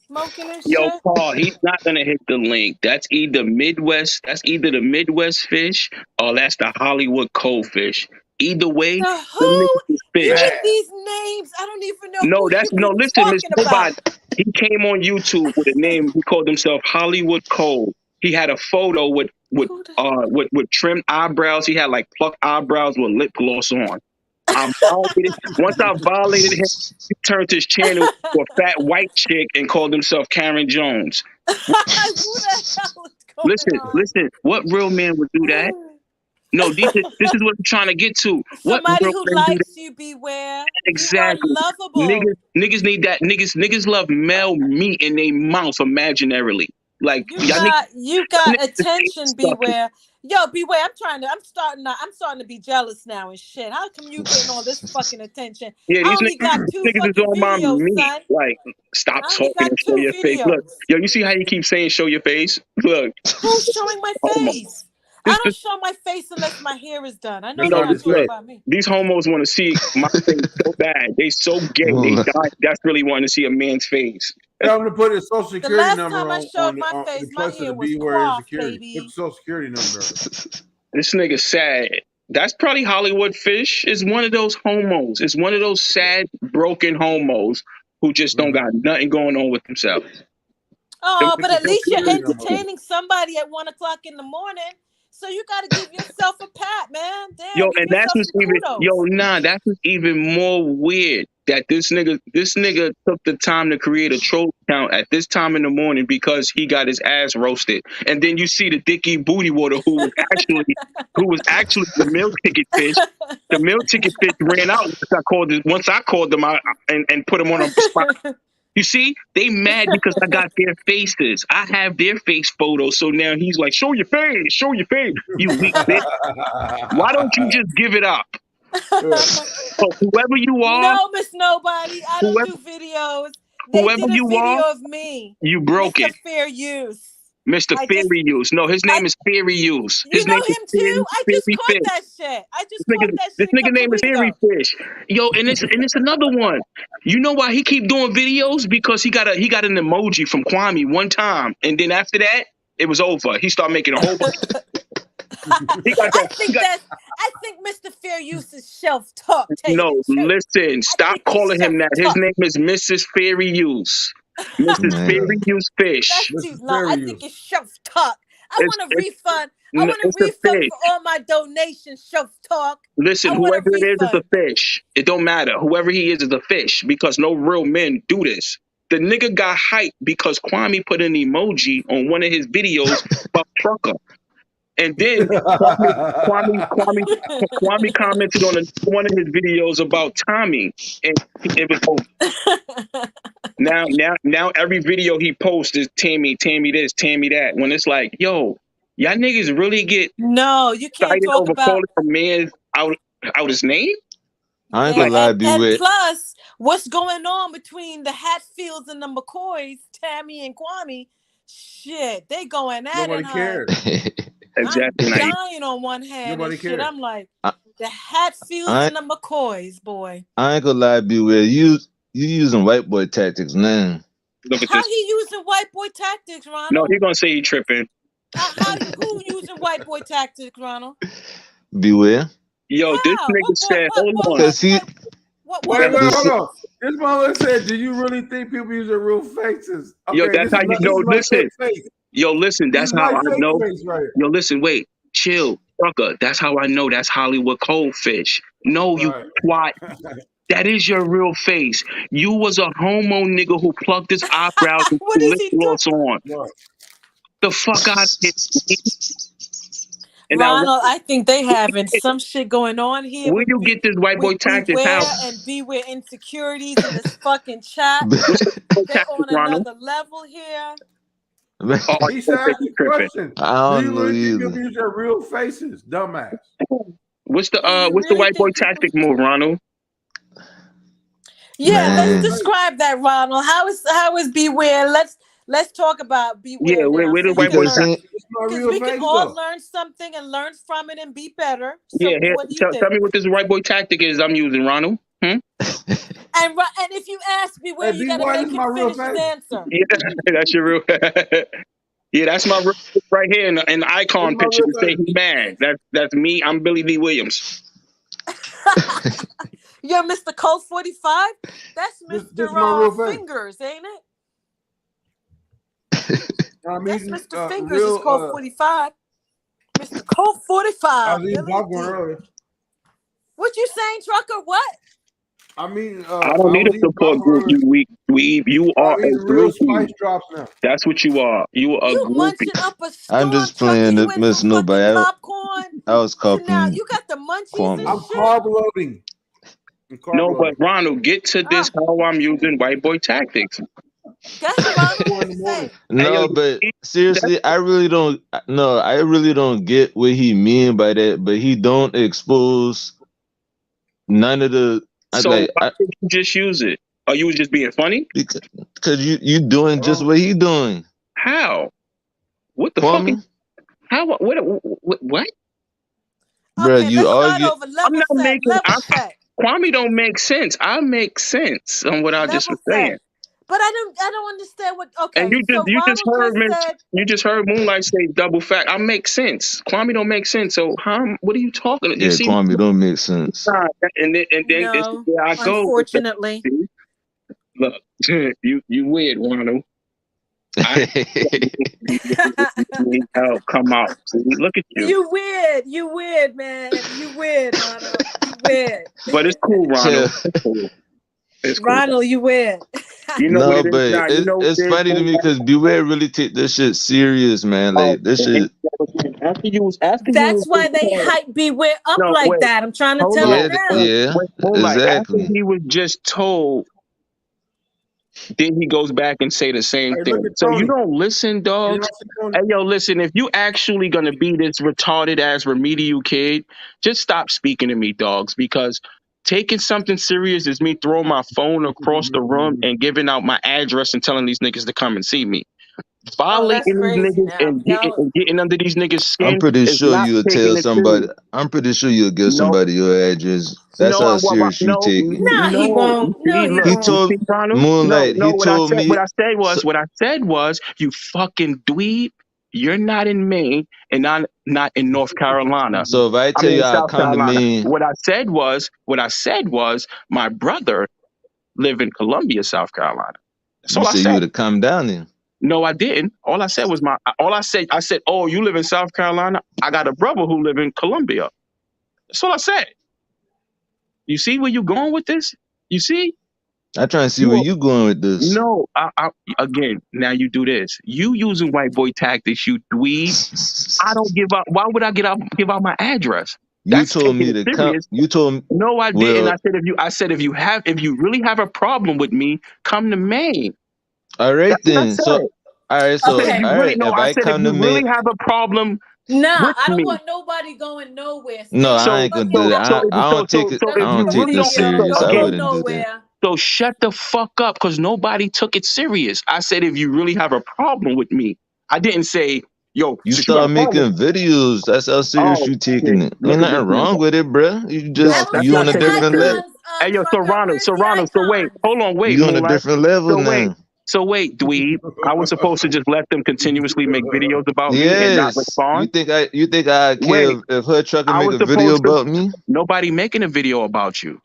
Smoking and yo, shit. Paul, he's not gonna hit the link. That's either Midwest. That's either the Midwest fish or that's the Hollywood cold fish. Either way, The them who? niggas is You fish. with these names? I don't even know No, who that's you no. be Listen, Miss talking Nobody. about. He came on YouTube with a name. He called himself Hollywood Cold. He had a photo Who the with trimmed eyebrows. He had like plucked eyebrows with lip gloss on. Once I violated him, he turned his channel to a fat white chick and called himself Karen Jones. Who the hell is going on? Listen. What real man would do that? No, this is what I'm trying to get to. What Somebody real who men do that? likes you, beware. You are Exactly. lovable. Niggas need that. Niggas love male meat in their mouth imaginarily. Like You y'all got niggas attention, stuff. beware. Yo, beware. I'm starting to be jealous now and shit. How come you getting all this fucking attention? Yeah, I only got 2 niggas is fucking on my videos, meat. son. Like, stop I only talking got and show 2 your face. Look, videos. yo, you see how you keep saying show your face? Look, Who's showing my homo. face? I don't show my face unless my hair is done. I know That's you're how not they talking say. about me. These homos want to see my face so bad. They so gay. They die desperately wanting to see a man's face. Hey, I'm gonna put his social The security last number time I showed my in face, my place of ear the was beware cough, security. Put baby. the social security number. This nigga sad. That's probably Hollywood Fish. Is one of those homos. It's one of those sad, broken homos who just don't got nothing going on with themselves. Oh, but at least you're security number. entertaining somebody at 1 o'clock in the morning. So you got to give yourself a pat, man. Damn, Yo, give and that's yourself what's some even kudos. that's what's even more weird. That this nigga took the time to create a troll account at this time in the morning because he got his ass roasted. And then you see the Dickie Booty Water who was actually the meal ticket fish. The meal ticket fish ran out once I called them out and put them on a spot. You see, they mad because I got their faces. I have their face photos. So now he's like, show your face, show your face. You weak bitch. Why don't you just give it up? So whoever you are, No, Miss Nobody. I don't do videos. They whoever did a you video are, of me. you broke Mr. it. Fair Use. Mr. Fairy Use. No, his name is Fairy Use. You His know name is him too? I just Fairy caught Fish. that shit. I just caught that This shit a nigga couple name of is weeks Fairy ago. Fish. Yo, and it's another one. You know why he keep doing videos? Because he got an emoji from Kwame one time, and then after that, it was over. He started making a whole bunch. I think Mr. Fair Use is self-talk. No, listen, stop calling him that. His name is Mrs. Fairy Use. Mrs. Fairy Use Fish. That's too long. I think it's self-talk. I want a refund. I want a It's a refund fish. for all my donations, self-talk. Listen, I want a whoever it is a refund. fish. It don't matter. Whoever he is a fish because no real men do this. The nigga got hyped because Kwame put an emoji on one of his videos about trucker. And then Kwame commented on one of his videos about Tommy, and it was over. Now every video he posts is Tammy this, Tammy that. When it's like, yo, y'all niggas really get No, you can't excited talk over about. calling a man out his name? I ain't Yeah, gonna lie, and beware. plus, what's going on between the Hatfields and the McCoys, Tammy and Kwame? Shit, they going at Nobody it, cares. Exactly. I'm dying on one hand Nobody and shit. cares. I'm like, the Hatfields I and the McCoys, boy. ain't gonna lie, beware. You using white boy tactics now. Look at How this. he using white boy tactics, Ronald? No, he's gonna say he tripping. Who using white boy tactics, Ronald? Beware. Yo, this How? nigga said, hold on. Cause he Wait, the hold si- on. This mother said, "Do you really think people use their real faces?" Okay, Yo, that's this how is you not, know. this is my Listen, fake face. yo, listen. This That's is how my I fake know. face right here. Yo, listen, wait, chill, trucker. That's how I know that's Hollywood Coldfish. No, you twat. That is your real face. You was a homo nigga who plucked his eyebrows and What put is lip he gloss on. The fuck out of here. And now, Ronald, I think they having some shit going on here where you get this white boy with tactic? How? Beware and Beware insecurities in this fucking chat. What's the They're tactic, on Ronald? another level here. Oh, He said, "Ask the question. I Do you don't know really think either. people use their real faces, dumbass?" what's the You what's the really white boy think people- tactic move, Ronald? Yeah, Man. let's describe that, Ronald. How is Beware? Let's talk about Beware Yeah, now. where the So white boy Because tactic? It's my because real we can face, all though. learn something and learn from it and be better. So Yeah, here, what do you tell think? me what this white boy tactic is I'm using, Ronald. And if you ask Beware, Hey, you gotta B-Boy, make this is him my real finish his face. answer. Yeah, that's your real. Yeah, that's my real right here in the icon This is my picture real to say face. he mad. That's me. I'm Billy D. Williams. You're Mr. Colt 45? That's This Mr. is my real face. Fingers, ain't it? I'm That's eating Mr. Fingers real. is Colt 45. Mr. Colt 45. I was eating Billy popcorn D. earlier. What you saying, trucker? What? I mean, I don't need was a eating support popcorn group. earlier. You are I'm a eating real groupie. spice drops now. That's what you are. You are a You groupie. munching up a I'm storm, just trucker. playing You to went miss from fucking nobody. popcorn I was to now copying you got the munchies and Kwame. I'm shit. carb loading. No, but Ronald, get to this. How I'm using white boy tactics. That's Ronald. What he say? No, but seriously, I really don't. No, I really don't get what he mean by that. But he don't expose none of the. So why did you just use it? Are you just being funny? Because you doing just what he doing. How? What the Kwame? fuck? How? What? Bro, Okay, you let's start argue. over. Level set. Level set. Kwame don't make sense. I make sense on what I just was saying. But I don't understand what. Okay, And you just Ronald heard said. you just heard Moonlight say double fact. I make sense. Kwame don't make sense. So what are you talking? You Yeah, see, Kwame don't make sense. and then this is where I go. Unfortunately. Look, you weird, Ronald. Need help. Come out. See, look at you. You weird, man. You weird, Ronald. You weird. But it's cool, Ronald. It's cool. Ronald, you weird. You know No, what it is but now. You know it's funny to me because Beware really take this shit serious, man. Like this shit. That's why they hype Beware up like that. I'm trying to tell you now. Yeah, exactly. After he was just told, then he goes back and say the same thing. So you don't listen, dogs. Hey, yo, listen, if you actually gonna be this retarded ass remedial kid, just stop speaking to me, dogs, because taking something serious is me throwing my phone across the room and giving out my address and telling these niggas to come and see me. Violating these niggas and getting under these niggas' skin. I'm pretty is sure not you'll taking tell it somebody. serious. I'm pretty sure you'll give somebody your address. That's how serious you take it. No, he won't. No, he He won't. told Moonlight. No, He told me. what I said was, you fucking dweeb. You're not in Maine, and I'm not in North Carolina. So if I tell you I South come to Carolina. Maine, What I said was, my brother lived in Columbia, South Carolina. That's you all I say said. you would have come down there. No, I didn't. All I said was I said, oh, you live in South Carolina? I got a brother who live in Columbia. That's all I said. You see where you going with this? You see? I'm trying to see where you going with this. No, again, now you do this. You using white boy tactics, you dweeb. I don't give up. Why would I give out my address? You That's told taking me it to come. serious. You told me. No, I Well, didn't. I said if you really have a problem with me, come to Maine. all right That's what I then. So, said. all right. I So, said if you all really right. no, If I I said if come you to really Maine, have a problem Nah, with I don't me. want nobody going nowhere. no, Stay I So ain't gonna fucking do that. home. I don't take it. I if Nothing you don't for take really this don't video. serious. Don't I go wouldn't do that. nowhere. so shut the fuck up because nobody took it serious. I said if you really have a problem with me. I didn't say, yo, You since you got a start problem. making videos. That's how serious Oh you taking shit. it. Look Ain't at this nothing wrong nigga. with it, bruh. I don't That's You see on not a the taking it different serious. level. icons, Hey yo, trucker. Where's the Serrano. So wait, icons? hold on, wait, You on a Moolah. different level now. So wait, dweeb. I was supposed to just let them continuously make videos about me and not Yes. respond. You think I Wait, care if her trucker I make was a video supposed to. about me? Nobody making a video about you.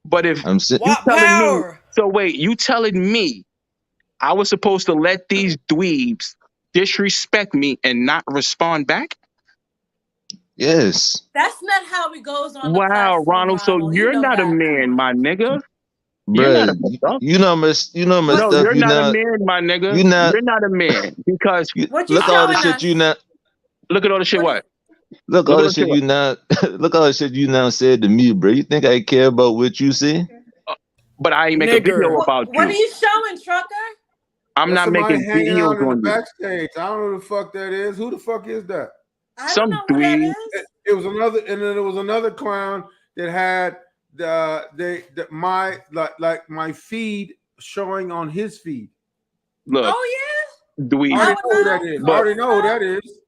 But if I'm sitting. you What telling me, power? so wait, you telling me I was supposed to let these dweebs disrespect me and not respond back? Yes. That's not how it goes on the Wow, platform, Ronald. So Ronald. You you're know not a that. Come man, on. my nigga. You're not a Bruh, stuff. you know my What No, stuff. you're You not a not man, my nigga. you not You're not a man because what you look all the showing shit us? you not look at all the shit. What What? look Look all at all the the shit. shit What? you now look all the shit you now said to me, bro. You think I care about what you say? But I ain't make a video Nigger. about what are you. you showing, trucker? I'm That's not somebody making hanging videos out in the on you. backstage. I don't know who the fuck that is. Who the fuck is that? I don't Some know who that dweeb. is. It was another, and then there was another clown that had my feed showing on his feed. Look, Oh yeah, I dweeb. already that know who one. that is. I But already know who that is.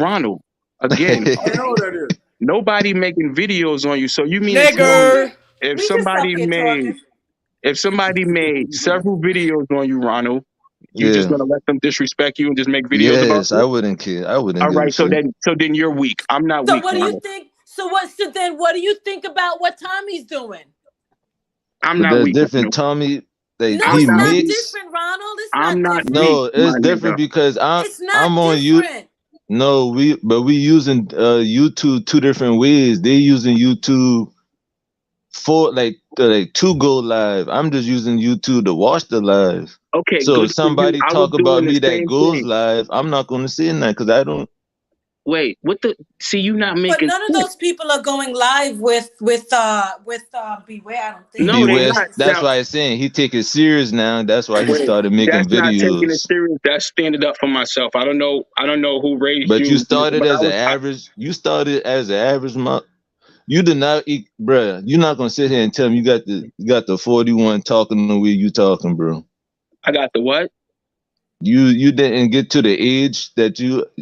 Ronald, again, I already know who that is. nobody making videos on you. So you mean to tell me Nigger. if We just up somebody here made talking. several videos on you, Ronald, you just Yeah. gonna let them disrespect you and just make videos about Yes, I you? wouldn't care. I wouldn't All give a right, shit. so then you're weak. I'm not So weak, what do you Ronald. think? So then what do you think about what Tommy's doing? I'm But not that's weak, different. Ronald. Tommy, like No, I'm he it's not not weak. mixed. different, Ronald. It's I'm not not different. weak, No, my it's nigga. different because It's I'm not on you. different. No, we using YouTube two different ways. They using YouTube for like to go live. I'm just using YouTube to watch the live. Okay, So good if for you. somebody I was talk about doing the me that same goes thing. live, I'm not gonna say that because I don't. Wait, what the? See, you not But making none of sense. those people are going live with Beware. I don't think. No, Be they West. not. That's Now, why I'm saying he take it serious now. That's why he wait, started making that's not taking it videos. serious. That's standing up for myself. I don't know. I don't know who raised But you you, started but I as an was. average. You started as an average month. You did not eat, bruh. You're not gonna sit here and tell me you got the 41 talking the way you talking, bro. I got the what? You didn't get to the age that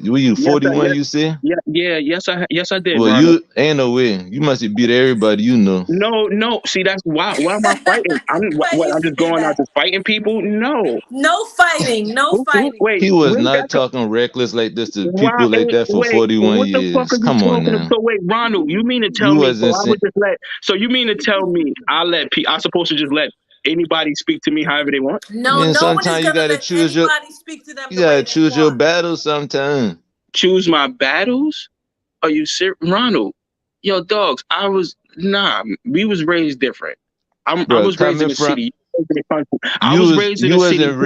were you Yes, 41, you say? yes, I did, Well, Ronald. you ain't no way. You must have beat everybody you know. No. See, that's why. Why am I fighting? But What? you I'm just say going out that. just fighting people? No. No fighting. No fighting. Wait, He was when not that's talking reckless like this to why? people like that for Wait, 41 what the fuck are years. you Come on talking about? now. So wait, Ronald, you mean to tell You me? So wasn't I saying. would just let? So you mean to tell me I'm supposed to just let anybody speak to me however they want? I No, mean, no one is sometimes gonna let anybody speak to them you the gotta way they choose your want. battle sometime. Choose my battles? Are you serious, Ronald? Yo, dogs. We was raised different. I Bro, was raised in coming the from city. I was raised in you the city. wasn't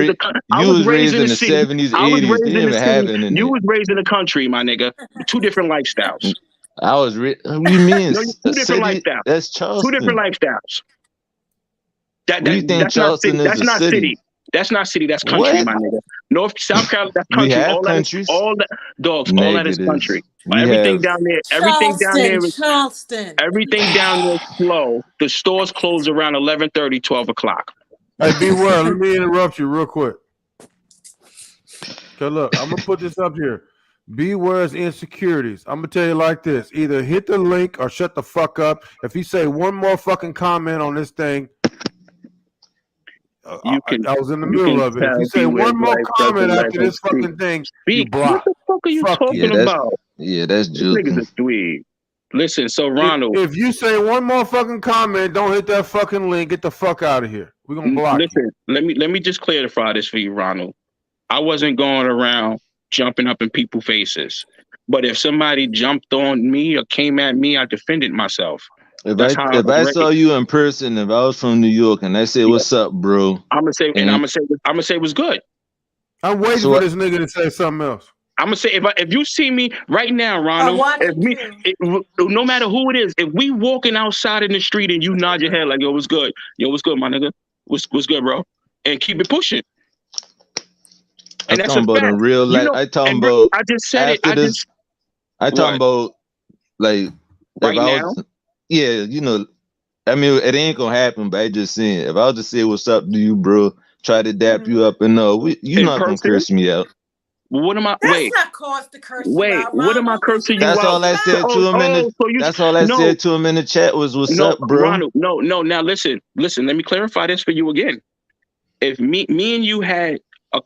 I you was was raised raised in in the the city. 70s, I was 80s. They raised in didn't the even have city. You internet. was raised in the country, my nigga. Two different lifestyles. I was what do you mean No, a two different city? lifestyles. That's Two different Charleston. lifestyles. What do you think That's not city. Charleston is That's a not city? city. That's not city. That's country, What? my nigga. South Carolina, that's We country. have countries? All that dogs. All that is Negatives. country. We have Everything down there is Charleston. everything down there is slow. The stores close around 11:30, 12 o'clock. Hey, Beware, let me interrupt you real quick. Okay, look, I'm gonna put this up here. Beware's insecurities. I'm gonna tell you like this: either hit the link or shut the fuck up. If you say one more fucking comment on this thing, I was in the middle of it. If you say one more comment after this fucking thing, you block. What the fuck are you Fuck you. talking about? that's This nigga's joking. a dweeb. Listen, so Ronald, If you say one more fucking comment, don't hit that fucking link. Get the fuck out of here. We're gonna block you. listen. Let me just clarify this for you, Ronald. I wasn't going around jumping up in people's faces. But if somebody jumped on me or came at me, I defended myself. That's how I if was I saw raised. you in person, if I was from New York and I said, Yeah. "What's up, bro?" I'm gonna say, and and I'm gonna say it was good. I'm waiting so for this nigga to say something else. I'm gonna say if you see me right now, I Ronald, want if me, no matter who it is, if we walking outside in the street and you nod your head like, "Yo, what's good? Yo, what's good, my nigga? What's good, bro?" And keep it pushing. I'm And that's a talking about in fact. real You life. know, I talking and bro, about I just said it. after this. I talking What? about like if Right I now? was, yeah, you know, I mean, it ain't gonna happen. But I just saying, if I was to say, "What's up to you, bro?" Try to dap you up, and you In not gonna person? curse me out. What am I? That's not cause to curse you out, What am I Ronald. cursing you That's out? all I said to him in the. So you That's all I no, said to him in the chat was, "What's no, up, bro?" Ronald, no. Now listen. Let me clarify this for you again. If me and you had a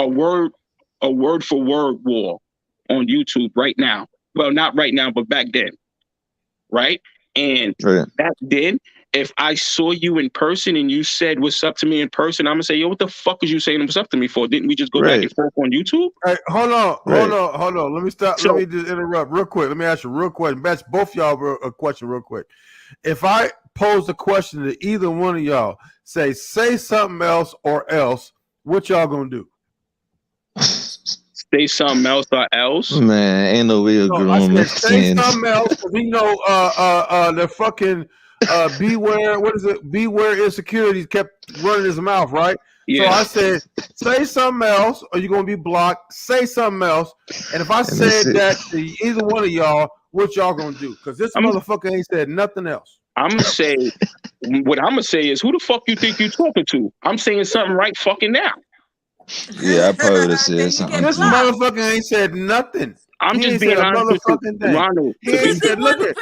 word for word war on YouTube right now. Well, not right now, but back then, right? And Right. back then, if I saw you in person and you said what's up to me in person, I'm gonna say, "Yo, what the fuck is you saying what's up to me for? Didn't we just go back Right. and forth on YouTube?" Hey, hold on. Right. Let me stop. So- Let me just interrupt real quick. Let me ask you real quick. Ask both y'all a question real quick. If I pose a question to either one of y'all, say something else or else, what y'all gonna do? Say something else or else. Man, ain't no way a No, I grown man said say saying. something else. 'Cause we know the fucking beware. What is it? Beware insecurities kept running his mouth, right? So Yeah. I said, say something else, or you're gonna be blocked. Say something else, and if I said that to either one of y'all, what y'all gonna do? Because this motherfucker ain't said nothing else. I'm gonna say what I'm gonna say is, who the fuck you think you talking to? I'm saying something right fucking now. Yeah, I probably would have said something. This motherfucker ain't said nothing. I'm He just ain't being said a honest with you, motherfucking thing. Ronald. He ain't said, look at,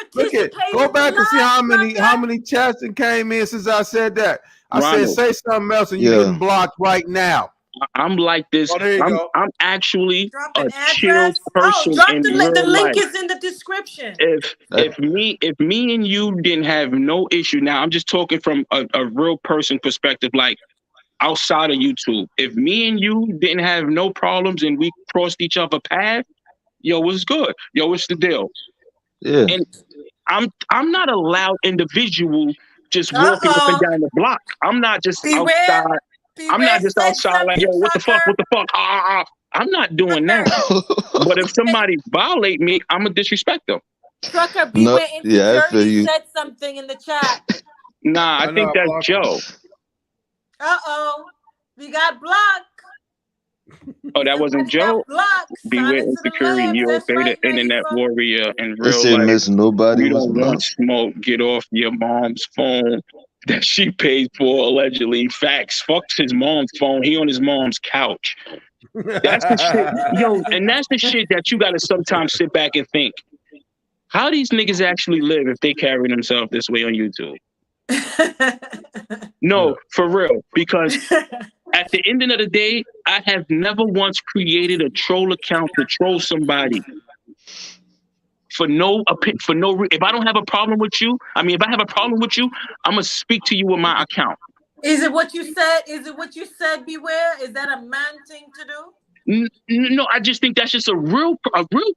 go back and see how many chats that came in since I said that. I said, Ronald. say something else, and you're getting blocked right now. I'm like this. Oh, there you go. I'm actually a chill Address? person drop in the real link life. is in the description. If me and you didn't have no issue, now I'm just talking from a real person perspective, like outside of YouTube. If me and you didn't have no problems and we crossed each other path, yo, what's good? Yo, what's the deal? Yeah. And I'm not a loud individual just walking up and down the block. I'm not just outside. I'm not just outside like, yo, what the fuck? What the fuck? I'm not doing that. But if somebody violate me, I'm gonna disrespect them. Trucker, No, beware yeah, I feel insecurity you. said something in the chat. Nah, I think that's Joe. We got blocked. Oh, that wasn't Joe. Blocked. Beware Silence to the insecurity. lambs. You're a That's beta right. Now you internet from warrior in They real say life. miss nobody You was don't want mouth. smoke. Get off your mom's phone that she paid for allegedly. Facts. Fuck his mom's phone. He on his mom's couch. That's the shit. Yo, and that's the shit that you gotta sometimes sit back and think. How these niggas actually live if they carry themselves this way on YouTube? No, for real. Because at the end of the day, I have never once created a troll account to troll somebody. If I don't have a problem with you, if I have a problem with you, I'm gonna speak to you with my account. Is it what you said? Beware? Is that a man thing to do? No, I just think that's just a real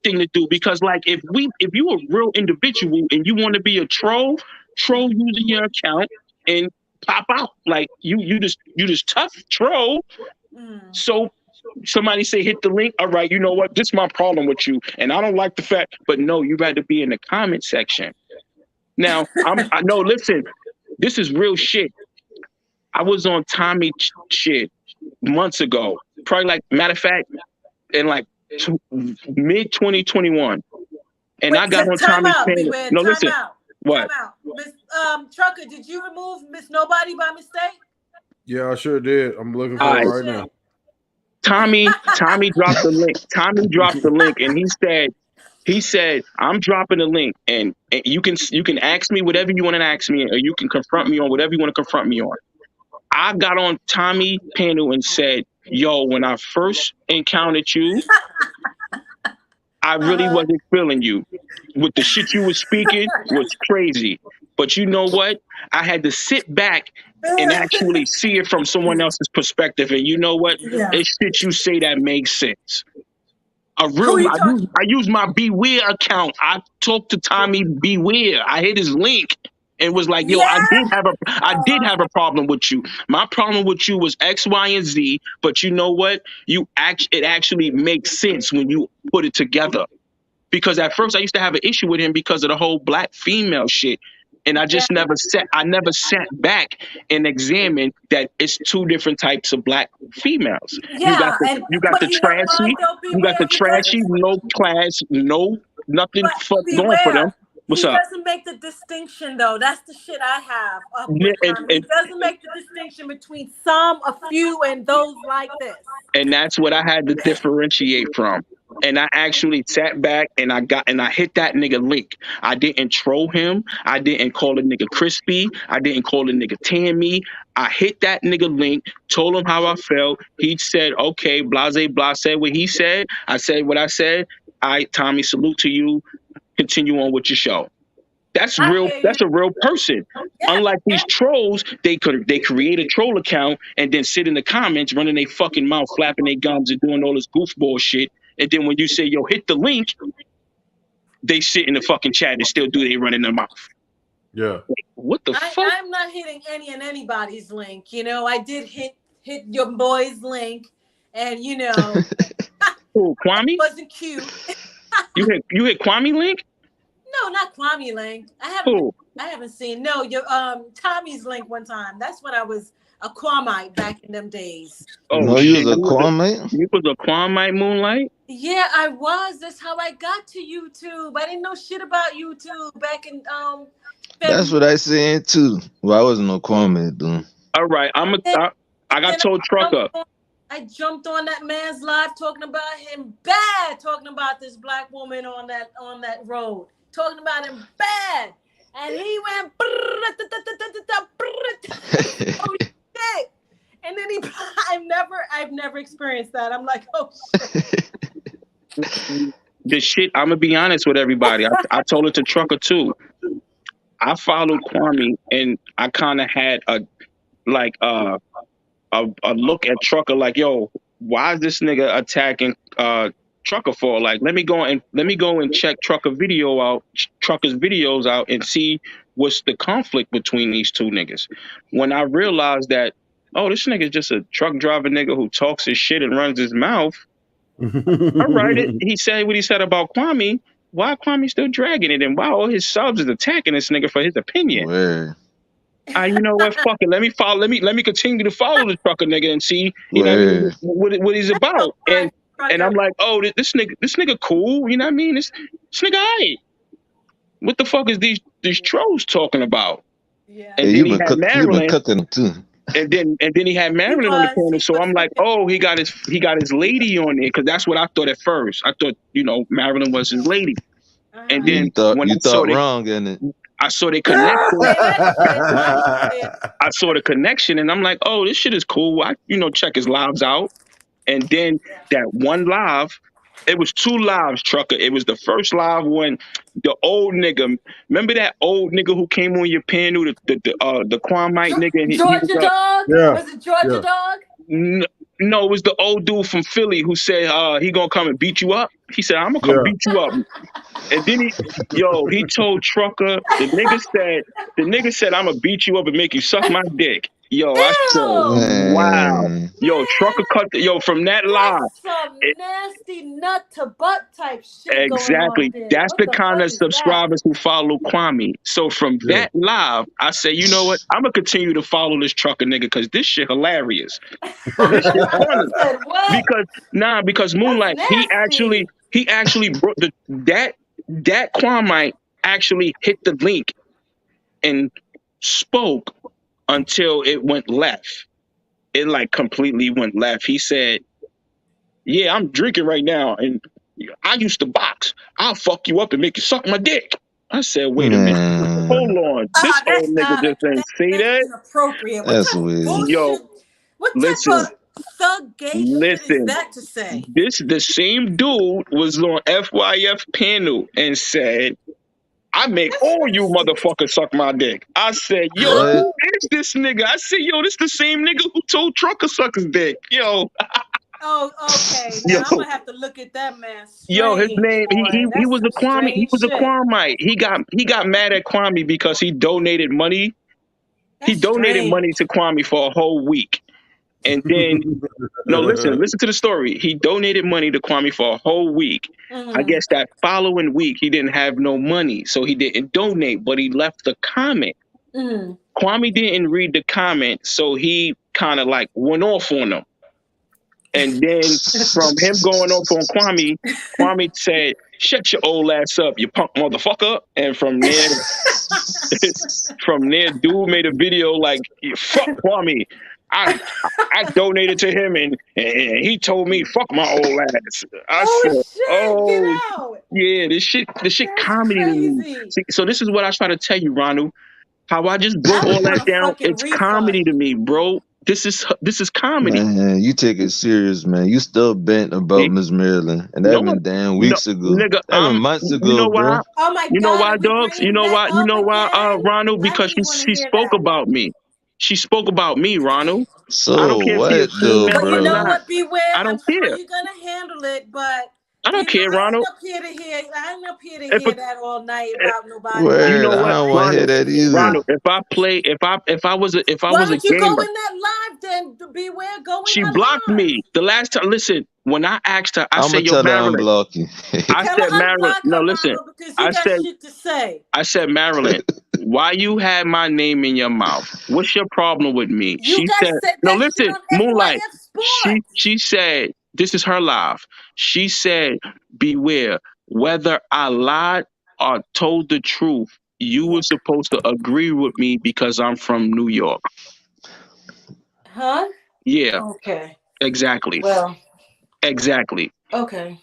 thing to do, because like if you a real individual and you want to be a troll using your account and pop out like you just tough troll. So somebody say hit the link. All right, you know what? This is my problem with you, and I don't like the fact. But no, you rather be in the comment section. Now I know. Listen, this is real shit. I was on Tommy shit months ago. Probably like matter of fact, in like mid 2021, and I got on Tommy's panel. No, listen. What? Time out. Miss Trucker, did you remove Miss Nobody by mistake? Yeah, I sure did. I'm looking for it right now. Tommy dropped the link. Tommy dropped the link, and he said, I'm dropping the link, and you can ask me whatever you want to ask me, or you can confront me on whatever you want to confront me on. I got on Tommy panel and said, yo, when I first encountered you, I really wasn't feeling you. With the shit you were speaking was crazy. But you know what? I had to sit back and actually see it from someone else's perspective. And you know what? Yeah. It's shit you say that makes sense. Who you talking? I use my Beware account. I talked to Tommy Beware. I hit his link and was like, yo, Yeah. I did have a problem with you. My problem with you was X, Y, and Z, but you know what? It actually makes sense when you put it together. Because at first I used to have an issue with him because of the whole black female shit. And I just never sat back and examined that it's two different types of black females. Yeah, You got the but you know what, trashy, though, you got the Beware, trashy, low class, nothing but going for them. Beware, What's he up? doesn't make the distinction though. That's the shit I have up Yeah, with him. He doesn't make the distinction between some, a few, and those like this. And that's what I had to differentiate from. And I actually sat back and I hit that nigga link. I didn't troll him. I didn't call a nigga crispy. I didn't call a nigga Tammy. I hit that nigga link, told him how I felt. He said, okay, blase, blah, said what he said. I said what I said. Tommy, salute to you. Continue on with your show. That's real. That's a real person. Unlike these trolls, they create a troll account and then sit in the comments running their fucking mouth, flapping their gums and doing all this goofball shit. And then when you say, yo, hit the link, they sit in the fucking chat and still do they running their mouth. Yeah. What the fuck? I'm not hitting anybody's link. You know, I did hit your boy's link, and you know, Who, Kwame? wasn't cute. you hit Kwame link? No, not Kwame link. I haven't seen. No, your Tommy's link one time. That's when I was a Kwamite back in them days. Oh, no, you was a Kwame? You was a Kwamite Moonlight? Yeah, I was. That's how I got to YouTube. I didn't know shit about YouTube back in That's what I said too. Well, I wasn't no Kwame dude. All right, I got told Trucker. I jumped on that man's live talking about him bad, talking about this black woman on that road, talking about him bad, and he went oh shit, and then I've never experienced that. I'm like, oh shit. The shit, I'm gonna be honest with everybody. I told it to Trucker too. I followed Kwame and I kind of had a look at Trucker like, yo, why is this nigga attacking Trucker for? Like, let me go and check Trucker's videos out and see what's the conflict between these two niggas. When I realized that, oh, this nigga's just a truck driver nigga who talks his shit and runs his mouth. All right, he said what he said about Kwame. Why Kwame still dragging it? And why all his subs is attacking this nigga for his opinion? Word. You know what? Fuck it. Let me continue to follow this Trucker nigga and see, you know what he's about. And I'm like, oh, this nigga cool. You know what I mean? This nigga aight. What the fuck is these trolls talking about? Yeah. And then he had Marilyn cooking too. And then he had Marilyn on the corner. So I'm like, oh, he got his lady on there, because that's what I thought at first. I thought, you know, Marilyn was his lady. And then you thought wrong, in it. I saw the connection. I saw the connection, and I'm like, oh, this shit is cool. I, check his lives out. And then that one live, it was two lives, Trucker. It was the first live when the old nigga, remember that old nigga who came on your panel, the Kwamite nigga? And Georgia Dog? Yeah. Was it Georgia Dog? No, it was the old dude from Philly who said he gonna come and beat you up. He said, I'm gonna come beat you up. And then he told Trucker, the nigga said, I'm gonna beat you up and make you suck my dick. Yo, I said, wow. Yo, Trucker cut from that live. Some nasty nut to butt type shit. Exactly. Going on there. That's the kind of subscribers who follow Kwame. So from that live, I say, you know what? I'm gonna continue to follow this Trucker nigga because this shit hilarious. This shit funny. Because Moonlight, he actually brought that Kwamite actually hit the link and spoke until it went left. It like completely went left. He said, yeah, I'm drinking right now and I used to box. I'll fuck you up and make you suck my dick. I said, wait a minute. Hold on. This old nigga just didn't say that. Inappropriate. That's weird. Yo, what type of thug gay shit is that to say? The same dude was on FYF panel and said, I make all you motherfuckers suck my dick. I said, yo, who is this nigga? I said, yo, this the same nigga who told Trucker suck his dick. Yo. Oh, okay. Yo, Now I'm gonna have to look at that man yo, his strange, name boy. he That's was some a Kwame. He strange was a shit. Kwamite. He got mad at Kwame because he donated money. He That's donated money strange. to Kwame for a whole week, and then no, listen to the story. He donated money to Kwame for a whole week. I Mm-hmm. guess that following week he didn't have no money, so he didn't donate, but he left a comment. Mm-hmm. Kwame didn't read the comment, so he kind of like went off on him. And then from him going off on Kwame, Kwame said, "Shut your old ass up, you punk motherfucker." And from there, dude made a video like, "Fuck Kwame. I donated to him and he told me fuck my old ass." I Oh said, shit! Get "Oh out! yeah, this shit That's comedy to me." crazy. See, so this is what I try to tell you, Ronald. How I just broke I all want that a down. fucking It's refund. comedy to me, bro. This is comedy. Man, you take it serious, man. You still bent about Miss Maryland, and No, that been damn no, weeks ago. nigga. That been months You know ago, why? bro. Oh my You know God! why, Are we dogs? You bringing know that why? You up know why, again? Ronald? I Because really want to she hear spoke that. about me. She spoke about me, Ronald. I don't So care if she a what, though, female But or you know bro? not. what? Beware. I I'm don't sure care. you're gonna handle it, but I don't care, I ain't Ronald. up here to hear. I ain't up here to If a, hear that all night eh, about nobody you watching know Word, I what, don't nobody want to hear Ronald? that else's shit either. out. Ronald, if I Why was a don't you go gamer, in that live then? Beware. Go in she her blocked live. me. The last time, listen, when I asked her, I I'm said, gonna "Yo, tell her Marilyn." unblock you. I Tell said, her Marilyn. unblock No, her, listen. Ronald, because you I got said, shit to say. Marilyn, why you had my name in your mouth? What's your problem with me? You She guys said, said no, that shit listen, on Moonlight. FYF Sports. She said, this is her live. She said, beware, whether I lied or told the truth, you were supposed to agree with me because I'm from New York. Huh? Yeah, Okay. exactly. Well. Exactly. Okay.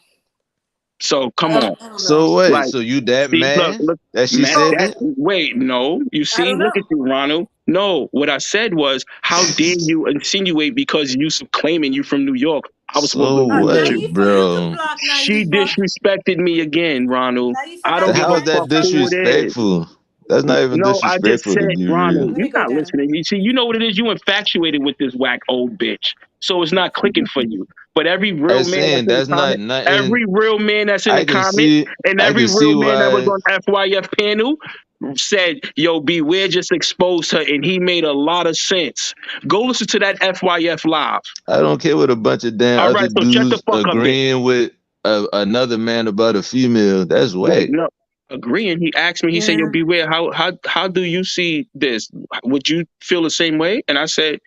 So come I on. don't know. So what? Like, So you that see, mad look, that she man, said that, that? wait, no, you I see, don't look know. at you, Ronald. No, what I said was, how dare you insinuate because you claiming you from New York, I was supposed to So agree with Now what, you. you can bro? block. Now She you fuck. disrespected me again, Ronald. Now you I forgot So don't your give how a is that fuck accent. who it is. disrespectful? That's not even No, I just disrespectful to said, be Ronald, real. Let you're me go not down. listening. You see, you know what it is? You infatuated with this whack old bitch. So it's not clicking for you. But every real I'm man that's saying in the that's not comment, nothing. every real man that's in the I can comment, see. and I every can see real man that was why. on FYF panel said, yo, Beware just exposed her, and he made a lot of sense. Go listen to that FYF live. I don't care what a bunch of damn All other right, so shut the dudes fuck up then. agreeing with another man about a female. That's Wait, whack. no. Agreeing. He asked me, he said, yo, Yeah. Beware, how do you see this? Would you feel the same way? And I said,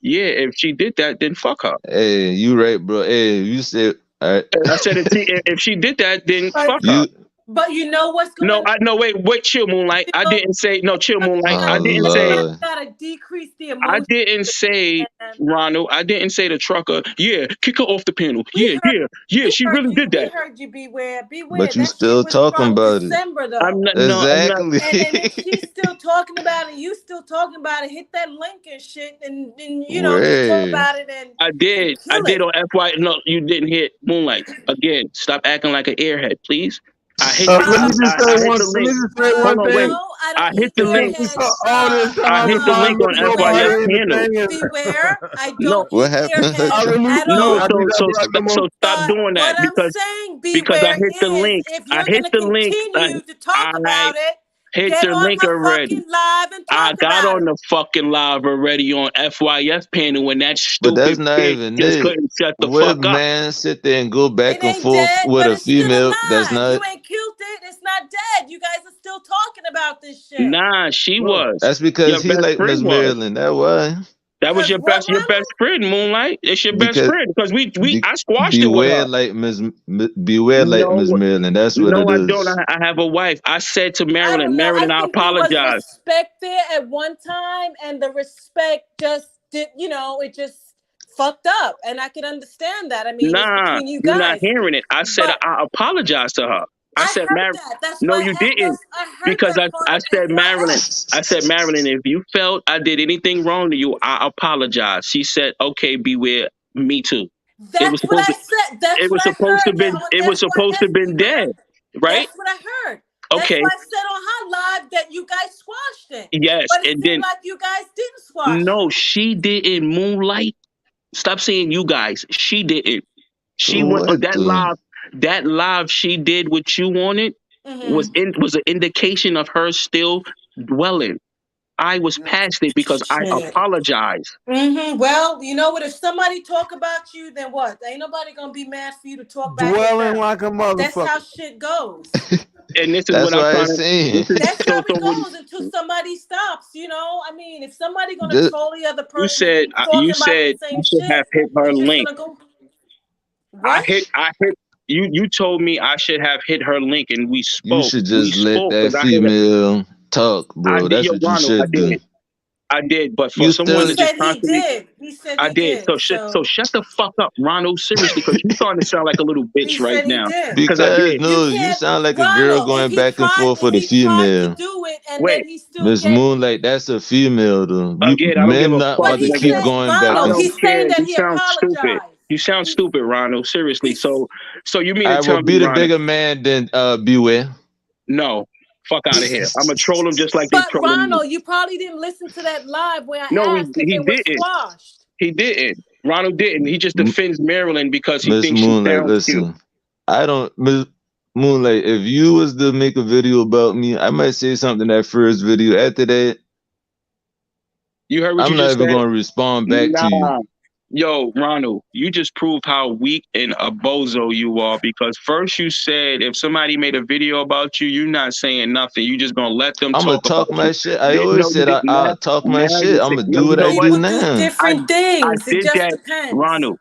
yeah, if she did that, then fuck her. Hey, you right, bro. Hey, you said all right. I said, if she did that, then fuck her. But you know what's No, going wait, chill, Moonlight. I didn't say, no, chill, Moonlight. Oh I didn't say, You Lord. gotta decrease the I emotion. didn't say, Man. Ronald, I didn't say the trucker, yeah, kick her off the panel. We Yeah, she really did We that. heard you. Beware. Beware. But you That shit still was talking from about it. December I'm though. not, no, I'm not. Exactly. And if she's still talking about it, you still talking about it, hit that link and shit, and you know, just talk Word. about it and I did kill on it. FY. No, you didn't hit Moonlight. Again, stop acting like an airhead, please. I hit Let me just say I hit one. the Let me link. just say Hold one on, wait. thing. No, I I don't hit need the We link. spent airheads. all this I time hit the trying link to on get nobody FYF Beware. panel. anything. Beware. I No, don't What need happened? I airheads removed at you. no. I all. did that So black no more. stop But doing that what I'm saying, because I beware, hit the is link. if I you're hit gonna the link. continue to talk I about it, hit get the on link her already. fucking live and I talk got about on it. the fucking live already on FYF panel when that But that's stupid not bitch even just it. couldn't shut the What fuck up. man sit there and go back It and ain't forth dead, with but a it's still female that's alive. not? You ain't killed it. It's not dead. You guys are still talking about this shit. Nah, she was. That's because Your he best like friend Miss was. Maryland. That why. That was Cause your what, best Ronald? friend, Moonlight. It's your best Because friend because I squashed it with beware her. like beware like Miss Maryland. That's what it No, I don't. is. I have a wife. I said to I don't know. I Marilyn, I think there was apologize. respect there at one time, and the respect just did. You know, it just fucked up, and I can understand that. I mean, it's Nah, between you you're not guys. hearing it. I said But I apologize to her. I I said, heard that. That's no, why you didn't. I heard Because that part I of said, FYF. I said, Marilyn, if you felt I did anything wrong to you, I apologize. She said, okay, beware. Me too. It was That's what supposed I to. said. That's It what was I supposed to heard been. on It was supposed to FYF. been dead, right? That's what I heard. That's Okay. why I said on her live that you guys squashed it. Yes, But it and seemed then like you guys didn't squash it. no, she didn't. Moonlight. Stop saying you guys. She didn't. She So went on what that the? live. That live she did what you wanted was an indication of her still dwelling. I was past it because I Shit. apologize. Well, you know what? If somebody talk about you, then what? Ain't nobody gonna be mad for you to talk back at Dwelling them. like a That's how motherfucker. shit goes. And this is That's what I'm what I'm trying to. saying. That's how it when goes until somebody stops. You know, I mean, if somebody gonna Just, troll the other you person said, talking about the same I should have shit, hit her it's just link. gonna go. I What? hit. You told me I should have hit her link, and we you spoke. should just let that because I hit. female talk, I bro. did, That's yo, what you Ronald. should do. I did, but for You someone still He to just said he constantly, did. He said I he did. did. So shut the fuck up, Ronald. Seriously, because you're starting to sound like a little He bitch right said he now. did. Because I because did. You no, you can't, sound like a girl Ronald. If going he back and tried, forth for the if he tried to female. do it, and Wait, then he still Miss get. Moonlight, that's a female though. again, I don't give Men a not fuck, But about to he's keep nigga. saying, going back I Ronald, and don't he's care. saying that You he sound stupid. apologized. You sound stupid, Ronald. Seriously. So you mean to I tell will me, be the Ronald? bigger man than Beware. No, fuck out of here. I'm gonna troll him just like they But trolling me. Ronald, you probably didn't listen to that live where I No, asked if he it was didn't. squashed. He didn't. Ronald didn't. He just defends Maryland because he Miss thinks she Moonlight, sounds cute. listen. I don't Miss Moonlight, if you was to make a video about me, I might say something that first video. After that, You heard what I'm you not just even said? gonna respond back to you. Nah. Yo, Ronald, you just proved how weak and a bozo you are because first you said if somebody made a video about you, you're not saying nothing. You just gonna let them I'm gonna talk about talk you. my shit. I Then, always no, you said did I'll not. talk my Now shit. you I'm say, gonna yo, do you what know I what? do People do now. different I things. It did just that, depends.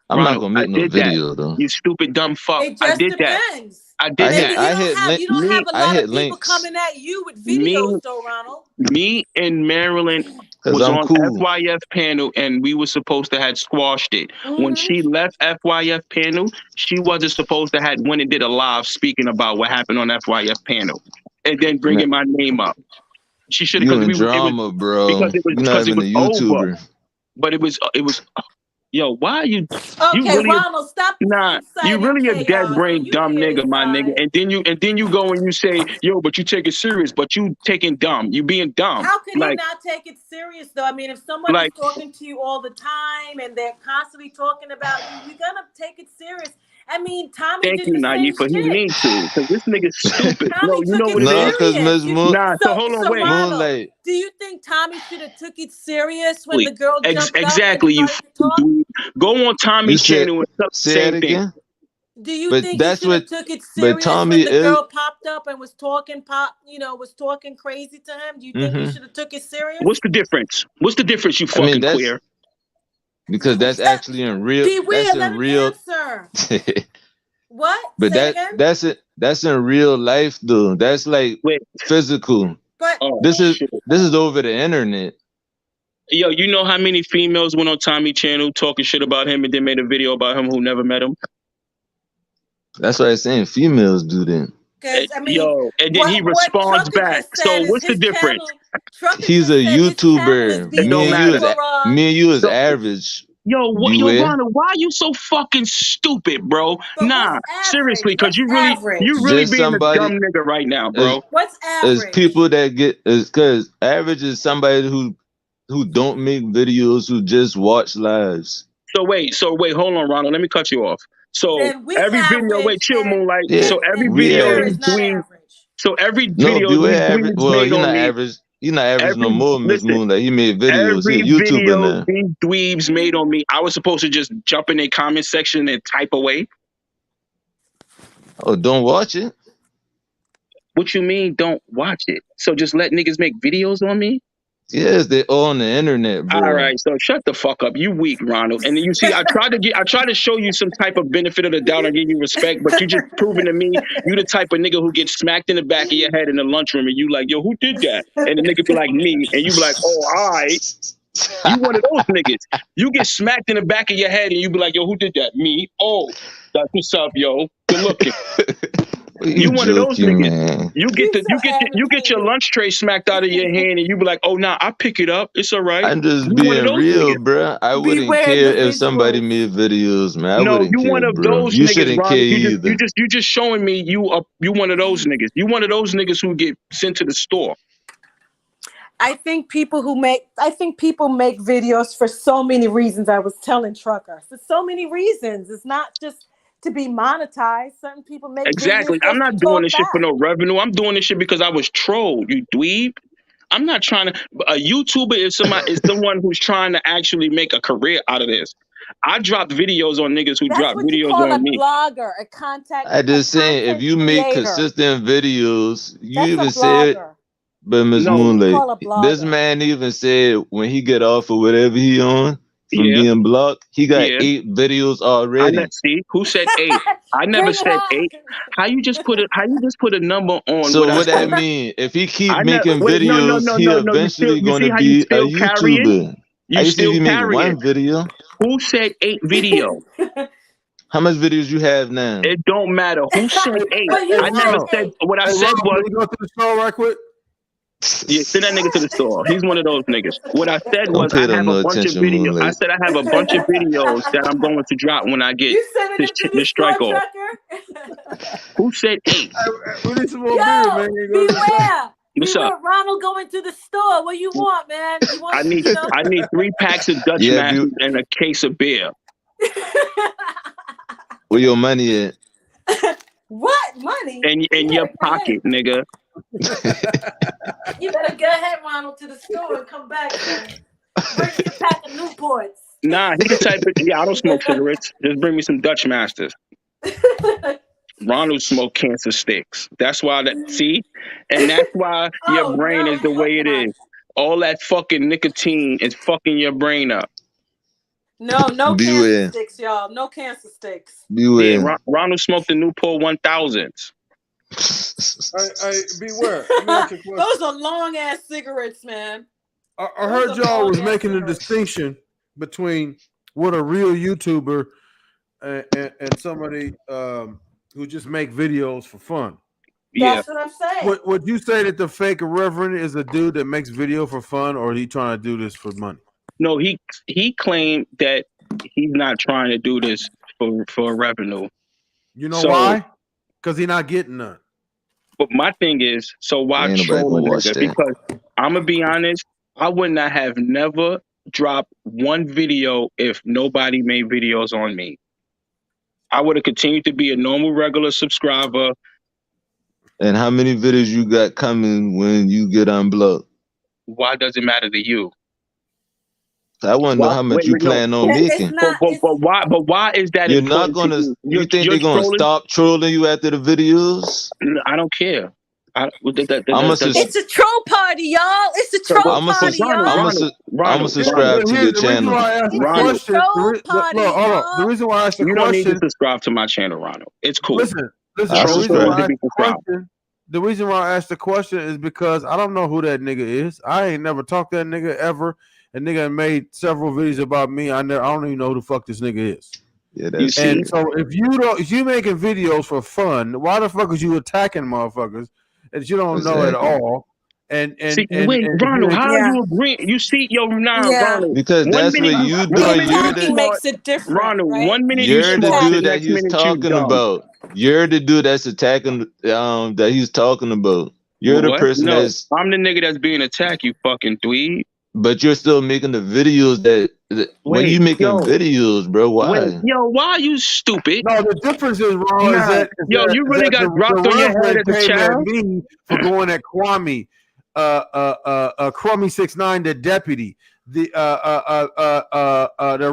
I'm not Ronald. gonna I make no did that. video though. You stupid dumb fuck. It I just did that. depends. I did Maybe that. you don't have a I lot hit of people links. coming at you with Me, videos though, Ronald. me and Maryland Cause was I'm on cool. FYF panel and we were supposed to have squashed it. When she left FYF panel, she wasn't supposed to have went and did a live speaking about what happened on FYF panel and then Man, bringing my name up. She should have you in because drama, bro. You're not because it even a was over. YouTuber. But it was yo, why are you Okay, really Ronald, stop you inciting really a dead chaos. brain You dumb hear nigga, his my nigga. side. And then you go and you say, yo, but you take it serious, but you taking dumb. You being dumb. How can he Like not take it serious though? I mean, if somebody's talking to you all the time and they're constantly talking about you, you're gonna take it serious. I mean, Tommy thank did you, the same Naifa. He shit. need to, because this nigga's stupid. No, Tommy you took know it what it No, is? cause serious. Miss Moon, Nah, so hold on, wait. Ronald, Moonlight. do you think Tommy should have took it serious when the girl jumped up Exactly, and you started to talk? dude. Go on You Tommy's said channel and tell the say that same thing. again. Do you But think he that's should have what. took it But serious when Tommy the is. girl popped up and was talking was talking crazy to him? Do you think he should have took it serious? What's the difference? What's the difference, you I mean, fucking that's queer? because that's actually in real. Be That's real. Let in him real. answer. What? But Say it again. that's in real life though. That's like physical. But This is over the internet. Yo, you know how many females went on Tommy channel talking shit about him and then made a video about him who never met him? That's why I'm saying females do that. Because I mean, yo, and then he what responds Trucker back. just said So is what's the his difference? channel. Trucker He's just a said his channel is YouTuber. being don't matter. Me and you is So- average. Yo, Beware. Ronald, why are you so fucking stupid, bro? But Nah, what's average? seriously, because What's average? you really Just being a somebody dumb nigga right now, bro. What's is average? people that get is because average is somebody who don't make videos, who just watch lives. So wait, hold on, Ronald. Let me cut you off. So Then we every video, average wait, chill, and- Moonlight. Yeah, So every we video Beware average. is not average. so every No, video Beware these average. dweebs Well, made you're on not me, average. You're not average no every more, Miss listen, Moonlight. He made videos. every He a YouTuber video now. these dweebs made on me, I was supposed to just jump in their comment section and type away. Oh, don't watch it. What you mean? Don't watch it. So just let niggas make videos on me? Yes, they all on the internet, bro. All right, so shut the fuck up. You weak, Ronald. And then you see, I try to show you some type of benefit of the doubt and give you respect, but you just proving to me you the type of nigga who gets smacked in the back of your head in the lunchroom, and you like, yo, who did that? And the nigga be like, me, and you be like, oh, all right. You one of those niggas. You get smacked in the back of your head, and you be like, yo, who did that? Me. Oh, that's what's up, yo. Good looking. You one of those joking, niggas. man. You get your lunch tray smacked out of your hand, and you be like, "Oh, nah, I pick it up. It's all right." I'm just You one of being those real, niggas. bro. I wouldn't Beware care the if somebody visuals. made videos, man. I No, wouldn't you care, one of bro. those You niggas, shouldn't Ron. care You either. just showing me you one of those niggas. You one of those niggas who get sent to the store. I think people make videos for so many reasons. I was telling Trucker, for so many reasons. It's not just to be monetized. Certain people make Exactly. videos I'm just not to doing talk this shit for back. no revenue. I'm doing this shit because I was trolled, you dweeb. I'm not trying to. A YouTuber is someone who's trying to actually make a career out of this. I dropped videos on niggas who That's dropped what you videos call a on me. blogger, I just saying, if you make creator. consistent videos, you That's a even said, blogger. but Miss No. Moonlight, Call a blogger. this man even said when he get off of whatever he on from Yeah. being blocked, he got Yeah. 8 videos already. See who said 8? I never Bring it said on. 8. How you just put a number on So what I what that said? mean? If he keep I never. making Wait, no. videos, he You eventually see gonna how you be a still carry it? YouTuber. I You used to still if you make carry one it. video. Who said 8 videos? How much videos you have now? It don't matter. Who said 8? But you I never said said. 8. What I Hey, said Ronald, was, can we go to the store right quick? yeah, send that nigga to the store. He's one of those niggas. What I said Don't was, I pay them have a no bunch of attention, videos. I Moonlight. said I have a bunch of videos that I'm going to drop when I get You sending this him to the this store, strike off. Trucker? Who said 8? We need some more beer, man. You go to the store. Beware. What's Beware. up? Ronald going to the store. What you want, man? You want, I need 3 packs of Dutch Yeah, Masters and a case of beer. Where your money at? What? Money? In your pocket, nigga. You better go ahead, Ronald, to the store and come back, man. Bring me a pack of Newports. Nah, he can type it. Yeah, I don't smoke cigarettes. Just bring me some Dutch Masters. Ronald smoked cancer sticks. That's why and that's why your brain is the way it is. All that fucking nicotine is fucking your brain up. No Beware. cancer sticks, y'all. No cancer sticks. Beware. Yeah, Ronald smoked the Newport 1000s. Hey, beware. Let me ask you a question. Those are long ass cigarettes, man. I heard y'all was making a distinction between what a real YouTuber and somebody who just make videos for fun. That's what I'm saying. Would you say that the fake reverend is a dude that makes video for fun, or is he trying to do this for money? No, he claimed that he's not trying to do this for revenue. You know why? Because he's not getting none. But my thing is, so why Ain't nobody troll a gonna watch nigga? that. Because I'm gonna be honest, I would not have never dropped one video if nobody made videos on me. I would have continued to be a normal, regular subscriber. And how many videos you got coming when you get unblocked? Why does it matter to you? I want to know how much you plan on making. But why is that You're not important gonna. to you? You think they're gonna stop trolling you after the videos? I don't care. It's a troll party, y'all. It's a troll party, y'all. I'm gonna subscribe to your channel. The reason why I asked the question. You don't need to subscribe to my channel, Ronald. It's cool. Listen. The reason why I asked the question is because I don't know who that nigga is. I ain't never talked to that nigga ever. A nigga made several videos about me. I don't even know who the fuck this nigga is. Yeah, that's and so if you making videos for fun, why the fuck is you attacking motherfuckers that you don't know at all? And Ronald, how are you agreeing? You see, Ronald. Because that's what you doing. You're the makes it different. Ronald, right? 1 minute you're you the smart, dude the that next he's minute talking you about. You're the dude that's attacking. That he's talking about. You're the person that's. I'm the nigga that's being attacked. You fucking dweeb. But you're still making the videos that when you making videos, bro. Why? Why are you stupid? No, the difference is, Ron, is that you really got dropped on your head as a child. Me for going at Kwame, Crummy 6ix9ine, the deputy. The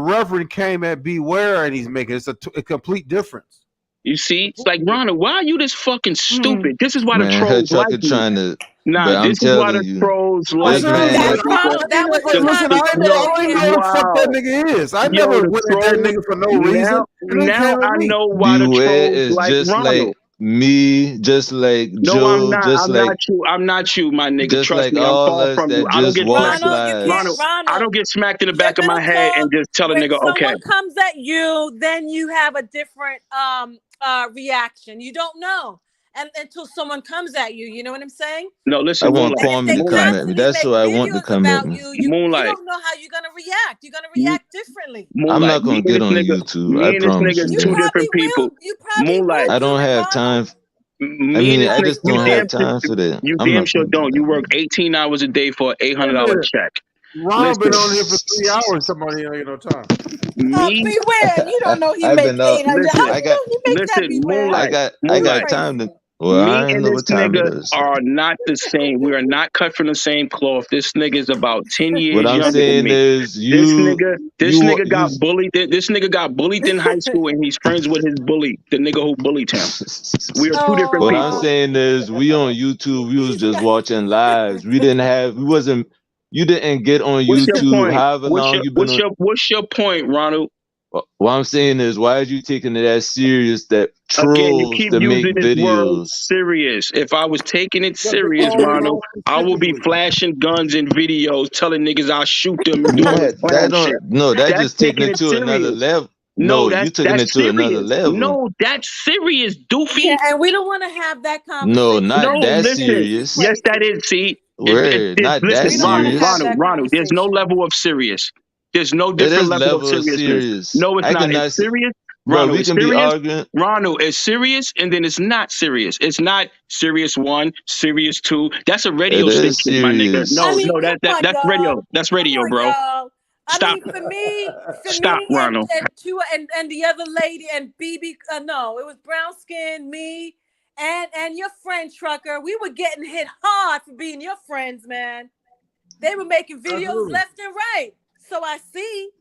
Reverend came at Beware, and he's making it's a complete difference. You see, it's like, Ronald, why are you this fucking stupid? This is why the trolls like you. Trying to. Nah, this is why the trolls like you. That was listen, I don't know who the fuck that nigga is. I never went at that nigga for no reason. Now I know why the Beware trolls is like just Ronald. like me, just like No, Joe, I'm not. just like not you. I'm not you, my nigga. just Trust like me, I'm all far us from you. that I don't just get watch smacked. live. I don't get smacked in the back of my head and just tell a nigga, okay. When someone comes at you, then you have a different reaction. You don't know. And until someone comes at you, you know what I'm saying? No, listen. I want Kwame to come at me. That's what I want to come at me. You don't know how you're gonna react. You're gonna react differently. I'm not gonna get on YouTube. I promise you. Two different people. I don't have time. I mean, I Nigga, just don't have time for that. you I'm damn not sure gonna do don't. You work 18 hours a day for an $800 check. Ron been on here for Listen, 3 hours. Somebody ain't no time. me, Beware, you don't know he I've make been up. 800. How listen, you know he makes that? listen, Beware. I Moonlight. got time to. Crazy. Well, Me I ain't and know this what time it nigga is. are not the same. We are not cut from the same cloth. This nigga is about 10 What years I'm younger than saying me. is, This you nigga got bullied. This nigga got bullied in high school, and he's friends with his bully, the nigga who bullied him. We are two different What I'm people. saying is, we on YouTube. We was just watching lives. We didn't have. We wasn't. You didn't get on What's your YouTube. point? However long you been on. What's your point, Ronald? What I'm saying is, why is you taking it as serious that Again, you trolls keep to make using this word videos? serious. If I was taking it But serious, because Ronald, I will be specifically. flashing guns in videos, telling niggas I'll shoot them and do all this That clown shit. don't. No, that That's just taking taking it it to another serious. level. No, No, you taking that's it to another serious. level. No, that's serious, Yeah, doofy. and we don't want to have that No, conversation not No, because that it's gonna get listen. too serious. Yes, that crazy. is. See, Word, not that We listen, don't want to have serious. that Ronald. There's no conversation. level of serious. There's no It different is level of level of seriousness. serious. No, it's I not. It's cannot say, serious. bro. Ronald, We it's can be serious. arguing. Ronald, it's serious, and then it's not serious. It's not serious 1, serious 2. That's a radio It is station, my nigga. serious. I No, mean, come on, that's radio. y'all. That's Come radio, on, bro. y'all. I Stop. mean, for Stop, me, Ronald. and the other lady and BB. No, it was brown skin, me, and your friend Trucker. We were getting hit hard for being your friends, man. They were making videos Absolutely. left and right. So I see,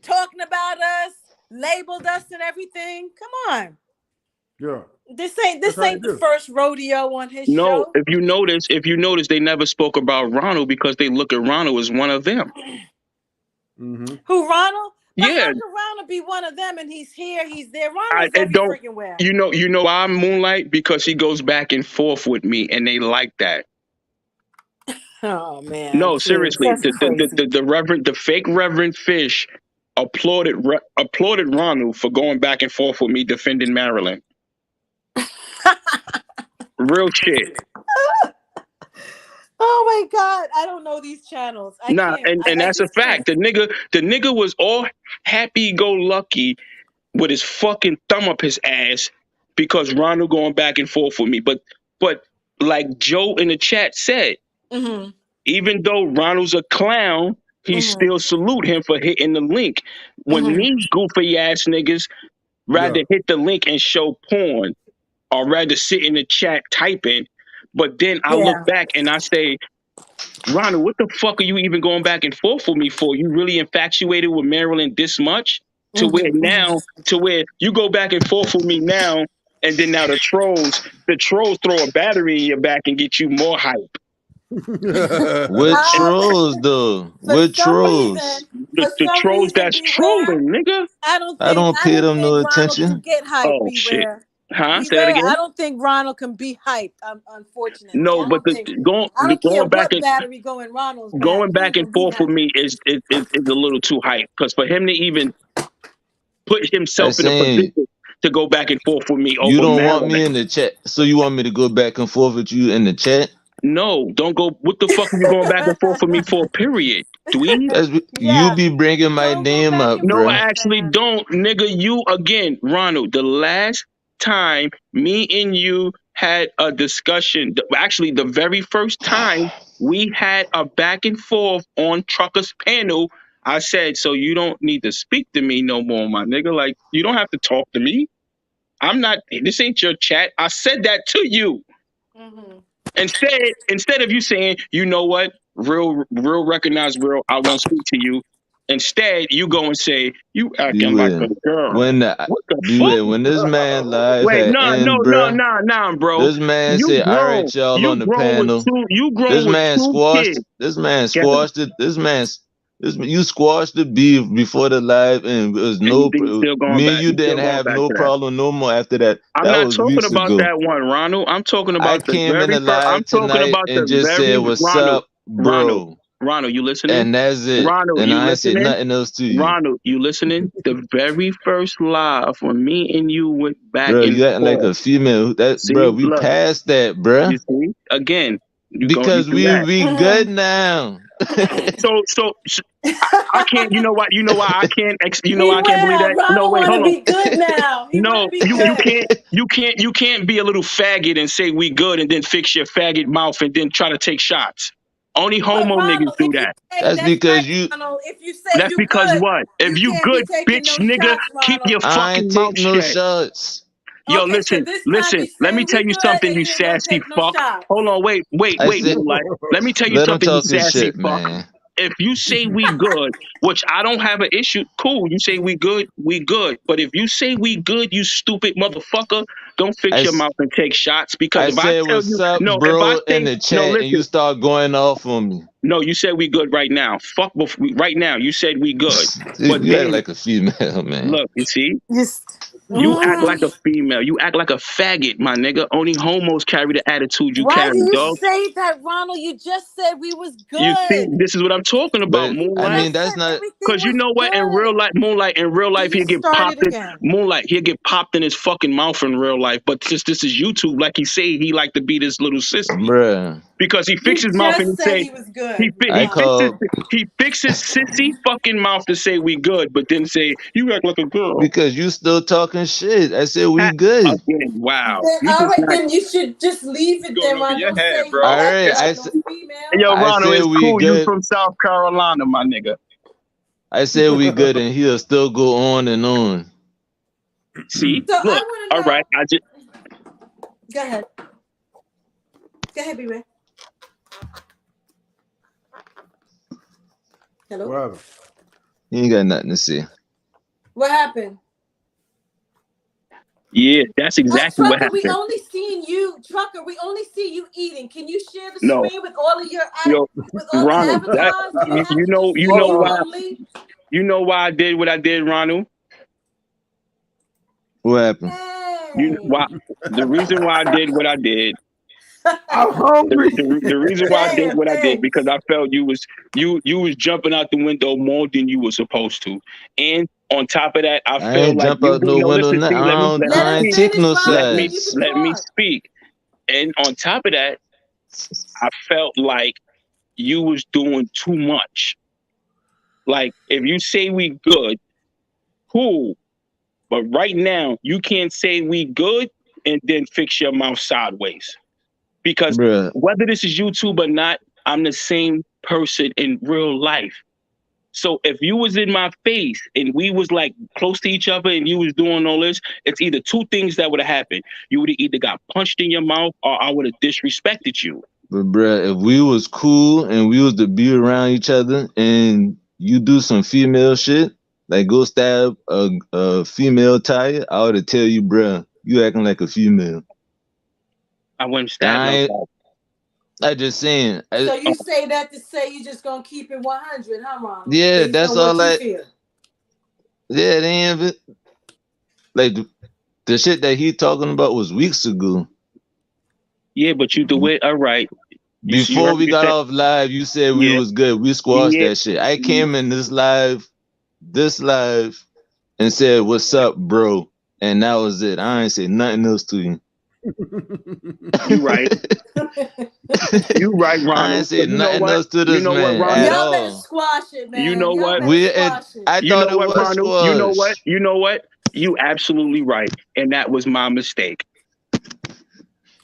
talking about us, labeled us, and everything. Come on. Yeah. This ain't That's how you the do. first rodeo on his No, show. if you notice, they never spoke about Ronald because they look at Ronald as one of them. Mm-hmm. Who, Ronald? But Yeah, how could Ronald be one of them and he's here, he's there? I Ronald's every don't. freaking where. You know why Moonlight? Because he goes back and forth with me, and they like that. Oh man. No, Please, seriously, that's crazy. the fake Reverend Fish applauded Ronald for going back and forth with me defending Maryland. Real shit. Oh my God. I don't know these channels. I Nah, can't. and I that's a just can't. fact. The nigga was all happy go lucky with his fucking thumb up his ass because Ronald going back and forth with me. But like Joe in the chat said, Mm-hmm. even though Ronald's a clown, he still salute him for hitting the link. When Mm-hmm. these goofy ass niggas rather hit the link and show porn or rather sit in the chat typing, but then I look Yeah. back and I say, Ronald, what the fuck are you even going back and forth with me for? You really infatuated with Maryland this much? To where you go back and forth with me now, and then now the trolls throw a battery in your back and get you more hype. What trolls though? What trolls? The trolls that's trolling, nigga. I don't I don't pay them no think Ronald can attention. get hyped. Oh shit. Beware. Huh? Say that Beware. again. I don't think Ronald can be hyped. Unfortunately, No, I but don't think. I don't care going back what and battery go in Ronald's back. going He back ain't and gonna be forth with hyped. me is a little too hype. Because for him to even put I himself in a saying position to go back and forth with me you over don't want me Maryland. in the chat, so you want me to go back and forth with you in the chat? No, don't go. What the fuck are you going back and forth with me for? Period. Dweeb. That's you be bringing my name up, No, I bruh. actually don't, nigga. You again, Ronald. The last time me and you had a discussion, actually, the very first time we had a back and forth on Trucker's panel, I said, "So you don't need to speak to me no more, my nigga. Like you don't have to talk to me. I'm not. This ain't your chat." I said that to you. Mm-hmm. Instead of you saying, you know what, real recognize real, I won't speak to you. Instead, you go and say, you acting like a Beware. girl. When What the fuck? beware when this man live Wait, had end, bruh. bro. This man said, "All right, y'all on the panel." You grown This with man two squashed. kids. This man Get it? squashed it. You squashed the beef before the live, and it was And you think you still going me and back? you You still didn't going have back no to that? problem no more after that. I'm That not was talking weeks about ago. that one, Ronald. I'm talking I about the came in very the first. I'm live talking tonight about and the just very said, "What's up, bro?" Ronald, you listening? And that's it. Ronald, And you I ain't said listening? nothing else to you, Ronald, you listening? The very first live when me and you went back bro. and You acting like forth. a female. That, See, bro. We look, passed that, bro. you see? Again, Because do we that. good now. So I can't. You know what? You know why I can't? You know why I can't believe Beware, that? No, Ronald wait, want to hold on. be good now. He want No, to be you good. you can't be a little faggot and say we good and then fix your faggot mouth and then try to take shots. Only But homo niggas Ronald, do if you that. say That's that's because right, you. Ronald. If you say That's you because good, what? If you you can't be good, taking bitch no nigga, shots, keep your Ronald. I fucking ain't mouth take no shut. shots. Yo, Okay, so listen, this time listen. you Let say me tell we you good something, and you you ain't gonna sassy take no fuck. shots. Hold on, wait, I said, Moonlight. Let me tell you let him something, you talk his sassy shit, fuck. man. If you say we good, which I don't have an issue, cool. You say we good, we good. But if you say we good, you stupid motherfucker, don't I, fix your s- mouth and take shots. Because I if I said, tell what's you, up, no, if I bro, in say, the no, chat, and you listen, start going off on me. no, you said we good right now. Right now, you said we good. But You act then, like a female, man. look, you see, Yes. you act like a female. You act like a faggot, my nigga. Only homos carry the attitude you Why do carry, you dog. say that, Ronald? You just said we was You see, good. this is what I'm talking about, But, You I Moonlight. mean, just that's said not. everything Because you was know what? In real good. life, He he'll get started popped in. again. Moonlight, he'll get popped in his fucking mouth in real life. But since this is YouTube, like he say, he like to be this little sissy. Bruh. Because he You fixes his mouth and just he said say, he was good, I called he fixes sissy fucking mouth to say we good, but then say, you act like a girl. because you still talking shit. I said, we good. Again, wow. Then, You all just right, not then you should just leave it Going then, over Ron. your Don't head, say he bro. All like right. to have no female. Yo, I Ronald, said, it's we cool. You good. from South Carolina, my nigga. I said, we good, and he'll still go on and on. See? So I Look. want to All right. know. I just Go ahead. Go ahead, B-Ray. Hello? Whatever. He ain't got nothing to say. What happened? yeah, that's exactly what Trucker, we happened. only seen you. Trucker, we only see you eating. Can you share the No. screen with all of your Yo, with all the Ronald, that avatars? Do you have to just you see know you why only? I did what I did, Ronald? What happened? You why the reason why I did what I did. I'm hungry. The reason why I did Damn, what I did thanks. because I felt you was jumping out the window more than you were supposed to, and on top of that, I I feel ain't like jump you out being no no. window. Listen, see, Let I him ain't take finish, no Ronald, then you sides. can let me talk. speak. And on top of that, I felt like you was doing too much. Like if you say we good, cool. But right now, you can't say we good and then fix your mouth sideways. Because Bruh. whether this is YouTube or not, I'm the same person in real life. So if you was in my face and we was like close to each other and you was doing all this, it's either two things that would have happened. You would have either got punched in your mouth or I would have disrespected you. But bruh, if we was cool and we was to be around each other and you do some female shit, like go stab a female tire, I would tell you, bruh, you acting like a female. I wouldn't stab no. I just saying. So you say that to say you just gonna keep it 100, huh, Ronald? Yeah, Based that's on all. what you Like, feel. yeah, they ain't like the shit that he talking about was weeks ago. Yeah, but you do it all right. Before we got off live, you said we was good. We squashed that shit. I came in this live, and said, "What's up, bro?" And that was it. I ain't say nothing else to you. You right. You right, Ronald. I ain't say nothing else to this man Ronald? at Y'all better all. squash it, man. You know what? I thought it was Ronald? squash. You know what? You absolutely right, and that was my mistake.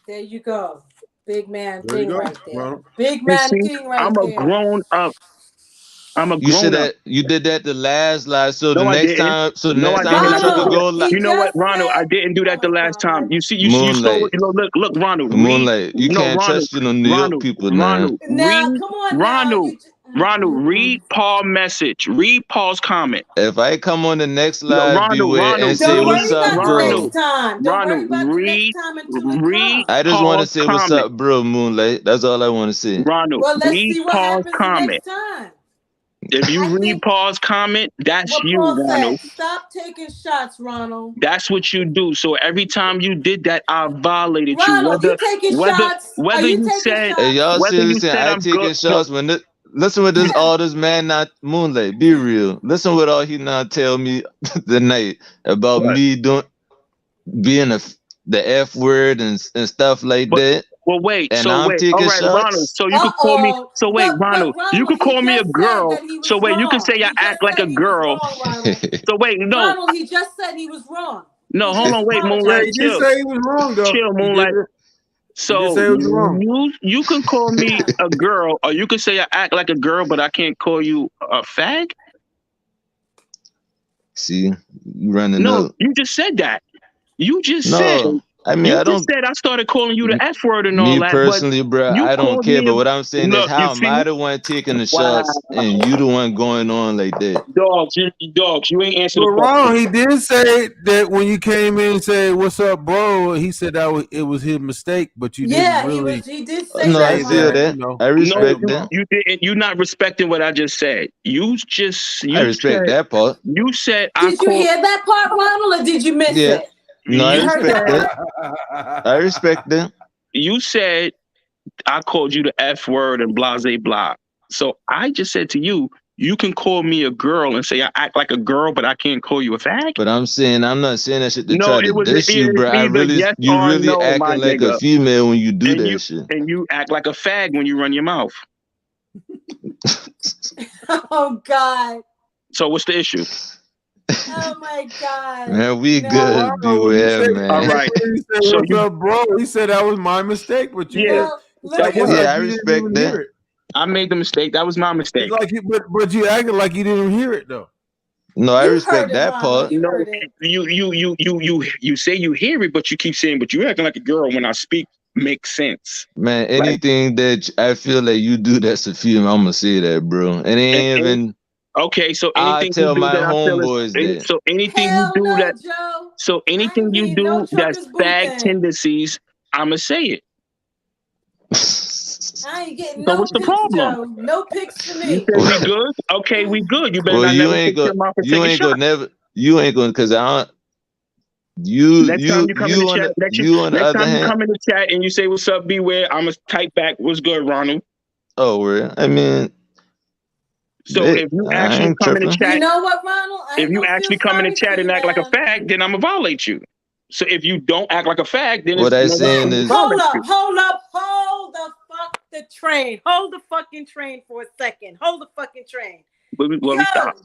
There you go. Big man There you thing go, right there. Ronald. Big You man see, thing right I'm there. a grown up. You did that the last live. So No, the I next didn't. time, No, I the didn't. trucker go live. You know what, Ronald? I didn't do that the last time. You see, you saw what? Look, Ronald. Moonlight. You can't Ronald. trust New York people now. Now, come on now. Ronald, read Paul's message. Read Paul's comment. If I come on the next No, live, beware and say Don't what's worry up, about the bro. next time. Don't worry about the next time until it comes. I just want to Paul's say what's comment. up, bro, Moonlight. That's all I want to say. Ronald, Well, let's read see what Paul's happens comment. the next time. If you read Paul's comment, that's What you, Paul Ronald. said, stop taking shots, Ronald. That's what you do. So every time you did that, I violated Ronald, you. you taking shots? Are Whether you you taking said, shots? Hey, y'all whether you seriously? said I I'm good. taking shots when this. Listen with this, all this man not Moonlight. Be real. Listen what all he not tell me tonight about me being the F word and stuff like that. Well, wait. and So I'm wait. All taking right, Ronald. shots. So you could call me. So wait, But Ronald. You Ronald, could he call me a just said girl. that he So was wait, you could wrong. say I He act just like a said he was girl. wrong, Ronald. So wait, no, Ronald, he just said he was wrong. no. He Hold just on, wait, Yeah, Moonlight. apologized. he did Chill, say he was wrong though. chill, He Moonlight. did So say he was wrong. you can call me a girl, or you can say I act like a girl, but I can't call you a fag. See, you running No, up. you just said that. You just said. No, I mean You I just don't. said I started calling you the F word and all Me that, but personally, bro, you I don't called care. me a But what I'm saying is, look. You how am see? I the one taking the Wow, shots and you the one going on like that? dogs, you ain't answered But the question. Ron, he did say that when you came in and said, "What's up, bro?" He said that it was his mistake, but you Yeah, didn't really he did say No, I that, say feel that. Ronald. that. You know, I No, respect that. you didn't. You're not respecting what I just said. I respect that part. You said I Did you called. hear that part, Ronald, or did you miss Yeah. it? No, I You respect said that. I respect that. you said I called you the F word and blah blah blah. So I just said to you, you can call me a girl and say I act like a girl, but I can't call you a fag. But I'm not saying that shit to No, try to diss you, bro. either yes You or really no, my acting like a nigga. female when you do And that shit. you act like a fag when you run your mouth. Oh God. So what's the issue? Oh my God. Man, we No. good. Beware, All man. right. He said, So "What's up, bro?" He said that was my mistake, but you Yeah. did. No, It's look like, at it's him. like Yeah, I you didn't respect even that. hear it. I made the mistake. That was my It's mistake. like, but you acted like you didn't hear it though. No, I You respect heard it, that Ronald. part. You No, heard it. you say you hear it, but you keep saying, but you acting like a girl when I speak makes sense. Man, Like, anything that I feel like you do that's a female, I'm gonna say that, bro. And it ain't even. okay, so I anything you tell do my that I feel homeboys that. so anything you Hell do no, that Joe. so I anything ain't you being no do that's trucker's boo fag thing. tendencies, I'ma say it. I ain't getting So no what's the pics, problem? Joe. No pics for You me. say we good? Okay, we good. You better Well, not you never ain't fix go. your mouth and You take a ain't shot. gonna never. You ain't gonna because I don't. You Next time you come in the on chat, you on the next other time you hand. come in the chat and you say what's up, beware, I'ma type back what's good, Ronald. Oh, well, I mean, So if you I actually ain't come in the tripping. You chat, know what, Ronald? I if ain't you gonna feel actually come in the sorry chat for and you act like a now. fag, then I'ma violate you. So if you don't act like a fag, then What it's I no reason saying to is, Hold violate up, you. hold the fuck the train. Hold the fucking train for a second. Hold the fucking train. Well, we stop.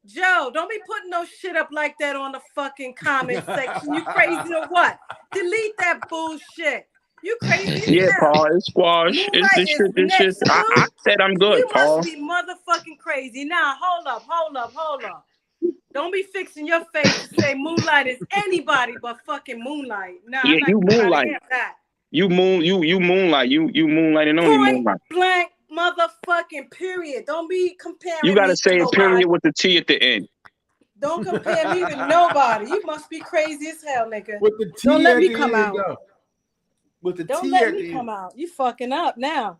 Joe, don't be putting no shit up like that on the fucking comment section. You crazy or what? Delete that bullshit. You crazy as Yeah, hell. Paul, it's squash. It's Moonlight is this shit. next I too. said I'm good, You must Paul. be motherfucking crazy. Now, hold up. Don't be fixing your face to say Moonlight is anybody but fucking Moonlight. Nah, Yeah, I'm not you gonna try to moonlight. hear that. You moonlight. You moonlight and only Point moonlight. blank motherfucking period. Don't be comparing You gotta me to say a nobody. period with the T at the end. Don't compare me with nobody. You must be crazy as hell, nigga. With the T Don't let at me the come end, out. though. With the Don't T let at me the come end. out. You fucking up now.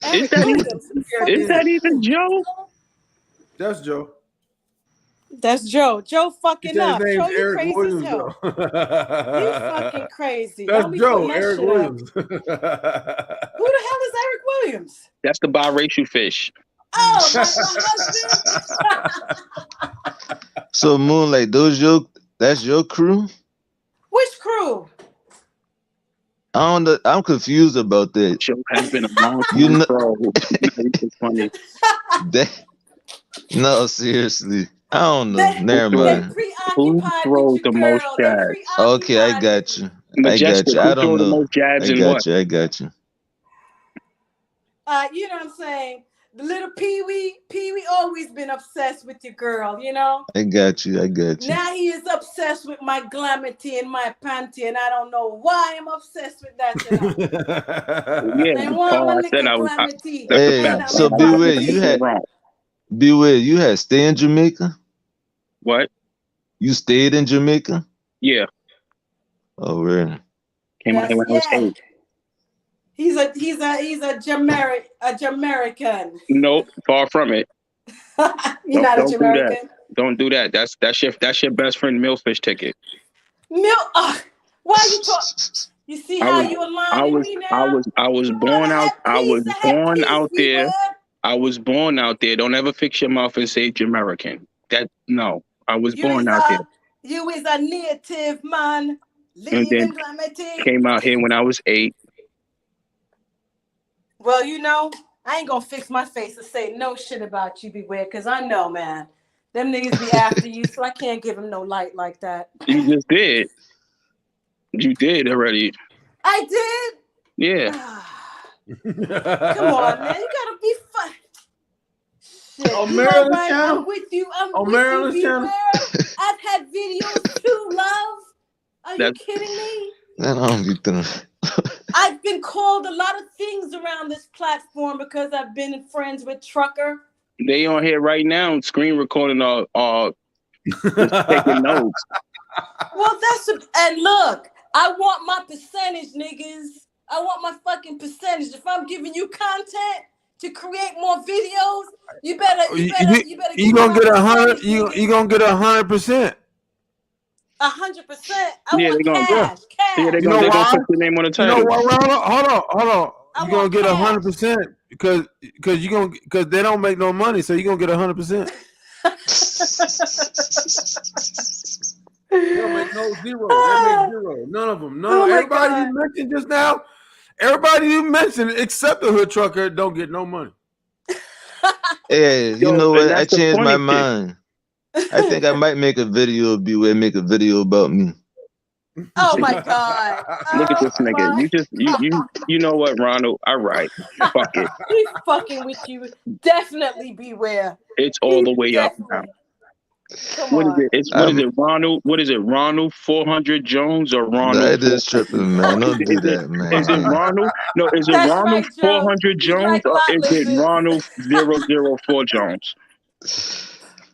Is Eric that Williams. even Joe? That's Joe. That's Joe. Joe He fucking said his up. name's Joe, you Eric crazy Williams, as hell. though. You fucking crazy. That's Don't be Joe, putting that Eric shit up. Williams. Who the hell is Eric Williams? That's the biracial fish. Oh, my husband. so Moonlight, that's your crew. Which crew? I don't know. I'm confused about that. Joe has been a long You time know pro. It's funny. that? No, seriously. I don't know. Never They mind. Who preoccupied with throws your the most girl. They jabs? Okay, I preoccupied with got you. you. Majestic. I Who don't throw the know. most jabs I and what? got you. You know what I'm saying? The little Pee-wee always been obsessed with your girl, you know? I got you. Now he is obsessed with my glamity and my panty, and I don't know why I'm obsessed with that tonight. Yeah, They want Paul. my I said little glamity that's a Hey, fact. and Paul. so my I'm not beware. panty. Beware. You had stay in Jamaica. What? You stayed in Jamaica. Yeah. Oh, really? Came out here when I was 8. He's a Jamaican. Nope, far from it. You're not a Don't do that. Jamaican. Don't do that. That's your best friend Millfish ticket. Why you talk? You see how you aligning me now? I was born out there. I was born out there. Don't ever fix your mouth and say Jamaican. I was born out there. You is a native man and then came out here when I was 8. Well, you know, I ain't gonna fix my face to say no shit about you, Beware, because I know, man. Them niggas be after you, so I can't give them no light like that. You just did. You did already. I did? Yeah. Come on, man. You gotta be fun. Shit. On You Maryland's right? channel? I'm with you. I'm On with Maryland's you, channel? Beware. I've had videos too, love. Are you kidding me? Man, I don't be doing. I've been called a lot of things around this platform because I've been friends with Trucker. They on here right now, screen recording all taking notes. Well, and look, I want my percentage, niggas. I want my fucking percentage. If I'm giving you content to create more videos, you better. You gonna get 100. You gonna get 100%. 100%. I Yeah, want they gonna cash. Yeah, they You know gonna why? put your name on the title. You know what? Hold on. You gonna get 100% because they don't make no money, so you gonna get 100%. They don't make no zero. They make zero. None of them. Oh my Everybody God. you mentioned just now, everybody you mentioned except the Hood Trucker don't get no money. Hey, you Yo, know and what? I that's the changed my funny mind. I think I might make a video, Beware, make a video about me. Oh my God. Look at this nigga. You know what, Ronald? All right. Fuck it. He's fucking with you. Definitely Beware. It's all the way up now. Come What is on. it? What is it, Ronald? What is it, Ronald 400 Jones or Ronald? That is tripping, man. Don't do that, man. Is it Ronald? No, is it That's Ronald right, Joe. 400 He's Jones like or lot is it lizards. Ronald 004 Jones?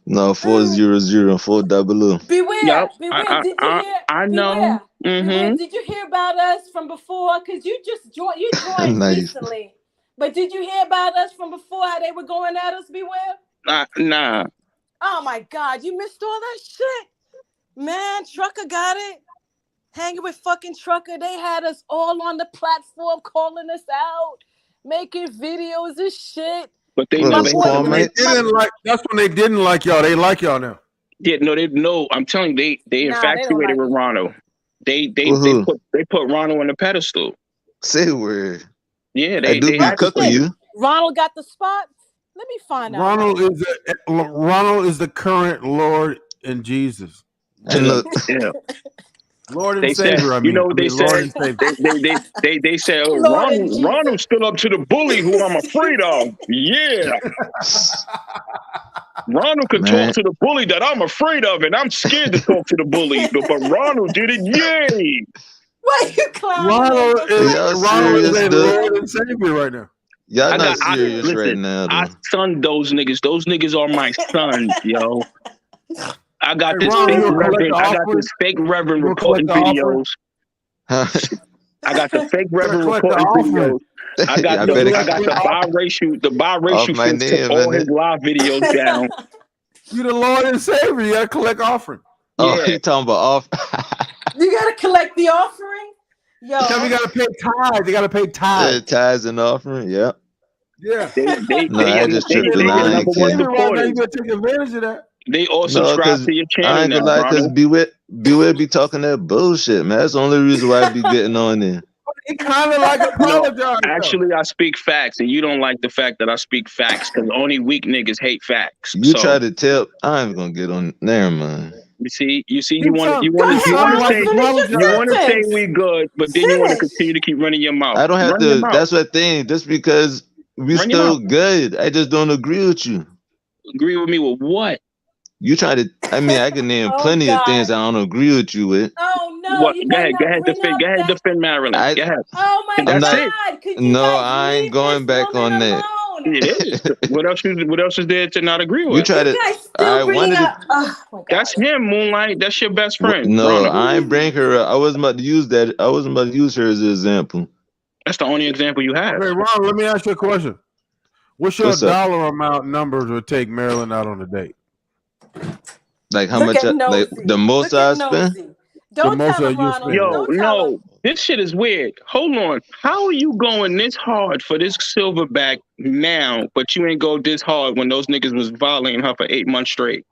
No, 400 400. Beware. Yep. Beware. Did you hear? I know. Beware. Mm-hmm. Beware. Did you hear about us from before? Because you just joined. You joined Nice. recently. But did you hear about us from before? How they were going at us? Beware. Nah. Oh my God, you missed all that shit. Man, Trucker got it. Hanging with fucking Trucker. They had us all on the platform calling us out, making videos and shit. But they What never was hit Paul, the mate? That's when they didn't like y'all. They like y'all now. Yeah, no, I'm telling you, they infatuated with Ronald. They put Ronald on the pedestal. Say a word. Yeah, I do be cooking you. Ronald got the spot. Let me find out. Ronald is the current Lord in Jesus. And look, Yeah. Lord and They said, Savior. I mean, you know what they Lord said? and Savior. They said, oh, Lord and Jesus. Ronald stood up to the bully who I'm afraid of. Yeah. Ronald could Man. talk to the bully that I'm afraid of, and I'm scared to talk to the bully. But Ronald did it. Yay. Why you clowning? Ronald serious, is a dude? Lord and Savior right now. Y'all not serious right now, I though. son those niggas. Those niggas are my sons, yo. I got Hey, this Ronald, fake you gonna collect reverend. the I got offering? this fake reverend You gonna recording collect the offering? videos. I got the fake reverend collect the recording offering. videos. I got the biracial my folks took name, all innit? his live videos down. You the Lord and Savior. You gotta collect offering. Oh, Yeah. he talking about off. You gotta collect the offering? Yo. Because we gotta pay tithes. They gotta pay tithes. Tithes and offering, yeah. Yeah. No, I just tripping. They I your ain't number one kidding. Right now, you supporters. better take advantage of that. They all No, subscribe because to your I channel ain't now, gonna lie, because Ronald. Beware be talking that bullshit, man. That's the only reason why I be getting on there. It kind of like apologize. Actually, I speak facts, and you don't like the fact that I speak facts because only weak niggas hate facts. You So try to tell, I ain't gonna get on. Never mind. you see, you Go want ahead, to say sentence. we good, but then you want to continue to keep running your mouth. I don't have Run your to. mouth. That's what thing. Just because we Run your still mouth. good, I just don't agree with you. Agree with me with what? You try to. I mean, I can name Oh, plenty of God. things I don't agree with you with. Oh no, What? you Go better ahead, not go ahead, bring defend. up Go ahead, that. defend Maryland. Go ahead. Oh my I'm That's not. God! Could you No, guys I ain't leave going this back on woman that. alone? It is. What else is there to not agree You with? try to. You guys I still bringing wanted to. up. Oh my God. That's him, Moonlight. That's your best friend, No, Ronald. I ain't bring her up. I wasn't about to use that. I wasn't about to use her as an example. That's the only example you have. Hey, Ron, let me ask you a question. What's your What's up? dollar amount numbers would take Maryland out on a date? Like how Look much? at Like Nosy. the most Look I at spend? Nosy. Don't most tell him, that you Ronald. spend. Yo, Don't tell him. no, this shit is weird. Hold on. How are you going this hard for this silverback now, but you ain't go this hard when those niggas was violating her for 8 months straight?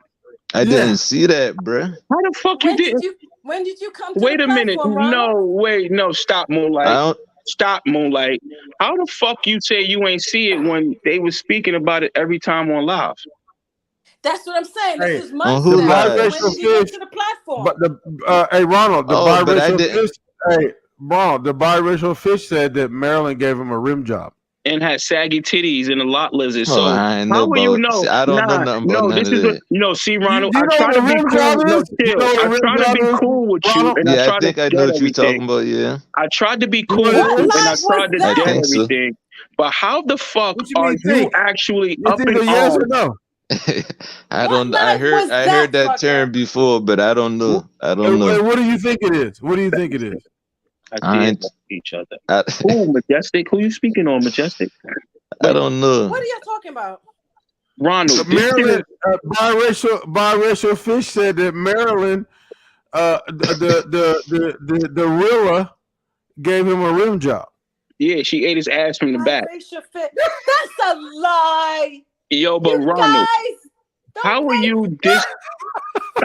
I didn't see that, bruh. How the fuck you didn't? When did you come to Wait the a minute. platform, Ronald? No, stop, Moonlight. Stop, Moonlight. How the fuck you say you ain't see it when they was speaking about it every time on live? That's what I'm saying. Hey, This is months who now. live? When did you come to the platform? But the hey Ronald, the Oh, but I biracial didn't. fish. Hey Ronald, the biracial fish said that Maryland gave him a rim job. And had saggy titties and a lot lizard. Oh, So I ain't know how will you about. know? See, I don't know Nah, nothing about no, none this of is that. what see, Ronald. You I know try what to a be rim cool. job No, is? You chill. know what a I rim try to job be is, cool with you, Ronald? and I Yeah, I try to think I know get what you're talking everything. about. Yeah, I tried to be You cool know with what you, it and I live was tried to I that? get think so. everything. But how the fuck What you are mean you think? actually It's up in either yes or arms? no. I What don't. I live was heard that, that term trucker? before, but I don't know. I don't And know. what do you think it is? What do you think it is? I I did ain't. love each other. I, Who, Majestic? Who you speaking on, Majestic? I Wait, don't know. What are y'all talking about? Ronald, this shit Maryland is biracial fish said that Maryland the Rilla gave him a rim job. yeah. She ate his ass from the back. Biracial fit. That's a lie. Yo, but You Ronald, guys, how are you this?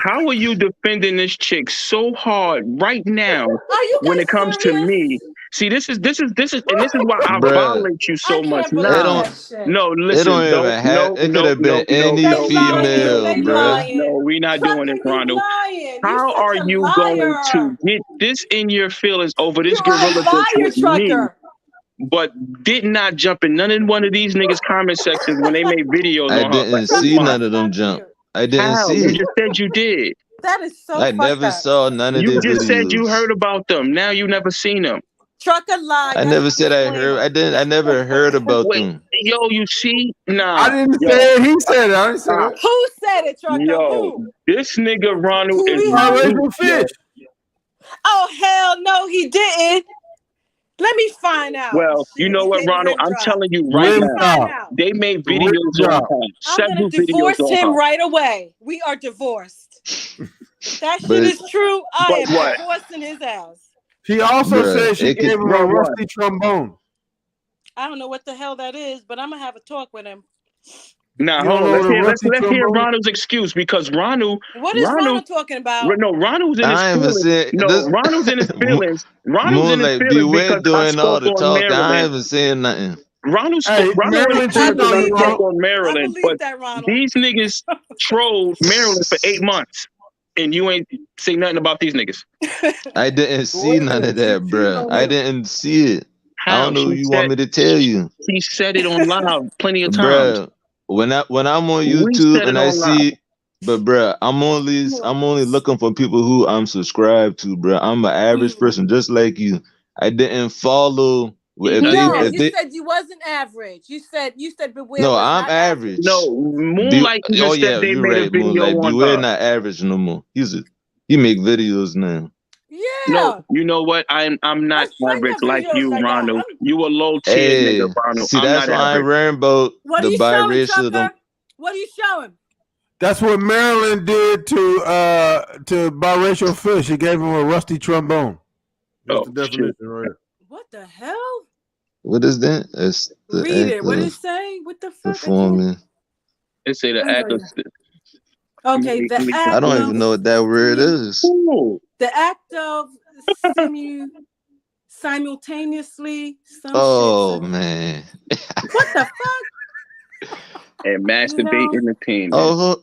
How are you defending this chick so hard right now are you when guys it comes to serious? me? See, this is, and this is why I Bruh, violate you I so much. can't believe Nah, that shit. no, it don't listen, even have. It could have been any They lying. female, They bruh. lying. no, we not Trucker, doing this, you Ronald. lying. You're How are such a you going to liar. get this in your feelings over this You are a gorilla bitch liar, with me, trucker. but did not jump in none of one of these niggas' comment sections when they made videos I on her for didn't 8 see months? none of them jump. I didn't How? see You it. just said you did. That is so I fucked never up. saw none of You their just said you videos. heard about them. Now you never seen them. Trucker lie. I That's never a said I heard. disclaimer. I never heard about Wait, them. yo, you see? Nah. I didn't Yo, say it. He said it. I didn't say stop. it. Who said it, trucker? Yo, Who? this nigga Ronald is Julio? weak, Biracial yo. fish. Oh hell no, he didn't. Let me find out. Well, you Shit, know he what, gave a Ronald? rim I'm job. telling you right Let me Rim now. find job. out. They made Rim videos on job. her. I'm gonna Several videos divorce on him her. right away. We are divorced. That shit But is true. I But am what? divorcing his ass. She also bruh, said she it could. gave him a What? rusty trombone. I don't know what the hell that is, but I'm gonna have a talk with him. Nah, You hold don't on. know what a Let's rusty hear trombone? Ronald's excuse because Ronald What is Ronald talking about? no, Ronald's in his I ain't even feelings. saying No, this. Ronald's in his feelings. Ronald's in his Moonlight, feelings beware because I doing all spoke the on talking. I ain't Maryland. even saying nothing. Ronald Hey, in his Maryland I feelings cheated because on I you, believe spoke it. Ronald. on I Maryland. believe But that, Ronald. these niggas trolled Maryland for 8 months, and you ain't say nothing about these niggas. I didn't see Wait a none minute. of She that, cheated bruh. on I him. didn't see it. I How? don't know what you want me to tell you, She said it on live plenty of times. bruh. When I'm on We YouTube said it and I on live. see, but bruh, I'm only looking for people who I'm subscribed to, bruh. I'm an average person just like you. I didn't follow. If No, they, you said you wasn't average. You said Beware no, was I'm not average. average. No, Moonlight even Oh said yeah, they you're made a right, video Moonlight. on Beware her. not average no more. He make videos now. Yeah. No, you know what? I'm not average like you, Ronald. You a low tier Hey, nigga, Ronald. see, I'm that's not why I'm average. worrying about What the are you showing, biracial. trucker? What are you showing? That's what Maryland did to biracial fish. He gave him a rusty trombone. That's the definition right here. What the hell? What is that? It's the Read act it. What did of it say? What the fuck? performing. They say the act of. Okay, the act I don't of even know what that word is. the act of simultaneously some Oh shit. man. What the fuck? And masturbate entertainment. Oh,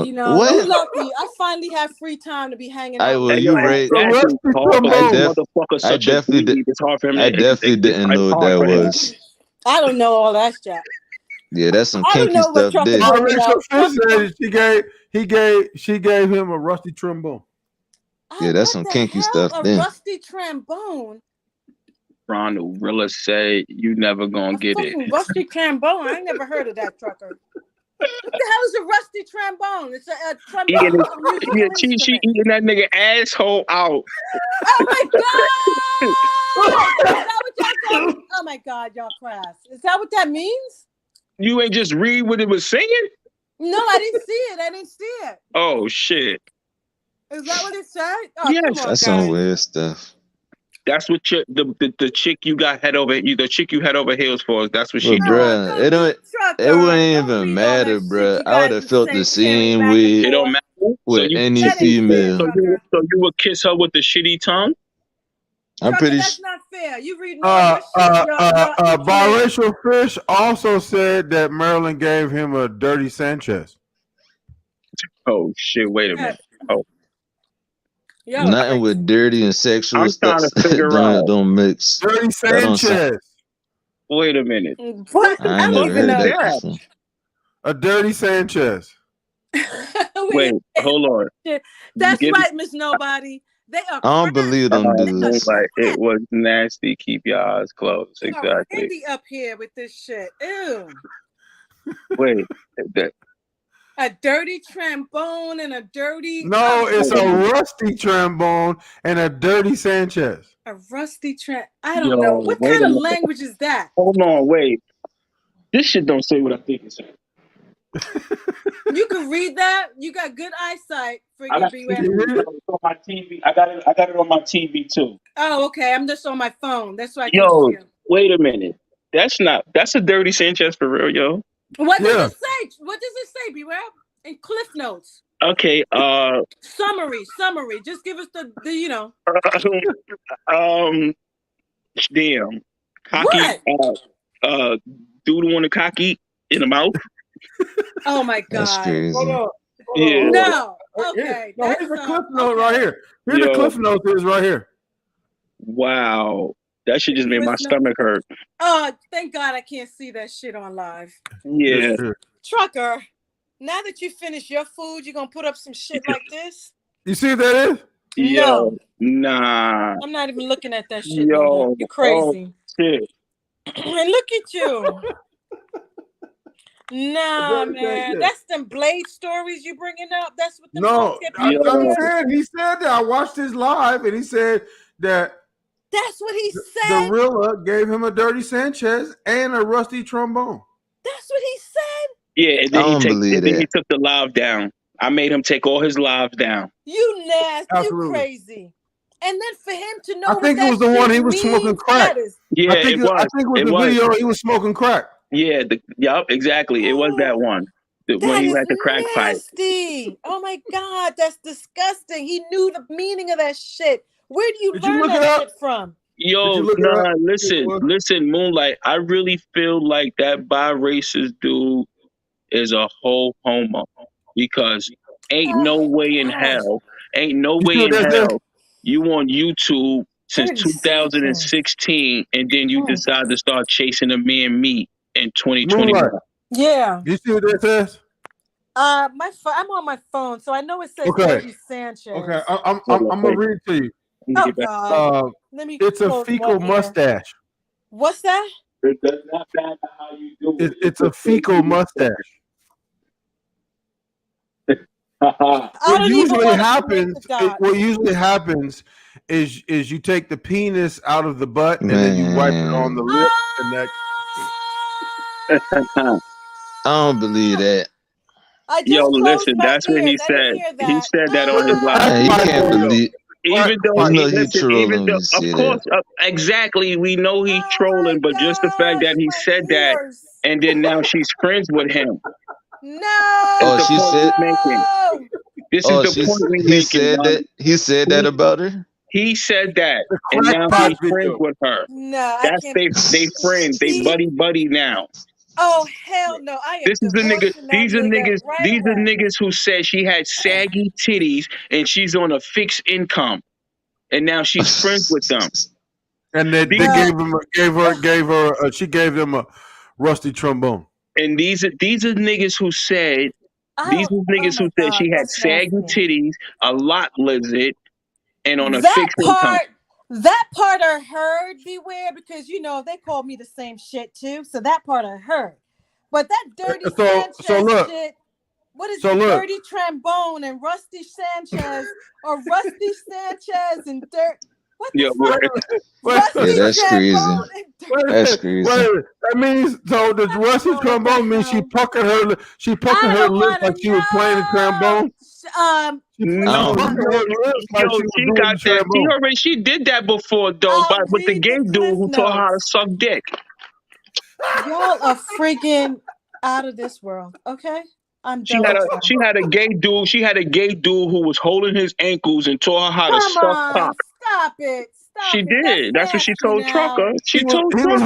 You what? I'm lucky. I finally have free time to be hanging out. Well, with you you. right. Exactly. Hard for this motherfucker I such a definitely, dweeb. It's hard for him. I definitely didn't know what hard that for him. was. I don't know all that shit. Yeah, that's some I don't kinky know what stuff trucker there. bringing Biracial up. fish said she gave him a rusty trombone. Yeah, that's some kinky stuff A there. rusty trombone. Ronald Rilla say you never gonna get it. Rusty trombone. I ain't never heard of that, trucker. What the hell is a rusty trombone? It's a trombone. It's a musical She instrument. eating that nigga asshole out. Oh my god! Is that what y'all talking? Oh my god, y'all crass. Is that what that means? You ain't just read what it was singing? No, I didn't see it. Oh shit. Is that what it said? Oh, yes. come on, That's some guys. weird stuff. That's what the chick you got head over the chick you head over heels for. That's what she But do. bruh, it wouldn't even matter, bruh. I would have felt the same way It don't matter. with any female. So you would kiss her with the shitty tongue? I'm pretty That's not fair. You reading all your shit. Biracial Fish also said that Maryland gave him a dirty Sanchez. Oh shit! Wait a minute. Oh, nothing with dirty and sexual I'm stuff. trying to figure out. Don't mix. Dirty Sanchez. Wait a minute. What? I ain't never heard that before. A dirty Sanchez. Wait, hold on. That's right, Miss Nobody. They are. I don't believe them dudes. Like it was nasty. Keep your eyes closed. They Exactly. are handy up here with this shit. Ew. Wait. A dirty trombone and a dirty. No, it's a rusty trombone and a dirty Sanchez. A rusty I don't know. What kind of language is that? Hold on, wait. This shit don't say what I think it says. You can read that. You got good eyesight. I got it on my TV. I got it on my TV too. Oh, okay. I'm just on my phone. That's why I Yo, can see. wait a minute. That's a dirty Sanchez for real, yo. What does it say? What does it say, Beware? In Cliff Notes. Okay, Summary. Just give us the damn. Cocky what? Doodle on the cocky in the mouth. Oh my god. That's crazy. Hold on. Yeah. No. Okay. No, here's the Cliff Note right here. Here's the Cliff Note is right here. Wow. That shit just made my stomach hurt. Oh, thank God I can't see that shit on live. Yeah. Trucker, now that you finish your food, you gonna put up some shit like this? You see what that is? Yo, nah. I'm not even looking at that shit. Yo, You're crazy. Oh, shit. And look at you. Nah, man. That's them Blade stories you bringing up. That's what the No, he said that. I watched his live and he said that that's what he said. The Rilla gave him a dirty Sanchez and a rusty trombone. That's what he said. Yeah, and then he took the live down. I made him take all his lives down. You nasty, Absolutely. You crazy. And then for him to know, I think it was the one he was smoking crack. Yeah, I think it was the video he was smoking crack. Yeah, exactly. It was that one. When he had the crack pipe. Oh my God, that's disgusting. He knew the meaning of that shit. Where do you learn that shit from? Yo, nah, listen, Moonlight. I really feel like that bi-racist dude is a whole homo because ain't no way in hell you on YouTube since 2016 and then you decide to start chasing a man meat in 2021. Yeah. You see what that says? I'm on my phone, so I know it says Eddie Sanchez. Okay, I'm gonna read it to you. Oh God. It's a fecal mustache. What's that? It does not matter how you do it. It's a fecal mustache. What usually happens is you take the penis out of the butt and then you wipe it on the lip and that. I don't believe that. Yo, listen, that's what he said. He said that on his live. He can't believe. Even though, of course, exactly, we know he's trolling, but just the fact that he said that, and then now she's friends with him. No. Oh, she said. This is the point we making. He said that about her. He said that, and now he's friends with her. No, that's they friends. They buddy now. Oh hell no! This is the nigga. These are niggas. These are niggas who said she had saggy titties and she's on a fixed income, and now she's friends with them. And they she gave them a rusty trombone. And these are niggas who said she had saggy titties, a lot lizard, and on a fixed income. That part I heard, Beware, because they called me the same shit too. So that part I heard. But that dirty Sanchez shit, what is dirty trombone and Rusty Sanchez or Rusty Sanchez and dirt? What the fuck? That's crazy. That's crazy. That means the rusty trombone means she puckered her lip like she was playing the trombone. No, she got that. She did that before though, but with the gay dude who taught her how to suck dick. Y'all are freaking out of this world. Okay, I'm She done. had a gay dude. She had a gay dude who was holding his ankles and taught her how to Come suck on, cock. stop it. She did. That's what she told Trucker. She He told was Trucker.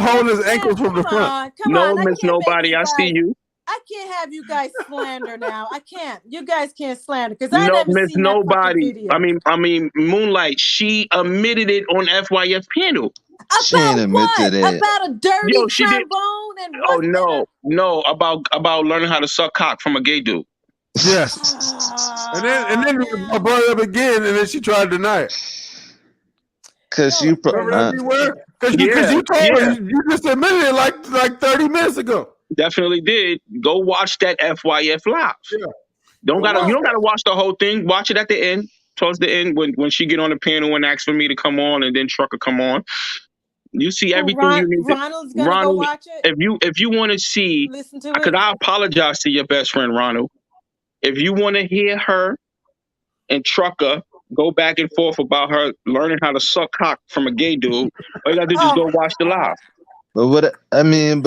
holding his ankles from the front. Come No, on. Miss Nobody, I see you. I can't have you guys slander now. I can't. You guys can't slander because I No, never Miss seen that fucking Nobody. video. I mean, Moonlight. She admitted it on FYF panel. She ain't admit to that. About a dirty Yo, she did. trombone and Oh no, about learning how to suck cock from a gay dude. Yes. and then I brought it up again, and then she tried to deny it. Cause you Because you told her, you just admitted it like 30 minutes ago. Definitely did. Go watch that FYF live. Yeah. You don't gotta watch the whole thing. Watch it at the end, towards the end when she get on the panel and ask for me to come on, and then Trucker come on. You see everything you need. Ronald's gonna go watch it. If you want to see, listen to because I apologize to your best friend Ronald. If you want to hear her and Trucker go back and forth about her learning how to suck cock from a gay dude, all you gotta do is just go watch the live. But I mean,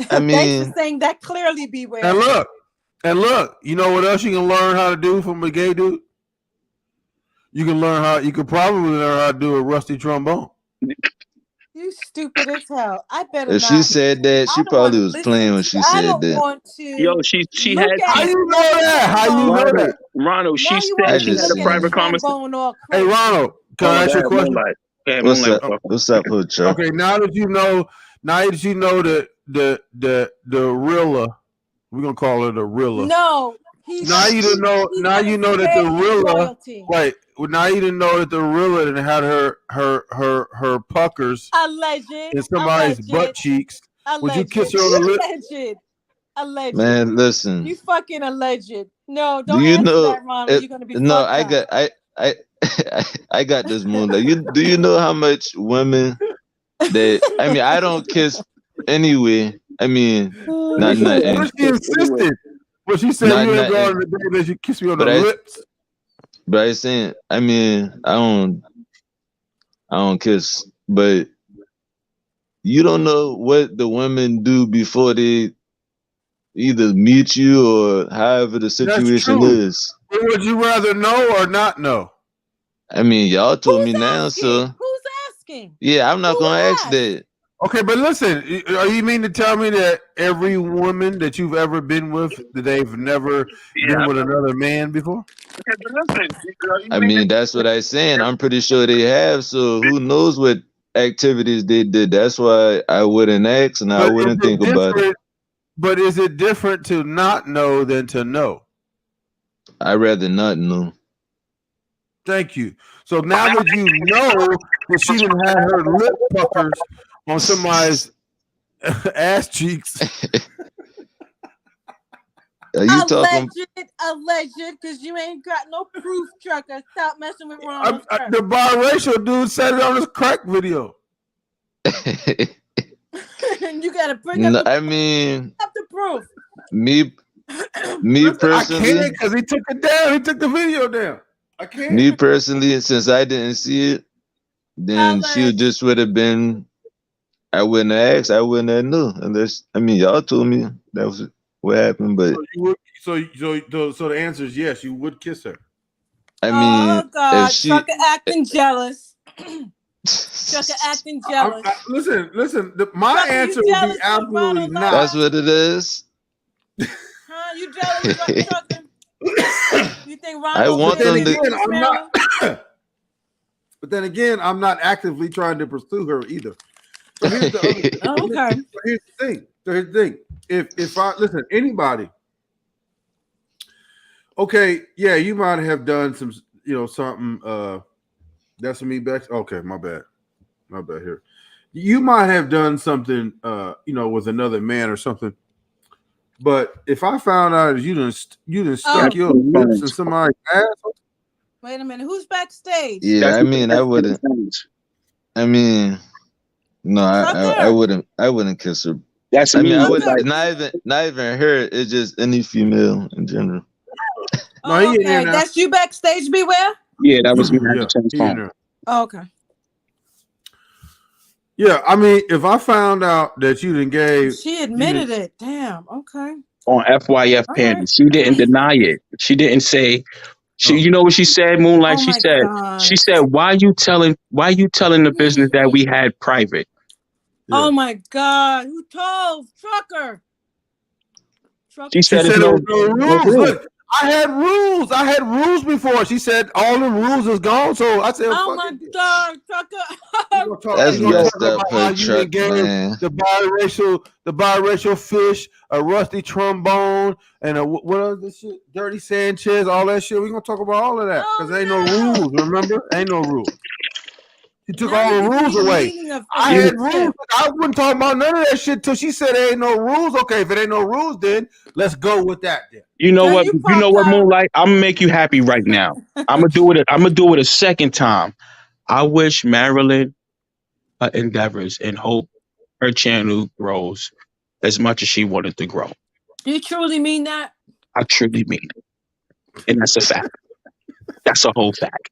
Thanks for saying that clearly, Beware. And look, you know what else you can learn how to do from a gay dude? You can probably learn how to do a rusty trombone. You stupid as hell. I better if not. she said that, she probably was playing when she said that. Want to Yo, she had. How you know that? How you know that? Ronald, she said she had a private conversation. Hey, Ronald, can I ask you a question? What's up, Hood Truck? Okay, now that you know the Rilla, we're gonna call her the Rilla. No. Now you know that the Rilla. Right. Well, now you didn't know that the Rilla had her puckers in somebody's butt cheeks. Would you kiss her on the lips? Alleged. Man, listen. You fucking alleged. No, don't answer that, Ronald. You're gonna be no. I got this, Moonlight. Do you know how much women that I don't kiss anyway. She insisted. Well, she said you ain't going on the day that you kiss me on the lips. But I saying, I don't kiss. But you don't know what the women do before they either meet you or however the situation is. But would you rather know or not know? Y'all told me now, so who's asking? Yeah, I'm not gonna ask that. Okay, but listen, are you mean to tell me that every woman that you've ever been with, that they've never been with another man before? That's what I'm saying. I'm pretty sure they have. So who knows what activities they did? That's why I wouldn't ask and I wouldn't think about it. But is it different to not know than to know? I'd rather not know. Thank you. So now that you know that she didn't have her lip puckers on somebody's ass cheeks. Are you talking? Alleged, because you ain't got no proof, Trucker. Stop messing with Ronald. The biracial dude said it on his crack video. You gotta bring up the proof. Me personally, I can't because he took it down. He took the video down. I can't. Me personally, since I didn't see it, then she just would have been. I wouldn't have asked. I wouldn't have knew unless y'all told me that was what happened. But so the answer is yes. You would kiss her. Oh God, Trucker acting jealous. Trucker acting jealous. Listen. My answer would be absolutely not. That's what it is. Huh? You jealous, Trucker? You think Ron? I want them to. I'm not. But then again, I'm not actively trying to pursue her either. So here's the other thing. Here's the thing. If I listen, anybody. Okay, yeah, you might have done some, something. That's me back. Okay, my bad here. You might have done something, with another man or something. But if I found out you didn't stuck your lips in somebody's ass. Wait a minute, who's backstage? Yeah, I wouldn't. No, I wouldn't kiss her. That's I mean, me. I But would like, not even her. It's just any female in general. No, he in there Okay, now. that's you backstage, Beware. yeah, that was me. I had Yeah, to change he in phone. there. Okay. Yeah, I mean, if I found out that you didn't gave, She admitted it. Damn. Okay. On FYF All Panty. right. She didn't deny it. She didn't say. Oh. You know what she said, Moonlight? Oh She my said, God. why you telling the business that we had private? Oh my God. Who told? Trucker. She said She it's said no it was no rules. rule. Look, I had rules before. She said all the rules is gone. So I said, Oh my God, Trucker. That's we gonna talk messed up, about her how you didn't truck, gave man. the biracial fish, a rusty trombone, and a what other shit, dirty Sanchez, all that shit. We gonna talk about all of that because ain't no rules. Remember, ain't no rules. She took all the rules away. I had rules. I wouldn't talk about none of that shit till she said there ain't no rules. Okay, if it ain't no rules, then let's go with that. Then. You know what? You know what, Moonlight? I'm gonna make you happy right now. I'm gonna do it a second time. I wish Marilyn endeavors and hope her channel grows as much as she wanted to grow. Do you truly mean that? I truly mean it, and that's a fact. That's a whole fact.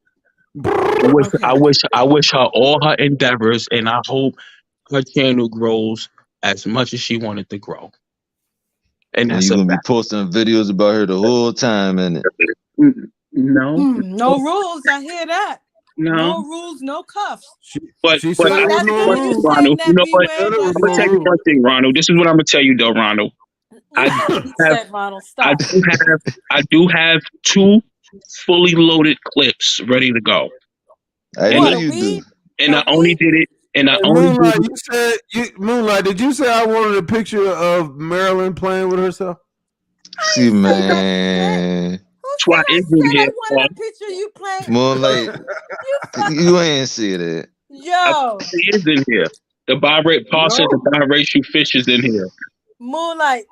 I wish her all her endeavors, and I hope her channel grows as much as she wanted to grow. And And that's you're a gonna be fact. posting videos about her the whole time, innit? No. No rules. I hear that. No. No rules, no cuffs. But She said it was no rules. Ronald, you know what? Said it was I'm gonna no tell you rules. one thing, Ronald. This is what I'm gonna tell you, though, Ronald. Ronald, stop. I do have 2 fully loaded clips ready to go. I And know you do. And I only did it. And I Hey, only Moonlight, did it. you said Moonlight. Did you say I wanted a picture of Marilyn playing with herself? See, man. Twat is in here. A picture you playing. Moonlight, you ain't see that. Yo. He is in here. The biracial fish is in here. Moonlight.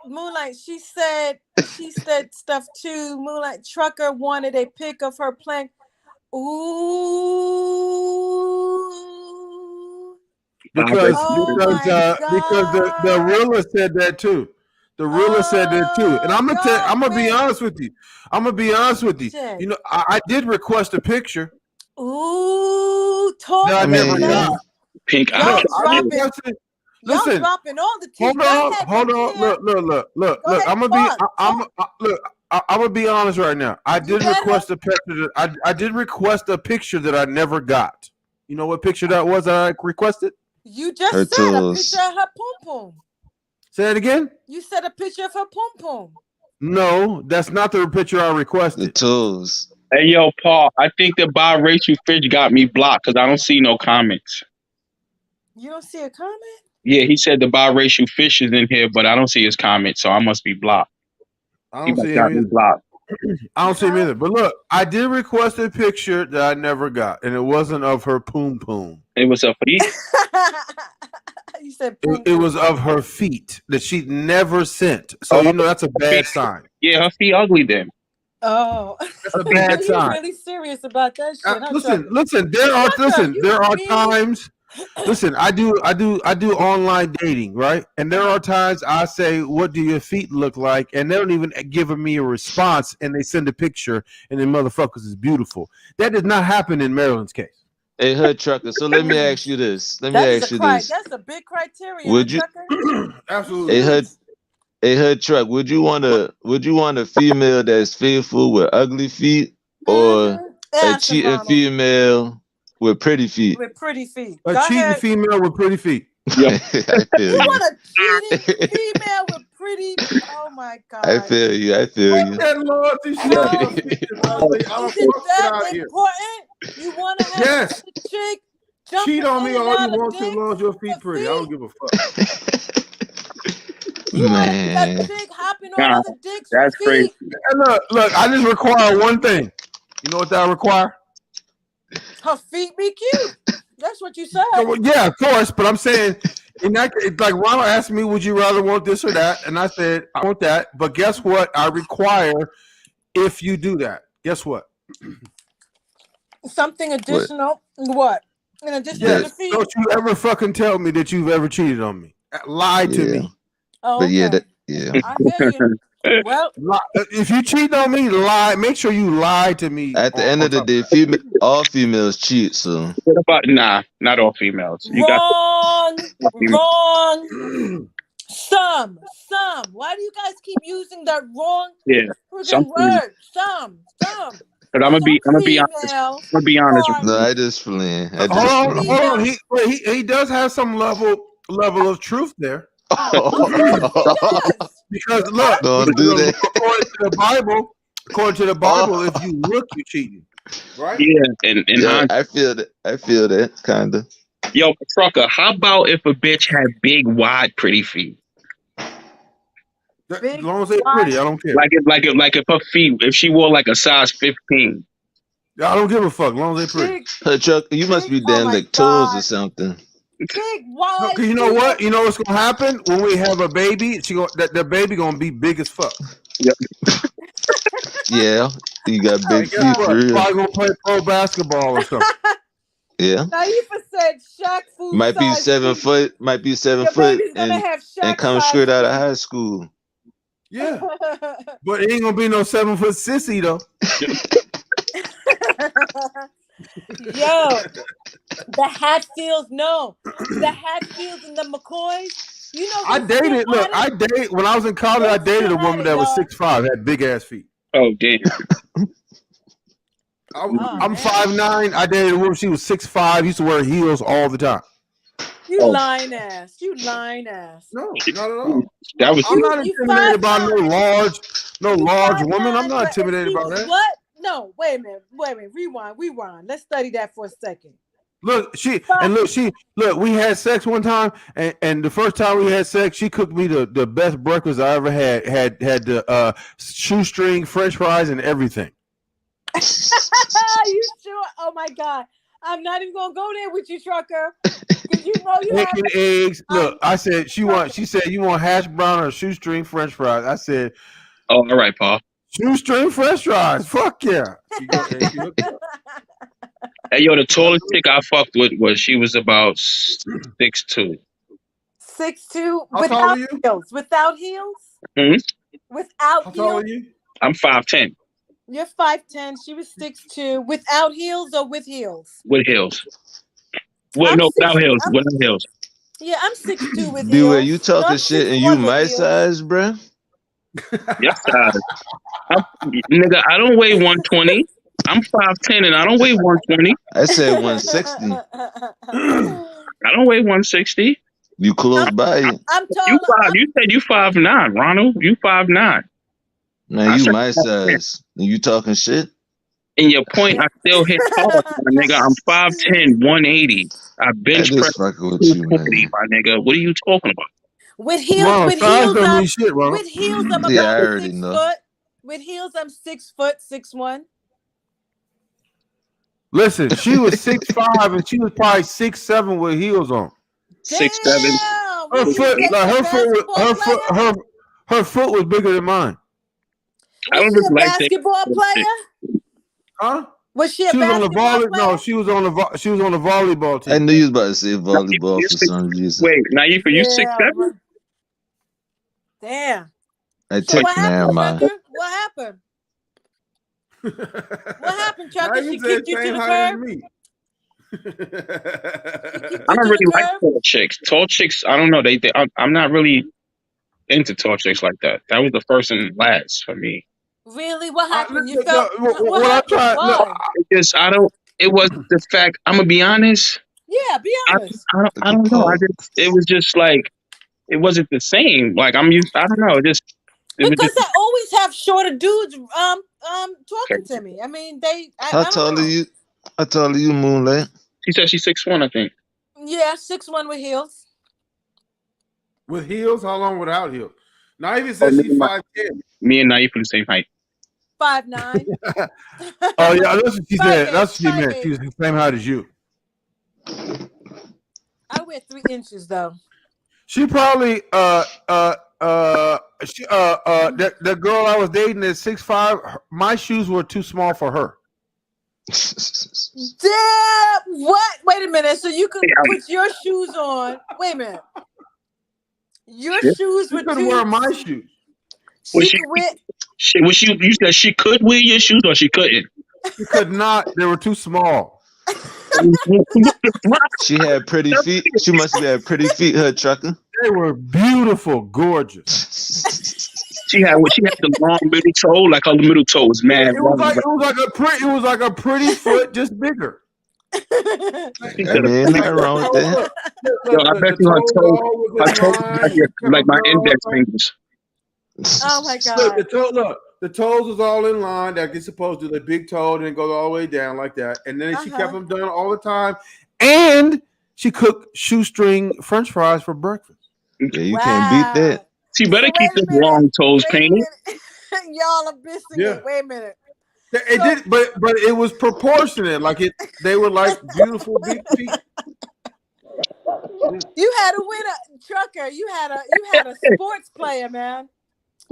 She said stuff too. Moonlight Trucker wanted a pic of her playing. Ooh. Because the Rilla said that too. The Rilla said that too. And I'm gonna be honest with you. You know, I did request a picture. Ooh, talk that I never got. Pink. Y'all dropping Listen, all the tea. Hold on. Look. I'm gonna be honest right now. I did request a picture. I did request a picture that I never got. You know what picture that was that I requested? You just her said toes. a picture of her pom pom. Say it again. You said a picture of her pom pom. No, that's not the picture I requested. The toes. Hey, yo, Paul, I think the biracial fish got me blocked because I don't see no comments. You don't see a comment? Yeah, he said the biracial fish is in here, but I don't see his comment, so I must be blocked. I don't see him either. Blocked. I don't see him either. But look, I did request a picture that I never got, and it wasn't of her poom poom. It was a feet. You said it was of her feet that she never sent. So you know that's a bad sign. Yeah, her feet ugly then. Oh, that's a bad sign. You're really serious about that shit. Listen. There are times. Listen, I do online dating, right? And there are times I say, "What do your feet look like?" And they don't even give me a response, and they send a picture, and the motherfuckers is beautiful. That did not happen in Marilyn's case. Hey, Hood Trucker. So let me ask you this. That's a big criteria. Would you? Absolutely. Hey, Hood Truck. Would you want a female that's faithful with ugly feet, or a cheating female with pretty feet? With pretty feet. A cheating female with pretty feet. Yeah, I feel You you. want a cheating female with pretty? Oh my god! I feel you. That loyalty shit. Is that important? You want to have a chick cheat on me all you want to, as long as your feet pretty. I don't give a fuck. You want that chick hopping on other dicks? That's crazy. And look, I just require one thing. You know what that I require? Her feet be cute. That's what you said. Yeah, of course. But I'm saying, in that, like Ronald asked me, would you rather want this or that? And I said, I want that. But guess what? I require if you do that. Guess what? Something additional. What? In addition to the feet. Don't you ever fucking tell me that you've ever cheated on me. Lie to me. Oh, But yeah, okay. yeah. I hear you. Well, If you cheat on me, lie. Make sure you lie to me. At the end of the day, all females cheat. So What about not all females? You got wrong. females. Wrong. Some. Why do you guys keep using that wrong Yeah, some freaking females. word? Some. But I'm gonna be honest. Females I'm gonna be honest with are no, you. I just playing. I Hold just on, playing. hold on. females. He does have some level of truth there. Of course he does. Because look, Don't do that. according to the Bible, if you look, you're cheating, right? Yeah, and Yeah, I feel that kind of. yo, trucker. How about if a bitch had big, wide, pretty feet? As long as they're pretty, I don't care. Like if her feet, if she wore like a size 15. I don't give a fuck. As long as they're pretty. Her truck, you must be damn like toes or something. Big wide. No, you know what? You know what's gonna happen when we have a baby? The baby gonna be big as fuck. Yep. Yeah, you got big feet Guess for what? real. Probably gonna play pro basketball or something. Yeah. Naifa said Shaq food Might be size 7 feet. foot. Might be 7 Your foot baby's gonna have and Shaq come size straight out of feet. high school. Yeah, but it ain't gonna be no 7 foot sissy though. Yo, the Hatfields, no. The Hatfields and the McCoys. You know, I dated. Look, I dated when I was in college. I dated a woman that was 6'5", had big ass feet. Oh damn. I'm 5'9". I dated a woman. She was 6'5". Used to wear heels all the time. You lying ass. You lying ass. No, not at all. That was. I'm not intimidated by no large woman. I'm not intimidated by that. What? No, wait a minute. Rewind. Let's study that for a second. Look, we had sex one time, and the first time we had sex, she cooked me the best breakfast I ever had. Had the shoestring French fries and everything. You sure? Oh my God. I'm not even gonna go there with you, trucker. You know you Bacon, eggs. Look, I said she said you want hash brown or shoestring French fries. I said, oh, all right, Paul. Shoestring French fries. Fuck yeah. Hey, yo, the tallest chick I fucked with she was about 6'2". 6'2", How tall are you? heels. Without heels? Hmm? Without How heels? tall are you? I'm 5'10". You're 5'10". She was 6'2". Without heels or with heels? With heels. Well, no, without heels. Without heels. Yeah, I'm 6'2" with Beware, heels. you talking shit and you my size, bruh? Yes, nigga, I don't weigh 120. I'm 5'10" and I don't weigh 120. I said 160. I don't weigh 160. You close by. I'm tall. You said you 5'9", Ronald. You 5'9". Man, you my size. And you talking shit? In your point, I still hit hard, my nigga. I'm 5'10", 180. I bench press 240, my nigga. What are you talking about? With heels, Ronald, with size heels, don't I'm, mean shit, Ronald. with heels, I'm Yeah, about I already 6 know. foot. With heels, I'm 6 foot, 6'1". Listen, she was 6'5" and she was probably 6'7" with heels on. 6'7". Her foot, like her foot was bigger than mine. I don't Was she really a like that. basketball player? Huh? Was she a She was on the basketball player? No, she was on the volleyball team. I knew you was about to say volleyball for some reason. Wait, Naifa, you 6'7"? Damn. I So take what never happened, mind. Trucker? What happened? What happened, Trucker? Naifa She said kicked you to same the height as curb? me. I don't really like tall chicks. Tall chicks, I don't know. I'm not really into tall chicks like that. That was the first and last for me. Really? What happened? You look, felt what I happened? tried- Why? look, It was the fact. I'm gonna be honest. Yeah, be honest. I don't know. It was just like it wasn't the same. Like I'm used. I don't know. It was Because just I always have shorter dudes talking to me. I mean, How tall are you? How tall are you, Moonlight? She said she's 6'1", I think. Yeah, 6'1" with heels. With heels? How long without heels? Naifa said she's 5'10". Me and Naifa the same height. 5'9". Oh yeah, that's what she said. 5'8", That's what she meant. She was the same height as you. I wear 3 inches though. She probably that girl I was dating at 6'5", my shoes were too small for her. Damn! What? Wait a minute. So you could put your shoes on. Wait a minute. Your Shit. shoes She were couldn't too. wear my shoes. Was She could wear. you said she could wear your shoes or she couldn't? She could not. They were too small. She had pretty feet. She must have had pretty feet, her trucker. They were beautiful, gorgeous. She had the long middle toe, like her middle toe was mad. It was like a pretty foot, just bigger. She I said, mean, ain't nothing wrong with that. yo, I bet you her toes like my index fingers. Oh my Look, God. the toes was all in line. Like it's supposed to. The big toe didn't go all the way down like that. And then she kept them done all the time. And she cooked shoestring French fries for breakfast. Yeah, you can't beat that. She better keep them long toes painted. Y'all are missing it. Wait a minute. It did, but it was proportionate. Like they were like beautiful big feet. You had a winner, trucker. You had a sports player, man.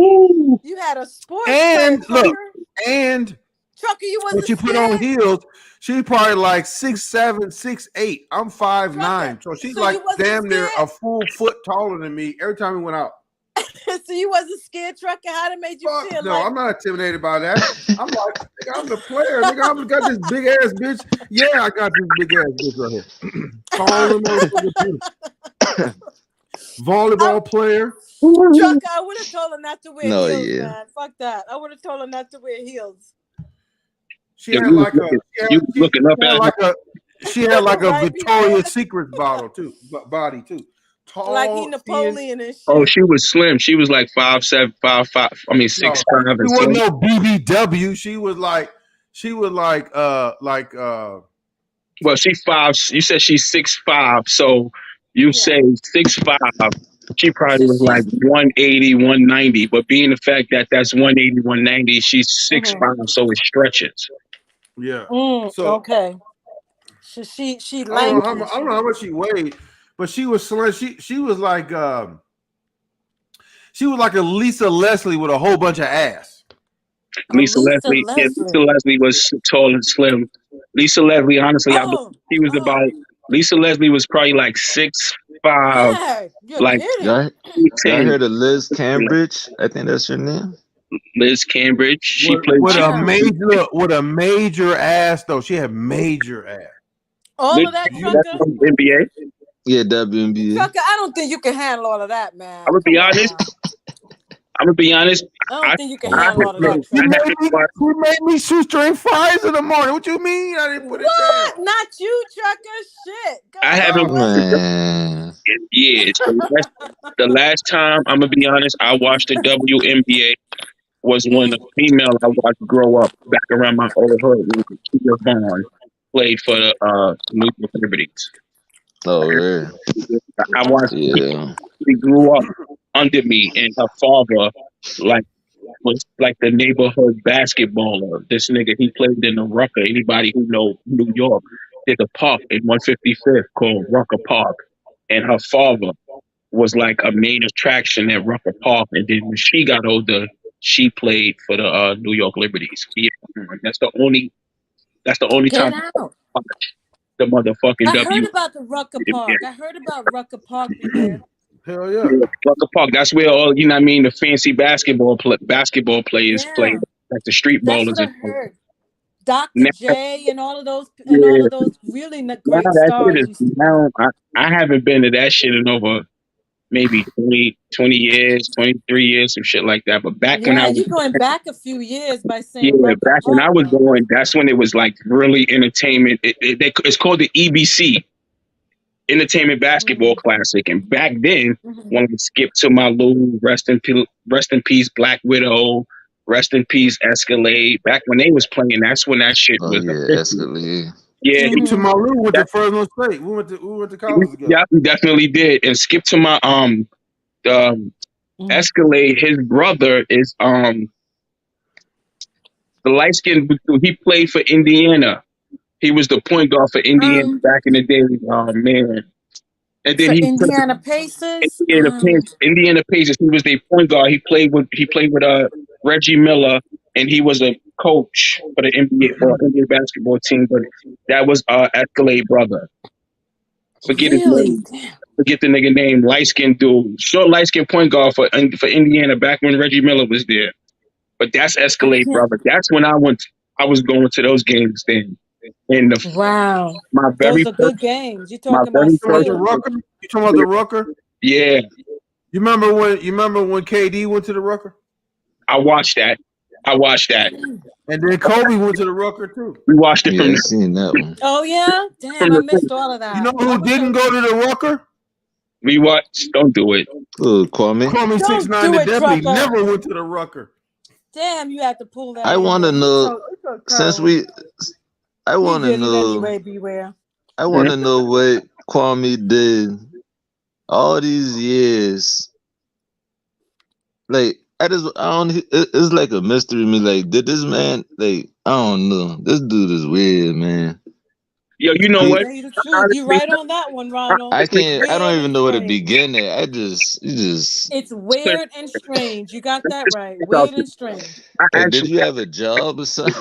Ooh. You had a sports And player, look, trucker. and Trucker, you wasn't when she put on heels, she probably like 6'7", 6'8". I'm 5'9", so she's so like you wasn't damn near scared? a full foot taller than me every time we went out. So you wasn't scared, trucker? How did it make you feel? No, like I'm not intimidated by that. I'm like, nigga, I'm the player. Nigga, I've got this big ass bitch. Yeah, I got this big ass bitch right here. Tall and motherfucker, volleyball player. Trucker, I would have told her not to wear No, heels, yeah. man. Fuck that. I would have told her not to wear heels. She had like a she had like a Right Victoria's Secret bottle too, body too. Tall, like he Napoleon and shit. Oh, she was slim. She was like 5'7", 5'5". I mean 6'5". She wasn't no BBW. She was like Well, she's 5. You said she's 6'5", so you say 6'5". She probably was like 180, 190. But being the fact that that's 180, 190, she's 6'5", so it stretches. Yeah. So okay. So she I lanky. don't know how much she weighed, but she was slim. She was like a Lisa Leslie with a whole bunch of ass. Lisa Leslie was tall and slim. Lisa Leslie, honestly, I believe she was about. Lisa Leslie was probably like 6'5", like Y'all heard of Liz Cambridge? I think that's her name. Liz Cambridge. She played with a major ass though. She had major ass. All of that, trucker. NBA. Yeah, WNBA. Trucker, I don't think you can handle all of that, man. I'm gonna be honest. I don't think you can handle all of that. Who made me shoestring fries in the morning? What you mean? I didn't put it down. Not you, trucker. Shit. I haven't. Yeah, the last time I'm gonna be honest, I watched the WNBA was when the female I watched grow up back around my old hood. Kia Vaughn played for the New York Liberties. Oh, really? I watched. Yeah. She grew up under me, and her father was like the neighborhood basketballer. This nigga, he played in the Rucker. Anybody who know New York, there's a park in 155th called Rucker Park, and her father was like a main attraction at Rucker Park. And then when she got older, she played for the New York Liberties. Yeah, that's the only time I watched the motherfucking I heard about the Rucker Park. I heard about Rucker Park. Hell yeah. Rucker Park. That's where all the fancy basketball players play, like the street ballers. That's what I heard. Dr. J and all of those really great stars. Now I haven't been to that shit in over maybe 20 years, 23 years, some shit like that. But back when I was you're going back a few years by saying back when I was going, that's when it was like really entertainment. It's called the EBC. Entertainment Basketball Classic, and back then, when we skipped to my little rest in peace, Black Widow, rest in peace, Escalade. Back when they was playing, that's when that shit was. Escalade. Yeah, to my room went to Fresno State. We went to college together. Yeah, we definitely did. And skip to my Escalade. His brother is the light skinned. He played for Indiana. He was the point guard for Indiana back in the day. Oh man! And then Indiana Pacers. Indiana Pacers. He was their point guard. He played with Reggie Miller, and he was a coach for the NBA basketball team. But that was Escalade brother. Forget his Really? name. Forget the nigga name. Light skinned dude, short light skinned point guard for Indiana back when Reggie Miller was there. But that's Escalade, brother. That's when I was going to those games then. And Wow. my Those very are first, good games. You're my talking about very You talking about first. the skill. Rucker? You talking about the Rucker? Yeah, You remember when KD went to the Rucker? I watched that. And then Kobe went to the Rucker too. We watched it Yeah, from I seen that one. Oh yeah? from Damn, I missed all of You that. know who didn't go to the Rucker? we watched. Don't do it. Kwame. Kwame Don't 6'9" do the it, Deputy Trucker. never went to the Rucker. Damn, you had to pull that I in want there. to know since I You want to did it know. anyway, Beware. I want to know what Kwame did all these years. Like I don't. It's like a mystery to me. Like did this man? Like I don't know. This dude is weird, man. Yo, you know I'll what? tell you the truth. You Honestly, right on that one, Ronald. I It's can't. I don't weird even and know where to strange. begin at. You just. It's weird and strange. You got that right. It's out Weird there. and strange. Like, did you have a job or something?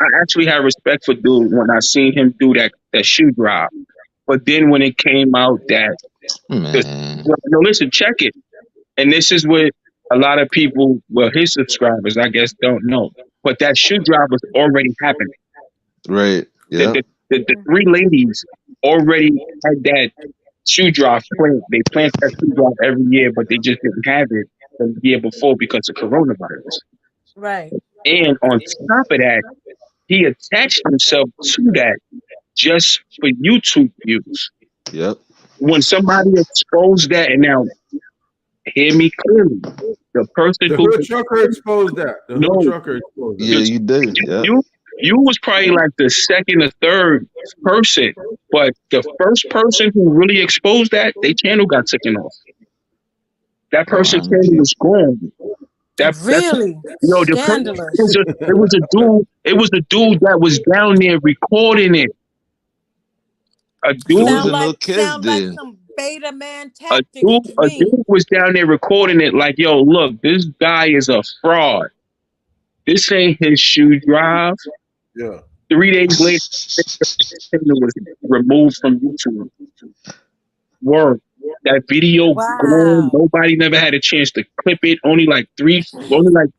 I actually had respect for dude when I seen him do that shoe drop. But then when it came out that Man. no, listen, check it. And this is what a lot of people, well, his subscribers, I guess, don't know. But that shoe drop was already happening. Right. Yeah. The three ladies already had that shoe drop planned. They planned that shoe drop every year, but they just didn't have it the year before because of coronavirus. Right. And on top of that, he attached himself to that just for YouTube views. Yep. When somebody exposed that, and now hear me clearly, the person The who Hood Trucker exposed that. The Hood no, Trucker exposed that. Yeah, you did. Yeah. you was probably like the second or third person, but the first person who really exposed that, their channel got taken off. That person's channel was gone. That Really? no, Scandalous. it was a dude that was down there recording it. A dude, Sound like some beta man a tactics to me. dude was down there recording it like, yo, look, this guy is a fraud. This ain't his shoe drive. Yeah. 3 days later, it was removed from YouTube. Word. That video gone. Nobody never had a chance to clip it.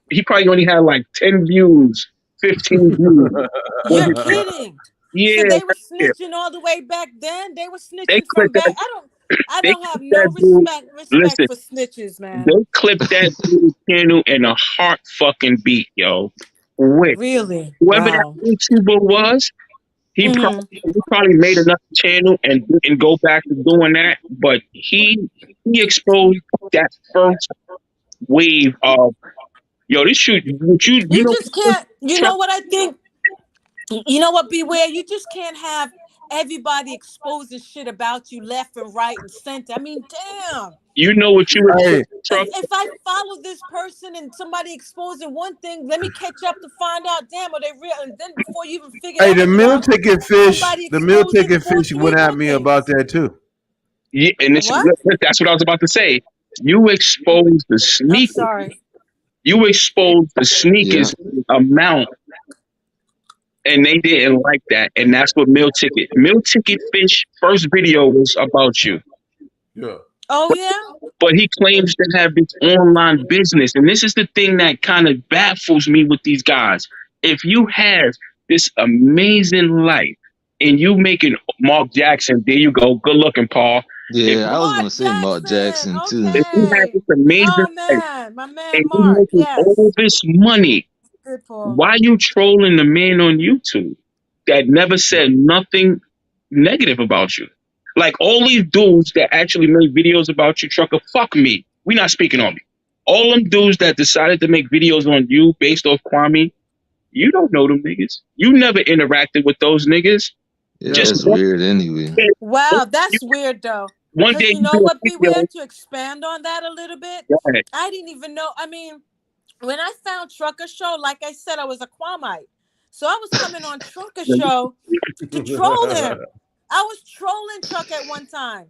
He probably only had like 10 views, 15 views. You're kidding. Yeah. So they were snitching all the way back then. They were snitching from clipped back. that- I they don't have clipped no that dude. respect Listen, for snitches, man. they clipped that dude's channel in a heart fucking beat, yo. Quick. Really? Whoever Wow. that YouTuber was, he probably made another channel and didn't go back to doing that. But he exposed that first wave of this shoot. You know, just can't. You know what I think? You know what? Beware. You just can't have everybody exposing shit about you left and right and center. I mean, damn. You know what you were. If I follow this person and somebody exposing one thing, let me catch up to find out. Damn, are they real? And then before you even figure Hey, out, the meal ticket fish went at me about that too. Yeah, and that's what I was about to say. You exposed the sneakers. I'm sorry. You exposed the sneakers amount, and they didn't like that. And that's what Meal Ticket Fish first video was about you. Yeah. Oh yeah. But he claims to have this online business, and this is the thing that kind of baffles me with these guys. If you have this amazing life and you making Mark Jackson, there you go, good looking, Paul. Yeah, I was gonna say Mark Jackson too. If you have this amazing life my man and you Mark, making all this money, Good, Paul. why you trolling the man on YouTube that never said nothing negative about you? Like all these dudes that actually made videos about you, Trucker, fuck me. We not speaking on me. All them dudes that decided to make videos on you based off Kwame, you don't know them niggas. You never interacted with those niggas. Yeah, that's weird anyway. Wow, that's weird though. One Because day you know do a what? video- Beware to expand on that a little bit. Go ahead. I didn't even know. I mean, when I found Trucker Show, like I said, I was a Kwamite. So I was coming on Trucker Show to troll him. I was trolling Truck at one time.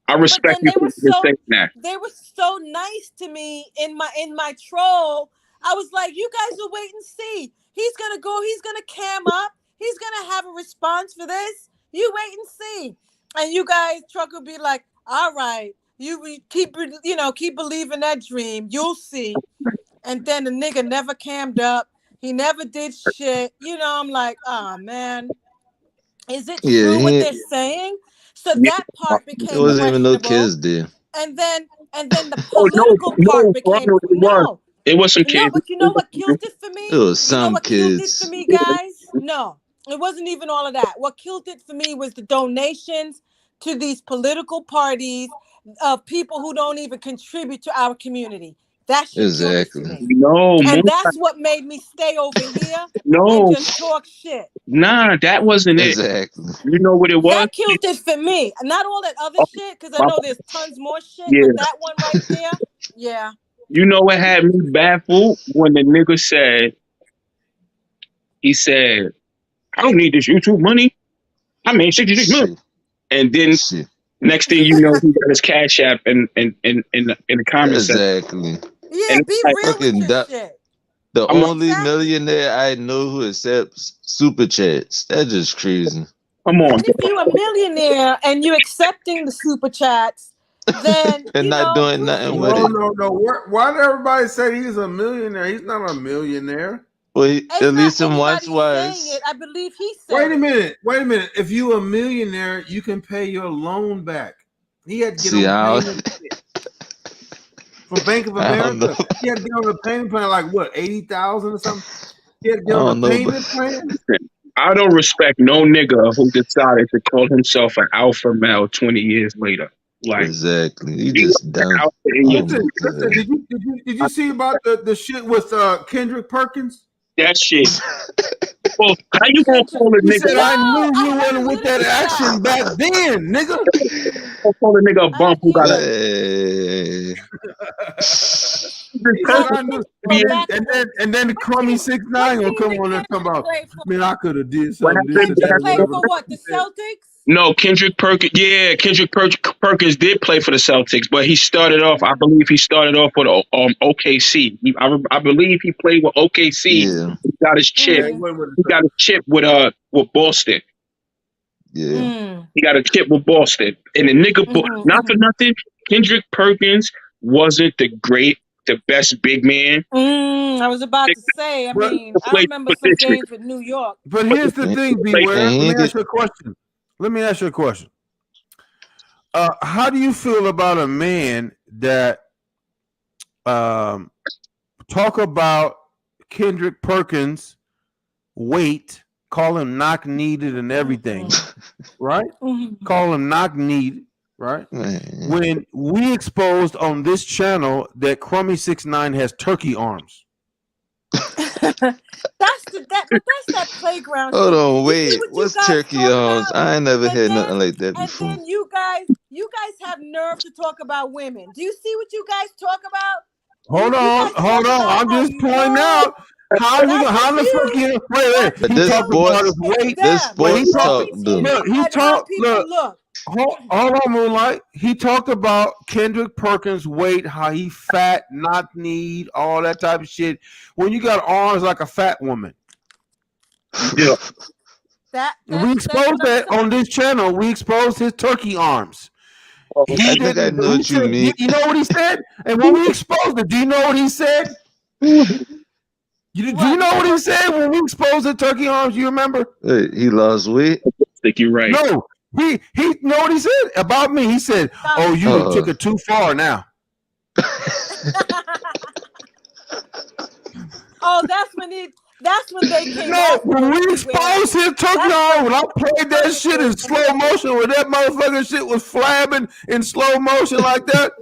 I respect you for saying that. They were so nice to me in my troll. I was like, you guys will wait and see. He's gonna cam up. He's gonna have a response for this. You wait and see. And you guys, Trucker, be like, all right, you keep believing that dream. You'll see. And then the nigga never cammed up. He never did shit. I'm like, oh man, is it true what they're saying? So that part became It wasn't even no questionable. kids there. And then the political part became no. It was some kids. No, but you know what killed it for me? It was some you know what killed it kids. for me, guys? No, it wasn't even all of that. What killed it for me was the donations to these political parties of people who don't even contribute to our community. That shit Exactly. killed it for me. No, and that's what made me stay over here no, and just talk shit. nah, that wasn't Exactly. it. You know what it was? That killed it for me. Not all that other shit, because I know there's tons more shit, Yeah. but that one right there, yeah. You know what had me baffled? When the nigga said, I don't need this YouTube money. I made 66 million. And then next thing you know, he got his Cash App in the comments section. Exactly. Yeah, be real with your shit. The only millionaire I know who accepts super chats. That's just crazy. Come on. If you're a millionaire and you're accepting the super chats, then and not doing nothing with it. No. Why did everybody say he's a millionaire? He's not a millionaire. Well, at least him once was. I believe he said. Wait a minute. If you a millionaire, you can pay your loan back. He had to get on payment from Bank of America. He had to get on the payment plan like what, 80,000 or something. He had to get on the payment plan. I don't respect no nigga who decided to call himself an alpha male 20 years later. Like exactly, you just dumb. Listen, did you see about the shit with Kendrick Perkins? That shit. Well, how you gonna call a nigga? Said, I knew you wasn't with that action back then, nigga. I'll call a nigga a bump who got and then the crummy 6ix9ine gonna come on and come out. Man, I could have did something. Play for what? The Celtics? No, Kendrick Perkins. Yeah, Kendrick Perkins did play for the Celtics, but he started off. I believe he started off with OKC. I believe he played with OKC. Yeah. He got his chip. He got a chip with Boston. Yeah. He got a chip with Boston, and the nigga, not for nothing, Kendrick Perkins wasn't the best big man. I was about to say. I remember some games with New York. But here's the thing, Beware. Let me ask you a question. How do you feel about a man that talk about Kendrick Perkins' weight, call him knock needed and everything, right? Call him knock needed, right? When we exposed on this channel that crummy 6ix9ine has turkey arms. That's that playground. Hold on, wait. What's turkey arms? I ain't never had nothing like that before. And then you guys have nerve to talk about women. Do you see what you guys talk about? Hold on. I'm just pointing out how the fuck you wait. But this sports talk, dude. Look. Hold on, Moonlight. He talked about Kendrick Perkins' weight, how he fat, not need, all that type of shit. When you got arms like a fat woman. Yeah. We exposed that on this channel. We exposed his turkey arms. I think I know what you mean. You know what he said? And when we exposed it, do you know what he said? Do you know what he said when we exposed the turkey arms? You remember? He lost weight? I think you're right. No. He know what he said about me. He said, "Oh, you took it too far now." That's when they came. No, when we exposed his turkey arm, when I played that shit in slow motion, when that motherfucking shit was flabbing in slow motion like that,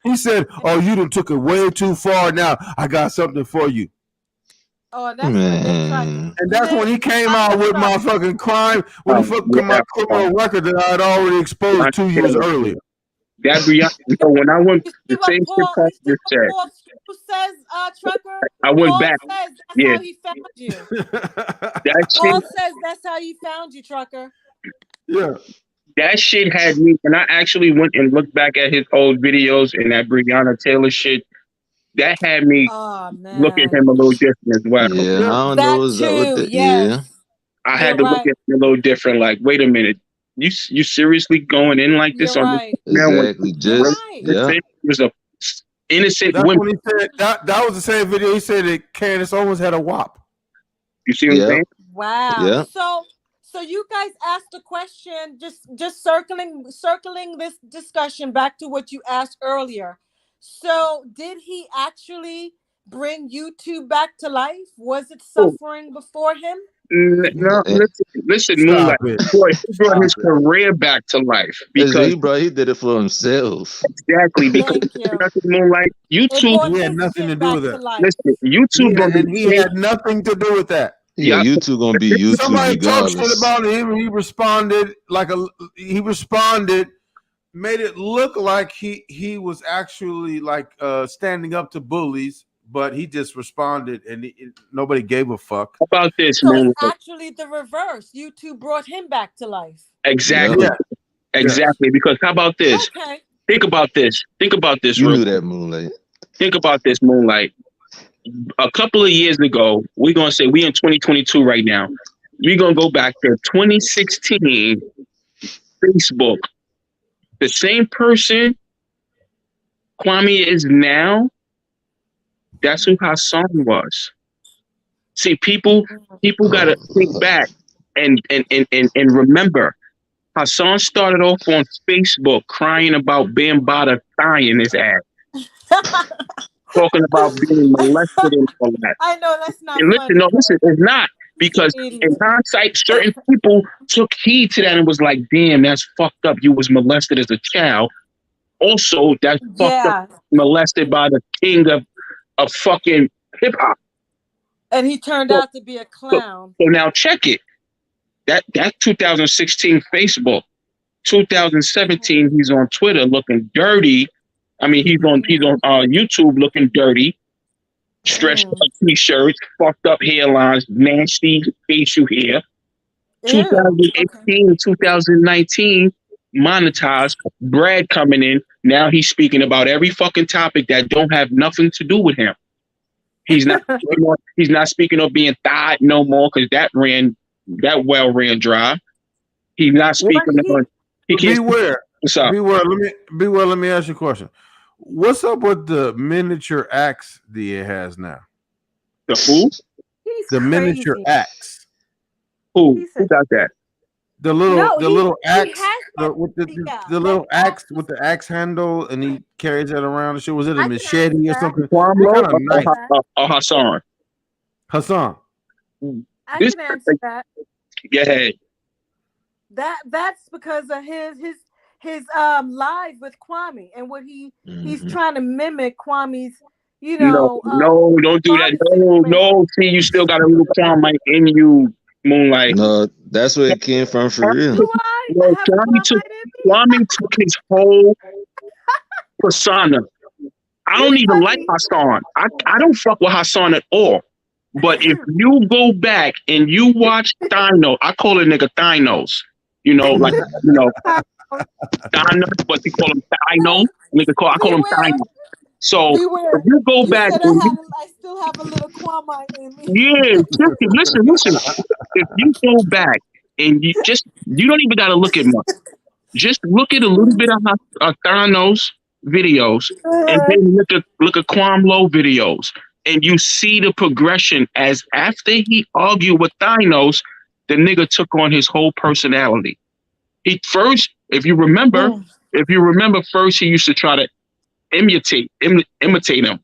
he said, "Oh, you done took it way too far now. I got something for you." Oh, that's and that's when he came out with my fucking crime, when he fucking my criminal record that I had already exposed 2 years earlier. That reality. So when I went the same shit said. Who says, Trucker? I went Paul back. Says that's how he found you. Paul says that's how he found you, Trucker. Yeah. That shit had me, and I actually went and looked back at his old videos and that Breonna Taylor shit. That had me look at him a little different as well. Yeah, I don't know what's up with it. I had to look at him a little different. Like, wait a minute, You seriously going in like this You're on right. Exactly. Just yeah. It was a innocent That's woman. when he said that was the same video. He said that Candace Owens had a WAP. You see what I'm saying? Wow. Yeah. So you guys asked a question, just circling this discussion back to what you asked earlier. So did he actually bring YouTube back to life? Was it suffering before him? No, listen, Stop Moonlight. it. He brought his career back to life because he did it for himself. Exactly, because Moonlight, YouTube He had nothing to do with that. Listen, YouTube he had nothing to do with that. Yeah, YouTube gonna be YouTube Somebody talked shit regardless. about him, and he responded made it look like he was actually like standing up to bullies, but he just responded, and nobody gave a fuck. How about this, So Moonlight? it's actually the reverse. YouTube brought him back to life. Exactly. Yeah. Exactly. Because how about this? Okay. Think about this. Think about this. You real knew quick. that, Moonlight. Think about this, Moonlight. A couple of years ago, we're gonna say we in 2022 right now. We're gonna go back to 2016 Facebook. The same person Kwame is now, that's who Hassan was. See, people gotta think back and remember. Hassan started off on Facebook crying about Bambaataa tying his ass. Talking about being molested and all that. I know that's not And listen, funny. it's not. Because in hindsight, certain people took heed to that and was like, damn, that's fucked up. You was molested as a child. Also, that's fucked up, molested by the king of fucking hip hop. And he turned out to be a clown. So now check it. That 2016 Facebook. 2017, he's on Twitter looking dirty. I mean, he's on YouTube looking dirty. Stretched out t-shirts, fucked up hairlines, nasty facial hair. 2018, 2019, monetized, Brad coming in. Now he's speaking about every fucking topic that don't have nothing to do with him. He's not speaking of being thawed no more because that well ran dry. He's not speaking on. Beware. What's up? Beware. Let me ask you a question. What's up with the miniature axe that it has now? The who? The miniature axe. Who got that? The little axe. with the little axe with the axe handle, and he carries that around. And shit. Was it a machete or something? Hassan. Hassan. I can answer that. Go ahead. That's because of his live with Kwame and what he's trying to mimic Kwame's, No, don't do that. No, see, you still got a little Kwame in you, Moonlight. No, that's where it came from for real. Kwame took his whole persona. I don't even like Hassan. I don't fuck with Hassan at all. But if you go back and you watch Thino, I call it nigga Thinos. Thino, but they call him Thino. I call him Thino. So if you go back and I still have a little Kwame in me. yeah, listen. If you go back and you don't even gotta look at much. Just look at a little bit of Thano's videos and then look at Kwame videos. And you see the progression as after he argued with Thinos, the nigga took on his whole personality. He first, if you remember, first he used to try to imitate him,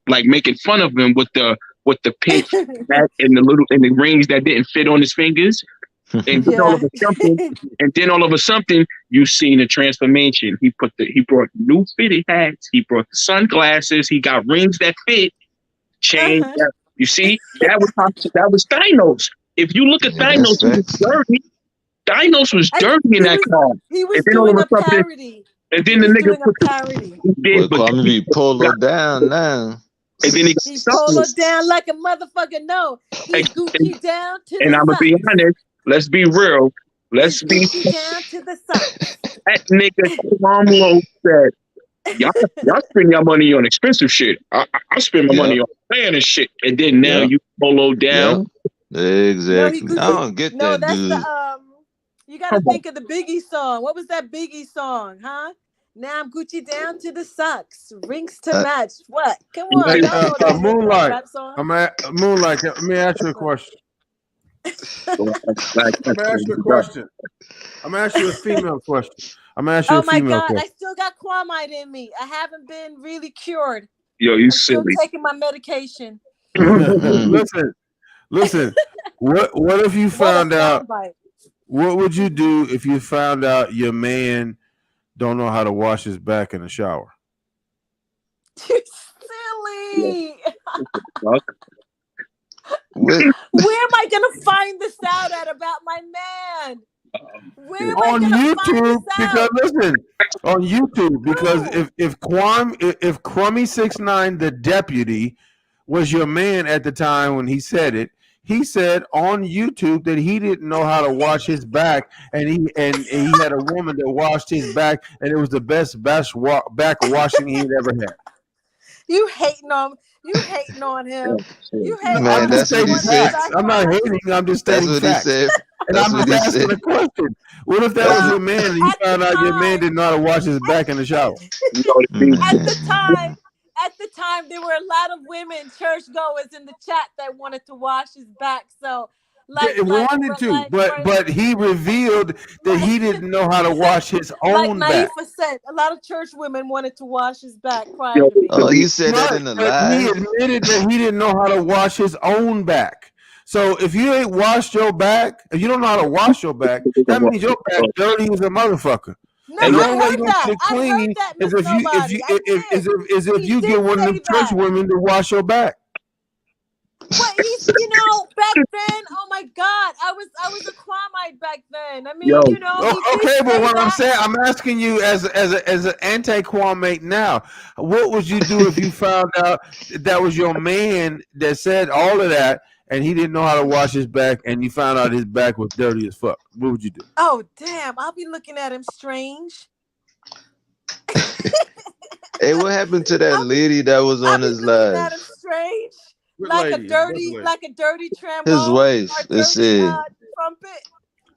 like making fun of him with the pink hat and the rings that didn't fit on his fingers. And then all of a sudden, you seen the transformation. He brought new fitted hats. He brought the sunglasses. He got rings that fit. Change. You see, that was Thinos. If you look at Thinos, he was dirty. Thinos was dirty in that car. He was doing a parody. And then the nigga put parody. Kwame be polo down now. And then he poloed down like a motherfucker. No, he's Gucci down to the and I'm gonna be honest. Let's be real. Let's be down to the sun. That nigga Kwame said, y'all spend your money on expensive shit. I spend my money on playing and shit. And then now you polo down. Exactly. I don't get that, that's dude. You got to think of the Biggie song. What was that Biggie song, huh? Now I'm Gucci down to the socks, rings to match. What? Come on, y'all know that Moonlight. rap song. Moonlight. Let me ask you a question. I'm gonna ask you a question. I'm gonna ask you a female question. I'm gonna ask you a female question. I still got Quamite in me. I haven't been really cured. Yo, you I'm silly. still taking my medication. Listen. What if you found out? What would you do if you found out your man don't know how to wash his back in the shower? You silly. Where am I gonna find this out about my man? Where am on I gonna YouTube? find this out? Because listen, on YouTube, because if Crummy 6ix9ine, the deputy, was your man at the time when he said it, he said on YouTube that he didn't know how to wash his back, and he had a woman that washed his back, and it was the best back washing he'd ever had. You hating on him. You hating Man, on that's him. what he said. I'm not hating. I'm just stating That's what facts. he said. And That's I'm what just he asking said. a question. What if that was your man and you found out your man didn't know how to wash his back in the shower? At the time, there were a lot of women churchgoers in the chat that wanted to wash his back. So, but he revealed that he didn't know how to wash his own back. Naifa said, a lot of church women wanted to wash his back prior to me. Oh, he said that in the live. He admitted that he didn't know how to wash his own back. So if you ain't washed your back, if you don't know how to wash your back, that means your back dirty as a motherfucker. No, and the I only way heard you that. get it clean is if you He get did one of them say church that. women to wash your back. But he's, back then, oh my God, I was a Quamite back then. I mean, Okay, he but what that. I'm saying, I'm asking you as an anti-Quamite now, what would you do if you found out that was your man that said all of that and he didn't know how to wash his back and you found out his back was dirty as fuck? What would you do? Oh damn, I'll be looking at him strange. Hey, what happened to that lady that was on his live? At him strange. What like lady? a dirty trombone. His wife. Let's see. Trumpet.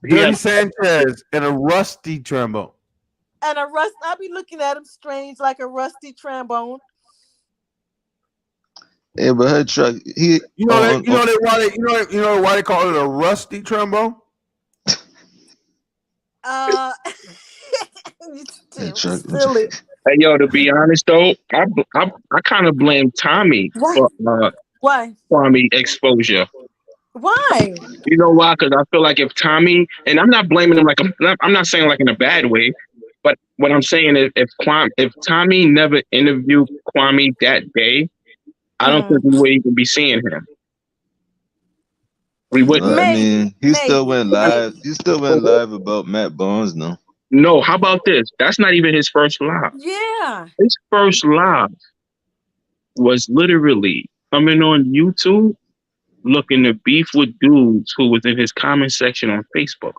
Dirty Sanchez and a rusty trombone. And I'll be looking at him strange like a rusty trombone. Yeah, but her truck. You know why they call it a rusty trombone? Silly. Hey, yo, to be honest though, I kind of blame Tommy for Kwame exposure. Why? You know why? Because I feel like if Tommy, and I'm not blaming him, like I'm not saying like in a bad way, but what I'm saying is if Tommy never interviewed Kwame that day, I don't think we would even be seeing him. We wouldn't. I mean, he still went live. He still went live about Matt Barnes, though. No, how about this? That's not even his first live. Yeah. His first live was literally coming on YouTube, looking to beef with dudes who was in his comment section on Facebook.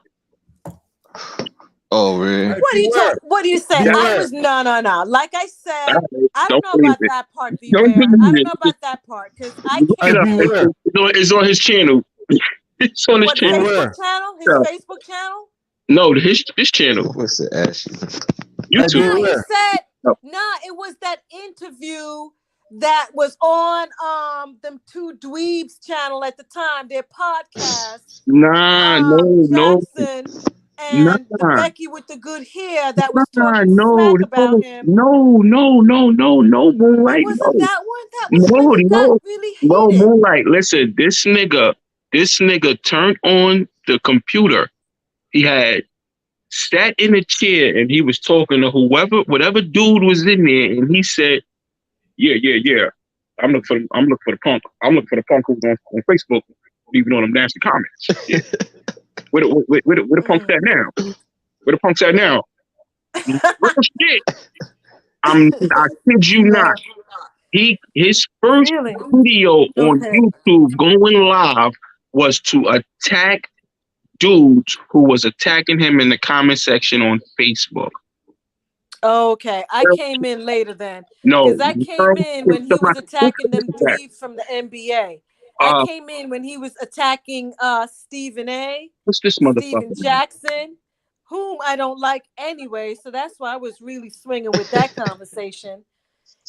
Oh, really? What do you say? Yeah. I was no. Like I said, I don't know about that part. Don't I don't know about that part because I can't. It's on his channel. It's on his channel. Facebook channel? His Facebook channel? No, his channel. What's the Ashley? YouTube. He said, it was that interview that was on them two dweebs channel at the time, their podcast. Jackson and the Becky with the good hair that was talking smack about him. No, Moonlight. It wasn't that one? That was when he got really heated. No, Moonlight. Listen, this nigga turned on the computer. He had sat in a chair and he was talking to whatever dude was in there, and he said, "Yeah. I'm looking for the punk. I'm looking for the punk who's on Facebook, leaving on them nasty comments. Yeah. Where the punk's at now? Where the punk's at now? Real shit. I kid you not. His first video on YouTube going live was to attack dudes who was attacking him in the comment section on Facebook. Okay, I came in later then. No, because I came in when he was attacking them dweebs from the NBA. I came in when he was attacking Stephen A. What's this Steven motherfucker? Jackson. whom I don't like anyway. So that's why I was really swinging with that conversation.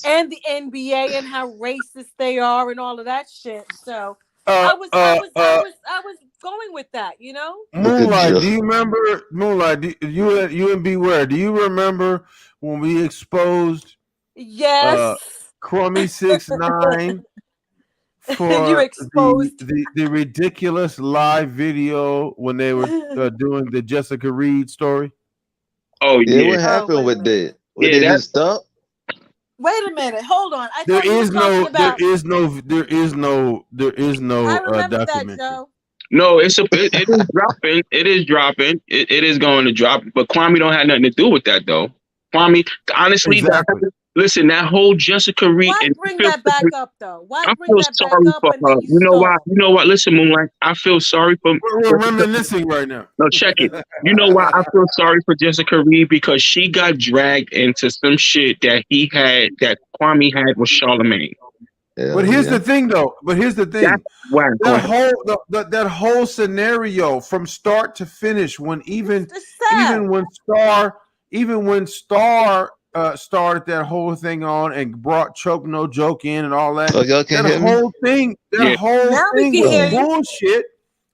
And the NBA and how racist they are and all of that shit. So I was going with that, you know? Moonlight, do you remember Moonlight? You and Beware. Do you remember when we exposed Yes. Crummy 6ix9ine for You exposed the ridiculous live video when they were doing the Jessica Reed story? Oh yeah. What happened with that? What did it stop? Wait a minute, hold on. I There thought you were is talking no about. there is no I remember that, documentary. Joe. No, it is dropping. It is dropping. It is going to drop. But Kwame don't have nothing to do with that, though. Kwame, honestly, listen, that whole Jessica Reed. Why bring that back up, though? Why I bring feel that back sorry up for and her. then You know why? stop? You know what? Listen, Moonlight. I feel sorry for. We're reminiscing right now. No, check it. You know why I feel sorry for Jessica Reed? Because she got dragged into some shit that Kwame had with Charlamagne. But here's the thing, though. That whole scenario from start to finish, when even when Star started that whole thing on and brought Choke No Joke in and all that. Oh, y'all can't hear me? Whole thing was bullshit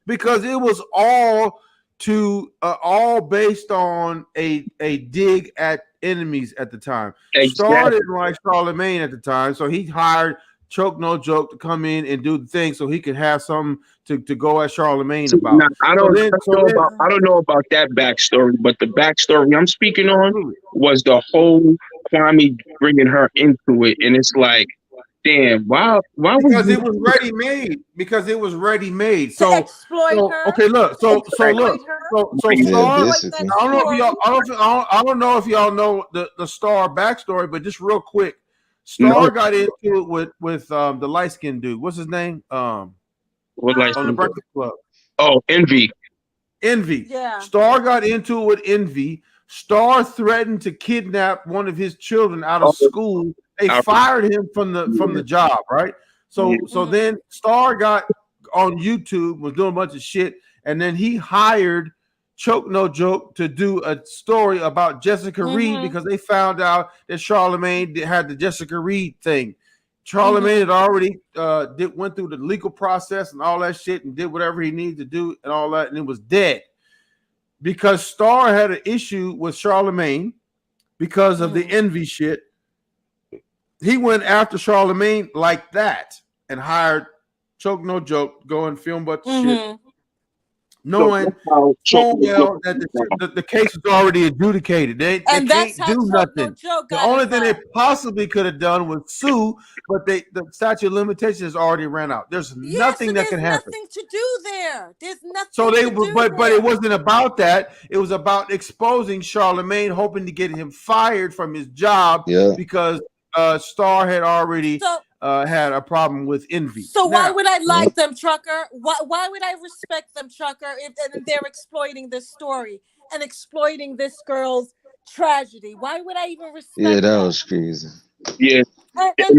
because it was all based on a dig at enemies at the time. Started like Charlamagne at the time, so he hired Choke No Joke to come in and do the thing so he could have something to go at Charlamagne about. Now, I don't know about that backstory, but the backstory I'm speaking on was the whole Kwame bringing her into it, and it's like, damn, why because it was ready made. Because it was ready made. So to exploit her. Okay, look. So Star. I don't know if y'all know the Star backstory, but just real quick. Star got into it with the light skinned dude. What's his name? On the Breakfast Club. Oh, Envy. Yeah. Star got into it with Envy. Star threatened to kidnap one of his children out of school. They fired him from the job, right? So then Star got on YouTube, was doing a bunch of shit, and then he hired Choke No Joke to do a story about Jessica Reed because they found out that Charlamagne had the Jessica Reed thing. Charlamagne had already went through the legal process and all that shit and did whatever he needed to do and all that, and it was dead because Star had an issue with Charlamagne because of the Envy shit. He went after Charlamagne like that and hired Choke No Joke to go and film a bunch of shit. Knowing well that the case was already adjudicated. They can't do nothing. The only thing they possibly could have done was sue, but the statute of limitations has already ran out. There's nothing that can happen. There's nothing to do there. There's nothing. So but it wasn't about that. It was about exposing Charlamagne, hoping to get him fired from his job because Star had already had a problem with Envy. So why would I like them, Trucker? Why would I respect them, Trucker, if they're exploiting this story and exploiting this girl's tragedy? Why would I even respect them? Yeah, that was crazy. Yeah. Because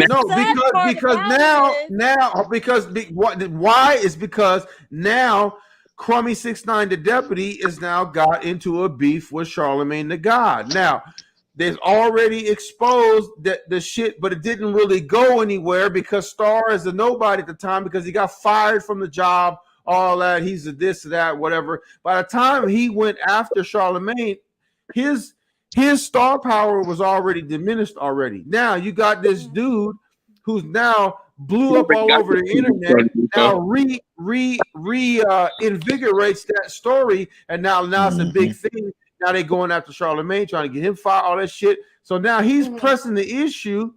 now Crummy 6ix9ine, the deputy, is now got into a beef with Charlamagne the God. Now, they've already exposed the shit, but it didn't really go anywhere because Star is a nobody at the time because he got fired from the job, all that. He's a this, that, whatever. By the time he went after Charlamagne, his star power was already diminished already. Now you got this dude who's now blew up all over the internet. Now invigorates that story, and now it's a big thing. Now they're going after Charlamagne, trying to get him fired, all that shit. So now he's pressing the issue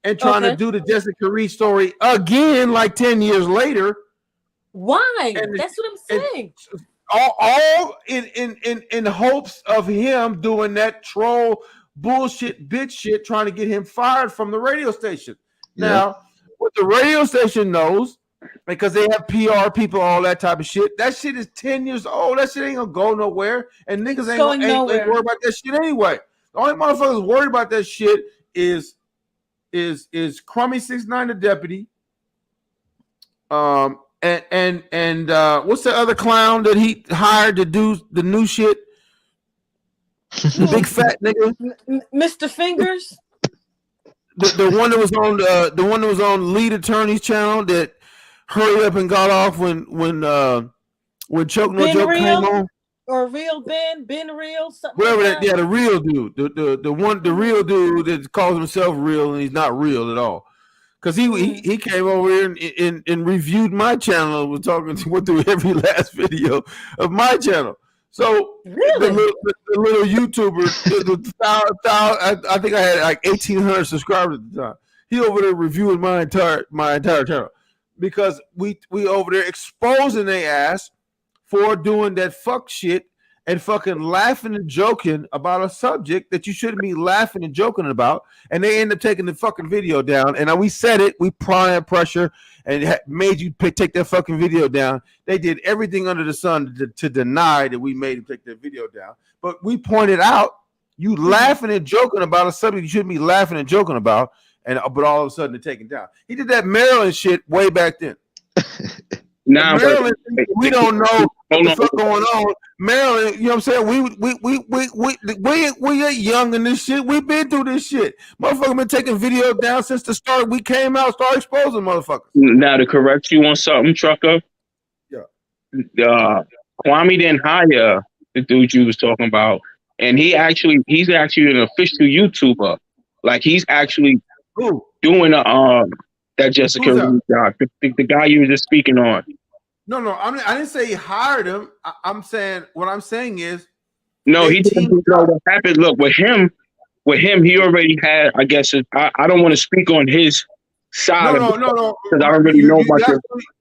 and trying to do the Jessica Reed story again, like 10 years later. Why? That's what I'm saying. All in hopes of him doing that troll bullshit bitch shit, trying to get him fired from the radio station. Now, what the radio station knows, because they have PR people, all that type of shit. That shit is 10 years old. That shit ain't gonna go nowhere. And niggas ain't worried about that shit anyway. The only motherfuckers worried about that shit is Crummy 6ix9ine, the deputy. And what's the other clown that he hired to do the new shit? Big fat nigga. Mr. Fingers. The one that was on the one that was on Lead Attorney's channel that hurried up and got off when Choke No Joke came on. Or Real Ben Real, something Whatever like that. Yeah, the real dude, the real dude that calls himself real and he's not real at all. Because he came over here and reviewed my channel and was went through every last video of my channel. So really? the little YouTuber, I think I had like 1,800 subscribers at the time. He over there reviewing my entire channel because we over there exposing their ass for doing that fuck shit and fucking laughing and joking about a subject that you shouldn't be laughing and joking about, and they end up taking the fucking video down. And we said it, we prior pressure and made you take that fucking video down. They did everything under the sun to deny that we made him take that video down. But we pointed out you laughing and joking about a subject you shouldn't be laughing and joking about, but all of a sudden they're taken down. He did that Maryland shit way back then. Nah, Maryland, we don't know what the fuck going on. Maryland, you know what I'm saying? We ain't young in this shit. We've been through this shit. Motherfucker been taking video down since the start. We came out, started exposing motherfuckers. Now to correct you on something, Trucker. Yeah. Kwame didn't hire the dude you was talking about, and he's actually an official YouTuber. Like he's actually doing that Jessica Reed job. The guy you were just speaking on. No, I didn't say he hired him. I'm saying what I'm saying is no, he didn't know what happened. Look, with him, he already had. I guess I don't want to speak on his side. No, because I don't really know much.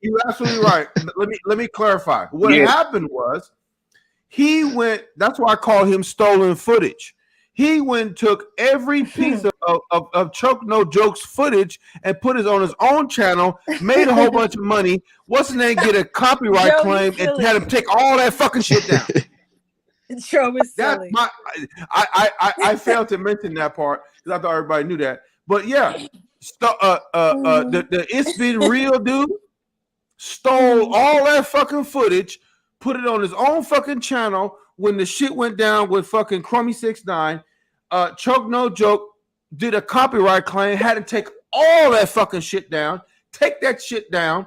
You're absolutely right. Let me clarify. What happened was he went. That's why I call him stolen footage. He went and took every piece of Choke No Joke's footage and put it on his own channel, made a whole bunch of money. What's the name? Get a copyright claim and had him take all that fucking shit down. Joe is silly. I failed to mention that part because I thought everybody knew that. But yeah, the It's Been Real dude stole all that fucking footage, put it on his own fucking channel when the shit went down with fucking Crummy 6ix9ine. Choke No Joke did a copyright claim, had to take all that fucking shit down, take that shit down,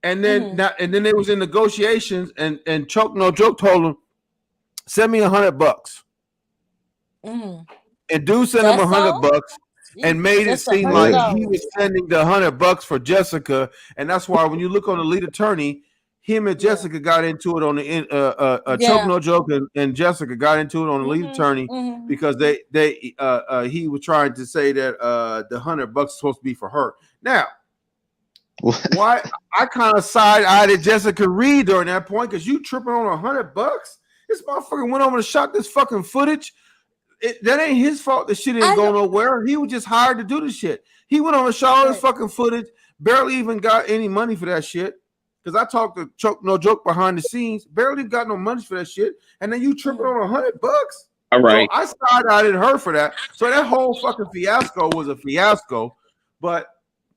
and then and then they was in negotiations, and Choke No Joke told him, "Send me $100." And dude sent him $100 and made it seem like he was sending the $100 for Jessica, and that's why when you look on the lead attorney, him and Jessica got into it on the Choke No Joke and Jessica got into it on the lead attorney because he was trying to say that the $100 is supposed to be for her. Now, why I kind of side-eyed Jessica Reed during that point because you tripping on $100? This motherfucker went over and shot this fucking footage. That ain't his fault. The shit didn't go nowhere. He was just hired to do the shit. He went over and shot all this fucking footage. Barely even got any money for that shit. Because I talked to Choke No Joke behind the scenes, barely got no money for that shit, and then you tripping on $100. All right. So I side-eyed her for that. So that whole fucking fiasco was a fiasco, but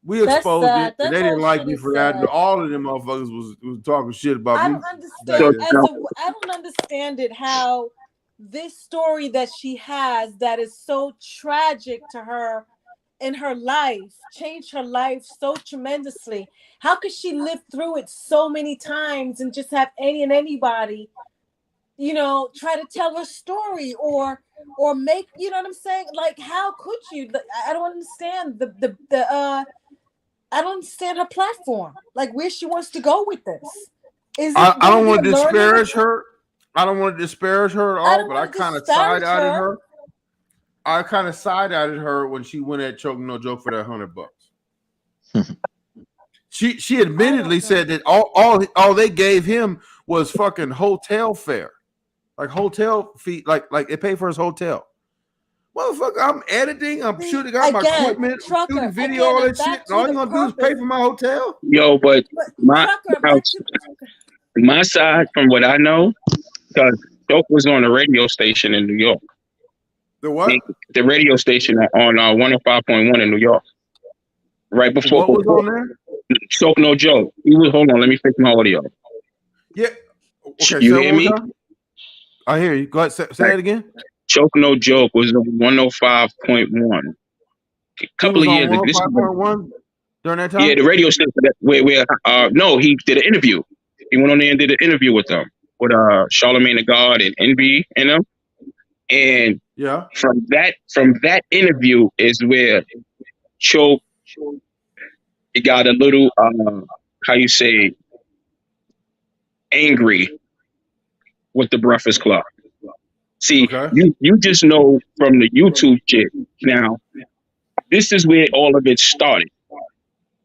we exposed it, and they didn't like me for that. All of them motherfuckers was talking shit about me. I don't understand it how this story that she has that is so tragic to her in her life, changed her life so tremendously. How could she live through it so many times and just have anybody, try to tell her story or make, you know what I'm saying? Like, how could you? I don't understand I don't understand her platform. Like, where she wants to go with this. I don't want to disparage her. I don't want to disparage her at all, but I kind of side-eyed her. I kind of side-eyed her when she went at Choke No Joke for that $100. She admittedly said that all they gave him was fucking hotel fare, like hotel fee, like they pay for his hotel. Motherfucker, I'm editing, I'm shooting, got my equipment, shooting video, all that shit. And all you gonna do is pay for my hotel? Yo, but my side, from what I know, because Choke was on a radio station in New York. The what? The radio station on 105.1 in New York. Right before. What was on there? Choke No Joke. Hold on, let me fix my audio. Yeah. Okay, you hear me? I hear you. Go ahead, say it again. Choke No Joke was on 105.1. A couple of years ago. This is 105.1 during that time? Yeah, the radio station no, he did an interview. He went on there and did an interview with them, with Charlamagne the God and Envy and them. And from that interview is where Choke, it got a little how you say, angry with the Breakfast Club. See, you just know from the YouTube shit. Now, this is where all of it started.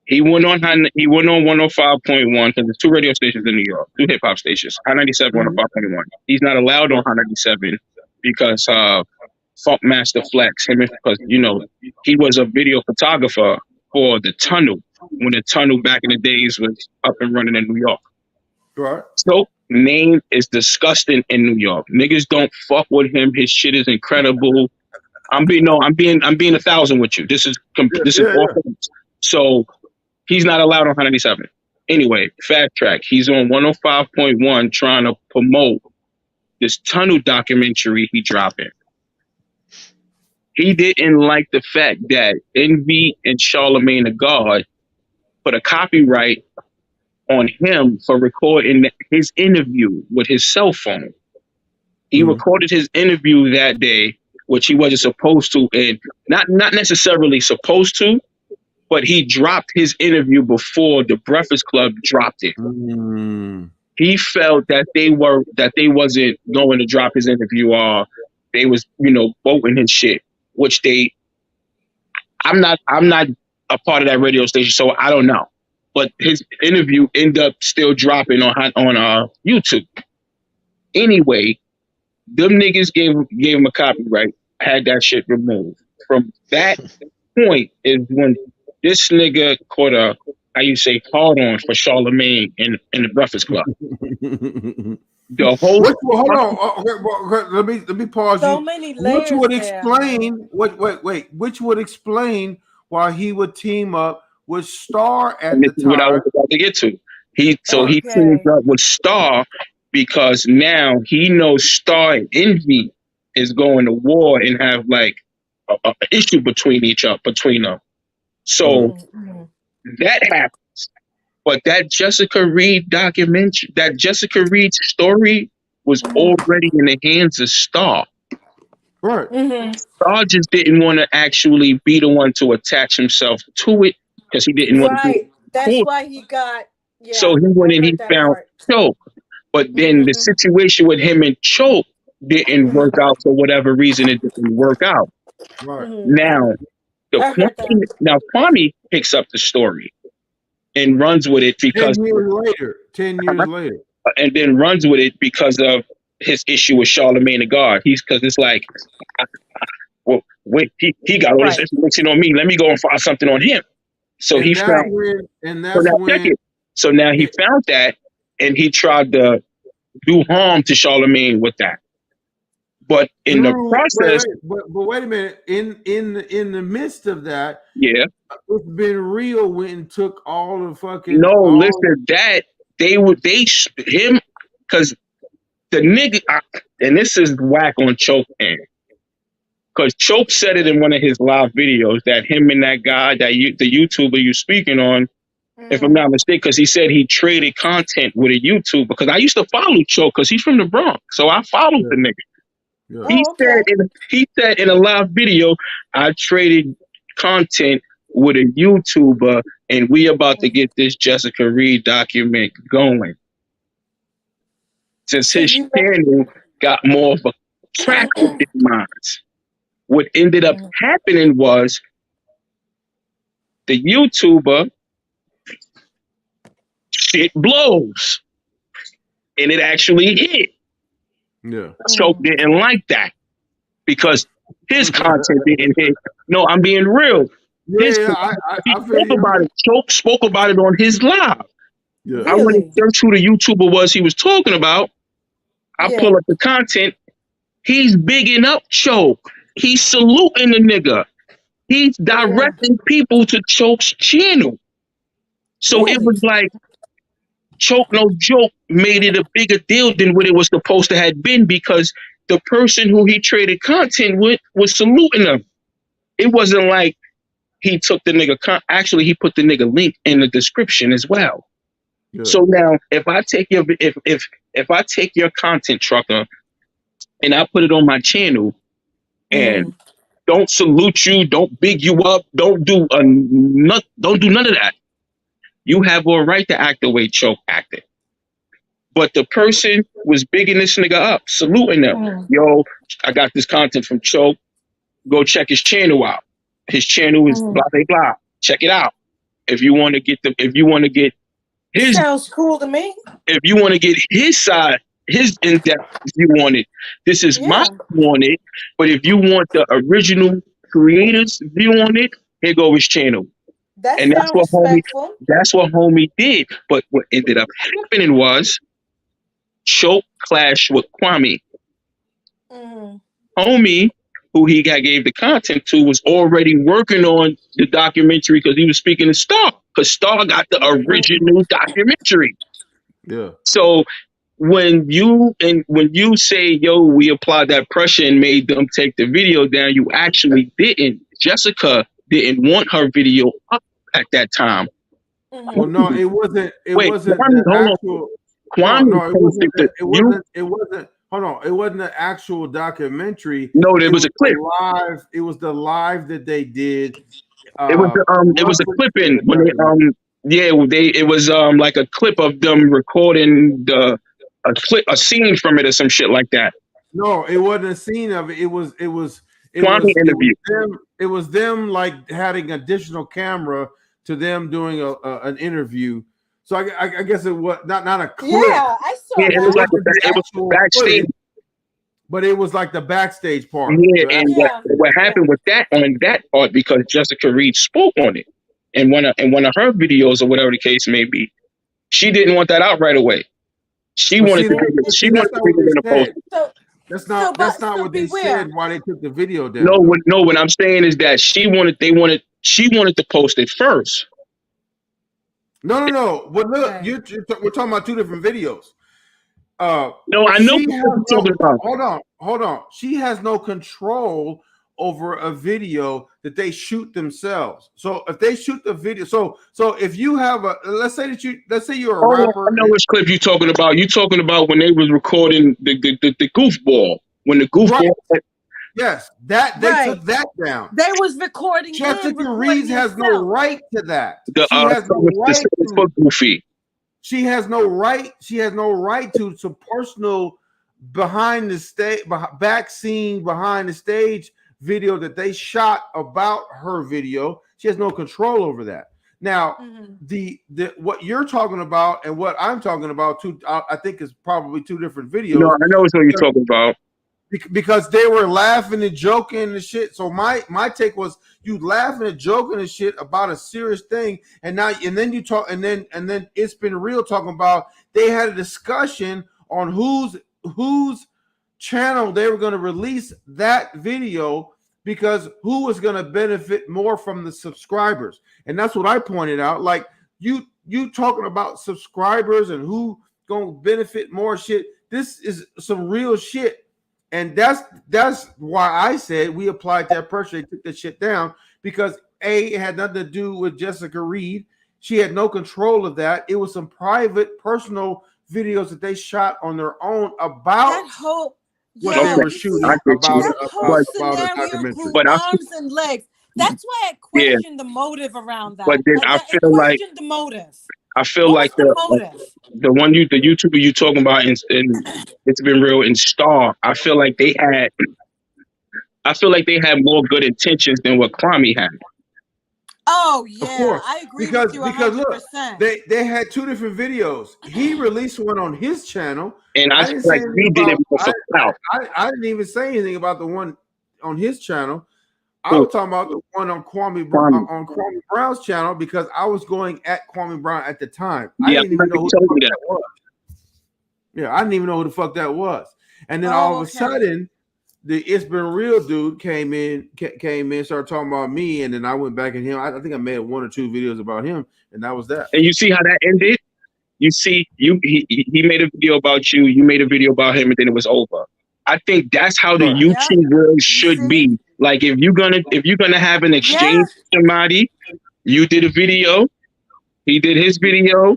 He went on 105.1 because there's two radio stations in New York, two hip hop stations, High 97, 105.1. He's not allowed on High 97 because Funk Master Flex, because he was a video photographer for the Tunnel when the Tunnel back in the days was up and running in New York. Right. So name is disgusting in New York. Niggas don't fuck with him. His shit is incredible. I'm being 1,000 with you. This is awful. So he's not allowed on 197. Anyway, fact track. He's on 105.1 trying to promote this Tunnel documentary he dropping. He didn't like the fact that Envy and Charlamagne the God put a copyright on him for recording his interview with his cell phone. He recorded his interview that day, which he wasn't supposed to, and not necessarily supposed to, but he dropped his interview before the Breakfast Club dropped it. He felt that they wasn't going to drop his interview, or they was voting his shit, which I'm not a part of that radio station, so I don't know. But his interview ended up still dropping on YouTube. Anyway, them niggas gave him a copyright, had that shit removed. From that point is when this nigga caught a, hard on for Charlamagne in the Breakfast Club. The whole hold on. Let me pause so you. Many layers which would there. explain which would explain why he would team up with Star at the time. What I was about to get to. He teamed up with Star because now he knows Star and Envy is going to war and have like an issue between them. So that happens. But that Jessica Reed documentary, that Jessica Reed story was already in the hands of Star. Right. Star just didn't want to actually be the one to attach himself to it because he didn't want to. Right. That's why he got. Yeah, so he went and he found Choke. But then the situation with him and Choke didn't work out for whatever reason. It didn't work out. Right. Now, Kwame picks up the story and runs with it because 10 years later, and then runs with it because of his issue with Charlamagne the God. Because it's like, well, wait, he got all this information on me. Let me go and find something on him. So he found, so now he found that, and he tried to do harm to Charlamagne with that. But in the process, but wait a minute. In the midst of that, it's been real when it took all the fucking. No, listen, that him because the nigga, and this is whack on Choke end. Because Choke said it in one of his live videos that him and that guy, the YouTuber you speaking on, if I'm not mistaken, because he said he traded content with a YouTuber. Because I used to follow Choke because he's from the Bronx, so I followed the nigga. Yeah. He said in a live video, I traded content with a YouTuber, and we about to get this Jessica Reed document going. Since his channel got more of a track on his minds. What ended up happening was the YouTuber shit blows. And it actually hit. Yeah. Choke didn't like that because his content didn't hit. No, I'm being real. He spoke about it. Choke spoke about it on his live. Yeah. I went and searched who the YouTuber was he was talking about. I pull up the content. He's bigging up Choke. He's saluting the nigga. He's directing people to Choke's channel. So it was like Choke No Joke made it a bigger deal than what it was supposed to have been because the person who he traded content with was saluting him. It wasn't like he took the nigga. Actually, he put the nigga link in the description as well. Yeah. So now, if I take your content, trucker, and I put it on my channel, and don't salute you, don't big you up, don't do none of that. You have a right to act the way Choke acted. But the person was bigging this nigga up, saluting them. Yo, I got this content from Choke. Go check his channel out. His channel is blah blah blah. Check it out. If you want to get his, sounds cool to me. If you want to get his side, his in-depth, if you want it, this is my view on it. But if you want the original creator's view on it, here go his channel. That's what homie did. But what ended up happening was Choke clashed with Kwame. Homie, who he gave the content to, was already working on the documentary because he was speaking to Star. Because Star got the original documentary. Yeah. So when you say, yo, we applied that pressure and made them take the video down, you actually didn't. Jessica didn't want her video up at that time. Well, no, it wasn't. It wasn't the actual documentary. No, it was a clip. It was the live that they did. It was a clipping when it was like a clip of them recording a scene from it or some shit like that. No, it wasn't a scene of it. It was them like having additional camera to them doing an interview. So I guess it was not a clip. Yeah, I saw that. It was like it was backstage, but it was like the backstage part. Yeah, and what happened with that on that part, because Jessica Reed spoke on it in one of her videos or whatever the case may be, she didn't want that out right away. She wanted to be in the post. That's not what they said. Why they took the video down? No, what I'm saying is that she wanted to post it first. No. But look, we're talking about two different videos. No, I know what you're talking about. Hold on. She has no control over a video that they shoot themselves. So if they shoot the video, so if you have let's say you're a rapper. I know which clip you're talking about. You're talking about when they was recording the goofball. When the goofball. Right. Yes, they took that down. They was recording. Jessica Reed has no right to that. She has no right. She has no right to some personal behind the stage video that they shot about her video. She has no control over that. Now, the what you're talking about and what I'm talking about too, I think is probably two different videos. No, I know what you're talking about. Because they were laughing and joking and shit. So my take was, you laughing and joking and shit about a serious thing, and then you talk, and then It's Been Real talking about they had a discussion on whose channel they were going to release that video, because who was going to benefit more from the subscribers. And that's what I pointed out. Like you talking about subscribers and who going to benefit more shit. This is some real shit. And that's why I said we applied that pressure. They took that shit down because it had nothing to do with Jessica Reed. She had no control of that. It was some private, personal videos that they shot on their own about that whole what they were shooting that whole about scenario grew arms and legs. That's why I questioned the motive around that. But then I feel like the motive. I feel like the YouTuber you talking about, and It's Been Real in Star. I feel like they had more good intentions than what Kwame had. Oh yeah, I agree with you 100%. Because look, they had two different videos. He released one on his channel, and I feel like he did it for clout. I didn't even say anything about the one on his channel. I was talking about the one on Kwame Brown's channel because I was going at Kwame Brown at the time. I didn't even know who the fuck that was. Yeah, I didn't even know who the fuck that was. And then all of a sudden, the It's Been Real dude came in, started talking about me, and then I went back at him. I think I made 1 or 2 videos about him, and that was that. And you see how that ended? You see, he made a video about you, you made a video about him, and then it was over. I think that's how the YouTube world should be. Like if you're gonna have an exchange with somebody, you did a video, he did his video,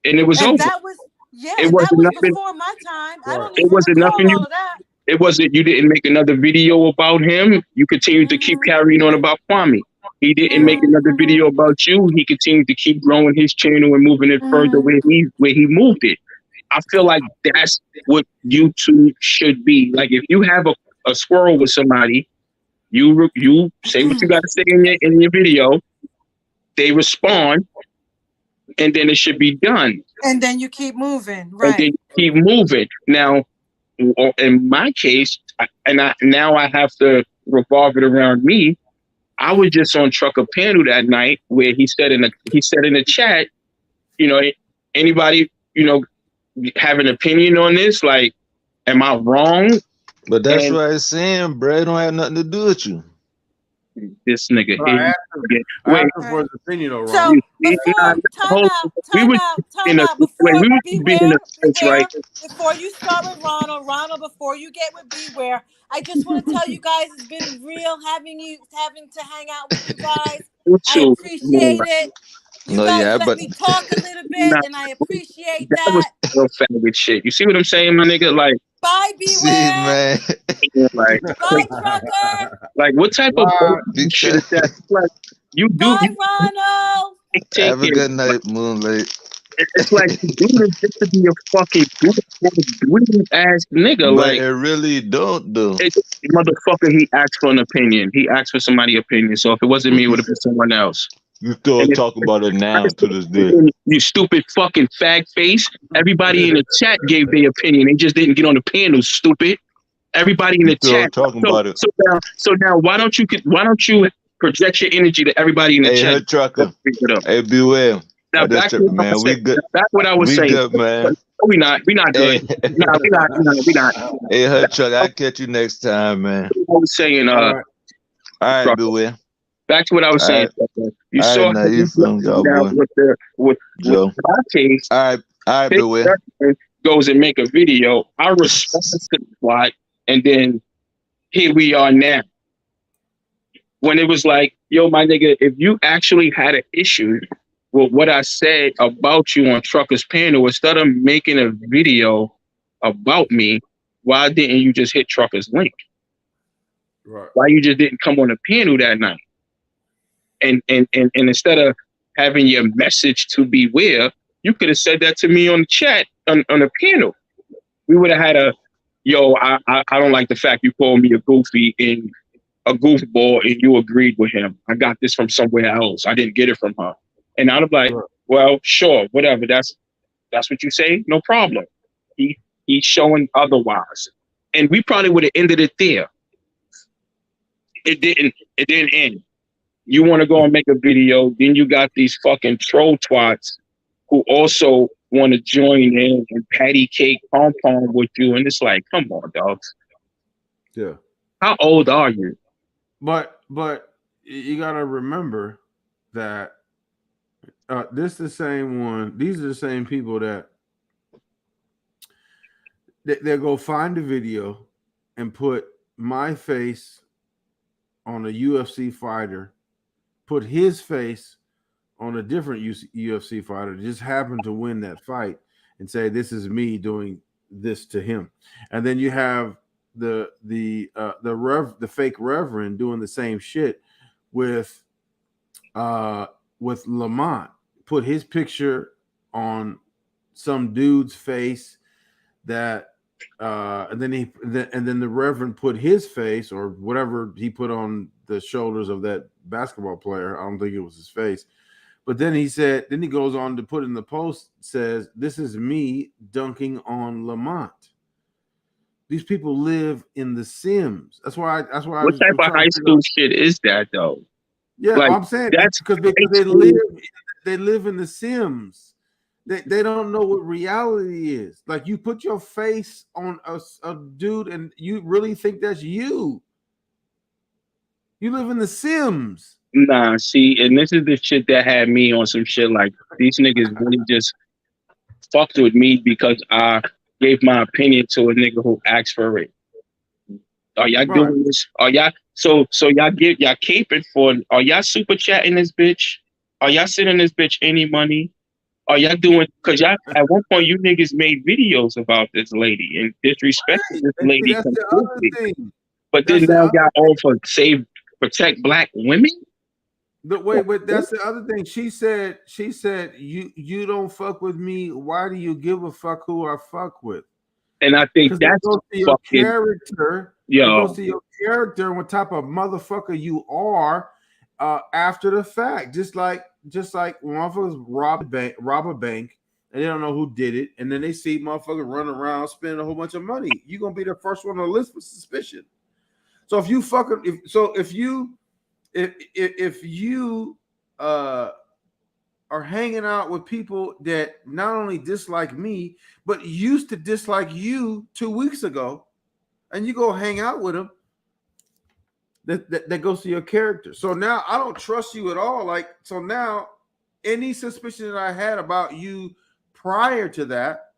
and it was And over. that was It wasn't that was nothing. before my time. I don't It even wasn't recall nothing. all of that. It wasn't. You didn't make another video about him. You continued to keep carrying on about Kwame. He didn't make another video about you. He continued to keep growing his channel and moving it further where he moved it. I feel like that's what YouTube should be. Like if you have a squirrel with somebody, you say what you got to say in your video. They respond, and then it should be done. And then you keep moving, And right? then you keep moving. Now, in my case, now I have to revolve it around me. I was just on Trucker panel that night where he said in the chat, you know, anybody, you know, have an opinion on this? Like, am I wrong? But that's what I'm saying, bro. It don't have nothing to do with you. This nigga I here. asked him for his opinion, though, So Ron. before you start with Ronald, before you get with Beware, I just want to tell you guys it's been real having to hang out with you guys. I appreciate it. You guys let me talk a little bit, and I appreciate that. That was real faggot shit. You see what I'm saying, my nigga? Like, bye, Beware. Like, bye, Trucker. Like, what type of shit is that? Like, you do. Bye, Ronald. Have a good night, Moonlight. It's like you do this just to be a fucking dweeb ass nigga. But like it really don't do. Motherfucker, he asked for an opinion. He asked for somebody's opinion. So if it wasn't me, it would have been someone else. You still talk about it now to this day. You stupid fucking fag face. Everybody in the chat gave their opinion. They just didn't get on the panel, stupid. Everybody in the chat talking about it. So now why don't you project your energy to everybody in the chat? Hey, Trucker. Hey, Beware. Now back to what I was saying. Good, man. We not good. No, we not. Hey, Trucker, I'll catch you next time, man. I was saying, all right, Beware. Back to what I was saying. You saw now you from with my case. All right, Beware. Goes and make a video. I respond to the plot, and then here we are now. When it was like, yo, my nigga, if you actually had an issue with what I said about you on Trucker's panel, instead of making a video about me, why didn't you just hit Trucker's link? Right. Why you just didn't come on the panel that night? And instead of having your message to Beware, you could have said that to me on the chat on the panel. We would have had I don't like the fact you called me a goofy and a goofball and you agreed with him. I got this from somewhere else. I didn't get it from her. And I'd be like, well, sure, whatever. That's what you say. No problem. He's showing otherwise. And we probably would have ended it there. It didn't end. You want to go and make a video, then you got these fucking troll twats who also want to join in and patty cake pom-pom with you. And it's like, come on, dogs. Yeah. How old are you? But you gotta remember that this is the same one. These are the same people that they'll go find a video and put my face on a UFC fighter, put his face on a different UFC fighter that just happened to win that fight, and say this is me doing this to him. And then you have the fake reverend doing the same shit with Lamont, put his picture on some dude's face that and then the reverend put his face or whatever he put on the shoulders of that basketball player. I don't think it was his face. But then he goes on to put in the post, says, this is me dunking on Lamont. These people live in the Sims. That's why. What type of high school shit is that, though? Yeah, like, I'm saying that's because they live in the Sims. They don't know what reality is. Like, you put your face on a dude, and you really think that's you. You live in the Sims. Nah, see, and this is the shit that had me on some shit like these niggas really just fucked with me because I gave my opinion to a nigga who asked for it. Are y'all Right. doing this? Are y'all so y'all caping for? Are y'all super chatting this bitch? Are y'all sending this bitch any money? Are y'all doing? Because y'all at one point you niggas made videos about this lady and disrespecting this And see, lady that's the other completely. thing. But That's then the now other y'all all thing. for protect black women. Wait, that's the other thing. She said, you don't fuck with me. Why do you give a fuck who I fuck with? And I think Because it that's goes to your fucking character. It yo. goes to your character and what type of motherfucker you are after the fact. Just like when motherfuckers rob a bank and they don't know who did it, and then they see motherfuckers run around spending a whole bunch of money. You're gonna be the first one on the list for suspicion. So if you are hanging out with people that not only dislike me, but used to dislike you 2 weeks ago, and you go hang out with them, that goes to your character. So now I don't trust you at all. Like, so now any suspicion that I had about you prior to that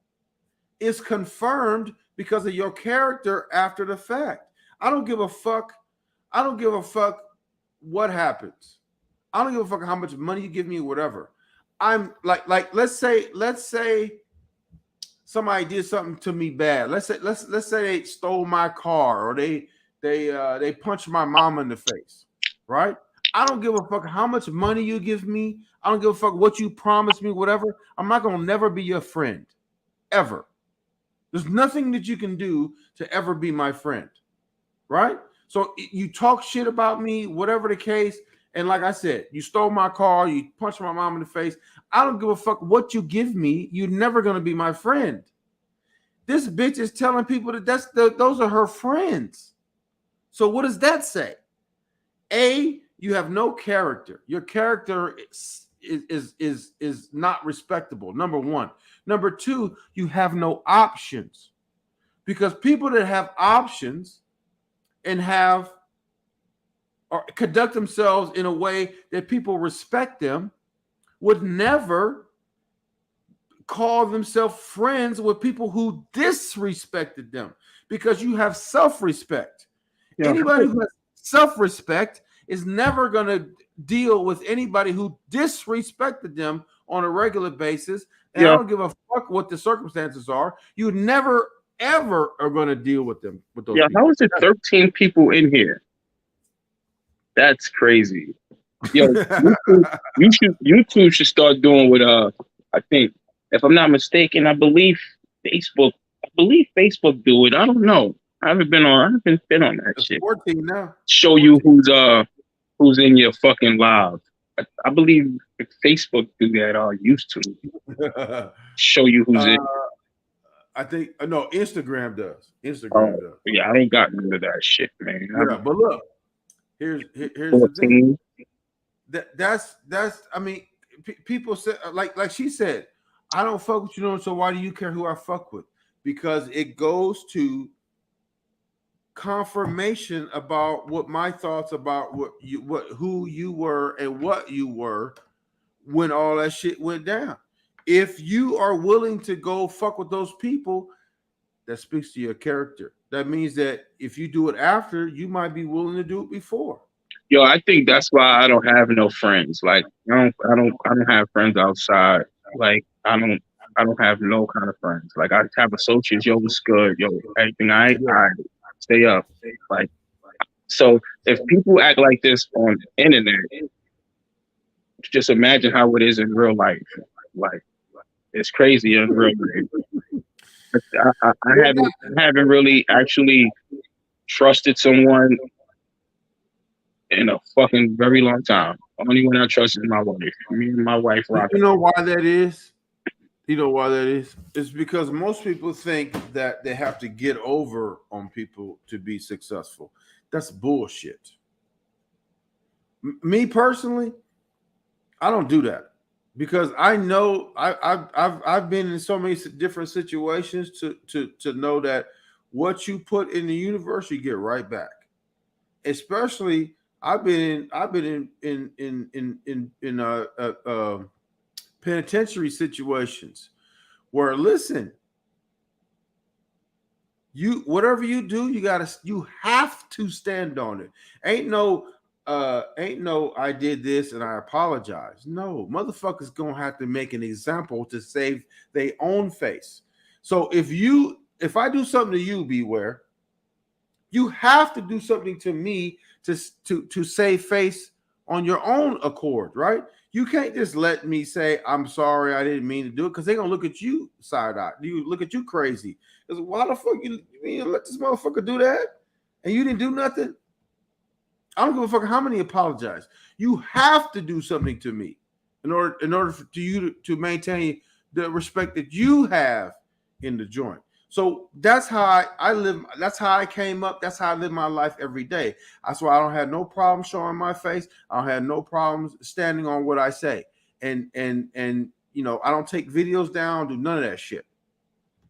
is confirmed because of your character after the fact. I don't give a fuck what happens. I don't give a fuck how much money you give me or whatever. I'm like let's say somebody did something to me bad. Let's say they stole my car or they punched my mama in the face, right? I don't give a fuck how much money you give me. I don't give a fuck what you promise me, whatever. I'm not gonna never be your friend, ever. There's nothing that you can do to ever be my friend, right? So you talk shit about me, whatever the case. And like I said, you stole my car, you punched my mom in the face. I don't give a fuck what you give me. You're never going to be my friend. This bitch is telling people that those are her friends. So what does that say? A, you have no character. Your character is not respectable. Number one. Number two, you have no options. Because people that have options and have or conduct themselves in a way that people respect them would never call themselves friends with people who disrespected them, because you have self-respect. Yeah. Anybody who has self-respect is never going to deal with anybody who disrespected them on a regular basis. And I don't give a fuck what the circumstances are. You never ever are going to deal with them, with those Yeah, people. how is it 13 people in here? That's crazy. Yo, YouTube should start doing what I think, if I'm not mistaken, I believe Facebook do it. I don't know. I haven't been on that It's shit. 14 now. Show you who's in your fucking live. I believe Facebook do that or used to. Show you who's in. I think no, Instagram does. Instagram does. Yeah, I ain't got none of that shit, man. Yeah, but look, here's the thing. That's I mean, people say like she said, I don't fuck with you, so why do you care who I fuck with? Because it goes to confirmation about what my thoughts about who you were and what you were when all that shit went down. If you are willing to go fuck with those people, that speaks to your character. That means that if you do it after, you might be willing to do it before. Yo, I think that's why I don't have no friends. Like I don't have friends outside. Like I don't have no kind of friends. Like I have associates. Yo, what's good? Yo, everything I stay up. Like so, if people act like this on the internet, just imagine how it is in real life. Like it's crazy in real life. I haven't really actually trusted someone in a fucking very long time. Only one I trust is my wife. Me and my wife rock. You know why that is? You know why that is? It's because most people think that they have to get over on people to be successful. That's bullshit. Me personally, I don't do that because I know I've been in so many different situations to know that what you put in the universe, you get right back. Especially, I've been in penitentiary situations where, listen, whatever you do, you have to stand on it. Ain't no I did this and I apologize. No, motherfuckers gonna have to make an example to save their own face. So if I do something to you, Beware, you have to do something to me to save face on your own accord, right? You can't just let me say, I'm sorry, I didn't mean to do it, because they're gonna look at you side-eye. You look at you crazy. Because why the fuck you mean let this motherfucker do that? And you didn't do nothing? I don't give a fuck how many apologize. You have to do something to me in order for you to maintain the respect that you have in the joint. So that's how I live. That's how I came up. That's how I live my life every day. That's why I don't have no problem showing my face. I don't have no problems standing on what I say. And I don't take videos down, do none of that shit.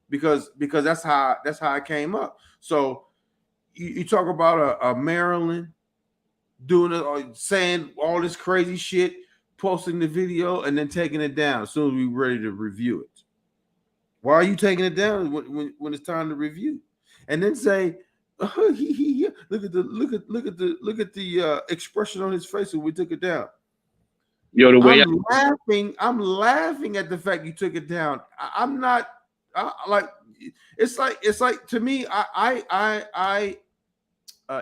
Because that's how I came up. So you talk about a Maryland doing it, or saying all this crazy shit, posting the video, and then taking it down as soon as we're ready to review it. Why are you taking it down when it's time to review? And then say, look at the expression on his face when we took it down. Yo, the way I'm laughing at the fact you took it down. I'm not like it's like to me. I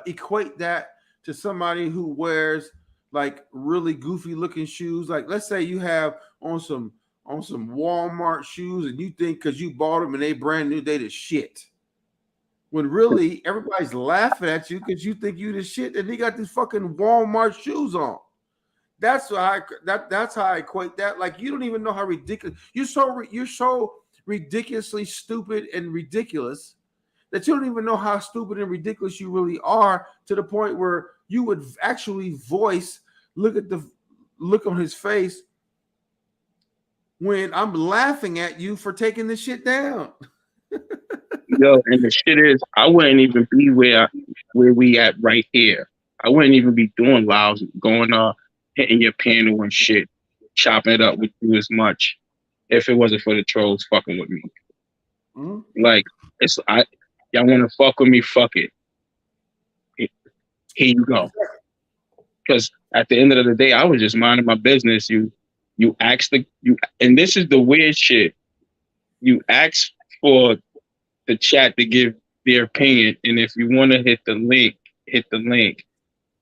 equate that to somebody who wears like really goofy looking shoes. Like, let's say you have on some Walmart shoes and you think because you bought them and they brand new, they the shit. When really everybody's laughing at you because you think you the shit and they got these fucking Walmart shoes on. That's how I equate that. Like, you don't even know how ridiculous you're so ridiculously stupid and ridiculous that you don't even know how stupid and ridiculous you really are, to the point where you would actually look at the look on his face when I'm laughing at you for taking this shit down. Yo, and the shit is, I wouldn't even be where we at right here. I wouldn't even be doing lives, going hitting your panel and shit, chopping it up with you as much if it wasn't for the trolls fucking with me. Mm-hmm. Like, y'all want to fuck with me? Fuck it. Here you go. Because at the end of the day, I was just minding my business. You ask and this is the weird shit. You ask for the chat to give their opinion, and if you want to hit the link.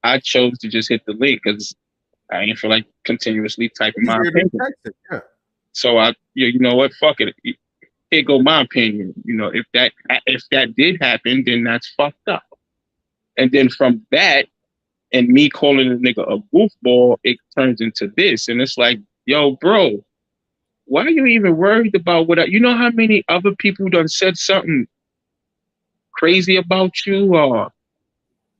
I chose to just hit the link because I ain't feel like continuously typing my opinion. Yeah. So you know what? Fuck it. Here go my opinion. You know, if that did happen, then that's fucked up. And then from that, and me calling a nigga a goofball, it turns into this. And it's like, yo, bro, why are you even worried about you know how many other people done said something crazy about you or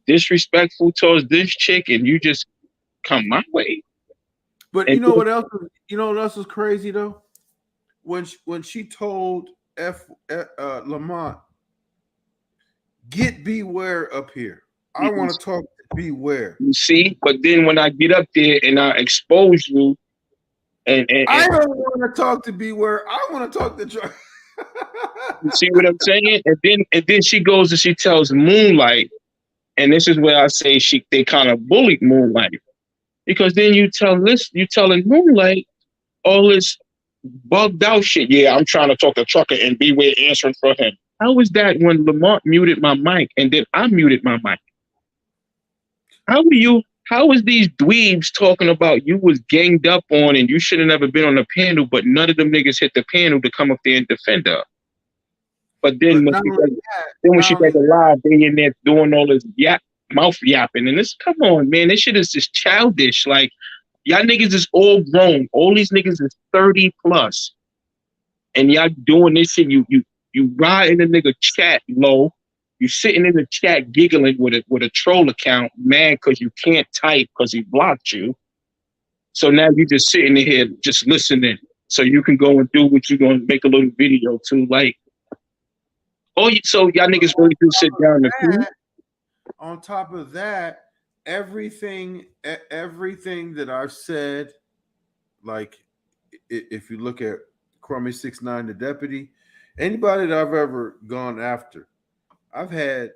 disrespectful towards this chick, and you just come my way? But you know what else is crazy though? When she told Lamont, get Beware up here. I want to talk to Beware. You see? But then when I get up there and I expose you, and I don't want to talk to Beware. I want to talk to Joy. You see what I'm saying? And then she goes and she tells Moonlight, and this is where I say they kind of bullied Moonlight, because then you telling Moonlight all this bugged out shit. Yeah, I'm trying to talk to Trucker and Beware answering for him. How was that when Lamont muted my mic and then I muted my mic? How was these dweebs talking about you was ganged up on and you should have never been on the panel, but none of them niggas hit the panel to come up there and defend her? But then when she does a live, they in there doing all this mouth yapping, and this, come on, man, this shit is just childish. Like, y'all niggas is all grown. All these niggas is 30 plus, and y'all doing this shit. You ride in the nigga chat low. You sitting in the chat giggling with a troll account, mad because you can't type because he blocked you. So now you just sitting in here just listening, so you can go and do what you're gonna make a little video to, like. So y'all niggas really do sit down and food? On top of that, everything that I've said, like, if you look at Crummy 6ix9ine, the deputy, anybody that I've ever gone after, I've had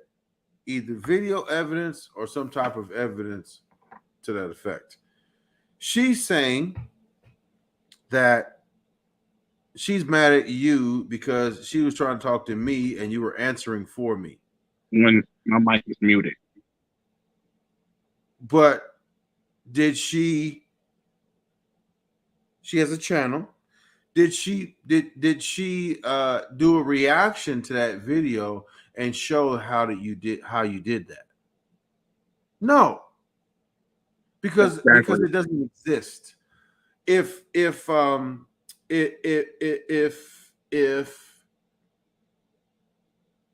either video evidence or some type of evidence to that effect. She's saying that she's mad at you because she was trying to talk to me and you were answering for me when my mic is muted. But did she has a channel. Did she do a reaction to that video and show how you did that? No. Because it doesn't exist. If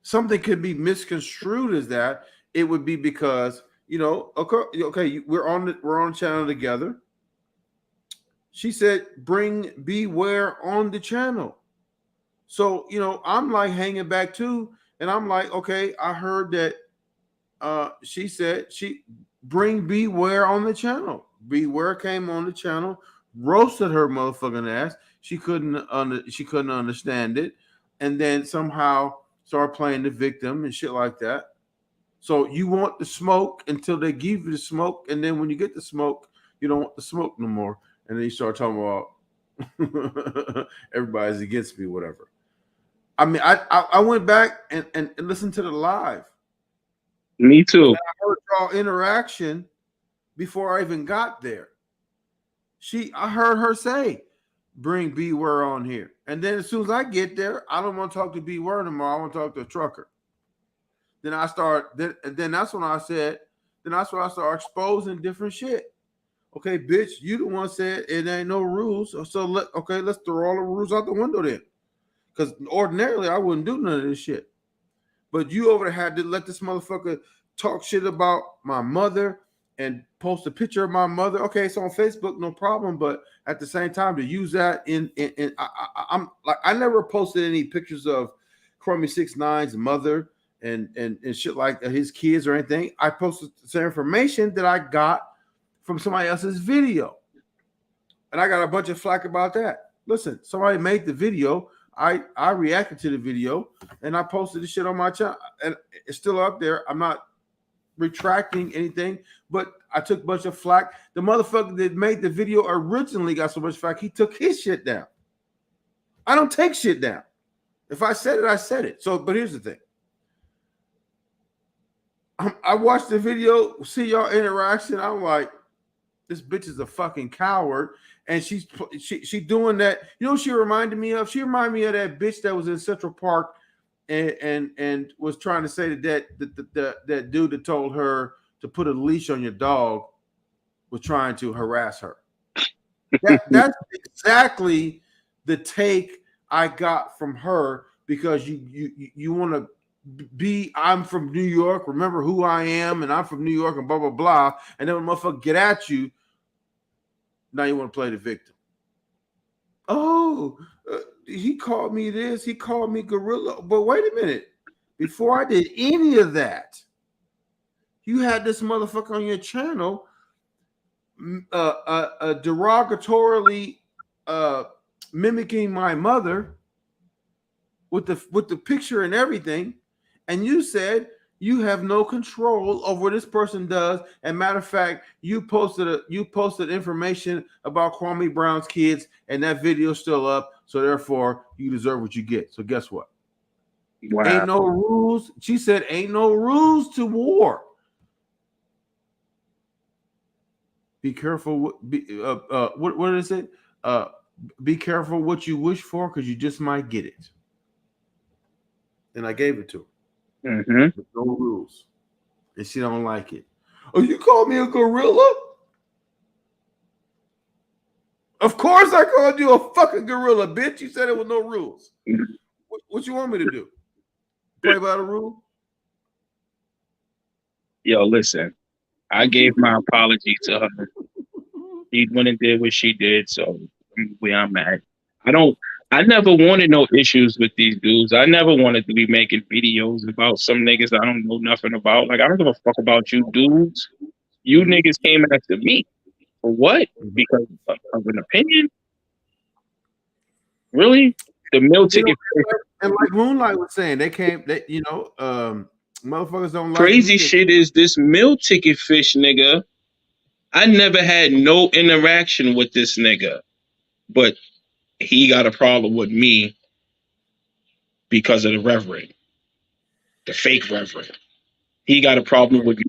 something could be misconstrued as that, it would be because, you know, okay, we're on the channel together. She said, "Bring Beware on the channel." So, you know, I'm like hanging back too, and I'm like, okay, I heard that she said she bring Beware on the channel. Beware came on the channel, roasted her motherfucking ass. She couldn't understand it, and then somehow started playing the victim and shit like that. So you want the smoke until they give you the smoke, and then when you get the smoke, you don't want the smoke no more. And then you start talking about everybody's against me, whatever. I mean, I went back and listened to the live. Me too. And I heard y'all interaction before I even got there. I heard her say, "Bring Beware on here." And then as soon as I get there, I don't want to talk to Beware anymore. I want to talk to a trucker. Then I start. Then that's when I said. Then that's when I start exposing different shit. Okay, bitch, you the one said it ain't no rules. So let's throw all the rules out the window then. Because ordinarily I wouldn't do none of this shit. But you over there had to let this motherfucker talk shit about my mother and post a picture of my mother. Okay, it's on Facebook, no problem. But at the same time, to use that I'm like, I never posted any pictures of Chromie 6ix9ine's mother and shit like his kids or anything. I posted some information that I got from somebody else's video. And I got a bunch of flack about that. Listen, somebody made the video. I reacted to the video and I posted the shit on my channel. And it's still up there. I'm not retracting anything, but I took a bunch of flack. The motherfucker that made the video originally got so much flack, he took his shit down. I don't take shit down. If I said it, I said it. So, but here's the thing. I watched the video, see y'all interaction. I'm like, this bitch is a fucking coward, and she doing that. You know what she reminded me of? She reminded me of that bitch that was in Central Park and was trying to say that dude that told her to put a leash on your dog was trying to harass her. That's exactly the take I got from her, because you want to be, I'm from New York, remember who I am, and I'm from New York, and blah blah blah, and then when motherfucker get at you, now you want to play the victim. Oh, he called me this, he called me gorilla. But wait a minute, before I did any of that, you had this motherfucker on your channel derogatorily mimicking my mother with the picture and everything. And you said you have no control over what this person does. And matter of fact, you posted information about Kwame Brown's kids, and that video's still up. So therefore, you deserve what you get. So guess what? Wow. Ain't no rules. She said, "Ain't no rules to war." Be careful. What is it? Be careful what you wish for, because you just might get it. And I gave it to her. Mm-hmm. With no rules. And she don't like it. Oh, you called me a gorilla? Of course I called you a fucking gorilla, bitch. You said it with no rules. What you want me to do? Play by the rule? Yo, listen. I gave my apology to her. She went and did what she did, so where I'm at. I never wanted no issues with these dudes. I never wanted to be making videos about some niggas I don't know nothing about. Like, I don't give a fuck about you dudes. You niggas came after me. For what? Because of an opinion? Really? The meal ticket. And like Moonlight was saying, motherfuckers don't like Crazy me. shit is this meal ticket fish nigga. I never had no interaction with this nigga, but he got a problem with me because of the reverend, the fake reverend. He got a problem with me.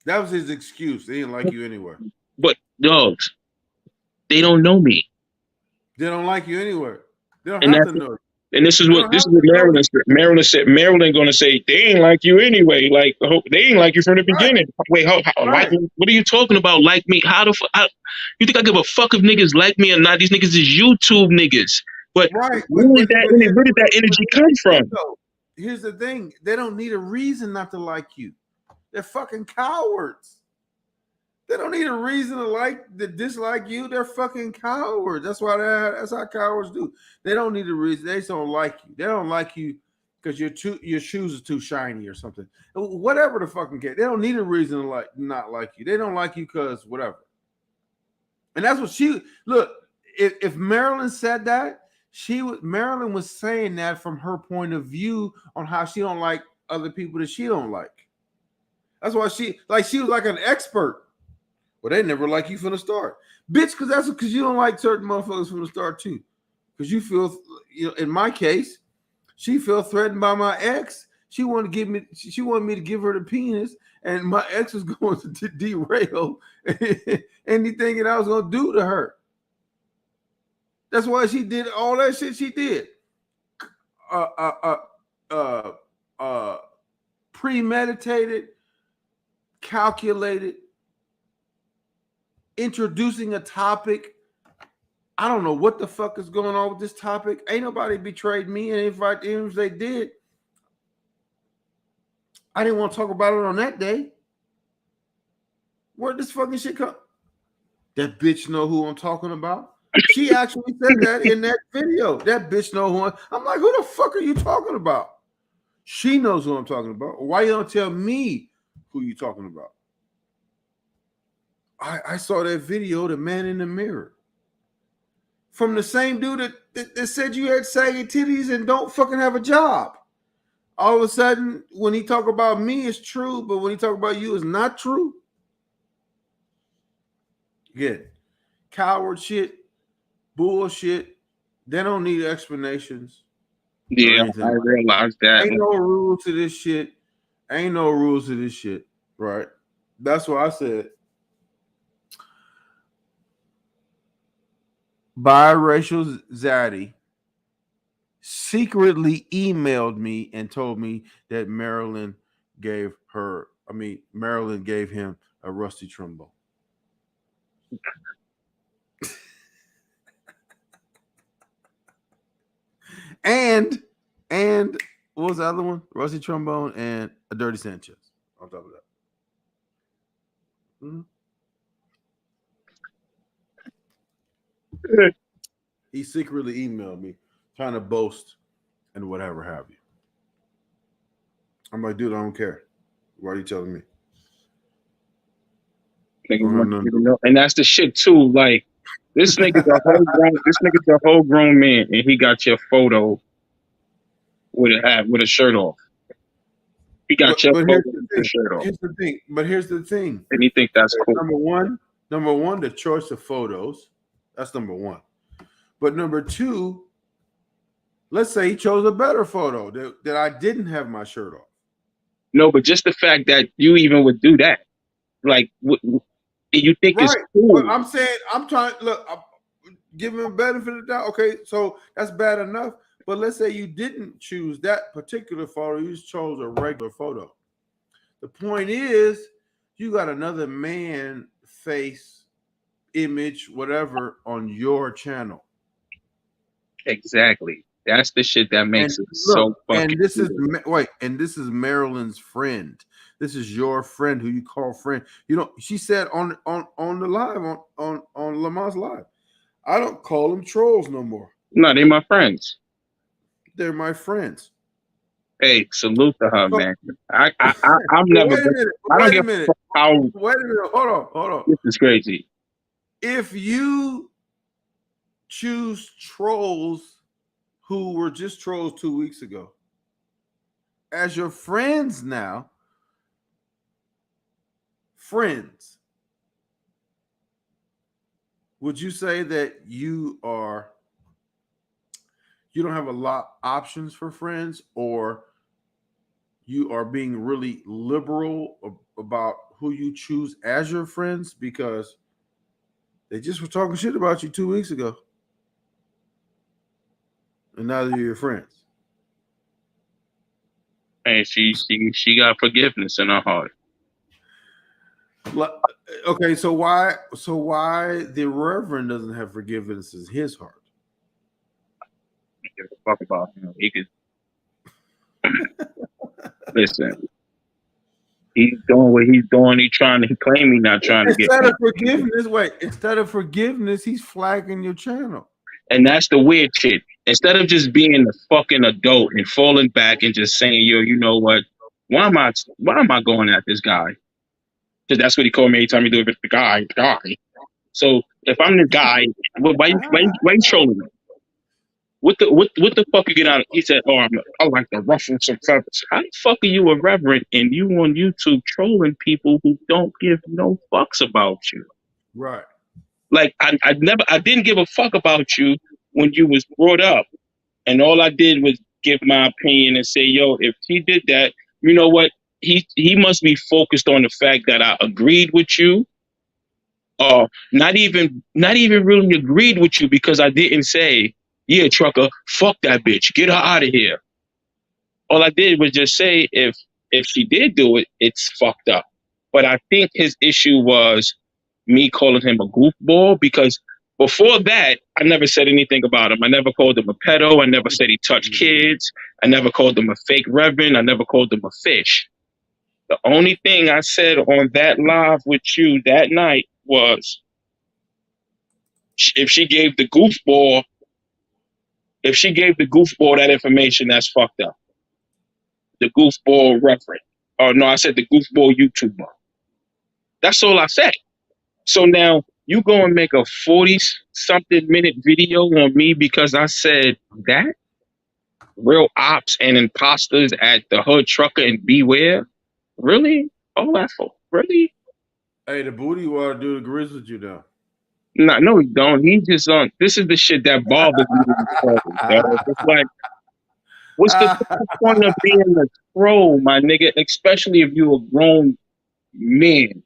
That was his excuse. They didn't like you anywhere. But dogs, they don't know me. They don't like you anywhere. They don't And have that's to know you. and this is what Maryland said. Maryland gonna say they ain't like you anyway. Like they ain't like you from the beginning. Wait, like what are you talking about? Like me? How the fuck? You think I give a fuck if niggas like me or not? These niggas is YouTube niggas. But where did that energy come from? Here's the thing: they don't need a reason not to like you. They're fucking cowards. They don't need a reason to dislike you. They're fucking cowards. That's how cowards do. They don't need a reason. They just don't like you. They don't like you because your shoes are too shiny or something. Whatever the fucking case. They don't need a reason to not like you. They don't like you because whatever. And that's what look. If Marilyn said that, Marilyn was saying that from her point of view on how she don't like other people that she don't like. That's why she was like an expert. Well, they never like you from the start, bitch. Because you don't like certain motherfuckers from the start too. Because you feel, in my case, she felt threatened by my ex. She wanted me to give her the penis, and my ex was going to derail anything that I was going to do to her. That's why she did all that shit she did. Premeditated, calculated. Introducing a topic. I don't know what the fuck is going on with this topic. Ain't nobody betrayed me. And even if they did, I didn't want to talk about it on that day. Where'd this fucking shit come? That bitch know who I'm talking about. She actually said that in that video. That bitch know who I'm like, who the fuck are you talking about? She knows who I'm talking about. Why you don't tell me who you talking about? I saw that video, the man in the mirror, from the same dude that said you had saggy titties and don't fucking have a job. All of a sudden, when he talk about me, it's true, but when he talk about you, it's not true. Yeah, coward shit, bullshit. They don't need explanations. Yeah, I realized that. Ain't no rules to this shit. Ain't no rules to this shit, right? That's why I said. Biracial Zaddy secretly emailed me and told me that Marilyn gave him a rusty trombone. and what was the other one? Rusty trombone and a dirty Sanchez on top of that. Mm-hmm. He secretly emailed me trying to boast and whatever have you. I'm like, dude, I don't care. Why are you telling me? And that's the shit too. Like this nigga's a whole grown man, and he got your photo with a shirt off. He got your photo with the shirt off. Here's the thing. And you think that's cool? Number one, the choice of photos. That's number one. But number two, let's say he chose a better photo that I didn't have my shirt off. No, but just the fact that you even would do that, like, you think it's cool. But I'm saying, I'm giving him a benefit of the doubt. Okay, so that's bad enough. But let's say you didn't choose that particular photo, you just chose a regular photo. The point is, you got another man face, image, whatever, on your channel. Exactly. That's the shit that makes it so fucking. And this is Marilyn's friend. This is your friend who you call friend. She said on the live on Lamar's live, I don't call them trolls no more. No, they're my friends. They're my friends. Hey, salute to her, man. I'm never. Wait a minute. Hold on. This is crazy. If you choose trolls who were just trolls 2 weeks ago, as your friends now, friends, would you say that you don't have a lot options for friends, or you are being really liberal about who you choose as your friends because they just were talking shit about you 2 weeks ago, and now they're your friends? And she got forgiveness in her heart. Okay, so why the Reverend doesn't have forgiveness in his heart? I don't give a fuck about him. He could listen. He's doing what he's doing. He claim he's not trying to get. Instead of forgiveness, he's flagging your channel. And that's the weird shit. Instead of just being a fucking adult and falling back and just saying, yo, you know what? Why am I going at this guy? Because that's what he called me every time he do it with the guy. So if I'm the guy, why you trolling me? What the fuck you get out of? He said, oh, I like to ruffle some feathers. How the fuck are you a reverend and you on YouTube trolling people who don't give no fucks about you? Right. Like I didn't give a fuck about you when you was brought up, and all I did was give my opinion and say, yo, if he did that, you know what? He must be focused on the fact that I agreed with you. Not even really agreed with you, because I didn't say, yeah, trucker, fuck that bitch, get her out of here. All I did was just say, if she did do it, it's fucked up. But I think his issue was me calling him a goofball, because before that, I never said anything about him. I never called him a pedo. I never said he touched kids. I never called him a fake reverend. I never called him a fish. The only thing I said on that live with you that night was, if she gave the goofball that information, that's fucked up. The goofball reverend. Oh no, I said the goofball YouTuber. That's all I said. So now you go and make a 40-something minute video on me because I said that? Real ops and imposters at the Hood Trucker and Beware? Really? All that for? Really? Hey, the booty water dude agrees with you now. No, he don't. He just on. This is the shit that bothers me. It's like, what's the point of being a troll, my nigga? Especially if you're a grown man.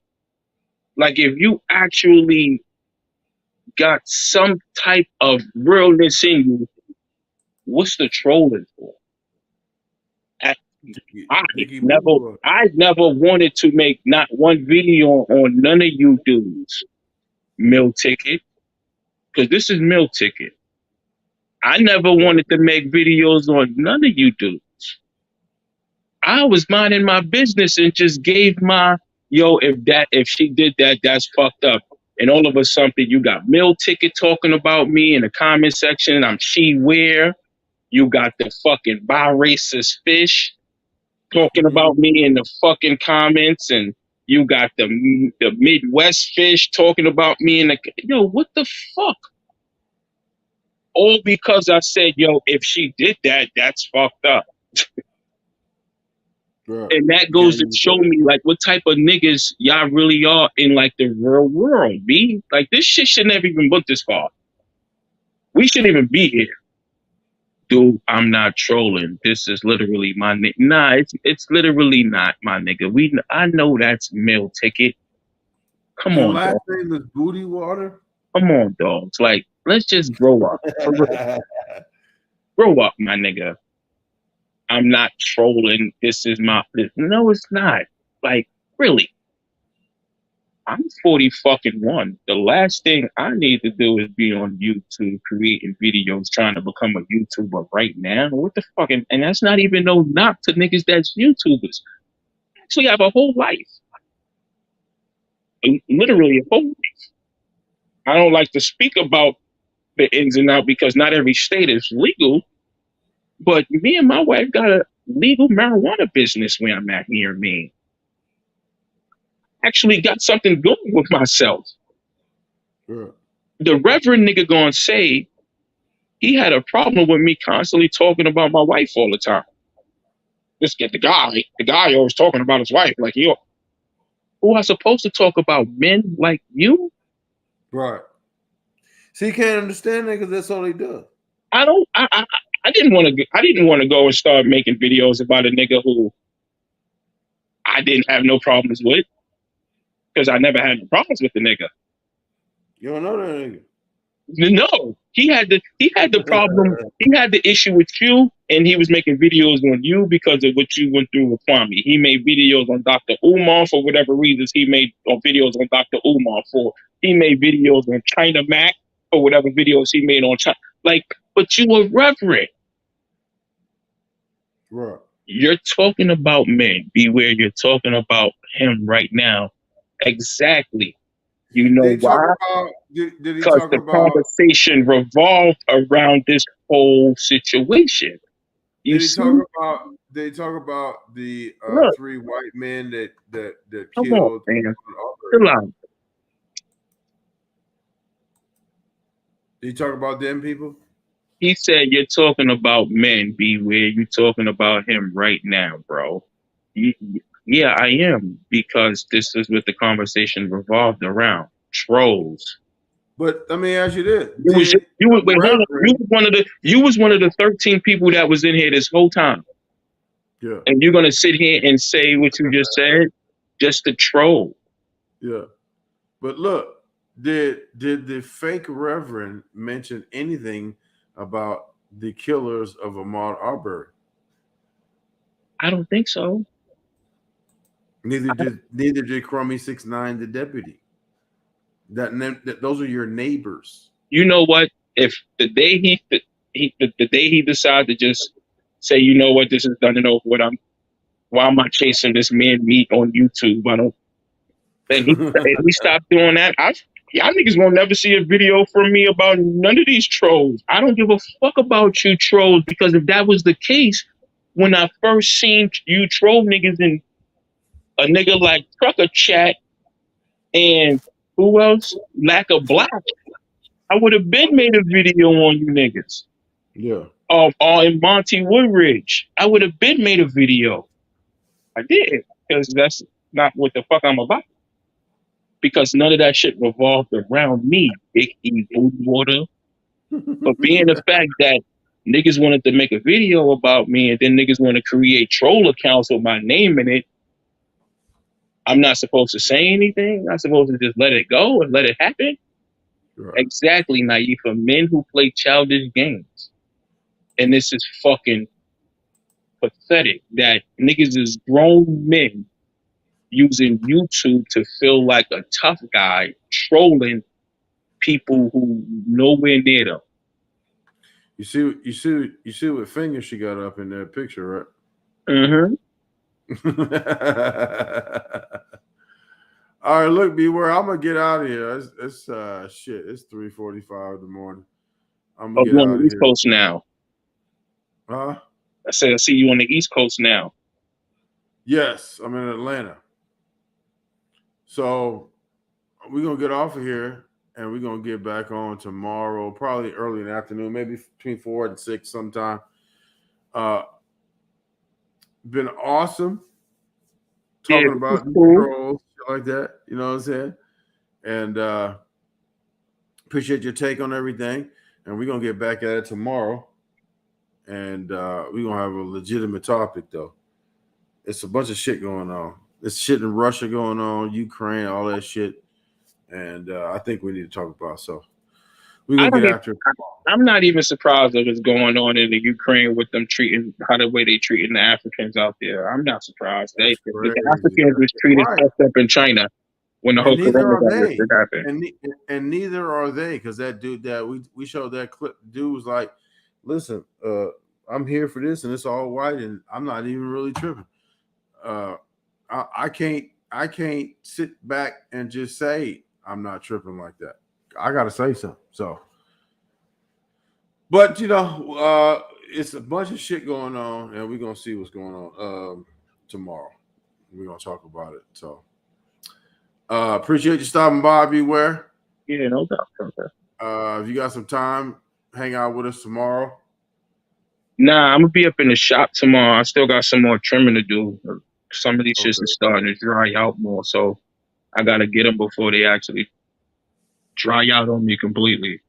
Like, if you actually got some type of realness in you, what's the trolling for? I never wanted to make not one video on none of you dudes. Meal ticket. Because this is meal ticket. I never wanted to make videos on none of you dudes. I was minding my business and just gave my, yo, if she did that, that's fucked up. And all of a sudden, you got meal ticket talking about me in the comment section. I'm she wear. You got the fucking bi-racist fish talking about me in the fucking comments, and you got the Midwest fish talking about me in the, yo, what the fuck? All because I said, yo, if she did that, that's fucked up. And that goes to show me, like, what type of niggas y'all really are in, like, the real world, B. Like, this shit should never even went this far. We shouldn't even be here. Dude, I'm not trolling. This is literally my nigga. Nah, it's literally not, my nigga. I know that's meal ticket. Come on, last dog. name is Booty Water? Come on, dogs. Like, let's just grow up. For real. Grow up, my nigga. I'm not trolling. This is my... No, it's not. Like, really. I'm 40-fucking-1. The last thing I need to do is be on YouTube creating videos trying to become a YouTuber right now. What the fuck? And that's not even no knock to niggas that's YouTubers. Actually, I have a whole life. Literally a whole life. I don't like to speak about the ins and outs because not every state is legal. But me and my wife got a legal marijuana business where I'm at near me. Actually got something going with myself. Sure. The reverend nigga gonna say he had a problem with me constantly talking about my wife all the time. Just get the guy always talking about his wife. Like, yo, who am I supposed to talk about men like you? Right. So you can't understand that because that's all he does. I didn't want to go and start making videos about a nigga who I didn't have no problems with, because I never had no problems with the nigga. You don't know that nigga. No, he had the problem. He had the issue with you, and he was making videos on you because of what you went through with Kwame. He made videos on Dr. Umar for whatever reasons. He made videos on Dr. Umar for. He made videos on China Mac for whatever videos he made on China. Like, but you were reverent. Right. You're talking about men. Beware, you're talking about him right now. Exactly. You know why? Did he Because talk the about? conversation revolved around this whole situation. You Did he see? talk about? Did he talk about the Look. 3 white men that Come killed? on, man. Chill out. Did he talk about them people? He said, you're talking about men. Beware, you're talking about him right now, bro. Yeah, I am, because this is what the conversation revolved around. Trolls. But let me ask you this: You was one of the 13 people that was in here this whole time. Yeah. And you're gonna sit here and say what you just said just to troll. Yeah. But look, did the fake reverend mention anything about the killers of Ahmaud Arbery? I don't think so. Neither did Crummy 6ix9ine, the deputy. That those are your neighbors. You know what? If the day he decided to just say, you know what, this is done and over with. Why am I chasing this man meat on YouTube? Then he stopped doing that. Y'all niggas won't never see a video from me about none of these trolls. I don't give a fuck about you trolls, because if that was the case, when I first seen you troll niggas in a nigga like Trucker Chat and who else? Lack of Black, I would have been made a video on you niggas. Yeah. Or in Monty Woodridge, I would have been made a video. I did, because that's not what the fuck I'm about. Because none of that shit revolved around me, Big E Booty Water. But being the fact that niggas wanted to make a video about me, and then niggas want to create troll accounts with my name in it, I'm not supposed to say anything. I'm supposed to just let it go and let it happen. Right. Exactly, Naive. For men who play childish games. And this is fucking pathetic that niggas is grown men using YouTube to feel like a tough guy, trolling people who nowhere near them. You see what finger she got up in that picture, right? Mm-hmm. All right, look, Beware. I'm gonna get out of here. It's shit. It's 3:45 in the morning. I'm gonna get on out the of East here. Coast now. Huh? I said I see you on the East Coast now. Yes, I'm in Atlanta. So we're gonna get off of here and we're gonna get back on tomorrow, probably early in the afternoon, maybe between 4 and 6 sometime. Been awesome talking about trolls, shit like that. You know what I'm saying? And appreciate your take on everything. And we're gonna get back at it tomorrow. And we're gonna have a legitimate topic though. It's a bunch of shit going on. There's shit in Russia going on, Ukraine, all that shit. And I think we need to talk about. So we're gonna get after it. I'm not even surprised of what's going on in the Ukraine with them treating the way they treating the Africans out there. I'm not surprised. The Africans was treated fucked up in China when the whole coronavirus happened. And neither are they, because that dude that we showed that clip, dude was like, listen, I'm here for this and it's all white and I'm not even really tripping. I can't sit back and just say I'm not tripping like that. I gotta say something. So, but you know, it's a bunch of shit going on, and we're gonna see what's going on tomorrow. We're gonna talk about it. So, appreciate you stopping by. Beware. Yeah, no doubt. If you got some time, hang out with us tomorrow? Nah, I'm gonna be up in the shop tomorrow. I still got some more trimming to do. Some of these shits are starting to dry out more, so I gotta get them before they actually dry out on me completely.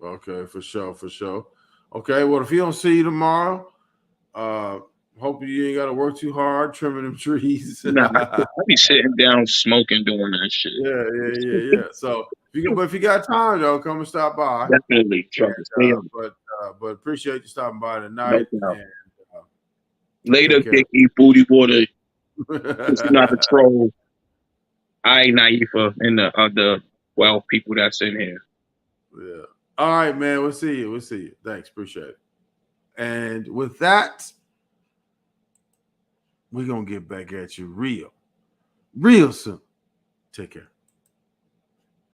Okay, for sure. Okay, well, if you don't see you tomorrow, hope you ain't got to work too hard trimming them trees. Nah, I be sitting down smoking doing that shit. Yeah. So, if you got time though, come and stop by. Definitely, But appreciate you stopping by no tonight. doubt. And, Later, take care. Dicky, booty water. It's not a troll. I ain't Naifa and the other 12 people that's in here. Yeah. All right, man. We'll see you. Thanks. Appreciate it. And with that, we're going to get back at you real soon. Take care.